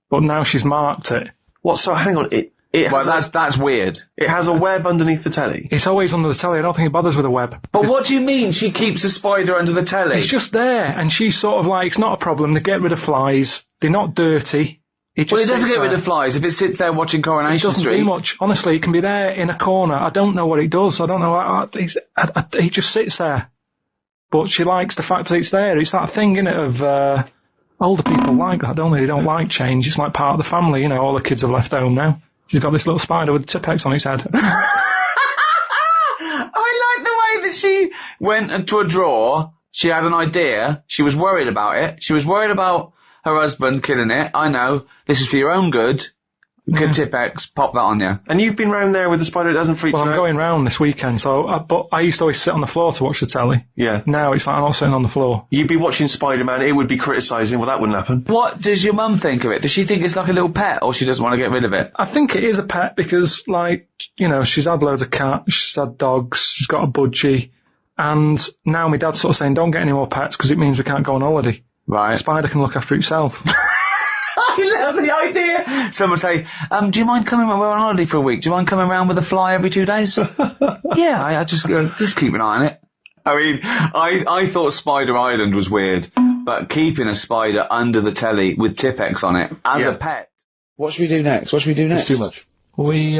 But now she's marked it. What, so hang on, Well, that's weird. it has a web underneath the telly? It's always under the telly, I don't think it bothers with a web. But what do you mean she keeps a spider under the telly? It's just there, and she's sort of like, it's not a problem, they get rid of flies, they're not dirty. It doesn't get rid of flies if it sits there watching Coronation Street. It doesn't do much. Honestly, it can be there in a corner. I don't know what it does. I don't know. He just sits there. But she likes the fact that it's there. It's that thing, innit, of older people like that, don't they? They don't like change. It's like part of the family, you know, all the kids have left home now. She's got this little spider with Tipex on its head. I like the way that she went into a drawer. She had an idea. She was worried about it. She was worried about her husband killing it. I know. This is for your own good. Good Tipex, pop that on you. And you've been round there with the spider, it doesn't freak you out? Well, I'm going round this weekend, but I used to always sit on the floor to watch the telly. Yeah. Now it's like I'm not sitting on the floor. You'd be watching Spider-Man, it would be criticising, well, that wouldn't happen. What does your mum think of it? Does she think it's like a little pet, or she doesn't want to get rid of it? I think it is a pet because, like, you know, she's had loads of cats, she's had dogs, she's got a budgie, and now my dad's sort of saying, don't get any more pets because it means we can't go on holiday. Right. The spider can look after itself. I love the idea. Someone say, do you mind coming when we're on holiday for a week? Do you mind coming around with a fly every 2 days? Yeah, I just keep an eye on it. I mean, I thought Spider Island was weird, but keeping a spider under the telly with Tipex on it as a pet. What should we do next? It's too much. Do we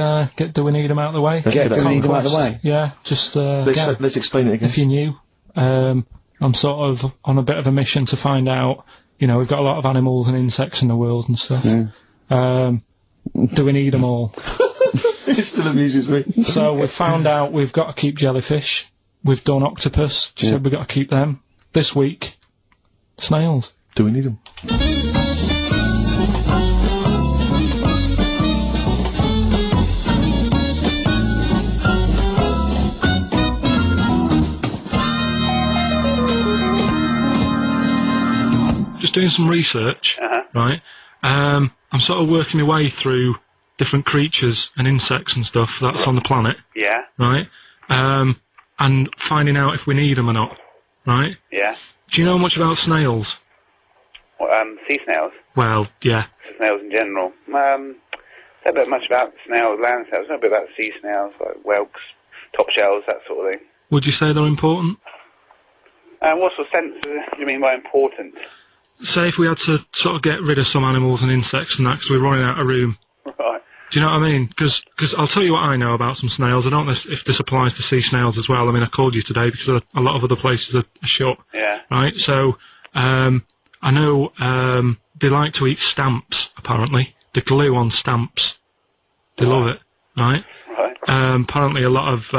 need them out of the way? Do we need them out of the way? Yeah, just, let's explain it again. If you're new, I'm sort of on a bit of a mission to find out, you know, we've got a lot of animals and insects in the world and stuff. Do we need them all? It still amuses me. So we've found out we've got to keep jellyfish. We've done octopus. She said we've got to keep them. This week, snails. Do we need them? Just doing some research, right? I'm sort of working my way through different creatures and insects and stuff that's on the planet. Yeah. Right? And finding out if we need them or not. Right? Yeah. Do you know much about snails? Well, sea snails? Well, yeah. Snails in general. Don't know much about snails, land snails. I know a bit about sea snails, like whelks, top shells, that sort of thing. Would you say they're important? What sort of sense do you mean by important? Say if we had to sort of get rid of some animals and insects and that because we're running out of room. Right. Do you know what I mean? Because I'll tell you what I know about some snails. I don't know if this applies to sea snails as well. I mean, I called you today because a lot of other places are shut. Yeah. Right? So, I know they like to eat stamps, apparently. The glue on stamps. They love it. Right? Right. Apparently a lot of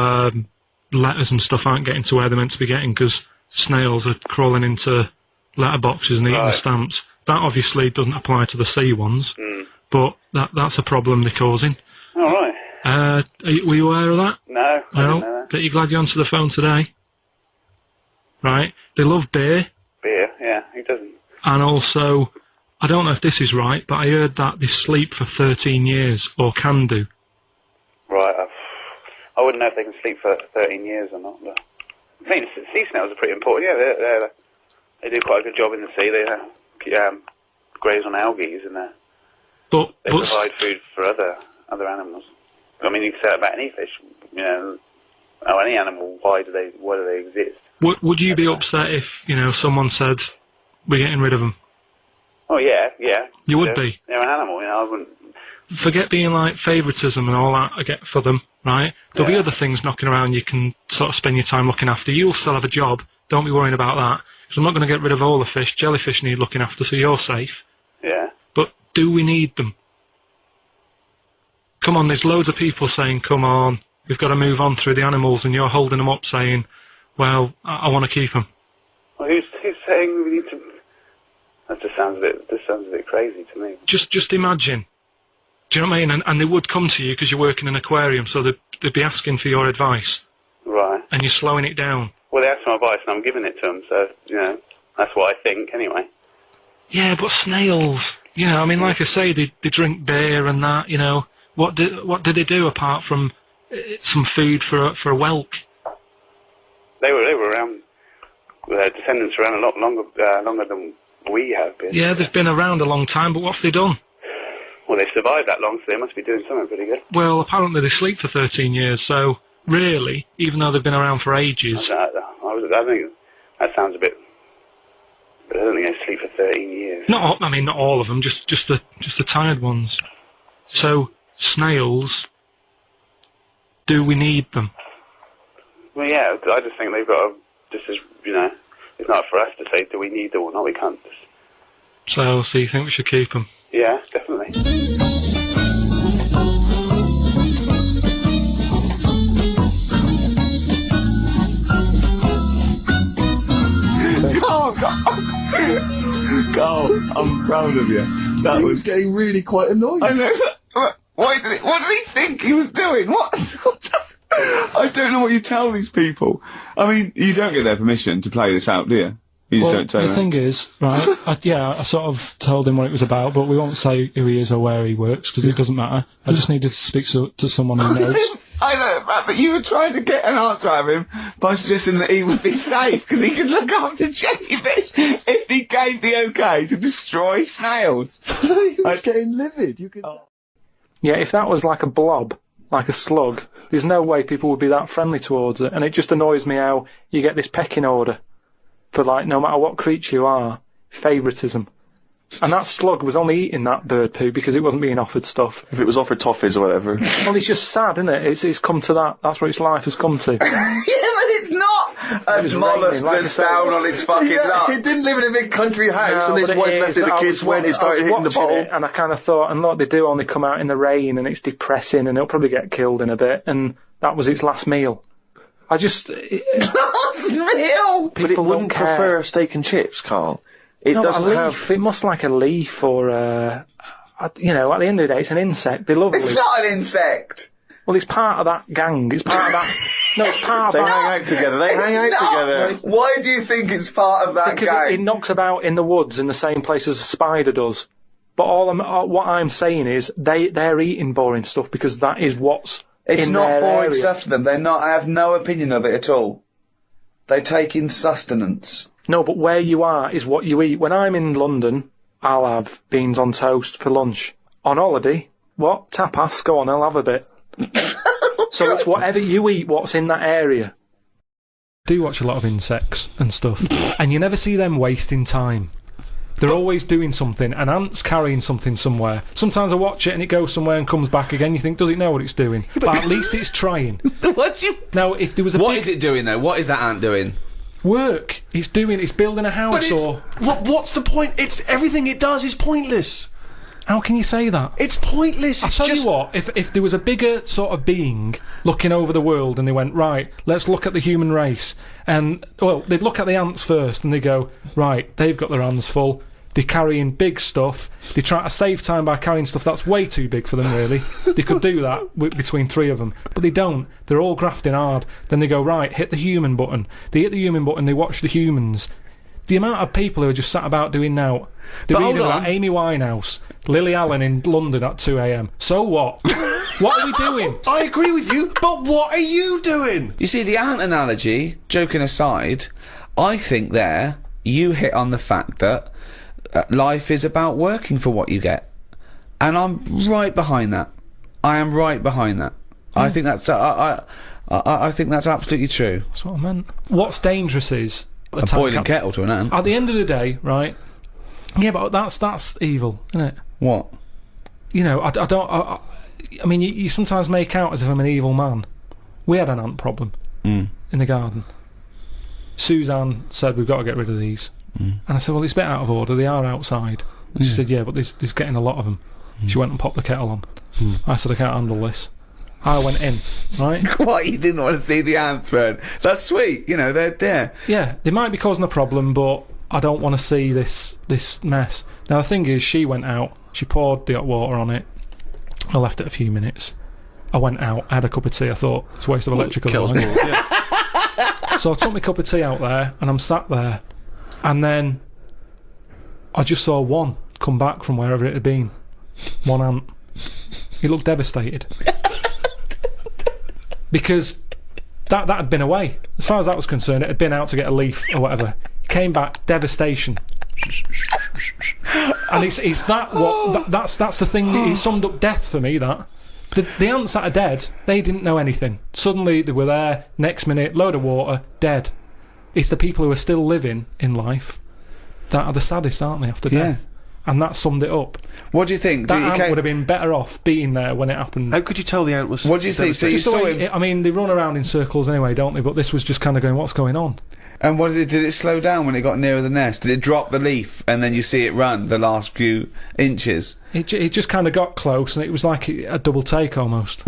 letters and stuff aren't getting to where they're meant to be getting because snails are crawling into letterboxes and eating the stamps. That obviously doesn't apply to the sea ones, but that's a problem they're causing. All right. Were you aware of that? No, I didn't know that. Bet you're glad you answered the phone today. Right? They love beer. Beer, yeah, who doesn't? And also, I don't know if this is right, but I heard that they sleep for 13 years, or can do. Right, I wouldn't know if they can sleep for 13 years or not, but I think sea snails are pretty important. Yeah, they do quite a good job in the sea. They graze on algae, and they provide food for other animals. I mean, you can say that about any fish, you know, any animal. Why do they exist? Would you be upset if, you know, someone said we're getting rid of them? Oh yeah. You would be. They're an animal, you know. I wouldn't. Forget being like favouritism and all that I get for them, right? There'll be other things knocking around you can sort of spend your time looking after. You'll still have a job. Don't be worrying about that. Because I'm not going to get rid of all the fish. Jellyfish need looking after, so you're safe. Yeah. But do we need them? Come on, there's loads of people saying, come on, we've got to move on through the animals, and you're holding them up saying, well, I want to keep them. Well, who's saying we need to... That just sounds a bit crazy to me. Just imagine. Do you know what I mean? And they would come to you because you're working in an aquarium, so they'd be asking for your advice. Right. And you're slowing it down. Well, they asked for my advice and I'm giving it to them, so, you know, that's what I think, anyway. Yeah, but snails, you know, I mean, like I say, they drink beer and that, you know. What do they do apart from some food for a whelk. They were around. Their descendants were around a lot longer than we have been. Yeah, they've been around a long time, but what have they done? Well, they've survived that long, so they must be doing something pretty good. Well, apparently they sleep for 13 years, so really, even though they've been around for ages... I think that sounds a bit... But I don't think they sleep for 13 years. Not all of them, just the tired ones. So, snails, do we need them? Well, yeah, I just think they've got to... Just as, it's not for us to say, do we need them or not, we can't just... So you think we should keep them? Yeah, definitely. Carl, I'm proud of you. That was getting really quite annoying. I know. What did he think he was doing? What? I don't know what you tell these people. I mean, you don't get their permission to play this out, do you? You just don't tell them. The thing is, right, I sort of told him what it was about, but we won't say who he is or where he works, because it doesn't matter. I just needed to speak to someone who knows. I know the fact that you were trying to get an answer out of him by suggesting that he would be safe, because he could look after jellyfish if he gave the okay to destroy snails. He was getting livid, you could tell. Yeah, if that was like a blob, like a slug, there's no way people would be that friendly towards it, and it just annoys me how you get this pecking order. For, like, no matter what creature you are, favouritism. And that slug was only eating that bird poo because it wasn't being offered stuff. If it was offered toffees or whatever. Well, it's just sad, isn't it? It's come to that. That's what its life has come to. Yeah, but it's not! As mollusk goes down on its fucking luck. He didn't live in a big country house and his wife left it the kids when it started hitting the ball. And I kind of thought, and look, they do only come out in the rain and it's depressing and it'll probably get killed in a bit. And that was its last meal. I just... Last meal! But it wouldn't prefer steak and chips, Carl. It doesn't have... It must like a leaf or at the end of the day, it's an insect. They love It's not an insect! Well, it's part of that gang. It's part of that... No, it's part of that... They hang out together. They hang out together. Why do you think it's part of that gang? Because it knocks about in the woods in the same place as a spider does. But what I'm saying is they're eating boring stuff because that is what's... It's not boring stuff to them. I have no opinion of it at all. They take in sustenance. No, but where you are is what you eat. When I'm in London, I'll have beans on toast for lunch. On holiday, what? Tapas? Go on, I'll have a bit. So it's whatever you eat, what's in that area. I do watch a lot of insects and stuff, and you never see them wasting time. They're always doing something. An ant's carrying something somewhere. Sometimes I watch it and it goes somewhere and comes back again. You think, does it know what it's doing? But at least it's trying. Now, if there was What is it doing, though? What is that ant doing? Work. It's building a house or... What's the point? Everything it does is pointless. How can you say that? It's pointless. I'll tell you what, if there was a bigger sort of being looking over the world and they went, right, let's look at the human race. And, well, they'd look at the ants first and they go, right, they've got their hands full. They're carrying big stuff. They try to save time by carrying stuff that's way too big for them, really. They could do that between three of them. But they don't. They're all grafting hard. Then they go, right, hit the human button. They hit the human button, they watch the humans. The amount of people who are just sat about doing now. They're reading about Amy Winehouse, Lily Allen in London at 2 a.m. So what? What are we doing? I agree with you, but what are you doing? You see, the ant analogy, joking aside, I think there you hit on the fact that life is about working for what you get, and I'm right behind that. I am right behind that. I think that's I think that's absolutely true. That's what I meant. What's dangerous is a boiling kettle to an ant. At the end of the day, right? Yeah, but that's evil, isn't it? What? You know, I mean, you sometimes make out as if I'm an evil man. We had an ant problem in the garden. Suzanne said we've got to get rid of these. And I said, well, it's a bit out of order. They are outside. And she said, yeah, but there's getting a lot of them. She went and popped the kettle on. I said, I can't handle this. I went in, right? What? You didn't want to see the ants burn? That's sweet. You know, they're there. Yeah, they might be causing a problem, but I don't want to see this mess. Now, the thing is, she went out. She poured the hot water on it. I left it a few minutes. I went out. I had a cup of tea. I thought, it's a waste of electrical line. So I took my cup of tea out there, and I'm sat there. And then I just saw one come back from wherever it had been. One ant. He looked devastated. because that had been away. As far as that was concerned, it had been out to get a leaf or whatever. Came back, devastation. And it's that what that's the thing. It summed up death for me. That the ants that are dead, they didn't know anything. Suddenly they were there. Next minute, load of water, dead. It's the people who are still living in life that are the saddest, aren't they? After death. And that summed it up. What do you think? That ant would have been better off being there when it happened. How could you tell the ant was... What do you think? So you saw him... I mean, they run around in circles anyway, don't they? But this was just kind of going, what's going on? And what did it slow down when it got nearer the nest? Did it drop the leaf and then you see it run the last few inches? It just kind of got close and it was like a double take almost.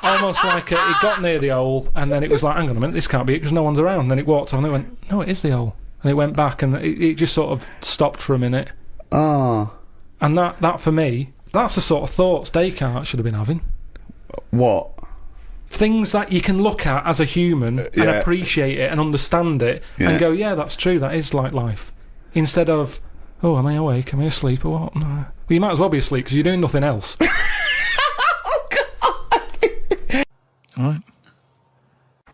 Almost like it got near the hole and then it was like, hang on a minute, this can't be it because no one's around. And then it walked on and it went, no, it is the hole. And it went back and it just sort of stopped for a minute. Ah. And that for me, that's the sort of thoughts Descartes should have been having. What? Things that you can look at as a human and appreciate it and understand it and go, yeah, that's true, that is like life. Instead of, oh, am I awake? Am I asleep or what? No. Well, you might as well be asleep because you're doing nothing else. Oh, God! Right.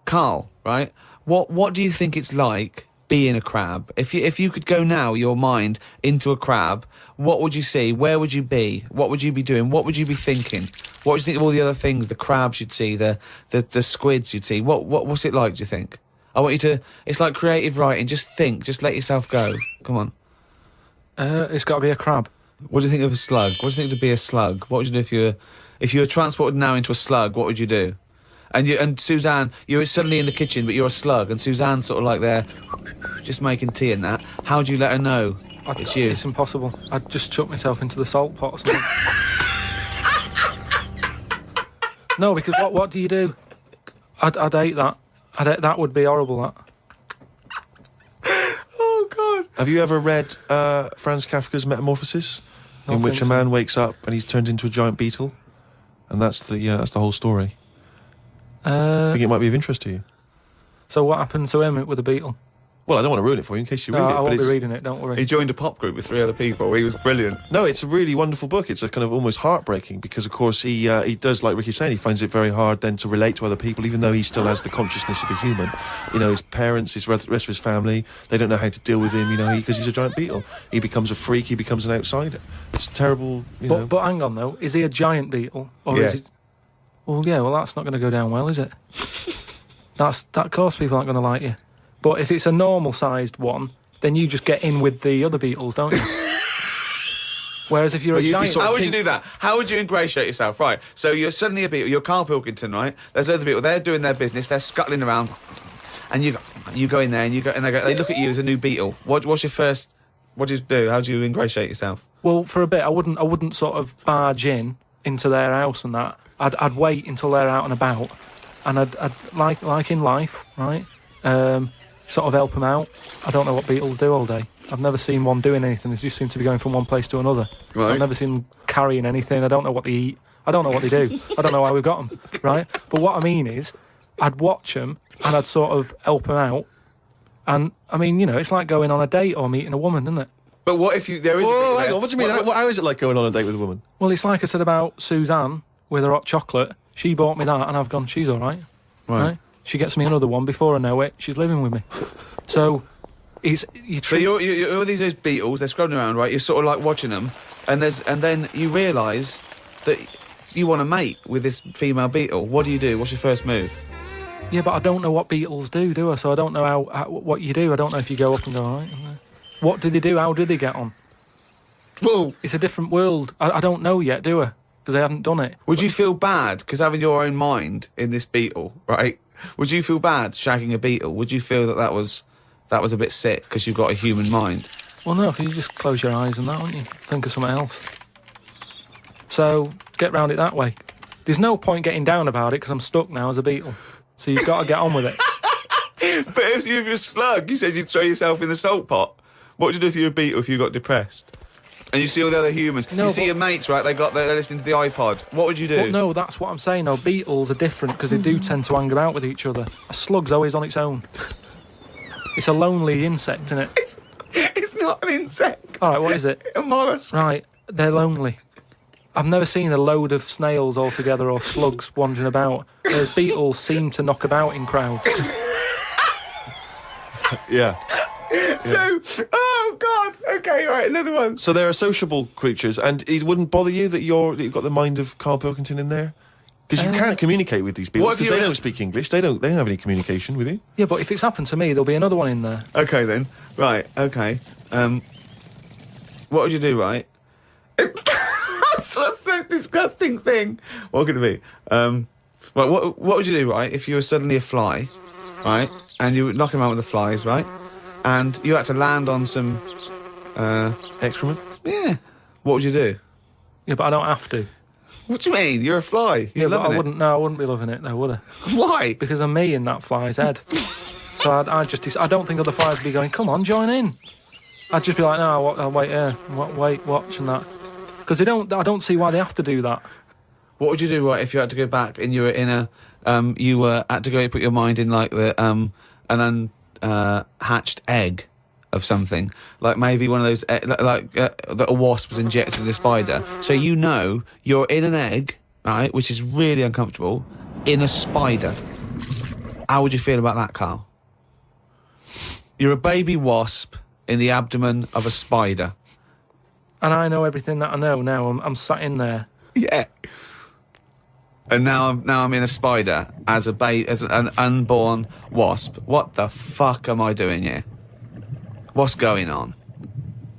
Karl, right? What do you think it's like being a crab? If you could go now, your mind, into a crab, what would you see? Where would you be? What would you be doing? What would you be thinking? What would you think of all the other things, the crabs you'd see, the squids you'd see? What's it like, do you think? I want you to... It's like creative writing. Just think. Just let yourself go. Come on. It's got to be a crab. What do you think of a slug? What do you think to be a slug? What would you do if you were transported now into a slug? What would you do? And Suzanne, you're suddenly in the kitchen, but you're a slug, and Suzanne's sort of like there, just making tea and that. How do you let her know it's you? It's impossible. I'd just chuck myself into the salt pot or something. No, because what do you do? I'd hate that. That would be horrible, that. Oh, God. Have you ever read Franz Kafka's Metamorphosis? In which a man wakes up and he's turned into a giant beetle? And that's the whole story. I think it might be of interest to you. So what happened to him with the beetle? Well, I don't want to ruin it for you in case you read it. I won't be reading it, don't worry. He joined a pop group with 3 other people. He was brilliant. No, it's a really wonderful book. It's a kind of almost heartbreaking because, of course, he does, like Ricky's saying, he finds it very hard then to relate to other people, even though he still has the consciousness of a human. You know, his parents, the rest of his family, they don't know how to deal with him, you know, because he's a giant beetle. He becomes a freak, he becomes an outsider. It's terrible, you know. But hang on, though. Is he a giant beetle? Or is he... Well, yeah, that's not going to go down well, is it? That, of course, people aren't going to like you. But if it's a normal-sized one, then you just get in with the other beetles, don't you? Whereas if you're a giant... How would you do that? How would you ingratiate yourself? Right, so you're suddenly a beetle, you're Karl Pilkington, right? There's other people, they're doing their business, they're scuttling around, and you go in there, and they look at you as a new beetle. What's your first... What do you do? How do you ingratiate yourself? Well, for a bit, I wouldn't sort of barge into their house and that. I'd wait until they're out and about, and I'd like in life, right? Sort of help them out. I don't know what beetles do all day. I've never seen one doing anything. They just seem to be going from one place to another. Right. I've never seen them carrying anything. I don't know what they eat. I don't know what they do. I don't know why we've got them, right? But what I mean is, I'd watch them and I'd sort of help them out. And, I mean, you know, it's like going on a date or meeting a woman, isn't it? But what if there is... Whoa, hang on, what do you mean? How is it like going on a date with a woman? Well, it's like I said about Suzanne with her hot chocolate. She bought me that and I've gone, she's all right. Right? She gets me another one before I know it. She's living with me. So, So you're these beetles, they're scrolling around, right? You're sort of like watching them, and then you realise that you want to mate with this female beetle. What do you do? What's your first move? Yeah, but I don't know what beetles do I? So I don't know what you do. I don't know if you go up and go, all right. What do they do? How do they get on? Well, it's a different world. I don't know yet, do I? Because I haven't done it. Would you feel bad because having your own mind in this beetle, right? Would you feel bad shagging a beetle? Would you feel that was a bit sick because you've got a human mind? Well, no, because you just close your eyes and that, won't you? Think of something else. So, get round it that way. There's no point getting down about it because I'm stuck now as a beetle. So you've got to get on with it. But if you're a slug, you said you'd throw yourself in the salt pot. What would you do if you were a beetle if you got depressed? And you see all the other humans. No, you see your mates, right? They're listening to the iPod. What would you do? Well, no, that's what I'm saying. No, beetles are different because they do tend to hang about with each other. A slug's always on its own. It's a lonely insect, isn't it? It's not an insect. All right, what is it? A mollusk. Right, they're lonely. I've never seen a load of snails all together or slugs wandering about. Whereas beetles seem to knock about in crowds. Yeah. So, oh God, okay, right, another one. So they're sociable creatures, and it wouldn't bother you that you've got the mind of Karl Pilkington in there? Because you can't communicate with these people, because they don't speak English, they don't have any communication with you. Yeah, but if it's happened to me, there'll be another one in there. Okay then, right, okay. What would you do, right? That's the most disgusting thing. What could it be? Well, what would you do, right, if you were suddenly a fly, right, and you were knocking around with the flies, right, and you had to land on some, excrement? Yeah. What would you do? Yeah, but I don't have to. What do you mean? You're a fly. You're loving it. I wouldn't be loving it, though, would I? Why? Because I'm me in that fly's head. So I don't think other flies would be going, come on, join in. I'd just be like, no, I'll wait here, wait, watch and that. Because I don't see why they have to do that. What would you do, right, if you had to go back and you were in a, had to go put your mind in, like, an unhatched egg of something, like maybe one of those, that a wasp was injected in a spider. So you know you're in an egg, right, which is really uncomfortable, in a spider. How would you feel about that, Karl? You're a baby wasp in the abdomen of a spider. And I know everything that I know now. I'm sat in there. Yeah. And now I'm in a spider as an unborn wasp. What the fuck am I doing here? What's going on?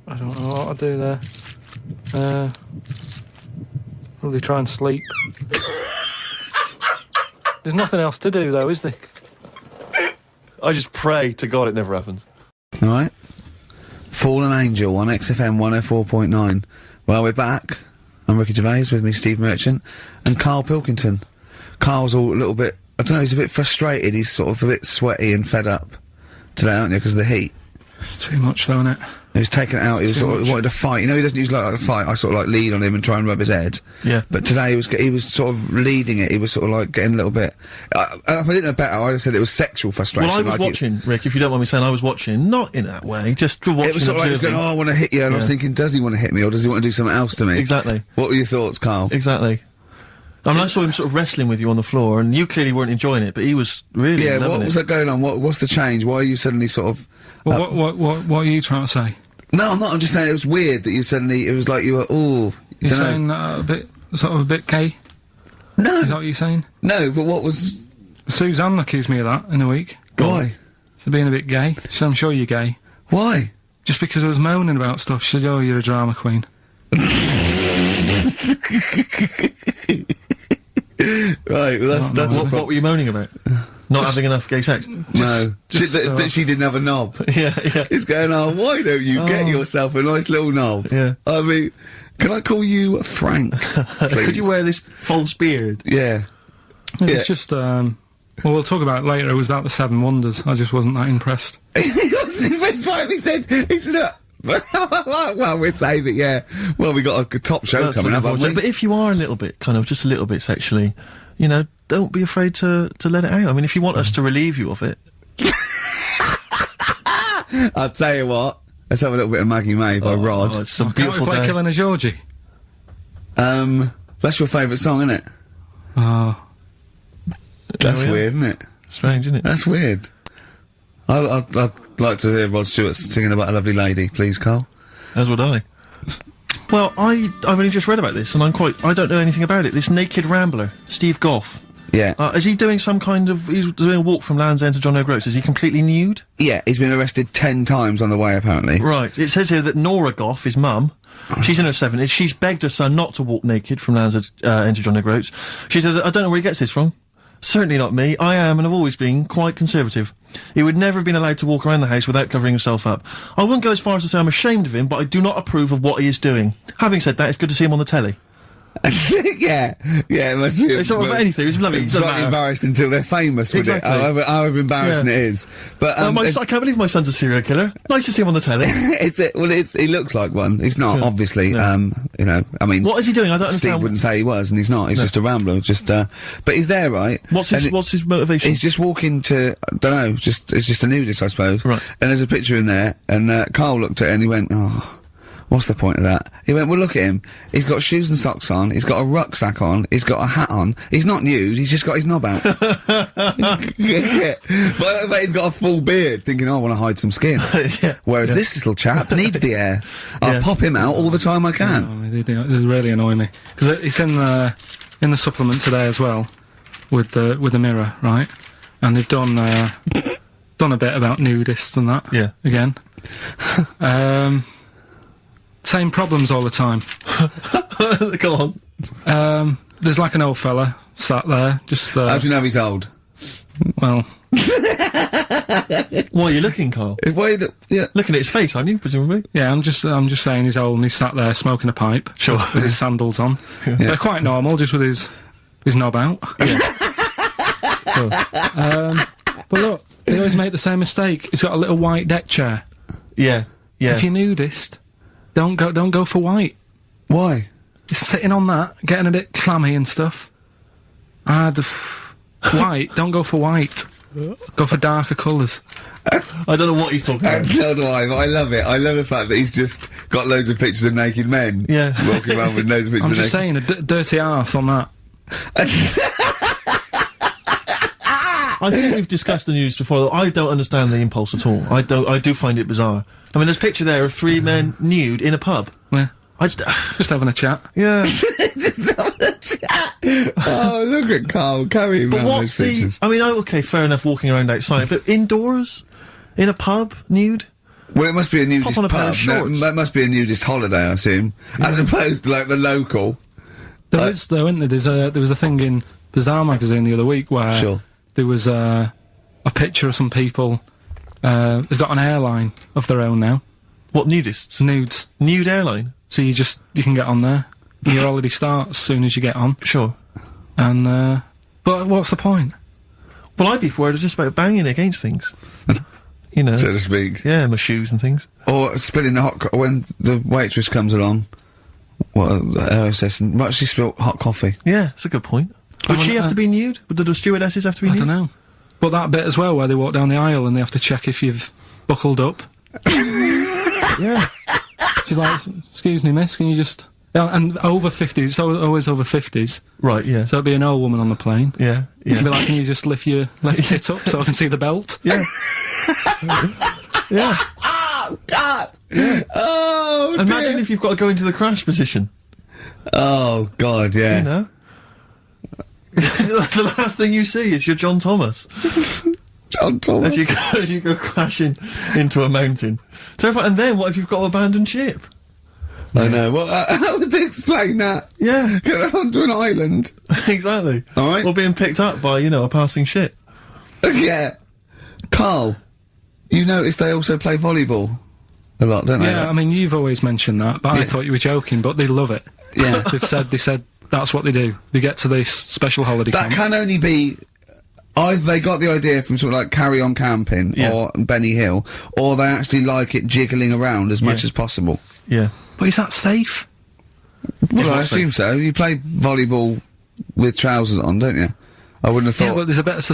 I don't know what I'll do there. Probably try and sleep. There's nothing else to do, though, is there? I just pray to God it never happens. All right. Fallen Angel on XFM 104.9. Well, we're back. I'm Ricky Gervais, with me Steve Merchant and Karl Pilkington. Karl's all a little bit, I don't know, he's a bit frustrated. He's sort of a bit sweaty and fed up today, aren't you, because of the heat? It's too much, though, isn't it? He was taken out, he was sort of wanted to fight. You know, he doesn't usually like to fight. I sort of like lead on him and try and rub his head. Yeah. But today he was sort of leading it. He was sort of like getting a little bit. If I didn't know better, I'd have said it was sexual frustration. Well, I was like watching, Rick, if you don't mind me saying, I was watching, not in that way, just watching. It was sort of like he was going, oh, I want to hit you, and I was thinking, does he want to hit me, or does he want to do something else to me? Exactly. What were your thoughts, Karl? Exactly. I mean, I saw him sort of wrestling with you on the floor, and you clearly weren't enjoying it, but he was really Yeah, loving what was that going on? What's the change? Why are you suddenly sort of... Well, what are you trying to say? No, I'm not. I'm just saying it was weird that you suddenly... It was like you were, ooh... You're saying a bit gay? No. Is that what you're saying? No, but what was... Suzanne accused me of that in the week. Why? For being a bit gay. She said, I'm sure you're gay. Why? Just because I was moaning about stuff. She said, oh, you're a drama queen. Right, well that's what were you moaning about? Not having enough gay sex? No, that she didn't have a knob. Yeah. It's going on, why don't you get yourself a nice little knob? Yeah. I mean, can I call you Frank, please? Could you wear this false beard? Yeah. It's just, well, we'll talk about it later. It was about the Seven Wonders. I just wasn't that impressed. He wasn't impressed, right? He said, well, we'd say that, yeah. Well, we got a top show coming up, haven't we? But if you are a little bit, just a little bit sexually, you know, don't be afraid to let it out. I mean, if you want us to relieve you of it. I'll tell you what, let's have a little bit of Maggie May by Rod. It's some beautiful can't we play Killing a Georgie? That's your favourite song, isn't it? Oh. That's weird, isn't it? Strange, isn't it? That's weird. I'd like to hear Rod Stewart singing about a lovely lady, please, Karl. As would I. Well, I've only just read about this, and I don't know anything about it. This naked rambler, Steve Goff. Yeah. Is he doing some kind of... He's doing a walk from Land's End to John O'Groats. Is he completely nude? Yeah, he's been arrested 10 times on the way, apparently. Right. It says here that Nora Goff, his mum, she's in her 70s, she's begged her son not to walk naked from Land's End to John O'Groats. She said, I don't know where he gets this from. Certainly not me. I am, and have always been, quite conservative. He would never have been allowed to walk around the house without covering himself up. I wouldn't go as far as to say I'm ashamed of him, but I do not approve of what he is doing. Having said that, it's good to see him on the telly. yeah, it must be. It's not about anything. It's lovely. It's not embarrassing until they're famous with it. However embarrassing it is. But I can't believe my son's a serial killer. Nice to see him on the telly. He looks like one. He's not, obviously. Yeah. You know, I mean, what is he doing? I don't understand. Steve wouldn't say he was, and he's not. He's just a rambler. But he's there, right? What's his motivation? He's just walking to, I don't know. It's just a nudist, I suppose. Right. And there's a picture in there, and Karl looked at it and he went, oh. what's the point of that? He went, well, look at him. He's got shoes and socks on. He's got a rucksack on. He's got a hat on. He's not nude. He's just got his knob out. Yeah. But I bet he's got a full beard, thinking, oh, I want to hide some skin. Whereas this little chap needs the air. I'll pop him out all the time I can. Oh, they really annoy me. Because it's in the supplement today as well, with the Mirror, right? And they've done a bit about nudists and that. Yeah. Again. Same problems all the time. Go on. There's like an old fella sat there, just. How do you know he's old? Well. Why are you looking, Karl? Looking at his face, aren't you, presumably? Yeah, I'm just saying he's old and he's sat there smoking a pipe. Sure. With his sandals on. Yeah. They're quite normal, just with his knob out. Yeah. Cool. But look, they always make the same mistake. He's got a little white deck chair. Yeah. Yeah. If you're nudist, don't go for white. Why? He's sitting on that, getting a bit clammy and stuff. White, don't go for white. Go for darker colours. I don't know what he's talking about. No, do I, but I love it. I love the fact that he's just got loads of pictures of naked men. Yeah. Walking around with loads of pictures I'm of just saying, a dirty arse on that. I think we've discussed the news before. I don't understand the impulse at all. I do find it bizarre. I mean, there's a picture there of 3 men nude in a pub. Yeah. Just having a chat. Yeah. Just having a chat. Oh, look at Karl. Carry him around those pictures. I mean, okay, fair enough walking around outside, but indoors? In a pub? Nude? Well, it must be a nudist Pop on a pair pub. of shorts. That must be a nudist holiday, I assume. Yeah. As opposed to, like, the local. There is, though, isn't there? There was a thing in Bazaar magazine the other week where there was a picture of some people. They've got an airline of their own now. What, nudists? Nudes. Nude airline? So you can get on there. Your holiday starts as soon as you get on. Sure. And, but what's the point? Well, I'd be worried just about banging against things. You know. So to speak. Yeah, my shoes and things. Or spilling the when the waitress comes along. And she spilt hot coffee. Yeah, that's a good point. Would she have to be nude? Would the stewardesses have to be nude? I don't know. But that bit as well, where they walk down the aisle and they have to check if you've buckled up. Yeah. She's like, excuse me, miss, can you just... And over 50s, it's always over 50s. Right, yeah. So it'd be an old woman on the plane. Yeah, yeah. It'd be like, can you just lift your left tit up so I can see the belt? Yeah. Yeah. Oh, God! Yeah. Oh, Imagine dear. if you've got to go into the crash position. Oh, God, yeah. You know? The last thing you see is your John Thomas. John Thomas. As you go crashing into a mountain. Terrifying. And then what if you've got to abandon ship? I know. Well, how would they explain that? Yeah. Get onto an island. Exactly. All right. Or being picked up by, a passing ship. Yeah. Karl, you notice they also play volleyball a lot, don't they? Yeah, I mean, you've always mentioned that, but I thought you were joking, but they love it. Yeah. They said that's what they do. They get to this special holiday That camp. can only be... Either they got the idea from sort of like Carry On Camping or Benny Hill, or they actually like it jiggling around as much as possible. Yeah. But is that safe? Well, I assume so. You play volleyball with trousers on, don't you? I wouldn't have thought... Yeah, but there's a bit of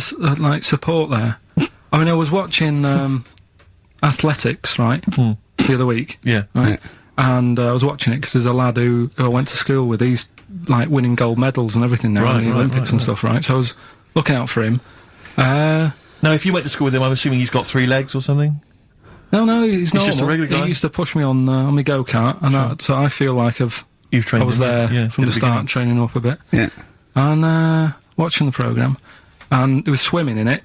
support there. I mean, I was watching athletics, right, the other week. Yeah. Right? And I was watching it because there's a lad who I went to school with. He's, like, winning gold medals and everything now in the Olympics and stuff, right? So I was looking out for him. Now, if you went to school with him, I'm assuming he's got 3 legs or something? No, he's normal. Just a regular guy? He used to push me on my go-kart, and so I feel like I was there from the start, training up a bit. Yeah. And watching the programme, and there was swimming in it,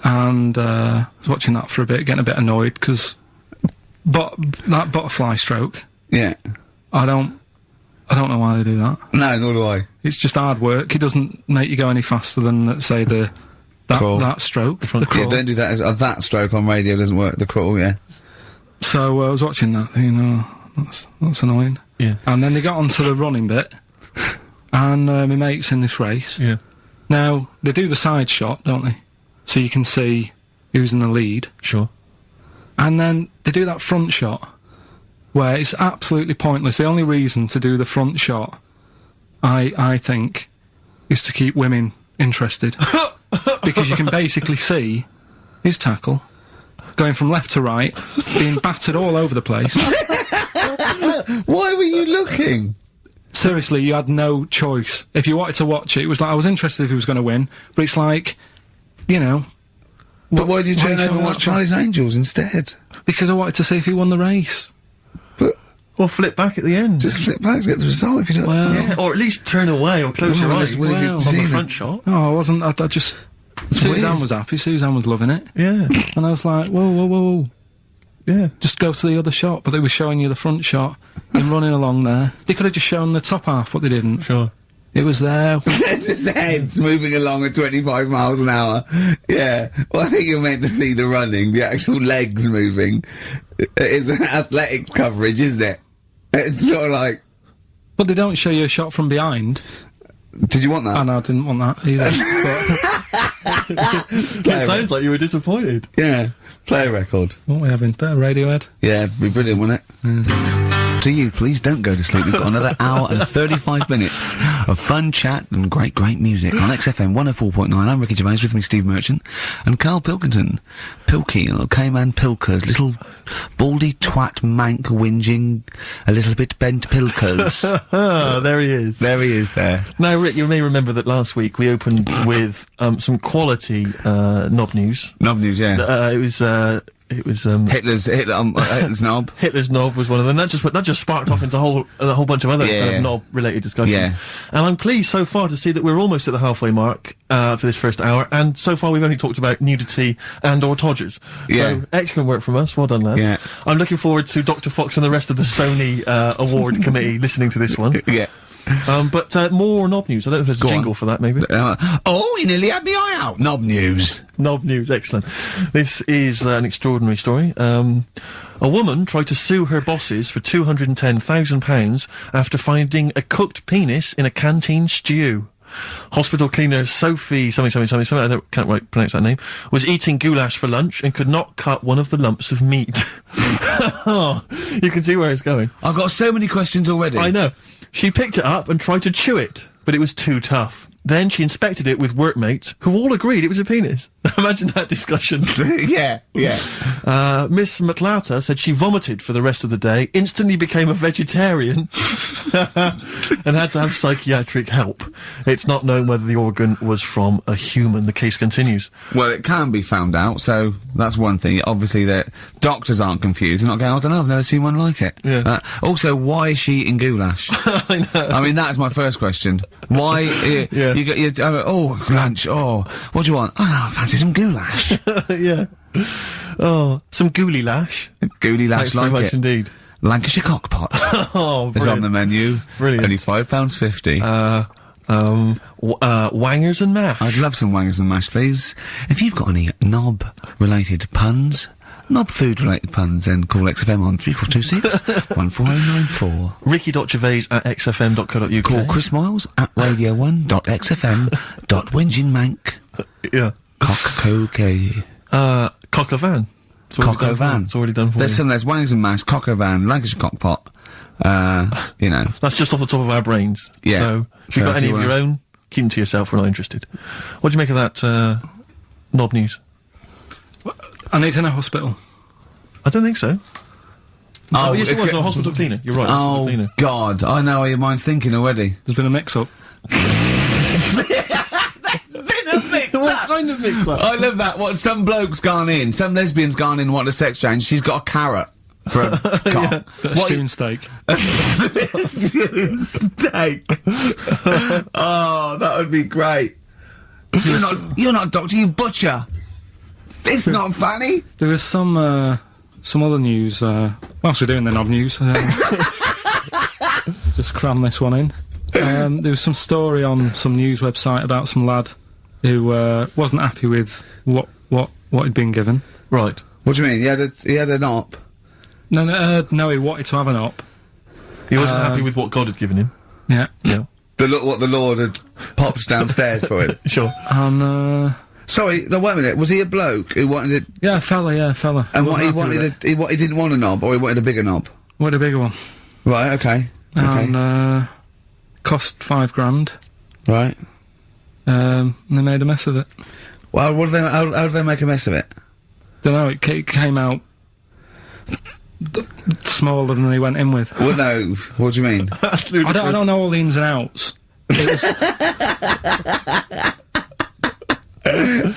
and I was watching that for a bit, getting a bit annoyed, because that butterfly stroke... Yeah. I don't know why they do that. No, nor do I. It's just hard work. It doesn't make you go any faster than, let's say, that stroke. The crawl. Yeah, don't do that. That stroke on radio doesn't work. The crawl, yeah. So I was watching that, thinking, that's annoying. Yeah. And then they got onto the running bit, and my mate's in this race. Yeah. Now, they do the side shot, don't they? So you can see who's in the lead. Sure. And then they do that front shot, where it's absolutely pointless. The only reason to do the front shot, I think, is to keep women interested. Because you can basically see his tackle going from left to right, being battered all over the place. Why were you looking? Seriously, you had no choice. If you wanted to watch it, it was like, I was interested if he was going to win, but it's like, you know... But why did you turn over and watch Charlie's Angels instead? Because I wanted to see if he won the race. Or flip back at the end. Just flip back to get the result if you don't... Well... Yeah, or at least turn away or close your eyes on the front shot. No, I wasn't. I just... Suzanne was happy. Suzanne was loving it. Yeah. And I was like, whoa. Yeah. Just go to the other shot. But they were showing you the front shot and running along there. They could have just shown the top half, but they didn't. Sure. It was there. There's just heads moving along at 25 miles an hour. Yeah. Well, I think you're meant to see the running, the actual legs moving. It's athletics coverage, isn't it? It's not like... But they don't show you a shot from behind. Did you want that? Oh, no, I didn't want that either. It sounds like you were disappointed. Yeah. Play a record. What are we having? Better Radiohead? Yeah, it'd be brilliant, wouldn't it? To you, please don't go to sleep. We've got another hour and 35 minutes of fun chat and great music on XFM 104.9. I'm Ricky Gervais, with me Steve Merchant and Karl Pilkington. Pilky, little K-Man Pilkers, little baldy twat mank whinging, a little bit bent Pilkers. There he is. There he is there. Now, Rick, you may remember that last week we opened with some quality knob news. Knob news, yeah. It was Hitler's knob. Hitler's knob was one of them. That just sparked off into a whole bunch of other kind of knob-related discussions. Yeah. And I'm pleased so far to see that we're almost at the halfway mark for this first hour. And so far we've only talked about nudity and/or todgers. Yeah. So excellent work from us. Well done, lads. Yeah. I'm looking forward to Dr. Fox and the rest of the Sony award committee listening to this one. Yeah. But more knob news. I don't know if there's a jingle for that, maybe. Oh, you nearly had me eye out. Knob news. Knob news, excellent. This is an extraordinary story. A woman tried to sue her bosses for £210,000 after finding a cooked penis in a canteen stew. Hospital cleaner Sophie something, I can't pronounce that name, was eating goulash for lunch and could not cut one of the lumps of meat. Oh, you can see where it's going. I've got so many questions already. I know. She picked it up and tried to chew it, but it was too tough. Then she inspected it with workmates, who all agreed it was a penis. Imagine that discussion. Yeah. Miss McLaughter said she vomited for the rest of the day, instantly became a vegetarian, and had to have psychiatric help. It's not known whether the organ was from a human. The case continues. Well, it can be found out, so that's one thing. Obviously, that doctors aren't confused. They're not going, I don't know, I've never seen one like it. Yeah. Also, why is she eating goulash? I know. I mean, that's my first question. Why? Yeah. Lunch. Oh, what do you want? I don't know, I fancy some goulash. Yeah. Oh, some gooly lash. Gooly lash, Thanks very much indeed. Lancashire cockpot. Oh, is on the menu. Brilliant. Only £5.50. Wangers and mash. I'd love some wangers and mash, please. If you've got any knob-related puns, knob-food-related puns, then call XFM on 3426 14094. Ricky.gervais@xfm.co.uk. Call Chris Miles at radio1.xfm.winginmank. Yeah. Cock-o-van. Cock o' van. It's already done for you. There's wangers and mash, cock-o-van, Lancashire cockpot. You know. That's just off the top of our brains. Yeah. So, if you've got any of your own, keep them to yourself, we're not interested. What do you make of that, knob news? And he's in a hospital. I don't think so. Oh, yes, it was a hospital cleaner. You're right. Oh, cleaner. God. I know how your mind's thinking already. There's been a mix-up. What kind of mix-up? I love that. What, some bloke's gone in, some lesbian's gone in, want a sex change, she's got a carrot for a cock. Stewing steak. Stewing steak. Oh, that would be great. You're not a doctor, you butcher. It's not funny. There was some other news, whilst we're doing the knob news, just cram this one in. There was some story on some news website about some lad who wasn't happy with what he'd been given. Right. What do you mean? He had an op? No, he wanted to have an op. He wasn't happy with what God had given him. Yeah. What the Lord had popped downstairs for him. Sure. And sorry, no, wait a minute. Was he a bloke who wanted it? Yeah, a fella. And what he wanted, he didn't want a knob, or he wanted a bigger knob? Wanted a bigger one. Right. Okay. And cost £5,000. Right. And they made a mess of it. Well, how did they make a mess of it? Don't know. It came out smaller than he went in with. Well, no. What do you mean? That's I ludicrous. don't know all the ins and outs.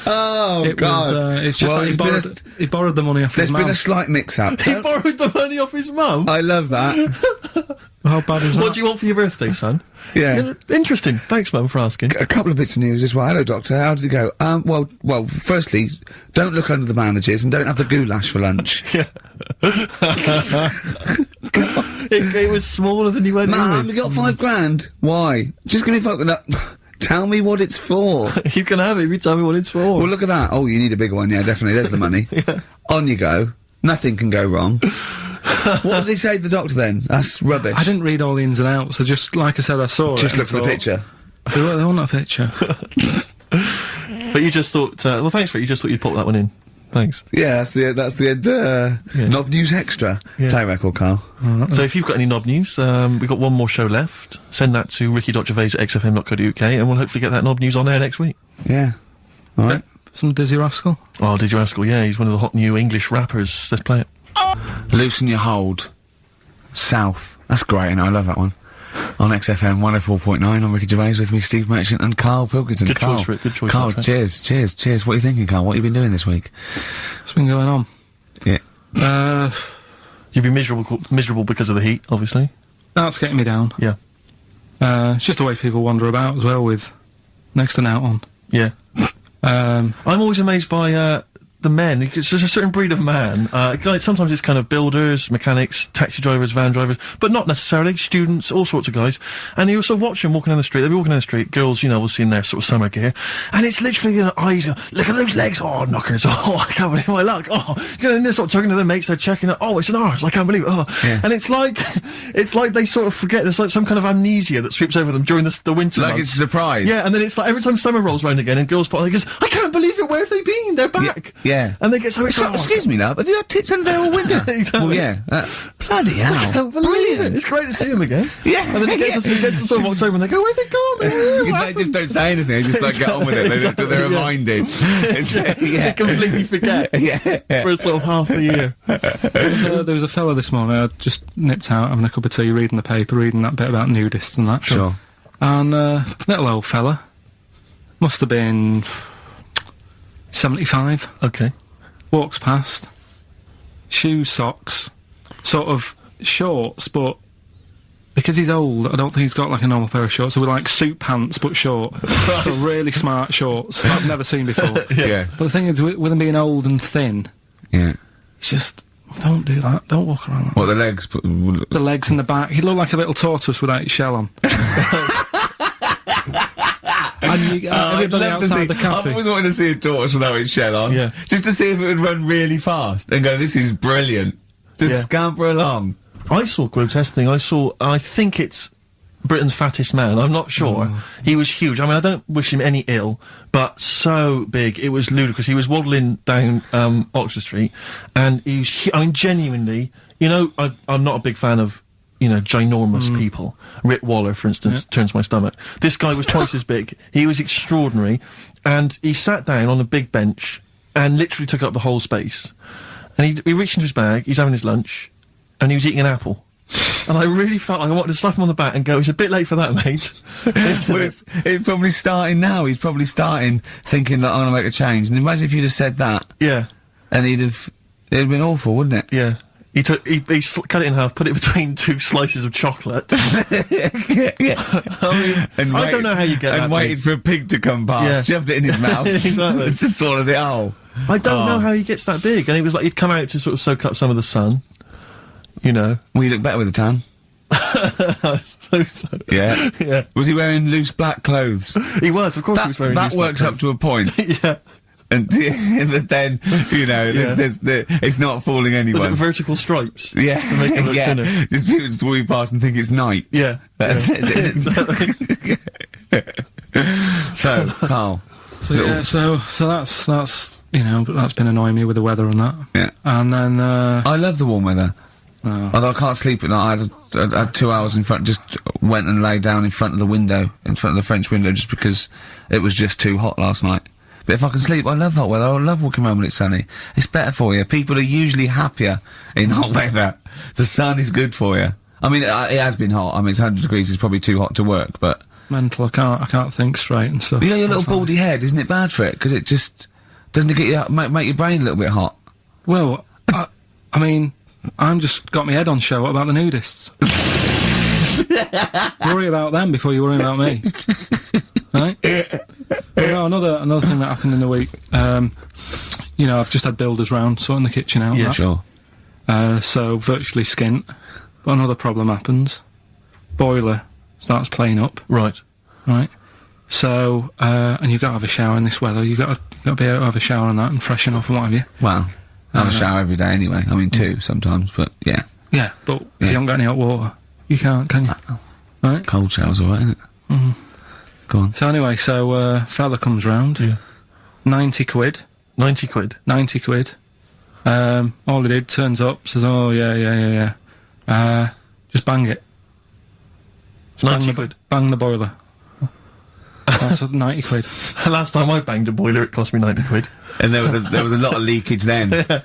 Oh, God. It's just that he borrowed the money off his mum. There's been a slight mix-up. He borrowed the money off his mum? I love that. How bad is that? What do you want for your birthday, son? Yeah. Interesting. Thanks, Mum, for asking. A couple of bits of news as well. Hello, Doctor. How did it go? Well, firstly, don't look under the bandages and don't have the goulash for lunch. Yeah. It was smaller than you went in Mum, with. you got $5,000. Why? Just give me fucking... Tell me what it's for. You can have it if you tell me what it's for. Well, look at that. Oh, you need a bigger one. Yeah, definitely. There's the money. Yeah. On you go. Nothing can go wrong. What did he say to the doctor then? That's rubbish. I didn't read all the ins and outs. So just like I said, I saw it. Just look for the picture. They want a picture. But you just thought, well, thanks for it. You just thought you'd pop that one in. Thanks. Yeah, that's the end. Knob News Extra. Yeah. Play record, Carl. So if you've got any knob news, we've got one more show left. Send that to ricky.gervais@xfm.co.uk and we'll hopefully get that knob news on air next week. Yeah. All right. Some Dizzy Rascal. Oh, Dizzy Rascal, yeah, he's one of the hot new English rappers. Let's play it. Loosen Your Hold. South. That's great, and I love that one. On XFM 104.9, I'm Ricky Gervais, with me Steve Merchant and Karl Pilkington. Good Karl, choice, Rick, good choice. Karl, cheers. What are you thinking, Karl? What have you been doing this week? What's been going on? Yeah. You'd be miserable because of the heat, obviously. That's getting me down. Yeah. It's just the way people wander about as well with next to out on. Yeah. I'm always amazed by the men. It's just a certain breed of man. Sometimes it's kind of builders, mechanics, taxi drivers, van drivers, but not necessarily students, all sorts of guys. And you sort of watch them walking down the street. They'll be walking down the street, girls, you know, obviously in their sort of summer gear, and it's literally, you know, eyes go, look at those legs, oh, knockers, oh, I can't believe my luck, oh, you know, and they're sort of talking to their mates, they're checking it, oh, it's an arse, I can't believe it, oh. Yeah. And it's like they sort of forget, there's like some kind of amnesia that sweeps over them during the winter Like months. it's a surprise. Yeah, and then it's like every time summer rolls around again and girls put on, they goes, I can't believe it, where have they been? They're back. Yeah. And they get so excited. Excuse me, love, have you had tits under there all winter? Exactly. Well, yeah. Bloody hell. Brilliant. It's great to see him again. Yeah. And then it gets to sort of October and they go, where've they gone? They just don't say anything, they just like get on with it, they're reminded. They completely forget. For sort of half the year. There was a fella this morning, I just nipped out having a cup of tea, reading the paper, reading that bit about nudists and that. Sure. And little old fella, must have been 75. Okay. Walks past, shoes, socks, sort of shorts, but because he's old, I don't think he's got like a normal pair of shorts. So with like suit pants, but short. So really smart shorts I've never seen before. Yeah. But the thing is, with him being old and thin, yeah, it's just, don't do that. Don't walk around like What, the legs? the legs and the back. He looked like a little tortoise without his shell on. And everybody outside the cafe. I've always wanted to see a tortoise without its shell on. Yeah. Just to see if it would run really fast and go, this is brilliant. Just scamper along. I saw a grotesque thing. I think it's Britain's fattest man. I'm not sure. He was huge. I mean, I don't wish him any ill, but so big. It was ludicrous. He was waddling down Oxford Street, and he was, I mean, genuinely, you know, I'm not a big fan of, you know, ginormous people. Rick Waller, for instance, turns my stomach. This guy was twice as big. He was extraordinary. And he sat down on a big bench and literally took up the whole space. And he reached into his bag, he's having his lunch, and he was eating an apple. And I really felt like I wanted to slap him on the back and go, it's a bit late for that, mate. Well, it's probably starting now. He's probably starting thinking that I'm going to make a change. And imagine if you'd have said that. Yeah. And it'd have been awful, wouldn't it? Yeah. He cut it in half, put it between two slices of chocolate. Yeah. I don't know how you get that. And waited for a pig to come past, shoved it in his mouth. Exactly. Just swallowed it whole. I don't know how he gets that big. And it was like he'd come out to sort of soak up some of the sun. You know. Well, you look better with a tan. I suppose so. Yeah. Yeah. Was he wearing loose black clothes? He was, of course he was wearing loose black clothes. That works up to a point. Yeah. And then, you know, it's not fooling anyone. Was it vertical stripes? Yeah. To make it look thinner. Just people just walk past and think it's night. Yeah. Exactly. So, Karl. So that's you know, that's been annoying me with the weather and that. Yeah. And then I love the warm weather. Although I can't sleep at night. I had 2 hours in front, just went and lay down in front of the window, in front of the French window, just because it was just too hot last night. But if I can sleep, I love hot weather. I love walking around when it's sunny. It's better for you. People are usually happier in hot weather. The sun is good for you. I mean, it has been hot. I mean, it's 100 degrees. It's probably too hot to work, but... Mental, I can't think straight and stuff. You know your little baldy head, isn't it bad for it? Because it just... Doesn't it get you... Make your brain a little bit hot? Well, I mean, I'm just got my head on show. What about the nudists? Worry about them before you worry about me. Right? Well, no, another thing that happened in the week, you know, I've just had builders round sorting the kitchen out. Yeah, sure. So virtually skint. But another problem happens. Boiler starts playing up. Right. Right. So, and you've got to have a shower in this weather. You've got to be able to have a shower and that and freshen up and what have you. Well, I have a shower every day anyway. I mean, 2 sometimes, but yeah. Yeah, but if you haven't got any hot water, you can't, can you? Right? Cold shower's alright, isn't it? Mm-hmm. Go on. So anyway, fella comes round. Yeah. 90 quid. 90 quid? 90 quid. All he did, turns up, says, oh, yeah. Just bang it. 90 quid? Bang the boiler. That's 90 quid. Last time I banged a boiler, it cost me 90 quid. And there was a lot of leakage then. Yeah.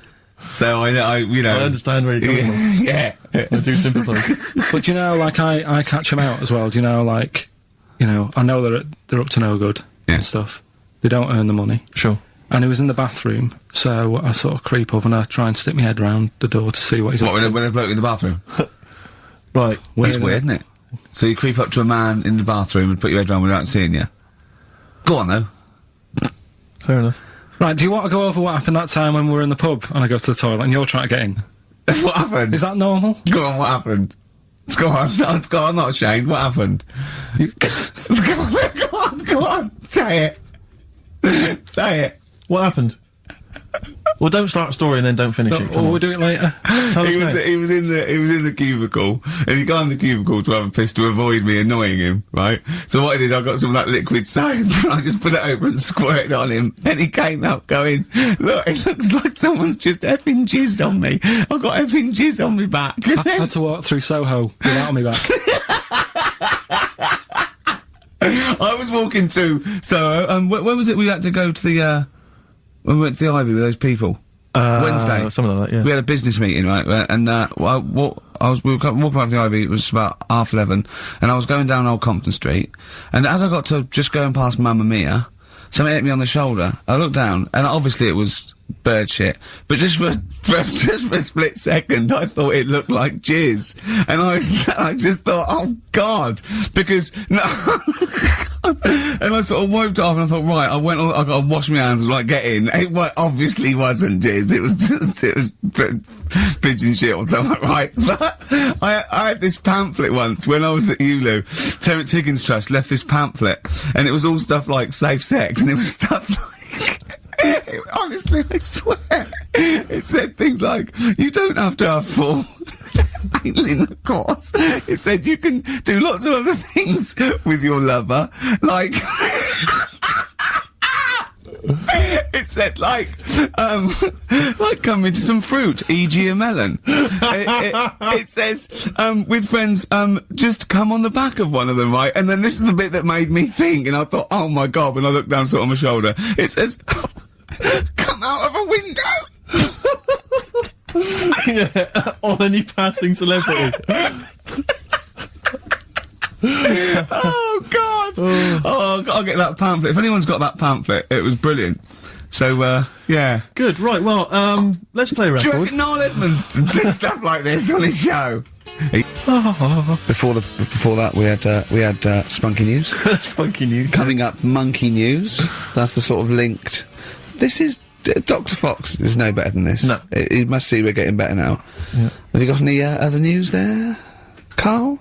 So I you know... I understand where you're coming from. Yeah. I do sympathise. But, you know, like, I catch them out as well. Do you know, like, you know, I know they're up to no good and stuff. They don't earn the money. Sure. And he was in the bathroom, so I sort of creep up and I try and stick my head round the door to see what he's up to. When a bloke in the bathroom? Right. It's weird, isn't it? So you creep up to a man in the bathroom and put your head round without seeing you? Go on, though. Fair enough. Right, do you want to go over what happened that time when we were in the pub and I go to the toilet and you're trying to get in? What happened? Is that normal? Go on, what happened? Go on, I'm not ashamed. What happened? Go on, say it. Say it. What happened? Well, don't start a story and then don't finish it. Or we'll do it later. He was in the cubicle, and he got in the cubicle to have a piss to avoid me annoying him, right? So what I did, I got some of that liquid soap, and I just put it over and squirted on him, and he came out going, look, it looks like someone's just effing jizzed on me. I've got effing jizz on me back. I had to walk through Soho without me back. I was walking through Soho, when was it we had to go to the, when we went to the Ivy with those people? Wednesday. Something like that, yeah. We had a business meeting, right? And, we were walking back to the Ivy, it was about 11:30, and I was going down Old Compton Street, and as I got to just going past Mamma Mia, something hit me on the shoulder. I looked down, and obviously it was bird shit, but just for a split second, I thought it looked like jizz, and I just thought, oh God, because, no, and I sort of wiped it off, and I thought, right, I got to wash my hands and like get in. It obviously wasn't jizz, it was pigeon shit or something, right? But I had this pamphlet once when I was at ULU. Terence Higgins Trust left this pamphlet, and it was all stuff like safe sex, and it was stuff like, honestly, I swear, it said things like, you don't have to have full anal intercourse. It said you can do lots of other things with your lover, like, it said like come into some fruit, e.g. a melon. It says, with friends, just come on the back of one of them, right? And then this is the bit that made me think, and I thought, oh my God, when I looked down sort of my shoulder, it says, come out of a window! Yeah, on any passing celebrity. Oh God! Oh, I'll get that pamphlet. If anyone's got that pamphlet, it was brilliant. So, yeah. Good, right, well, let's play a record. Do you reckon Noel Edmonds did stuff like this on his show? Before that, we had Spunky News. Spunky News. Coming up, Monkey News. That's the sort of linked. This is Dr. Fox is no better than this. No, you must see we're getting better now. Yeah. Have you got any other news there, Karl?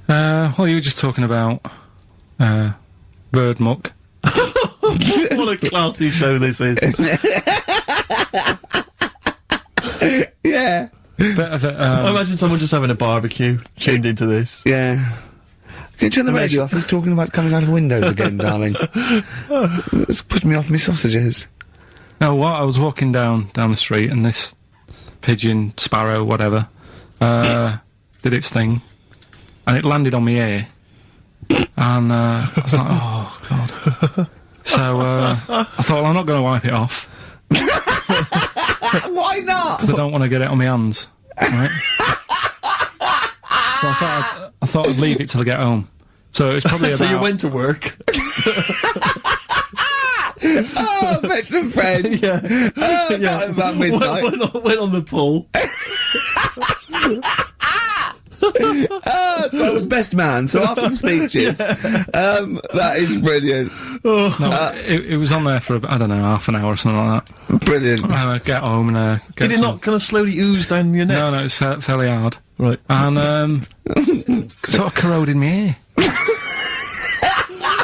Well, you were just talking about bird muck. What a classy show this is. Yeah. I imagine someone just having a barbecue, tuned into this. Yeah. Can you turn the radio off? He's talking about coming out of windows again, darling. It's putting me off my sausages. No, what? I was walking down the street and this pigeon, sparrow, whatever, did its thing, and it landed on my ear, and I was like, oh God. So, I thought, well, I'm not going to wipe it off. Why not? Because I don't want to get it on my hands. Right? So I thought I'd leave it till I get home. So it's probably about... So you went to work. Oh, met some friends. Not about midnight. Went on the pool. So I was best man, so after the speeches. That is brilliant. No, it was on there for, I don't know, half an hour or something like that. Brilliant. Get home and get Did it not kind of slowly ooze down your neck? No, it's fairly hard. Right. And, sort of corroded my ear.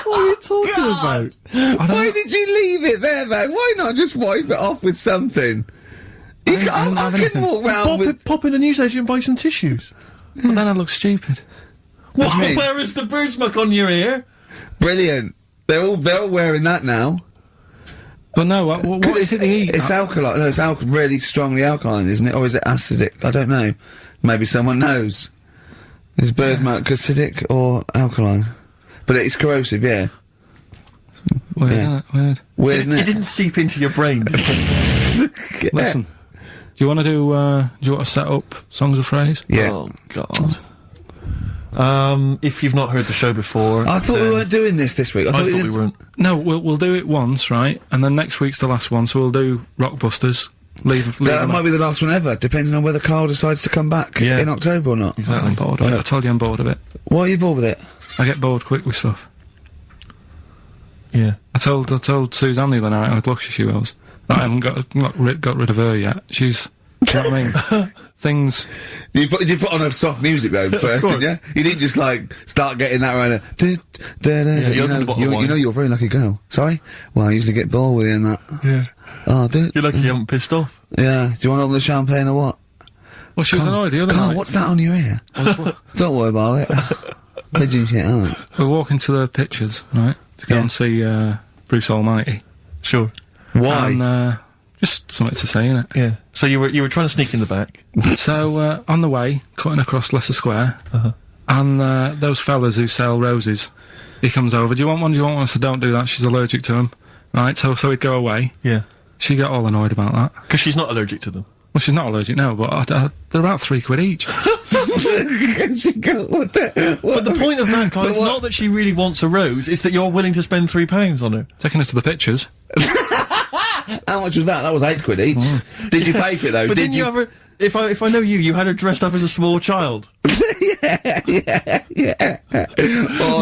What are you talking about? Why did you leave it there, though? Why not just wipe it off with something? I couldn't walk round Pop in a newsagent and buy some tissues. But then I look stupid. What? Where is the bird smoke on your ear? Brilliant. They're all wearing that now. But no, what is it they eat? It's alkaline. No, it's really strongly alkaline, isn't it? Or is it acidic? I don't know. Maybe someone knows. Is bird smoke acidic or alkaline? But it's corrosive, yeah. Weird, isn't it? Weird. Isn't it? It didn't seep into your brain. Listen, do you want to set up Songs of Phrase? Yeah. Oh, God. If you've not heard the show before... I thought we weren't doing this week. I thought we weren't. No, we'll do it once, right? And then next week's the last one, so we'll do Rockbusters. That might be the last one ever, depending on whether Karl decides to come back in October or not. Exactly. I'm bored of it. I told you I'm bored of it. Why are you bored with it? I get bored quick with stuff. Yeah. I told Suzanne the other night how lucky she was. That I haven't got rid of her yet. She's... Do you know what I mean? Things... Did you put on a soft music, though, first, didn't you? You didn't just, like, start getting that around you know you're a very lucky girl. Sorry? Well, I usually get bored with you and that. Yeah. Oh, dude. You're lucky you haven't pissed off. Yeah. Do you want to open the champagne or what? Well, she was annoyed the other night. Karl, what's that on your ear? Don't worry about it. Pigeon shit, aren't it? We're walking to the pictures, right? To go and see Bruce Almighty. Sure. Why? And, just something to say, innit? Yeah. So you were trying to sneak in the back. So, on the way, cutting across Leicester Square, and those fellas who sell roses, he comes over, do you want one? Do you want one? I said, don't do that, she's allergic to them. Right, so he'd go away. Yeah. She got all annoyed about that. Because she's not allergic to them. Well, she's not allergic now, but they're about £3 each. But the point of that, Karl, is not that she really wants a rose, it's that you're willing to spend £3 on her. Taking us to the pictures. How much was that? That was £8 each. Did you pay for it, though? But didn't you ever... If I know you had her dressed up as a small child. Yeah.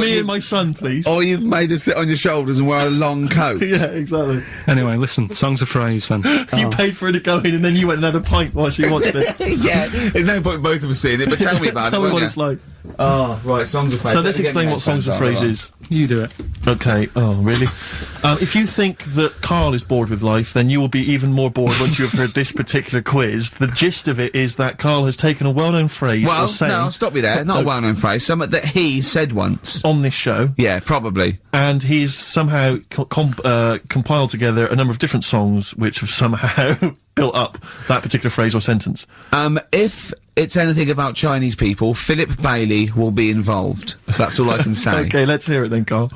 Me and my son, please. Or you made her sit on your shoulders and wear a long coat. Yeah, exactly. Anyway, listen, Songs of Phrase, then. You paid for her to go in and then you went and had a pint while she watched it. Yeah, there's no point in both of us seeing it, but tell me about it, Tell me what it's like. Oh, right, Songs of Phrase. So let's explain what Songs of Phrase is. You do it. Okay. Oh, really? If you think that Karl is bored with life, then you will be even more bored once you have heard this particular quiz. The gist of it is that Karl has taken a well-known phrase or saying... no, stop me there. Not a well-known phrase. Something that he said once. On this show. Yeah, probably. And he's somehow compiled together a number of different songs which have somehow built up that particular phrase or sentence. If it's anything about Chinese people, Philip Bailey will be involved. That's all I can say. Okay, let's hear it then, Karl.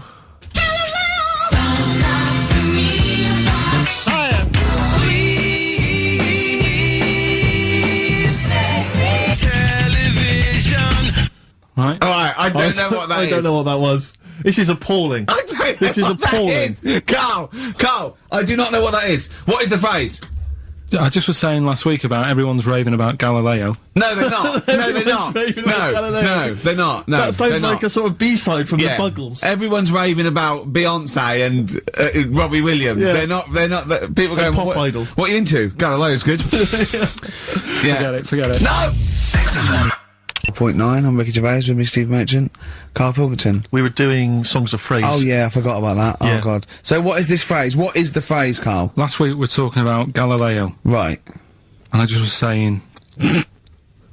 Right. Alright, I don't know what that is. I don't know what that was. This is appalling. I don't know this is what appalling. That is. Karl, I do not know what that is. What is the phrase? I just was saying last week about everyone's raving about Galileo. No, they're not. No, they're not. No, they're not. No, that sounds like a sort of B-side from the Buggles. Everyone's raving about Beyonce and Robbie Williams. Yeah. They're not. People going, Pop Idol. What are you into? Galileo's good. Yeah. Forget it. No! 0.9, I'm Ricky Gervais with me, Steve Merchant, Karl Pilkington. We were doing Songs of Phrase. Oh yeah, I forgot about that. Yeah. Oh god. So what is this phrase? What is the phrase, Karl? Last week we were talking about Galileo. Right. And I just was saying,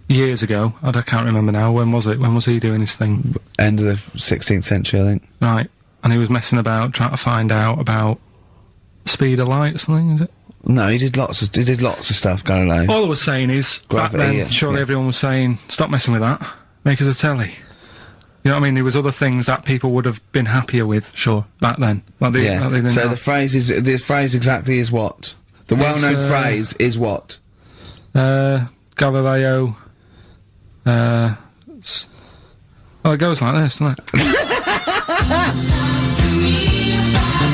years ago, I can't remember now, when was it? When was he doing his thing? End of the 16th century, I think. Right. And he was messing about, trying to find out about speed of light or something, is it? No, he did lots of stuff, Galileo. All I was saying is, Gravity, back then, surely everyone was saying, stop messing with that, make us a telly. You know what I mean? There was other things that people would have been happier with. Sure. Back then. Like they didn't So have. the phrase exactly is what? The well-known phrase is what? Galileo. Well, it goes like this, doesn't it?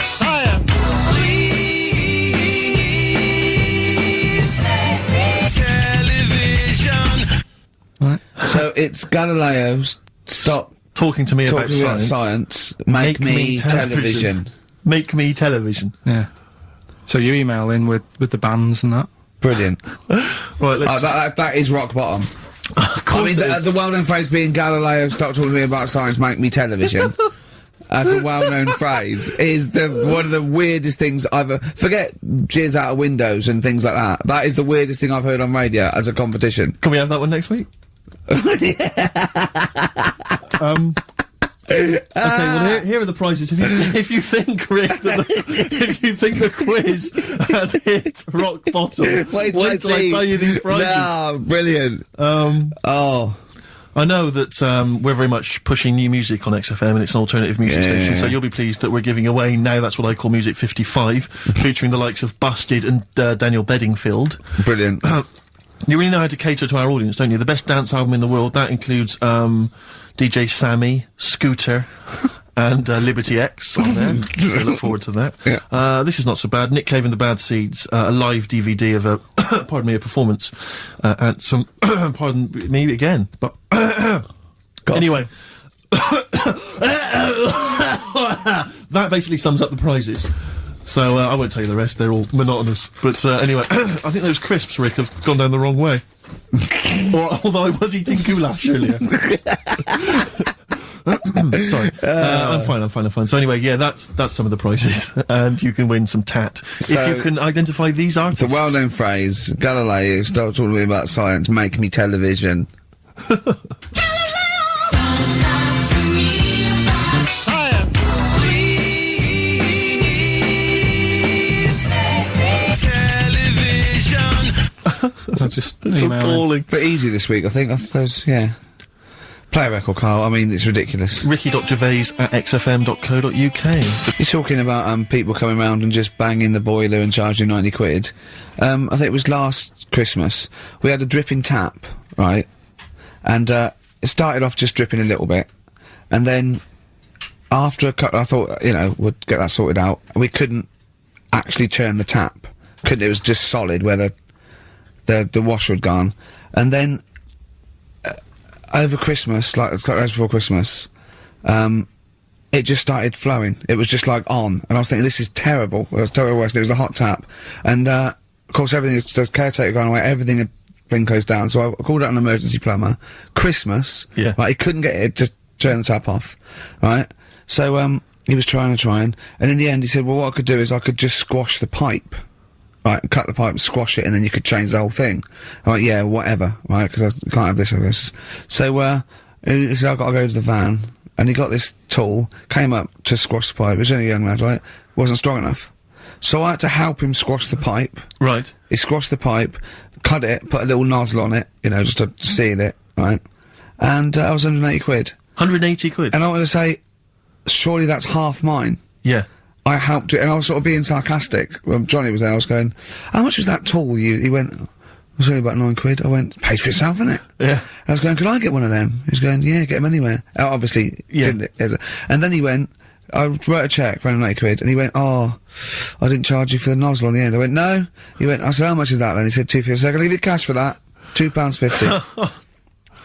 Science. Television. Right. So it's Galileo's stop talking to me about science. Make me television. Make me television. Yeah. So you email in with the bands and that. Brilliant. Right, let's that is rock bottom. I mean, the well-known phrase being Galileo, stop talking to me about science, make me television. As a well-known phrase, is one of the weirdest things I've forget jizz out of windows and things like that. That is the weirdest thing I've heard on radio as a competition. Can we have that one next week? Okay, well here are the prizes. If you think, Rick, if you think the quiz has hit rock bottom, wait till I tell you these prizes. No, brilliant. I know that we're very much pushing new music on XFM, and it's an alternative music station, so you'll be pleased that we're giving away now That's What I Call Music 55, featuring the likes of Busted and Daniel Bedingfield. Brilliant. You really know how to cater to our audience, don't you? The best dance album in the world, that includes DJ Sammy, Scooter, and Liberty X on there. So look forward to that. Yeah. This is not so bad. Nick Cave and the Bad Seeds, a live DVD of a, pardon me, a performance, and some, pardon me again, but, anyway. That basically sums up the prizes. So, I won't tell you the rest, they're all monotonous. But, anyway, I think those crisps, Rick, have gone down the wrong way. Although I was eating goulash earlier. Sorry. I'm fine. So anyway, yeah, that's some of the prizes. And you can win some tat. So, if you can identify these artists. The well-known phrase, Galileo, stop talking to me about science, make me television. I just it's appalling. But easy this week, I think. Play a record, Karl. I mean, it's ridiculous. Ricky.gervais@xfm.co.uk. You're talking about people coming round and just banging the boiler and charging 90 quid. I think it was last Christmas. We had a dripping tap, right? And it started off just dripping a little bit. And then after a couple, I thought, we'd get that sorted out. We couldn't actually turn the tap. It was just solid where the washer had gone. And then over Christmas, like before Christmas, it just started flowing. It was just like on, and I was thinking, this is terrible. It was terrible. It was the hot tap, and of course everything. The caretaker going away. Everything had been closed down. So I called out an emergency plumber. Christmas, right? He couldn't get it to turn the tap off, right? So he was trying, and in the end he said, well, what I could do is I could just squash the pipe. Right, cut the pipe, squash it, and then you could change the whole thing. I'm like, yeah, whatever, right, because I can't have this, I guess. So, he said, I've got to go to the van, and he got this tool, came up to squash the pipe. He was only a young lad, right? Wasn't strong enough. So I had to help him squash the pipe. Right. He squashed the pipe, cut it, put a little nozzle on it, just to seal it, right? And I was 180 quid. 180 quid? And I want to say, surely that's half mine. Yeah. I helped it, and I was sort of being sarcastic. When Johnny was there, I was going, how much was that tool? He went, it was only about 9 quid. I went, pays for itself, innit? Yeah. And I was going, could I get one of them? He was going, yeah, get them anywhere. Obviously, didn't. And then he went, I wrote a cheque for 180 quid, and he went, oh, I didn't charge you for the nozzle on the end. I went, no. He went, I said, how much is that then? He said, £2.50. I said, I'll leave you cash for that. £2.50.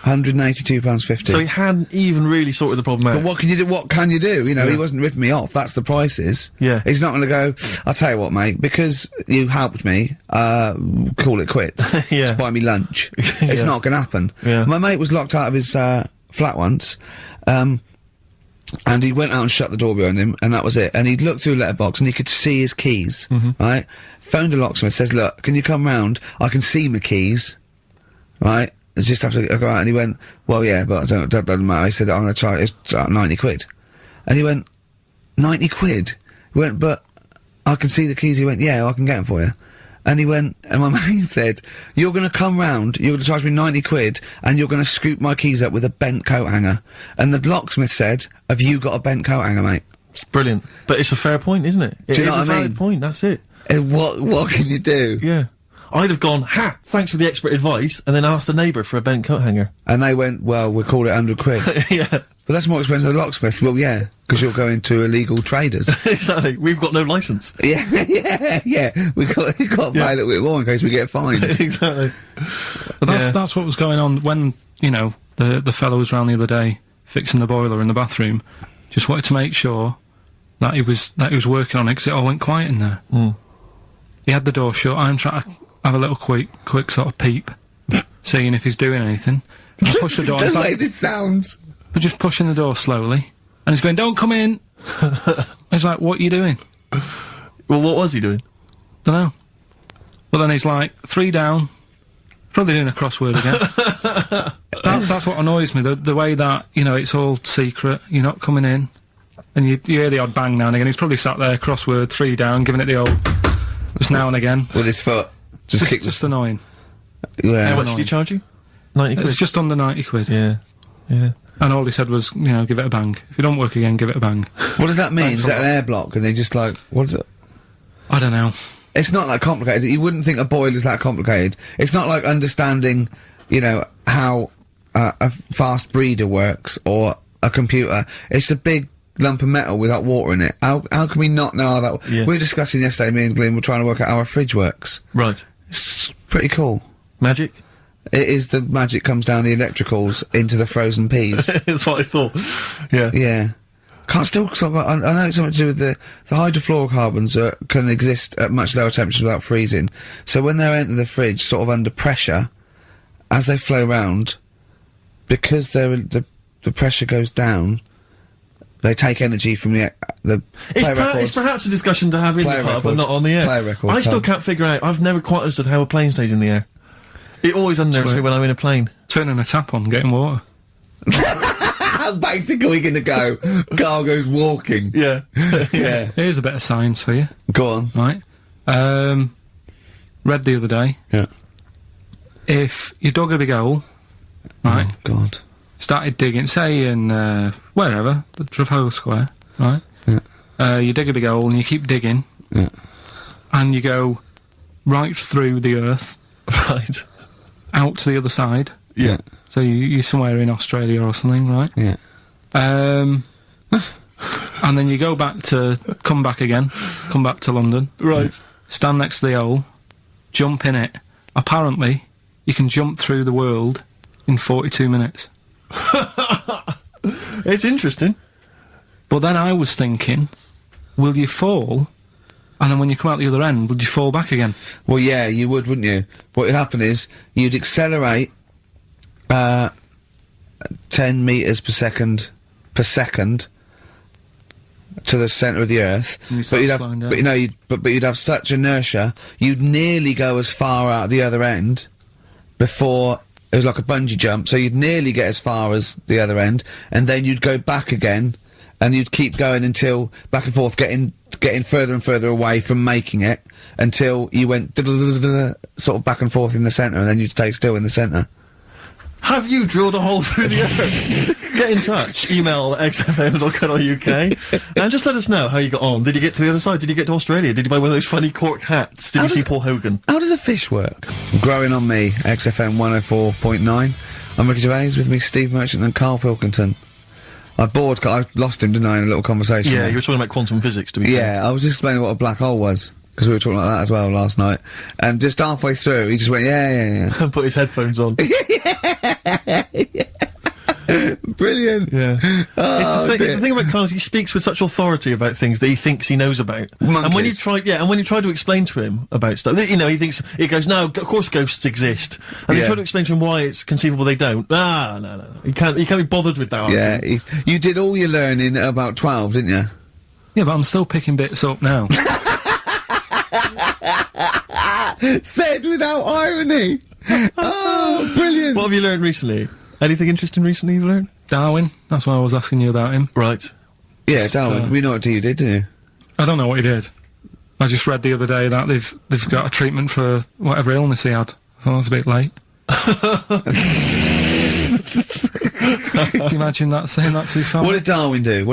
£182.50. So he hadn't even really sorted the problem out. But what can you do? What can you do? He wasn't ripping me off. That's the prices. Yeah. He's not going to go, I'll tell you what, mate, because you helped me, call it quits. Yeah. Just buy me lunch. It's not going to happen. Yeah. My mate was locked out of his flat once, and he went out and shut the door behind him, and that was it. And he'd looked through a letterbox, and he could see his keys, right? Phoned a locksmith, says, look, can you come round? I can see my keys, right? It's just have to go out, and he went, well, yeah, but that doesn't matter. He said, I'm going to charge, it's 90 quid. And he went, 90 quid? He went, but I can see the keys. He went, yeah, I can get them for you. And he went, and my mate said, you're gonna come round, you're gonna charge me 90 quid, and you're gonna scoop my keys up with a bent coat hanger. And the locksmith said, have you got a bent coat hanger, mate? It's brilliant. But it's a fair point, isn't it? Do you know what I mean? It's a valid point, that's it. And what can you do? Yeah. I'd have gone, thanks for the expert advice, and then asked the neighbour for a bent coat hanger. And they went, well, we'll call it 100 quid. Yeah. But that's more expensive than a locksmith. Well, yeah, because you're going to illegal traders. Exactly. We've got no licence. Yeah. We've got to pay a little bit more in case we get fined. Exactly. But that's what was going on when, you know, the fellow was round the other day fixing the boiler in the bathroom. Just wanted to make sure that he was working on it, because it all went quiet in there. Mm. He had the door shut. I'm trying to have a little quick sort of peep, seeing if he's doing anything. I push the door. The way this sounds. But just pushing the door slowly, and he's going, "Don't come in." He's like, "What are you doing?" Well, what was he doing? Dunno. But then he's like, 3 down. Probably doing a crossword again. That's what annoys me. The way that, you know, it's all secret. You're not coming in, and you hear the odd bang now and again. He's probably sat there, crossword, 3 down, giving it the old just now and again with his foot. Just annoying. Yeah. How much did he charge you? 90 quid. It's just under 90 quid. Yeah. And all he said was, you know, give it a bang. If it don't work again, give it a bang. What does that mean? Is that an air block? And they just like, what is it? I don't know. It's not that complicated. You wouldn't think a boiler's that complicated. It's not like understanding, you know, how a fast breeder works or a computer. It's a big lump of metal without water in it. How can we not know how that... Yeah. We were discussing yesterday, me and Glenn were trying to work out how a fridge works. Right. It's pretty cool. Magic? It is. The magic comes down the electricals into the frozen peas. That's what I thought. Yeah. Yeah. I know it's something to do with the hydrofluorocarbons can exist at much lower temperatures without freezing. So when they enter the fridge, sort of under pressure, as they flow round, because the pressure goes down, they take energy from the It's perhaps a discussion to have in the pub, but not on the air. I still can't figure out. I've never quite understood how a plane stays in the air. It always unnerves me when I'm in a plane. Turning a tap on, getting water. Basically, gonna go. Karl goes walking. Yeah. Yeah. Here's a bit of science for you. Go on. Right. Read the other day. Yeah. If you dug a big hole, right? Oh, God. Started digging, say in wherever, the Trafalgar Square, right? Yeah. You dig a big hole and you keep digging. Yeah. And you go right through the earth. Right. Out to the other side. Yeah. So you're somewhere in Australia or something, right? Yeah. And then you come back to London. Right. Stand next to the hole, jump in it. Apparently, you can jump through the world in 42 minutes. It's interesting. But then I was thinking, will you fall? And then when you come out the other end, would you fall back again? Well, yeah, you would, wouldn't you? What would happen is, you'd accelerate 10 metres per second to the centre of the Earth. But you'd have such inertia, you'd nearly go as far out the other end before it was like a bungee jump. So you'd nearly get as far as the other end, and then you'd go back again, and you'd keep going until back and forth, getting further and further away from making it until you went sort of back and forth in the centre, and then you'd stay still in the centre. Have you drilled a hole through the earth? Get in touch. Email xfm.co.uk and just let us know how you got on. Did you get to the other side? Did you get to Australia? Did you buy one of those funny cork hats? Did you see Paul Hogan? How does a fish work? Growing on me, XFM 104.9. I'm Ricky Gervais, with me Steve Merchant and Karl Pilkington. I lost him, didn't I, in a little conversation? Yeah, you were talking about quantum physics, to be fair. Yeah, I was just explaining what a black hole was, because we were talking about that as well last night. And just halfway through, he just went, yeah. Put his headphones on. Brilliant. Yeah. Oh, the thing about Karl is he speaks with such authority about things that he thinks he knows about. Monkeys. And when you try to explain to him about stuff, you know, he goes, no, of course ghosts exist. And you try to explain to him why it's conceivable they don't. No. He can't be bothered with that. Yeah, you did all your learning at about 12, didn't you? Yeah, but I'm still picking bits up now. Said without irony. Oh, brilliant. What have you learned recently? Anything interesting recently you've learned? Darwin. That's why I was asking you about him. Right. Yeah, Darwin. We know what you did, didn't you? I don't know what he did. I just read the other day that they've got a treatment for whatever illness he had. I thought that was a bit late. Can you imagine that, saying that to his family? What did Darwin do?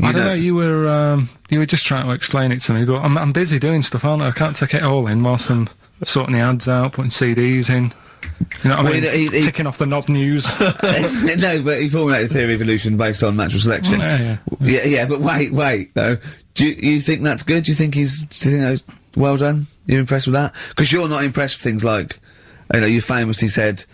I don't know. You were just trying to explain it to me, but I'm busy doing stuff, aren't I? I can't take it all in whilst I'm sorting the ads out, putting CDs in. You know what I mean? Ticking off the knob news. No, but he formulated a theory of evolution based on natural selection. Yeah, but wait, though. Do you think that's good? Do you think that's well done? You're impressed with that? Because you're not impressed with things like, you famously said,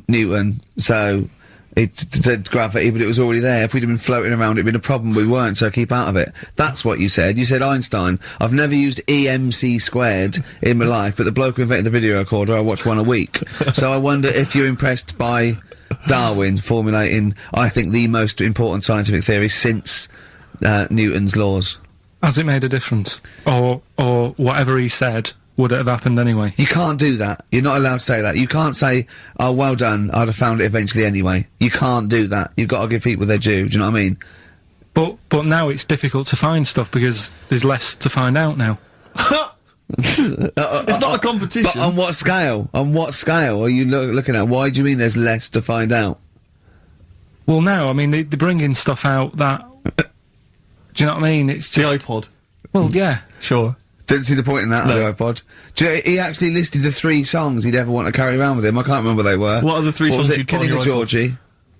Newton, so it said gravity, but it was already there. If we'd have been floating around, it'd been a problem. We weren't, so keep out of it. That's what you said. You said Einstein. I've never used EMC squared in my life, but the bloke who invented the video recorder, I watch one a week. So I wonder if you're impressed by Darwin formulating, I think, the most important scientific theory since Newton's laws. Has it made a difference? Or whatever he said, would it have happened anyway? You can't do that. You're not allowed to say that. You can't say, oh, well done, I'd have found it eventually anyway. You can't do that. You've got to give people their due, do you know what I mean? But now it's difficult to find stuff because there's less to find out now. It's not a competition. But on what scale? On what scale are you looking at? Why do you mean there's less to find out? Well, now, I mean, they're bringing stuff out that... do you know what I mean? It's just... The iPod. Well, yeah. Sure. Didn't see the point in that, no. The iPod. Do you know, he actually listed the 3 songs he'd ever want to carry around with him. I can't remember what they were. What are the 3 songs you'd put on your iPod? Killing a Georgie.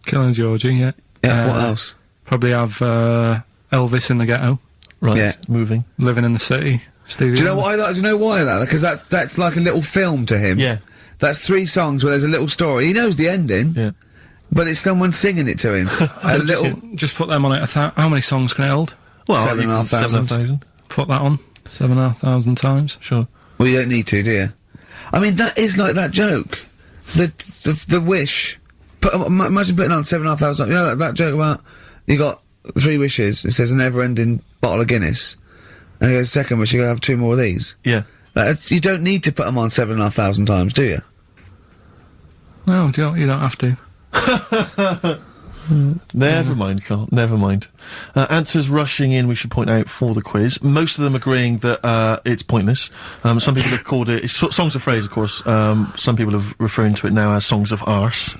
Killing a Georgie, yeah. Yeah, what else? Probably have, Elvis in the Ghetto. Right, yeah. Moving. Living in the City. Stevie. Do you know what I like? Do you know why that? Because that's like a little film to him. Yeah. That's 3 songs where there's a little story. He knows the ending. Yeah. But it's someone singing it to him. A little... Just put them on it. How many songs can it hold? Well, 7,500. Put that on. 7,500 times. Sure. Well, you don't need to, do you? I mean, that is like that joke. The wish. Imagine putting on 7,500. You know that joke about you got 3 wishes. It says a never-ending bottle of Guinness. And he goes, second wish, you're going to have 2 more of these. Yeah. You don't need to put them on 7,500 times, do you? No, you don't have to. Never mind, Carl. Never mind. Answers rushing in, we should point out, for the quiz. Most of them agreeing that it's pointless. Some people have called it... It's songs of phrase, of course. Some people have referring to it now as songs of arse.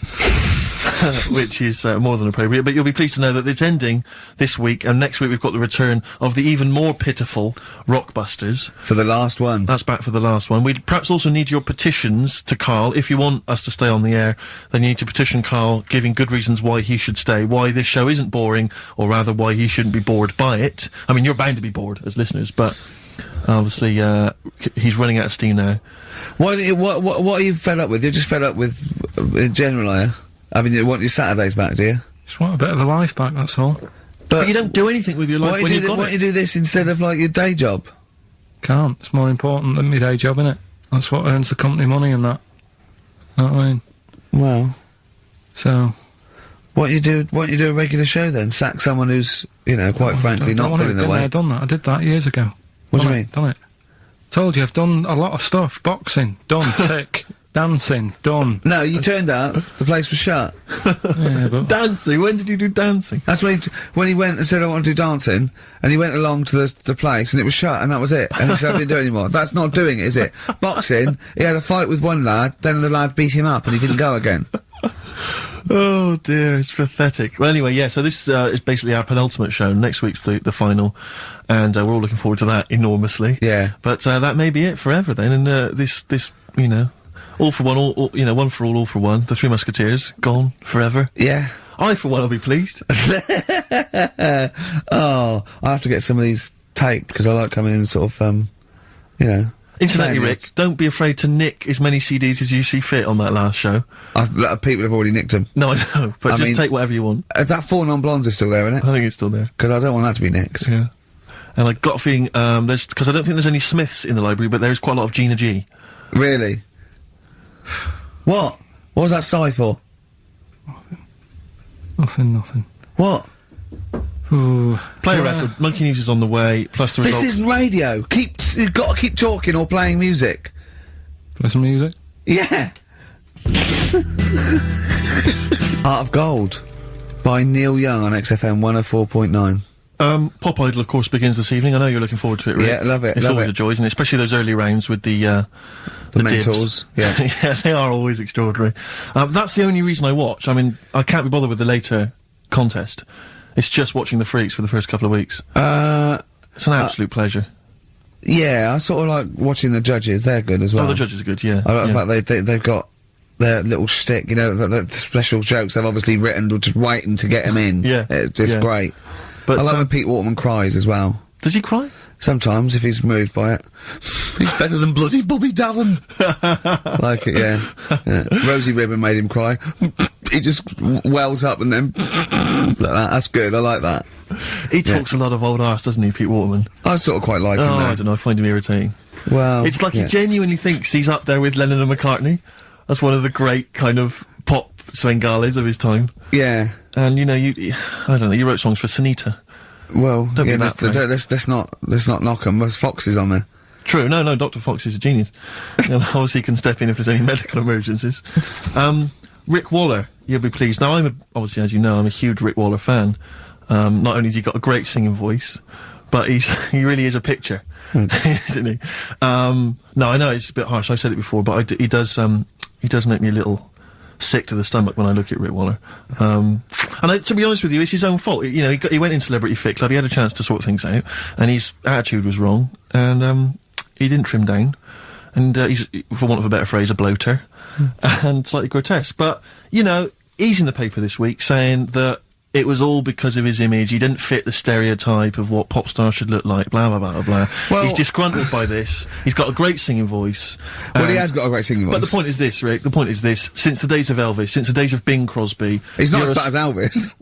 Which is more than appropriate. But you'll be pleased to know that it's ending this week, and next week we've got the return of the even more pitiful Rockbusters. For the last one. That's back for the last one. We'd perhaps also need your petitions to Karl. If you want us to stay on the air, then you need to petition Karl, giving good reasons why he should stay, why this show isn't boring, or rather why he shouldn't be bored by it. I mean, you're bound to be bored as listeners, but obviously he's running out of steam now. What are you fed up with? You're just fed up with, in general, are you? I mean, you want your Saturdays back, do you? Just want a bit of a life back, that's all. But you don't do anything with your life when you've got it. Why don't you do this instead of, like, your day job? Can't. It's more important than my day job, innit? That's what earns the company money and that. Know what I mean? Well... So... Why don't you do a regular show then? Sack someone who's, you know, quite frankly, not putting their weight. I've done that. I did that years ago. What do you mean? Done it. Told you, I've done a lot of stuff. Boxing, done. Tick. Dancing, done. No, you turned up, the place was shut. Yeah, but... Dancing? When did you do dancing? That's when he went and said, I want to do dancing, and he went along to the place, and it was shut, and that was it. And he said, I didn't do it anymore. That's not doing it, is it? Boxing, he had a fight with one lad, then the lad beat him up, and he didn't go again. Oh dear, it's pathetic. Well, anyway, yeah, so this is basically our penultimate show. Next week's the final, and we're all looking forward to that enormously. Yeah. But that may be it forever then, and this, you know, all for one, all you know, one for all for one. The Three Musketeers, gone forever. Yeah. I, for one, will be pleased. Oh, I have to get some of these taped, because I like coming in and sort of, you know... Incidentally, Rick, don't be afraid to nick as many CDs as you see fit on that last show. People have already nicked them. No, I know, but I mean, take whatever you want. That 4 Non-Blondes is still there, isn't it? I think it's still there. Because I don't want that to be nicked. Yeah. And I got a feeling, because I don't think there's any Smiths in the library, but there's quite a lot of Gina G. Really? What? What was that sigh for? Nothing. What? Ooh. Play a record. Monkey News is on the way, plus the results. This isn't radio. You've got to keep talking or playing music. Play some music? Yeah. Heart of Gold by Neil Young on XFM 104.9. Pop Idol, of course, begins this evening. I know you're looking forward to it, Rick. Yeah, love it. It's always a joy, isn't it? Especially those early rounds with the mentors. Dibs. Yeah. Yeah, they are always extraordinary. That's the only reason I watch. I mean, I can't be bothered with the later contest. It's just watching the freaks for the first couple of weeks. It's an absolute pleasure. Yeah, I sort of like watching the judges. They're good as well. Oh, the judges are good, yeah. I like the fact they've got their little shtick, you know, the special jokes they've obviously written, or just waiting to get them in. Yeah. It's just great. But I like when Pete Waterman cries as well. Does he cry? Sometimes, if he's moved by it. He's better than bloody Bobby Daddon. Like it, yeah. Rosie Ribbon made him cry. He just wells up and then like that. That's good. I like that. He talks a lot of old arse, doesn't he, Pete Waterman? I sort of quite like him. I don't know. I find him irritating. Well, it's like he genuinely thinks he's up there with Lennon and McCartney. That's one of the great kind of pop Svengalis of his time. Yeah. And I don't know. You wrote songs for Sunita. Well, let's not knock him. There's Foxes on there. True. No, Dr. Fox is a genius. And obviously can step in if there's any medical emergencies. Rick Waller, you'll be pleased. Now, obviously, as you know, I'm a huge Rick Waller fan. Not only has he got a great singing voice, but he really is a picture, isn't he? No, I know it's a bit harsh. I've said it before, but he does make me a little sick to the stomach when I look at Rick Waller. And to be honest with you, it's his own fault. He went in Celebrity Fit Club. He had a chance to sort things out, and his attitude was wrong, and he didn't trim down. And he's, for want of a better phrase, a bloater, and slightly grotesque. But he's in the paper this week saying that it was all because of his image. He didn't fit the stereotype of what pop stars should look like, blah, blah, blah, blah. Well, he's disgruntled by this. He's got a great singing voice. Well, he has got a great singing voice. But the point is this, Rick, since the days of Elvis, since the days of Bing Crosby... He's not as bad as Elvis.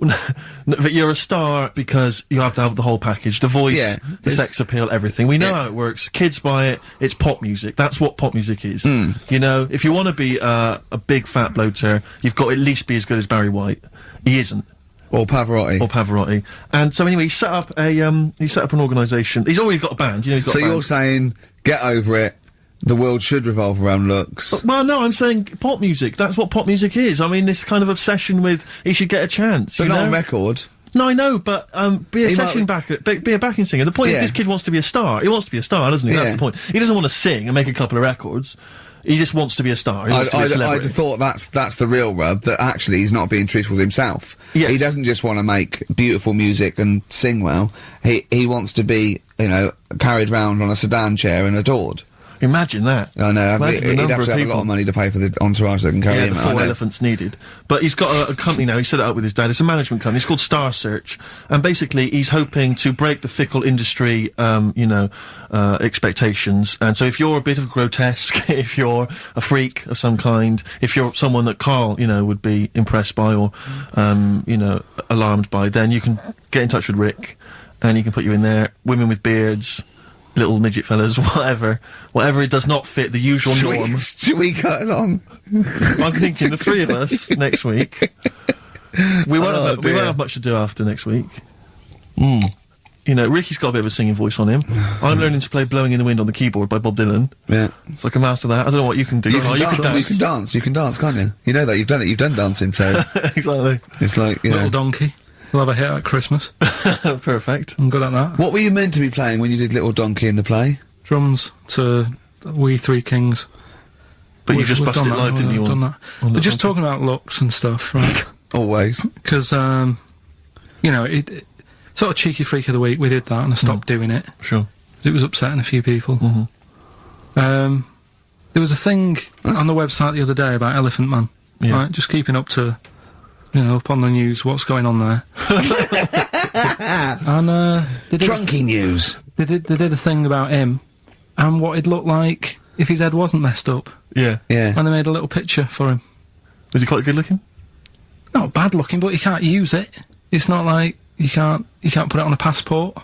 But you're a star because you have to have the whole package. The voice, the sex appeal, everything. We know how it works. Kids buy it. It's pop music. That's what pop music is. If you want to be a big fat bloater, you've got to at least be as good as Barry White. He isn't. Or Pavarotti. And so anyway, he set up an organisation. He's already got a band, he's got a band. You're saying, get over it, the world should revolve around looks. Well, no, I'm saying pop music. That's what pop music is. I mean, this kind of obsession with, he should get a chance, But not on record. No, I know, but, be a backing singer. The point is this kid wants to be a star. He wants to be a star, doesn't he? That's the point. He doesn't want to sing and make a couple of records. He just wants to be a star. I'd have thought that's the real rub, that actually he's not being truthful with himself. Yes. He doesn't just want to make beautiful music and sing well. He wants to be, carried round on a sedan chair and adored. Imagine that. I know. He'd have to have a lot of money to pay for the entourage that can carry him. The 4 elephants needed. But he's got a company now. He set it up with his dad. It's a management company. It's called Star Search. And basically, he's hoping to break the fickle industry, expectations. And so if you're a bit of grotesque, if you're a freak of some kind, if you're someone that Karl, would be impressed by or, alarmed by, then you can get in touch with Rick and he can put you in there. Women with beards, little midget fellas, whatever it does not fit the usual norm. Should we cut along? I'm thinking the three of us next week. We won't have much to do after next week. Ricky's got a bit of a singing voice on him. I'm learning to play Blowing in the Wind on the keyboard by Bob Dylan. Yeah. So I can master that. I don't know what you can do. You can dance, can't you? You know that, you've done dancing, so... Exactly. It's like, Little Donkey. We'll have a hit at Christmas. Perfect. I'm good at that. What were you meant to be playing when you did Little Donkey in the play? Drums to We Three Kings. But you just busted live, didn't you? Done that. We're just talking about looks and stuff, right? Always. Because, it sort of cheeky freak of the week, we did that and I stopped doing it. Sure. It was upsetting a few people. There was a thing on the website the other day about Elephant Man. Yeah. Right? Just keeping up to... up on the news, what's going on there. And, they did Drunky news. They did a thing about him, and what he'd look like if his head wasn't messed up. Yeah. And they made a little picture for him. Was he quite good looking? Not bad looking, but you can't use it. It's not like, you can't put it on a passport.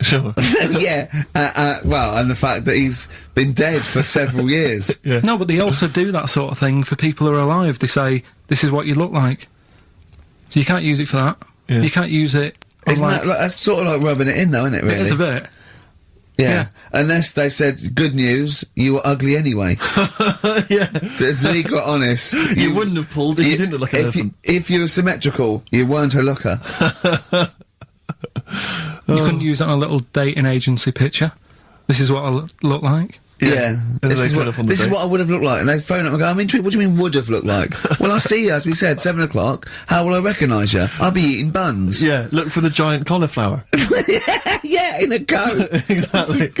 Sure. Yeah. Well, and the fact that he's been dead for several years. Yeah. No, but they also do that sort of thing for people who are alive. They say, this is what you look like. So you can't use it for that. Yeah. You can't use it. That's sort of like rubbing it in, though, isn't it, really? It is a bit. Yeah. Unless they said, good news, you were ugly anyway. Yeah. To be quite honest. You wouldn't have pulled it, you didn't look like an elephant. If you were symmetrical, you weren't a looker. You couldn't use it on a little dating agency picture. This is what I look like. Yeah. This is what I would have looked like. And they phone up and go, I'm intrigued, what do you mean would have looked like? Well, I'll see you, as we said, 7 o'clock. How will I recognise you? I'll be eating buns. Yeah, look for the giant cauliflower. yeah, in a coat. Exactly.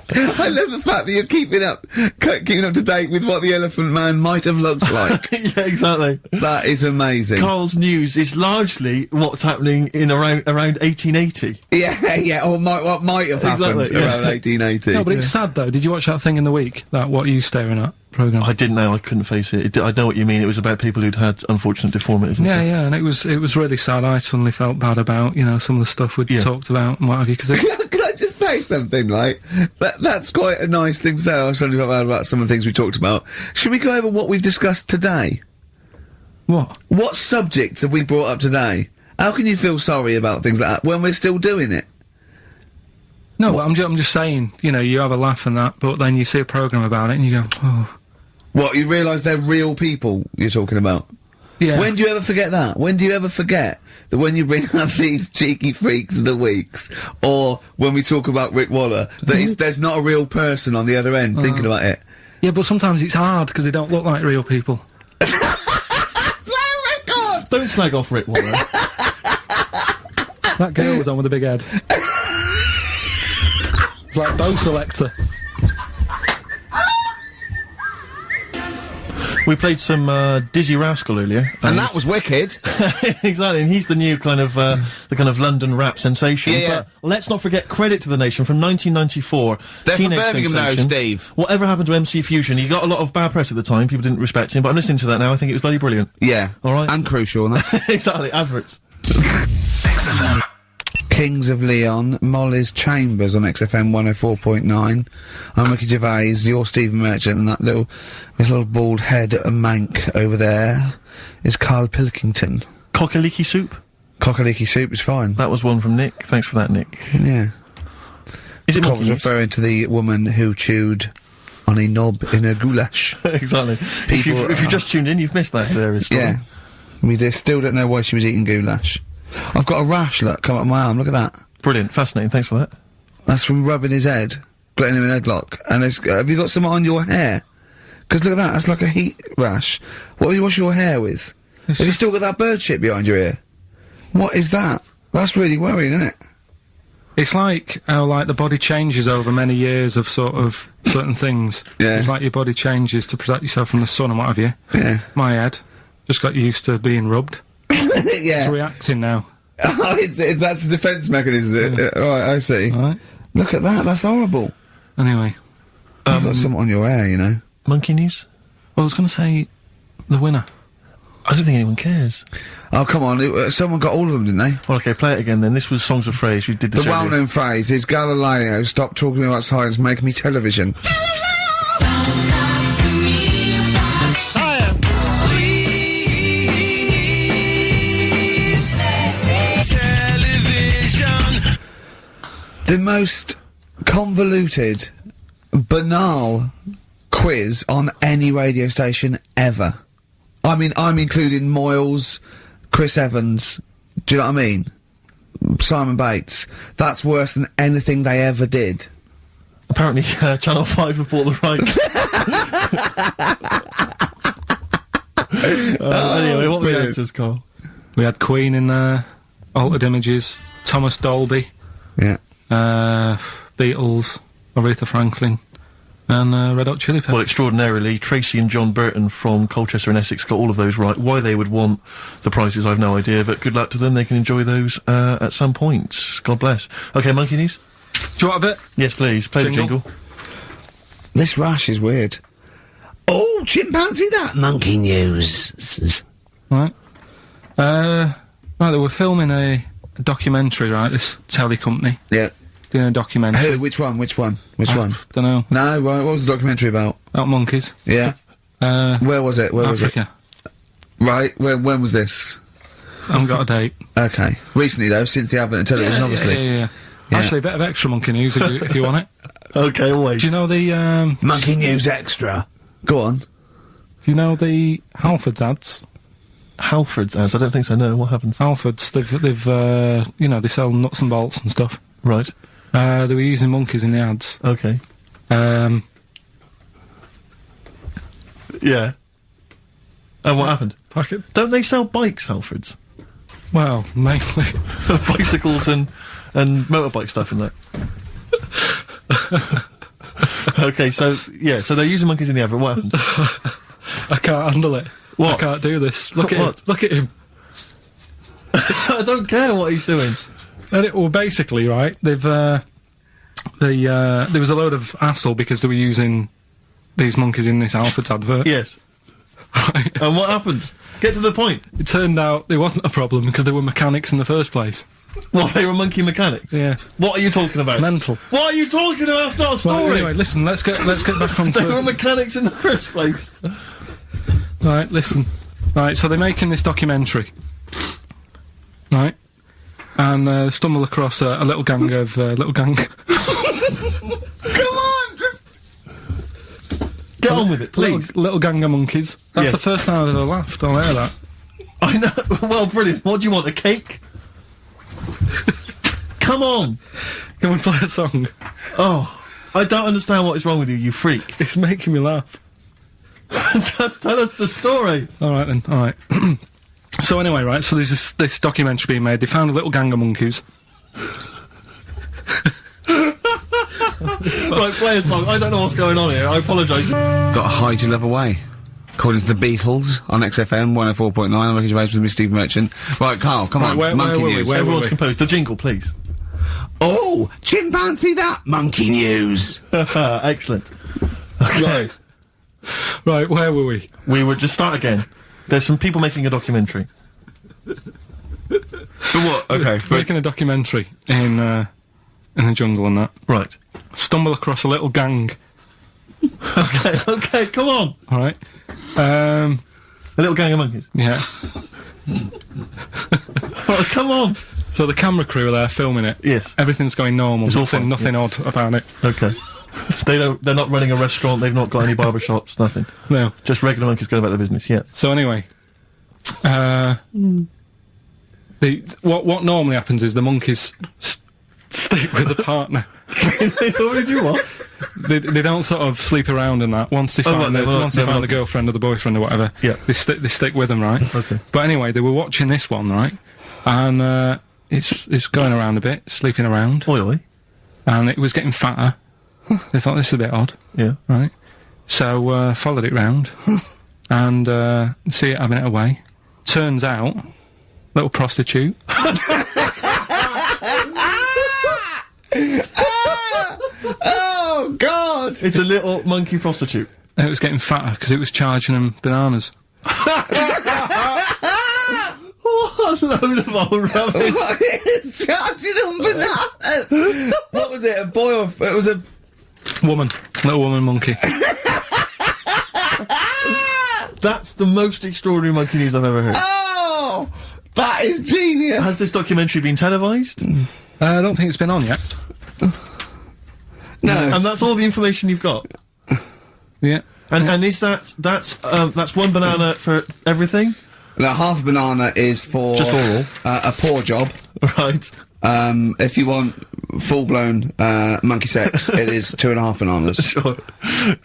I love the fact that you're keeping up to date with what the Elephant Man might have looked like. Yeah, exactly. That is amazing. Karl's news is largely what's happening in around 1880. Yeah, or what might have happened around 1880. No, but it's sad though. Did you watch that thing in the week? That What Are You Staring At programme? I didn't know. I couldn't face it. I know what you mean. It was about people who'd had unfortunate deformities. And yeah, stuff. yeah, and it was really sad. I suddenly felt bad about some of the stuff we'd talked about and what have you. Because Can I just say something? Like that's quite a nice thing to say. I was suddenly felt bad about some of the things we talked about. Should we go over what we've discussed today? What subjects have we brought up today? How can you feel sorry about things like that when we're still doing it? No, but I'm just saying, you have a laugh and that, but then you see a programme about it and you go, oh. What, you realise they're real people you're talking about? Yeah. When do you ever forget that? When do you ever forget that when you bring up these cheeky freaks of the weeks, or when we talk about Rick Waller, that there's not a real person on the other end thinking about it? Yeah, but sometimes it's hard because they don't look like real people. Don't slag off Rick Waller. That girl was on with a big head. It's like Bo Selector. We played some Dizzy Rascal earlier, and that was wicked. Exactly, and he's the new kind of the kind of London rap sensation. Yeah. But let's not forget Credit to the Nation from 1994. They're from Teenage Birmingham now, sensation. Steve. Whatever happened to MC Fusion? He got a lot of bad press at the time. People didn't respect him, but I'm listening to that now. I think it was bloody brilliant. Yeah. All right. And crucial, isn't it? Exactly. Adverts. Kings of Leon, Molly's Chambers on XFM 104.9. I'm Ricky Gervais, you're Stephen Merchant, and that little bald head mank over there is Karl Pilkington. Cockaliki soup? Cockaliki soup is fine. That was one from Nick. Thanks for that, Nick. Yeah. Is it I was referring to the woman who chewed on a knob in a goulash. Exactly. If you just tuned in, you've missed that hilarious story. Yeah. We still don't know why she was eating goulash. I've got a rash, look, come up my arm, look at that. Brilliant, fascinating, thanks for that. That's from rubbing his head, getting him in a headlock. And have you got some on your hair? Because look at that, that's like a heat rash. What do you wash your hair with? Have you still got that bird shit behind your ear? What is that? That's really worrying, isn't it? It's like how, the body changes over many years of sort of certain things. Yeah. It's like your body changes to protect yourself from the sun and what have you. Yeah. My head just got used to being rubbed. Yeah. It's reacting now. Oh, that's a defence mechanism, is it? Alright, I see. Right. Look at that, that's horrible. Anyway. You've got something on your hair, Monkey news? Well, I was going to say the winner. I don't think anyone cares. Oh, come on, someone got all of them, didn't they? Well, okay, play it again then. This was Songs of Phrase. We did this The earlier. well-known phrase is Galileo, stop talking about science, make me television. The most convoluted, banal quiz on any radio station ever. I mean, I'm including Moyles, Chris Evans, do you know what I mean? Simon Bates. That's worse than anything they ever did. Apparently, Channel 5 have bought the rights. Anyway, what were the answers, Karl? We had Queen in there, Altered Images, Thomas Dolby. Yeah. Beatles, Aretha Franklin, and Red Hot Chili Peppers. Well, extraordinarily, Tracy and John Burton from Colchester and Essex got all of those right. Why they would want the prizes, I've no idea, but good luck to them. They can enjoy those at some point. God bless. Okay, Monkey News? Do you want a bit? Yes, please. Play Jingle. the jingle. This rash is weird. Oh, chimpanzee that Monkey News. Right. Right, they were filming a documentary, right, this telly company. Yeah. Doing a documentary. Who? Which one? Which one? Don't know. No, right, what was the documentary about? About monkeys. Yeah. Where was it? Where Africa. was it? Right, when was this? I haven't got a date. Okay. Recently, though, since the advent of television, obviously. Yeah. Actually, a bit of extra monkey news if you want it. Okay, always. Do you know the, Monkey News Extra. Go on. Do you know the Halfords ads? Halfords ads? I don't think so, no. What happens? Halfords, they've you know, they sell nuts and bolts and stuff. Right. They were using monkeys in the ads. Okay. Yeah. And what happened? Don't they sell bikes, Halfords? Well, mainly. Bicycles and motorbike stuff and that. Okay, so they're using monkeys in the advert. What happened? I can't handle it. What? I can't do this. Look at him. Look at him. I don't care what he's doing. Well, basically, right, they've, there was a load of hassle because they were using these monkeys in this Halfords advert. Yes. Right. And what happened? Get to the point. It turned out there wasn't a problem because they were mechanics in the first place. Well, they were monkey mechanics? Yeah. What are you talking about? Mental. What are you talking about? It's not a story! Well, anyway, listen, let's get back on to... They were mechanics in the first place. Right, listen. Right, so they're making this documentary. Right? And stumble across a little gang of... Come on, just... Get on with it, please. Little gang of monkeys. That's the first time I've ever laughed. I'll hear that. I know. Well, brilliant. What do you want, a cake? Come on. Can we play a song? Oh, I don't understand what is wrong with you, you freak. It's making me laugh. Just tell us the story. Alright then, alright. So anyway, right, so there's this documentary being made. They found a little gang of monkeys. Right, play a song. I don't know what's going on here. I apologise. Got to hide your love away. According to the Beatles on XFM 104.9, I'm Ricky Gervais with me, Steve Merchant. Right, Carl, come on. Monkey news. Everyone's composed. The jingle, please. Oh, chimpanzee that monkey news. Excellent. Okay. Right, where were we? We would just start again. There's some people making a documentary. For what? Okay. Making a documentary in the jungle and that. Right. Stumble across a little gang. Okay, come on. Alright. A little gang of monkeys. Yeah. Oh, come on. So the camera crew are there filming it. Yes. Everything's going normal. It's all fine, nothing odd about it. Okay. They're not running a restaurant, they've not got any barber shops, nothing. No. Just regular monkeys going about their business, yeah. So anyway, what normally happens is the monkeys stick with the partner. They normally do what? They don't sort of sleep around and that. Once they find the girlfriend or the boyfriend or whatever, yeah. they stick with them, right? Okay. But anyway, they were watching this one, right? And it's going around a bit, sleeping around. Oily. And it was getting fatter. They thought, this is a bit odd. Yeah. Right? So, followed it round. And, see it having it away. Turns out, little prostitute. Oh, God! It's a little monkey prostitute. And it was getting fatter because it was charging them bananas. What a load of old rubbish. It's charging them bananas! What was it, a boy or... It was a... Woman. Little woman monkey. That's the most extraordinary monkey news I've ever heard. Oh! That is genius! Has this documentary been televised? I don't think it's been on yet. No. And that's all the information you've got? Yeah. And is that's one banana for everything? Now, half a banana is for... Just oral? A paw job. Right. If you want full-blown, monkey sex, it is 2.5 bananas. Sure.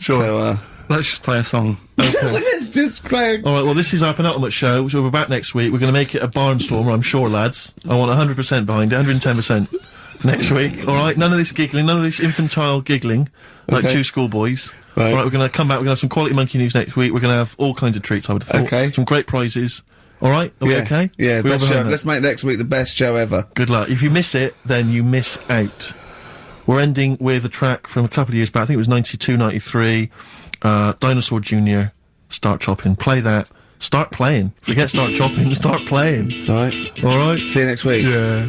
So, let's just play a song. Okay. Let's just play Alright, well, this is our penultimate show, so we're back next week. We're going to make it a barnstormer, I'm sure, lads. I want 100% behind it, 110% next week, alright? None of this giggling, none of this infantile giggling, like two schoolboys. Right. Alright, we're going to come back, we're going to have some quality monkey news next week, we're going to have all kinds of treats, I would have thought. Okay. Some great prizes. Alright, are we okay? Yeah, we best show. Let's make next week the best show ever. Good luck. If you miss it, then you miss out. We're ending with a track from a couple of years back, I think it was 92, 93, Dinosaur Jr., Start Chopping. Play that. Start playing. Forget Start Chopping, start playing. Alright. Alright? See you next week. Yeah.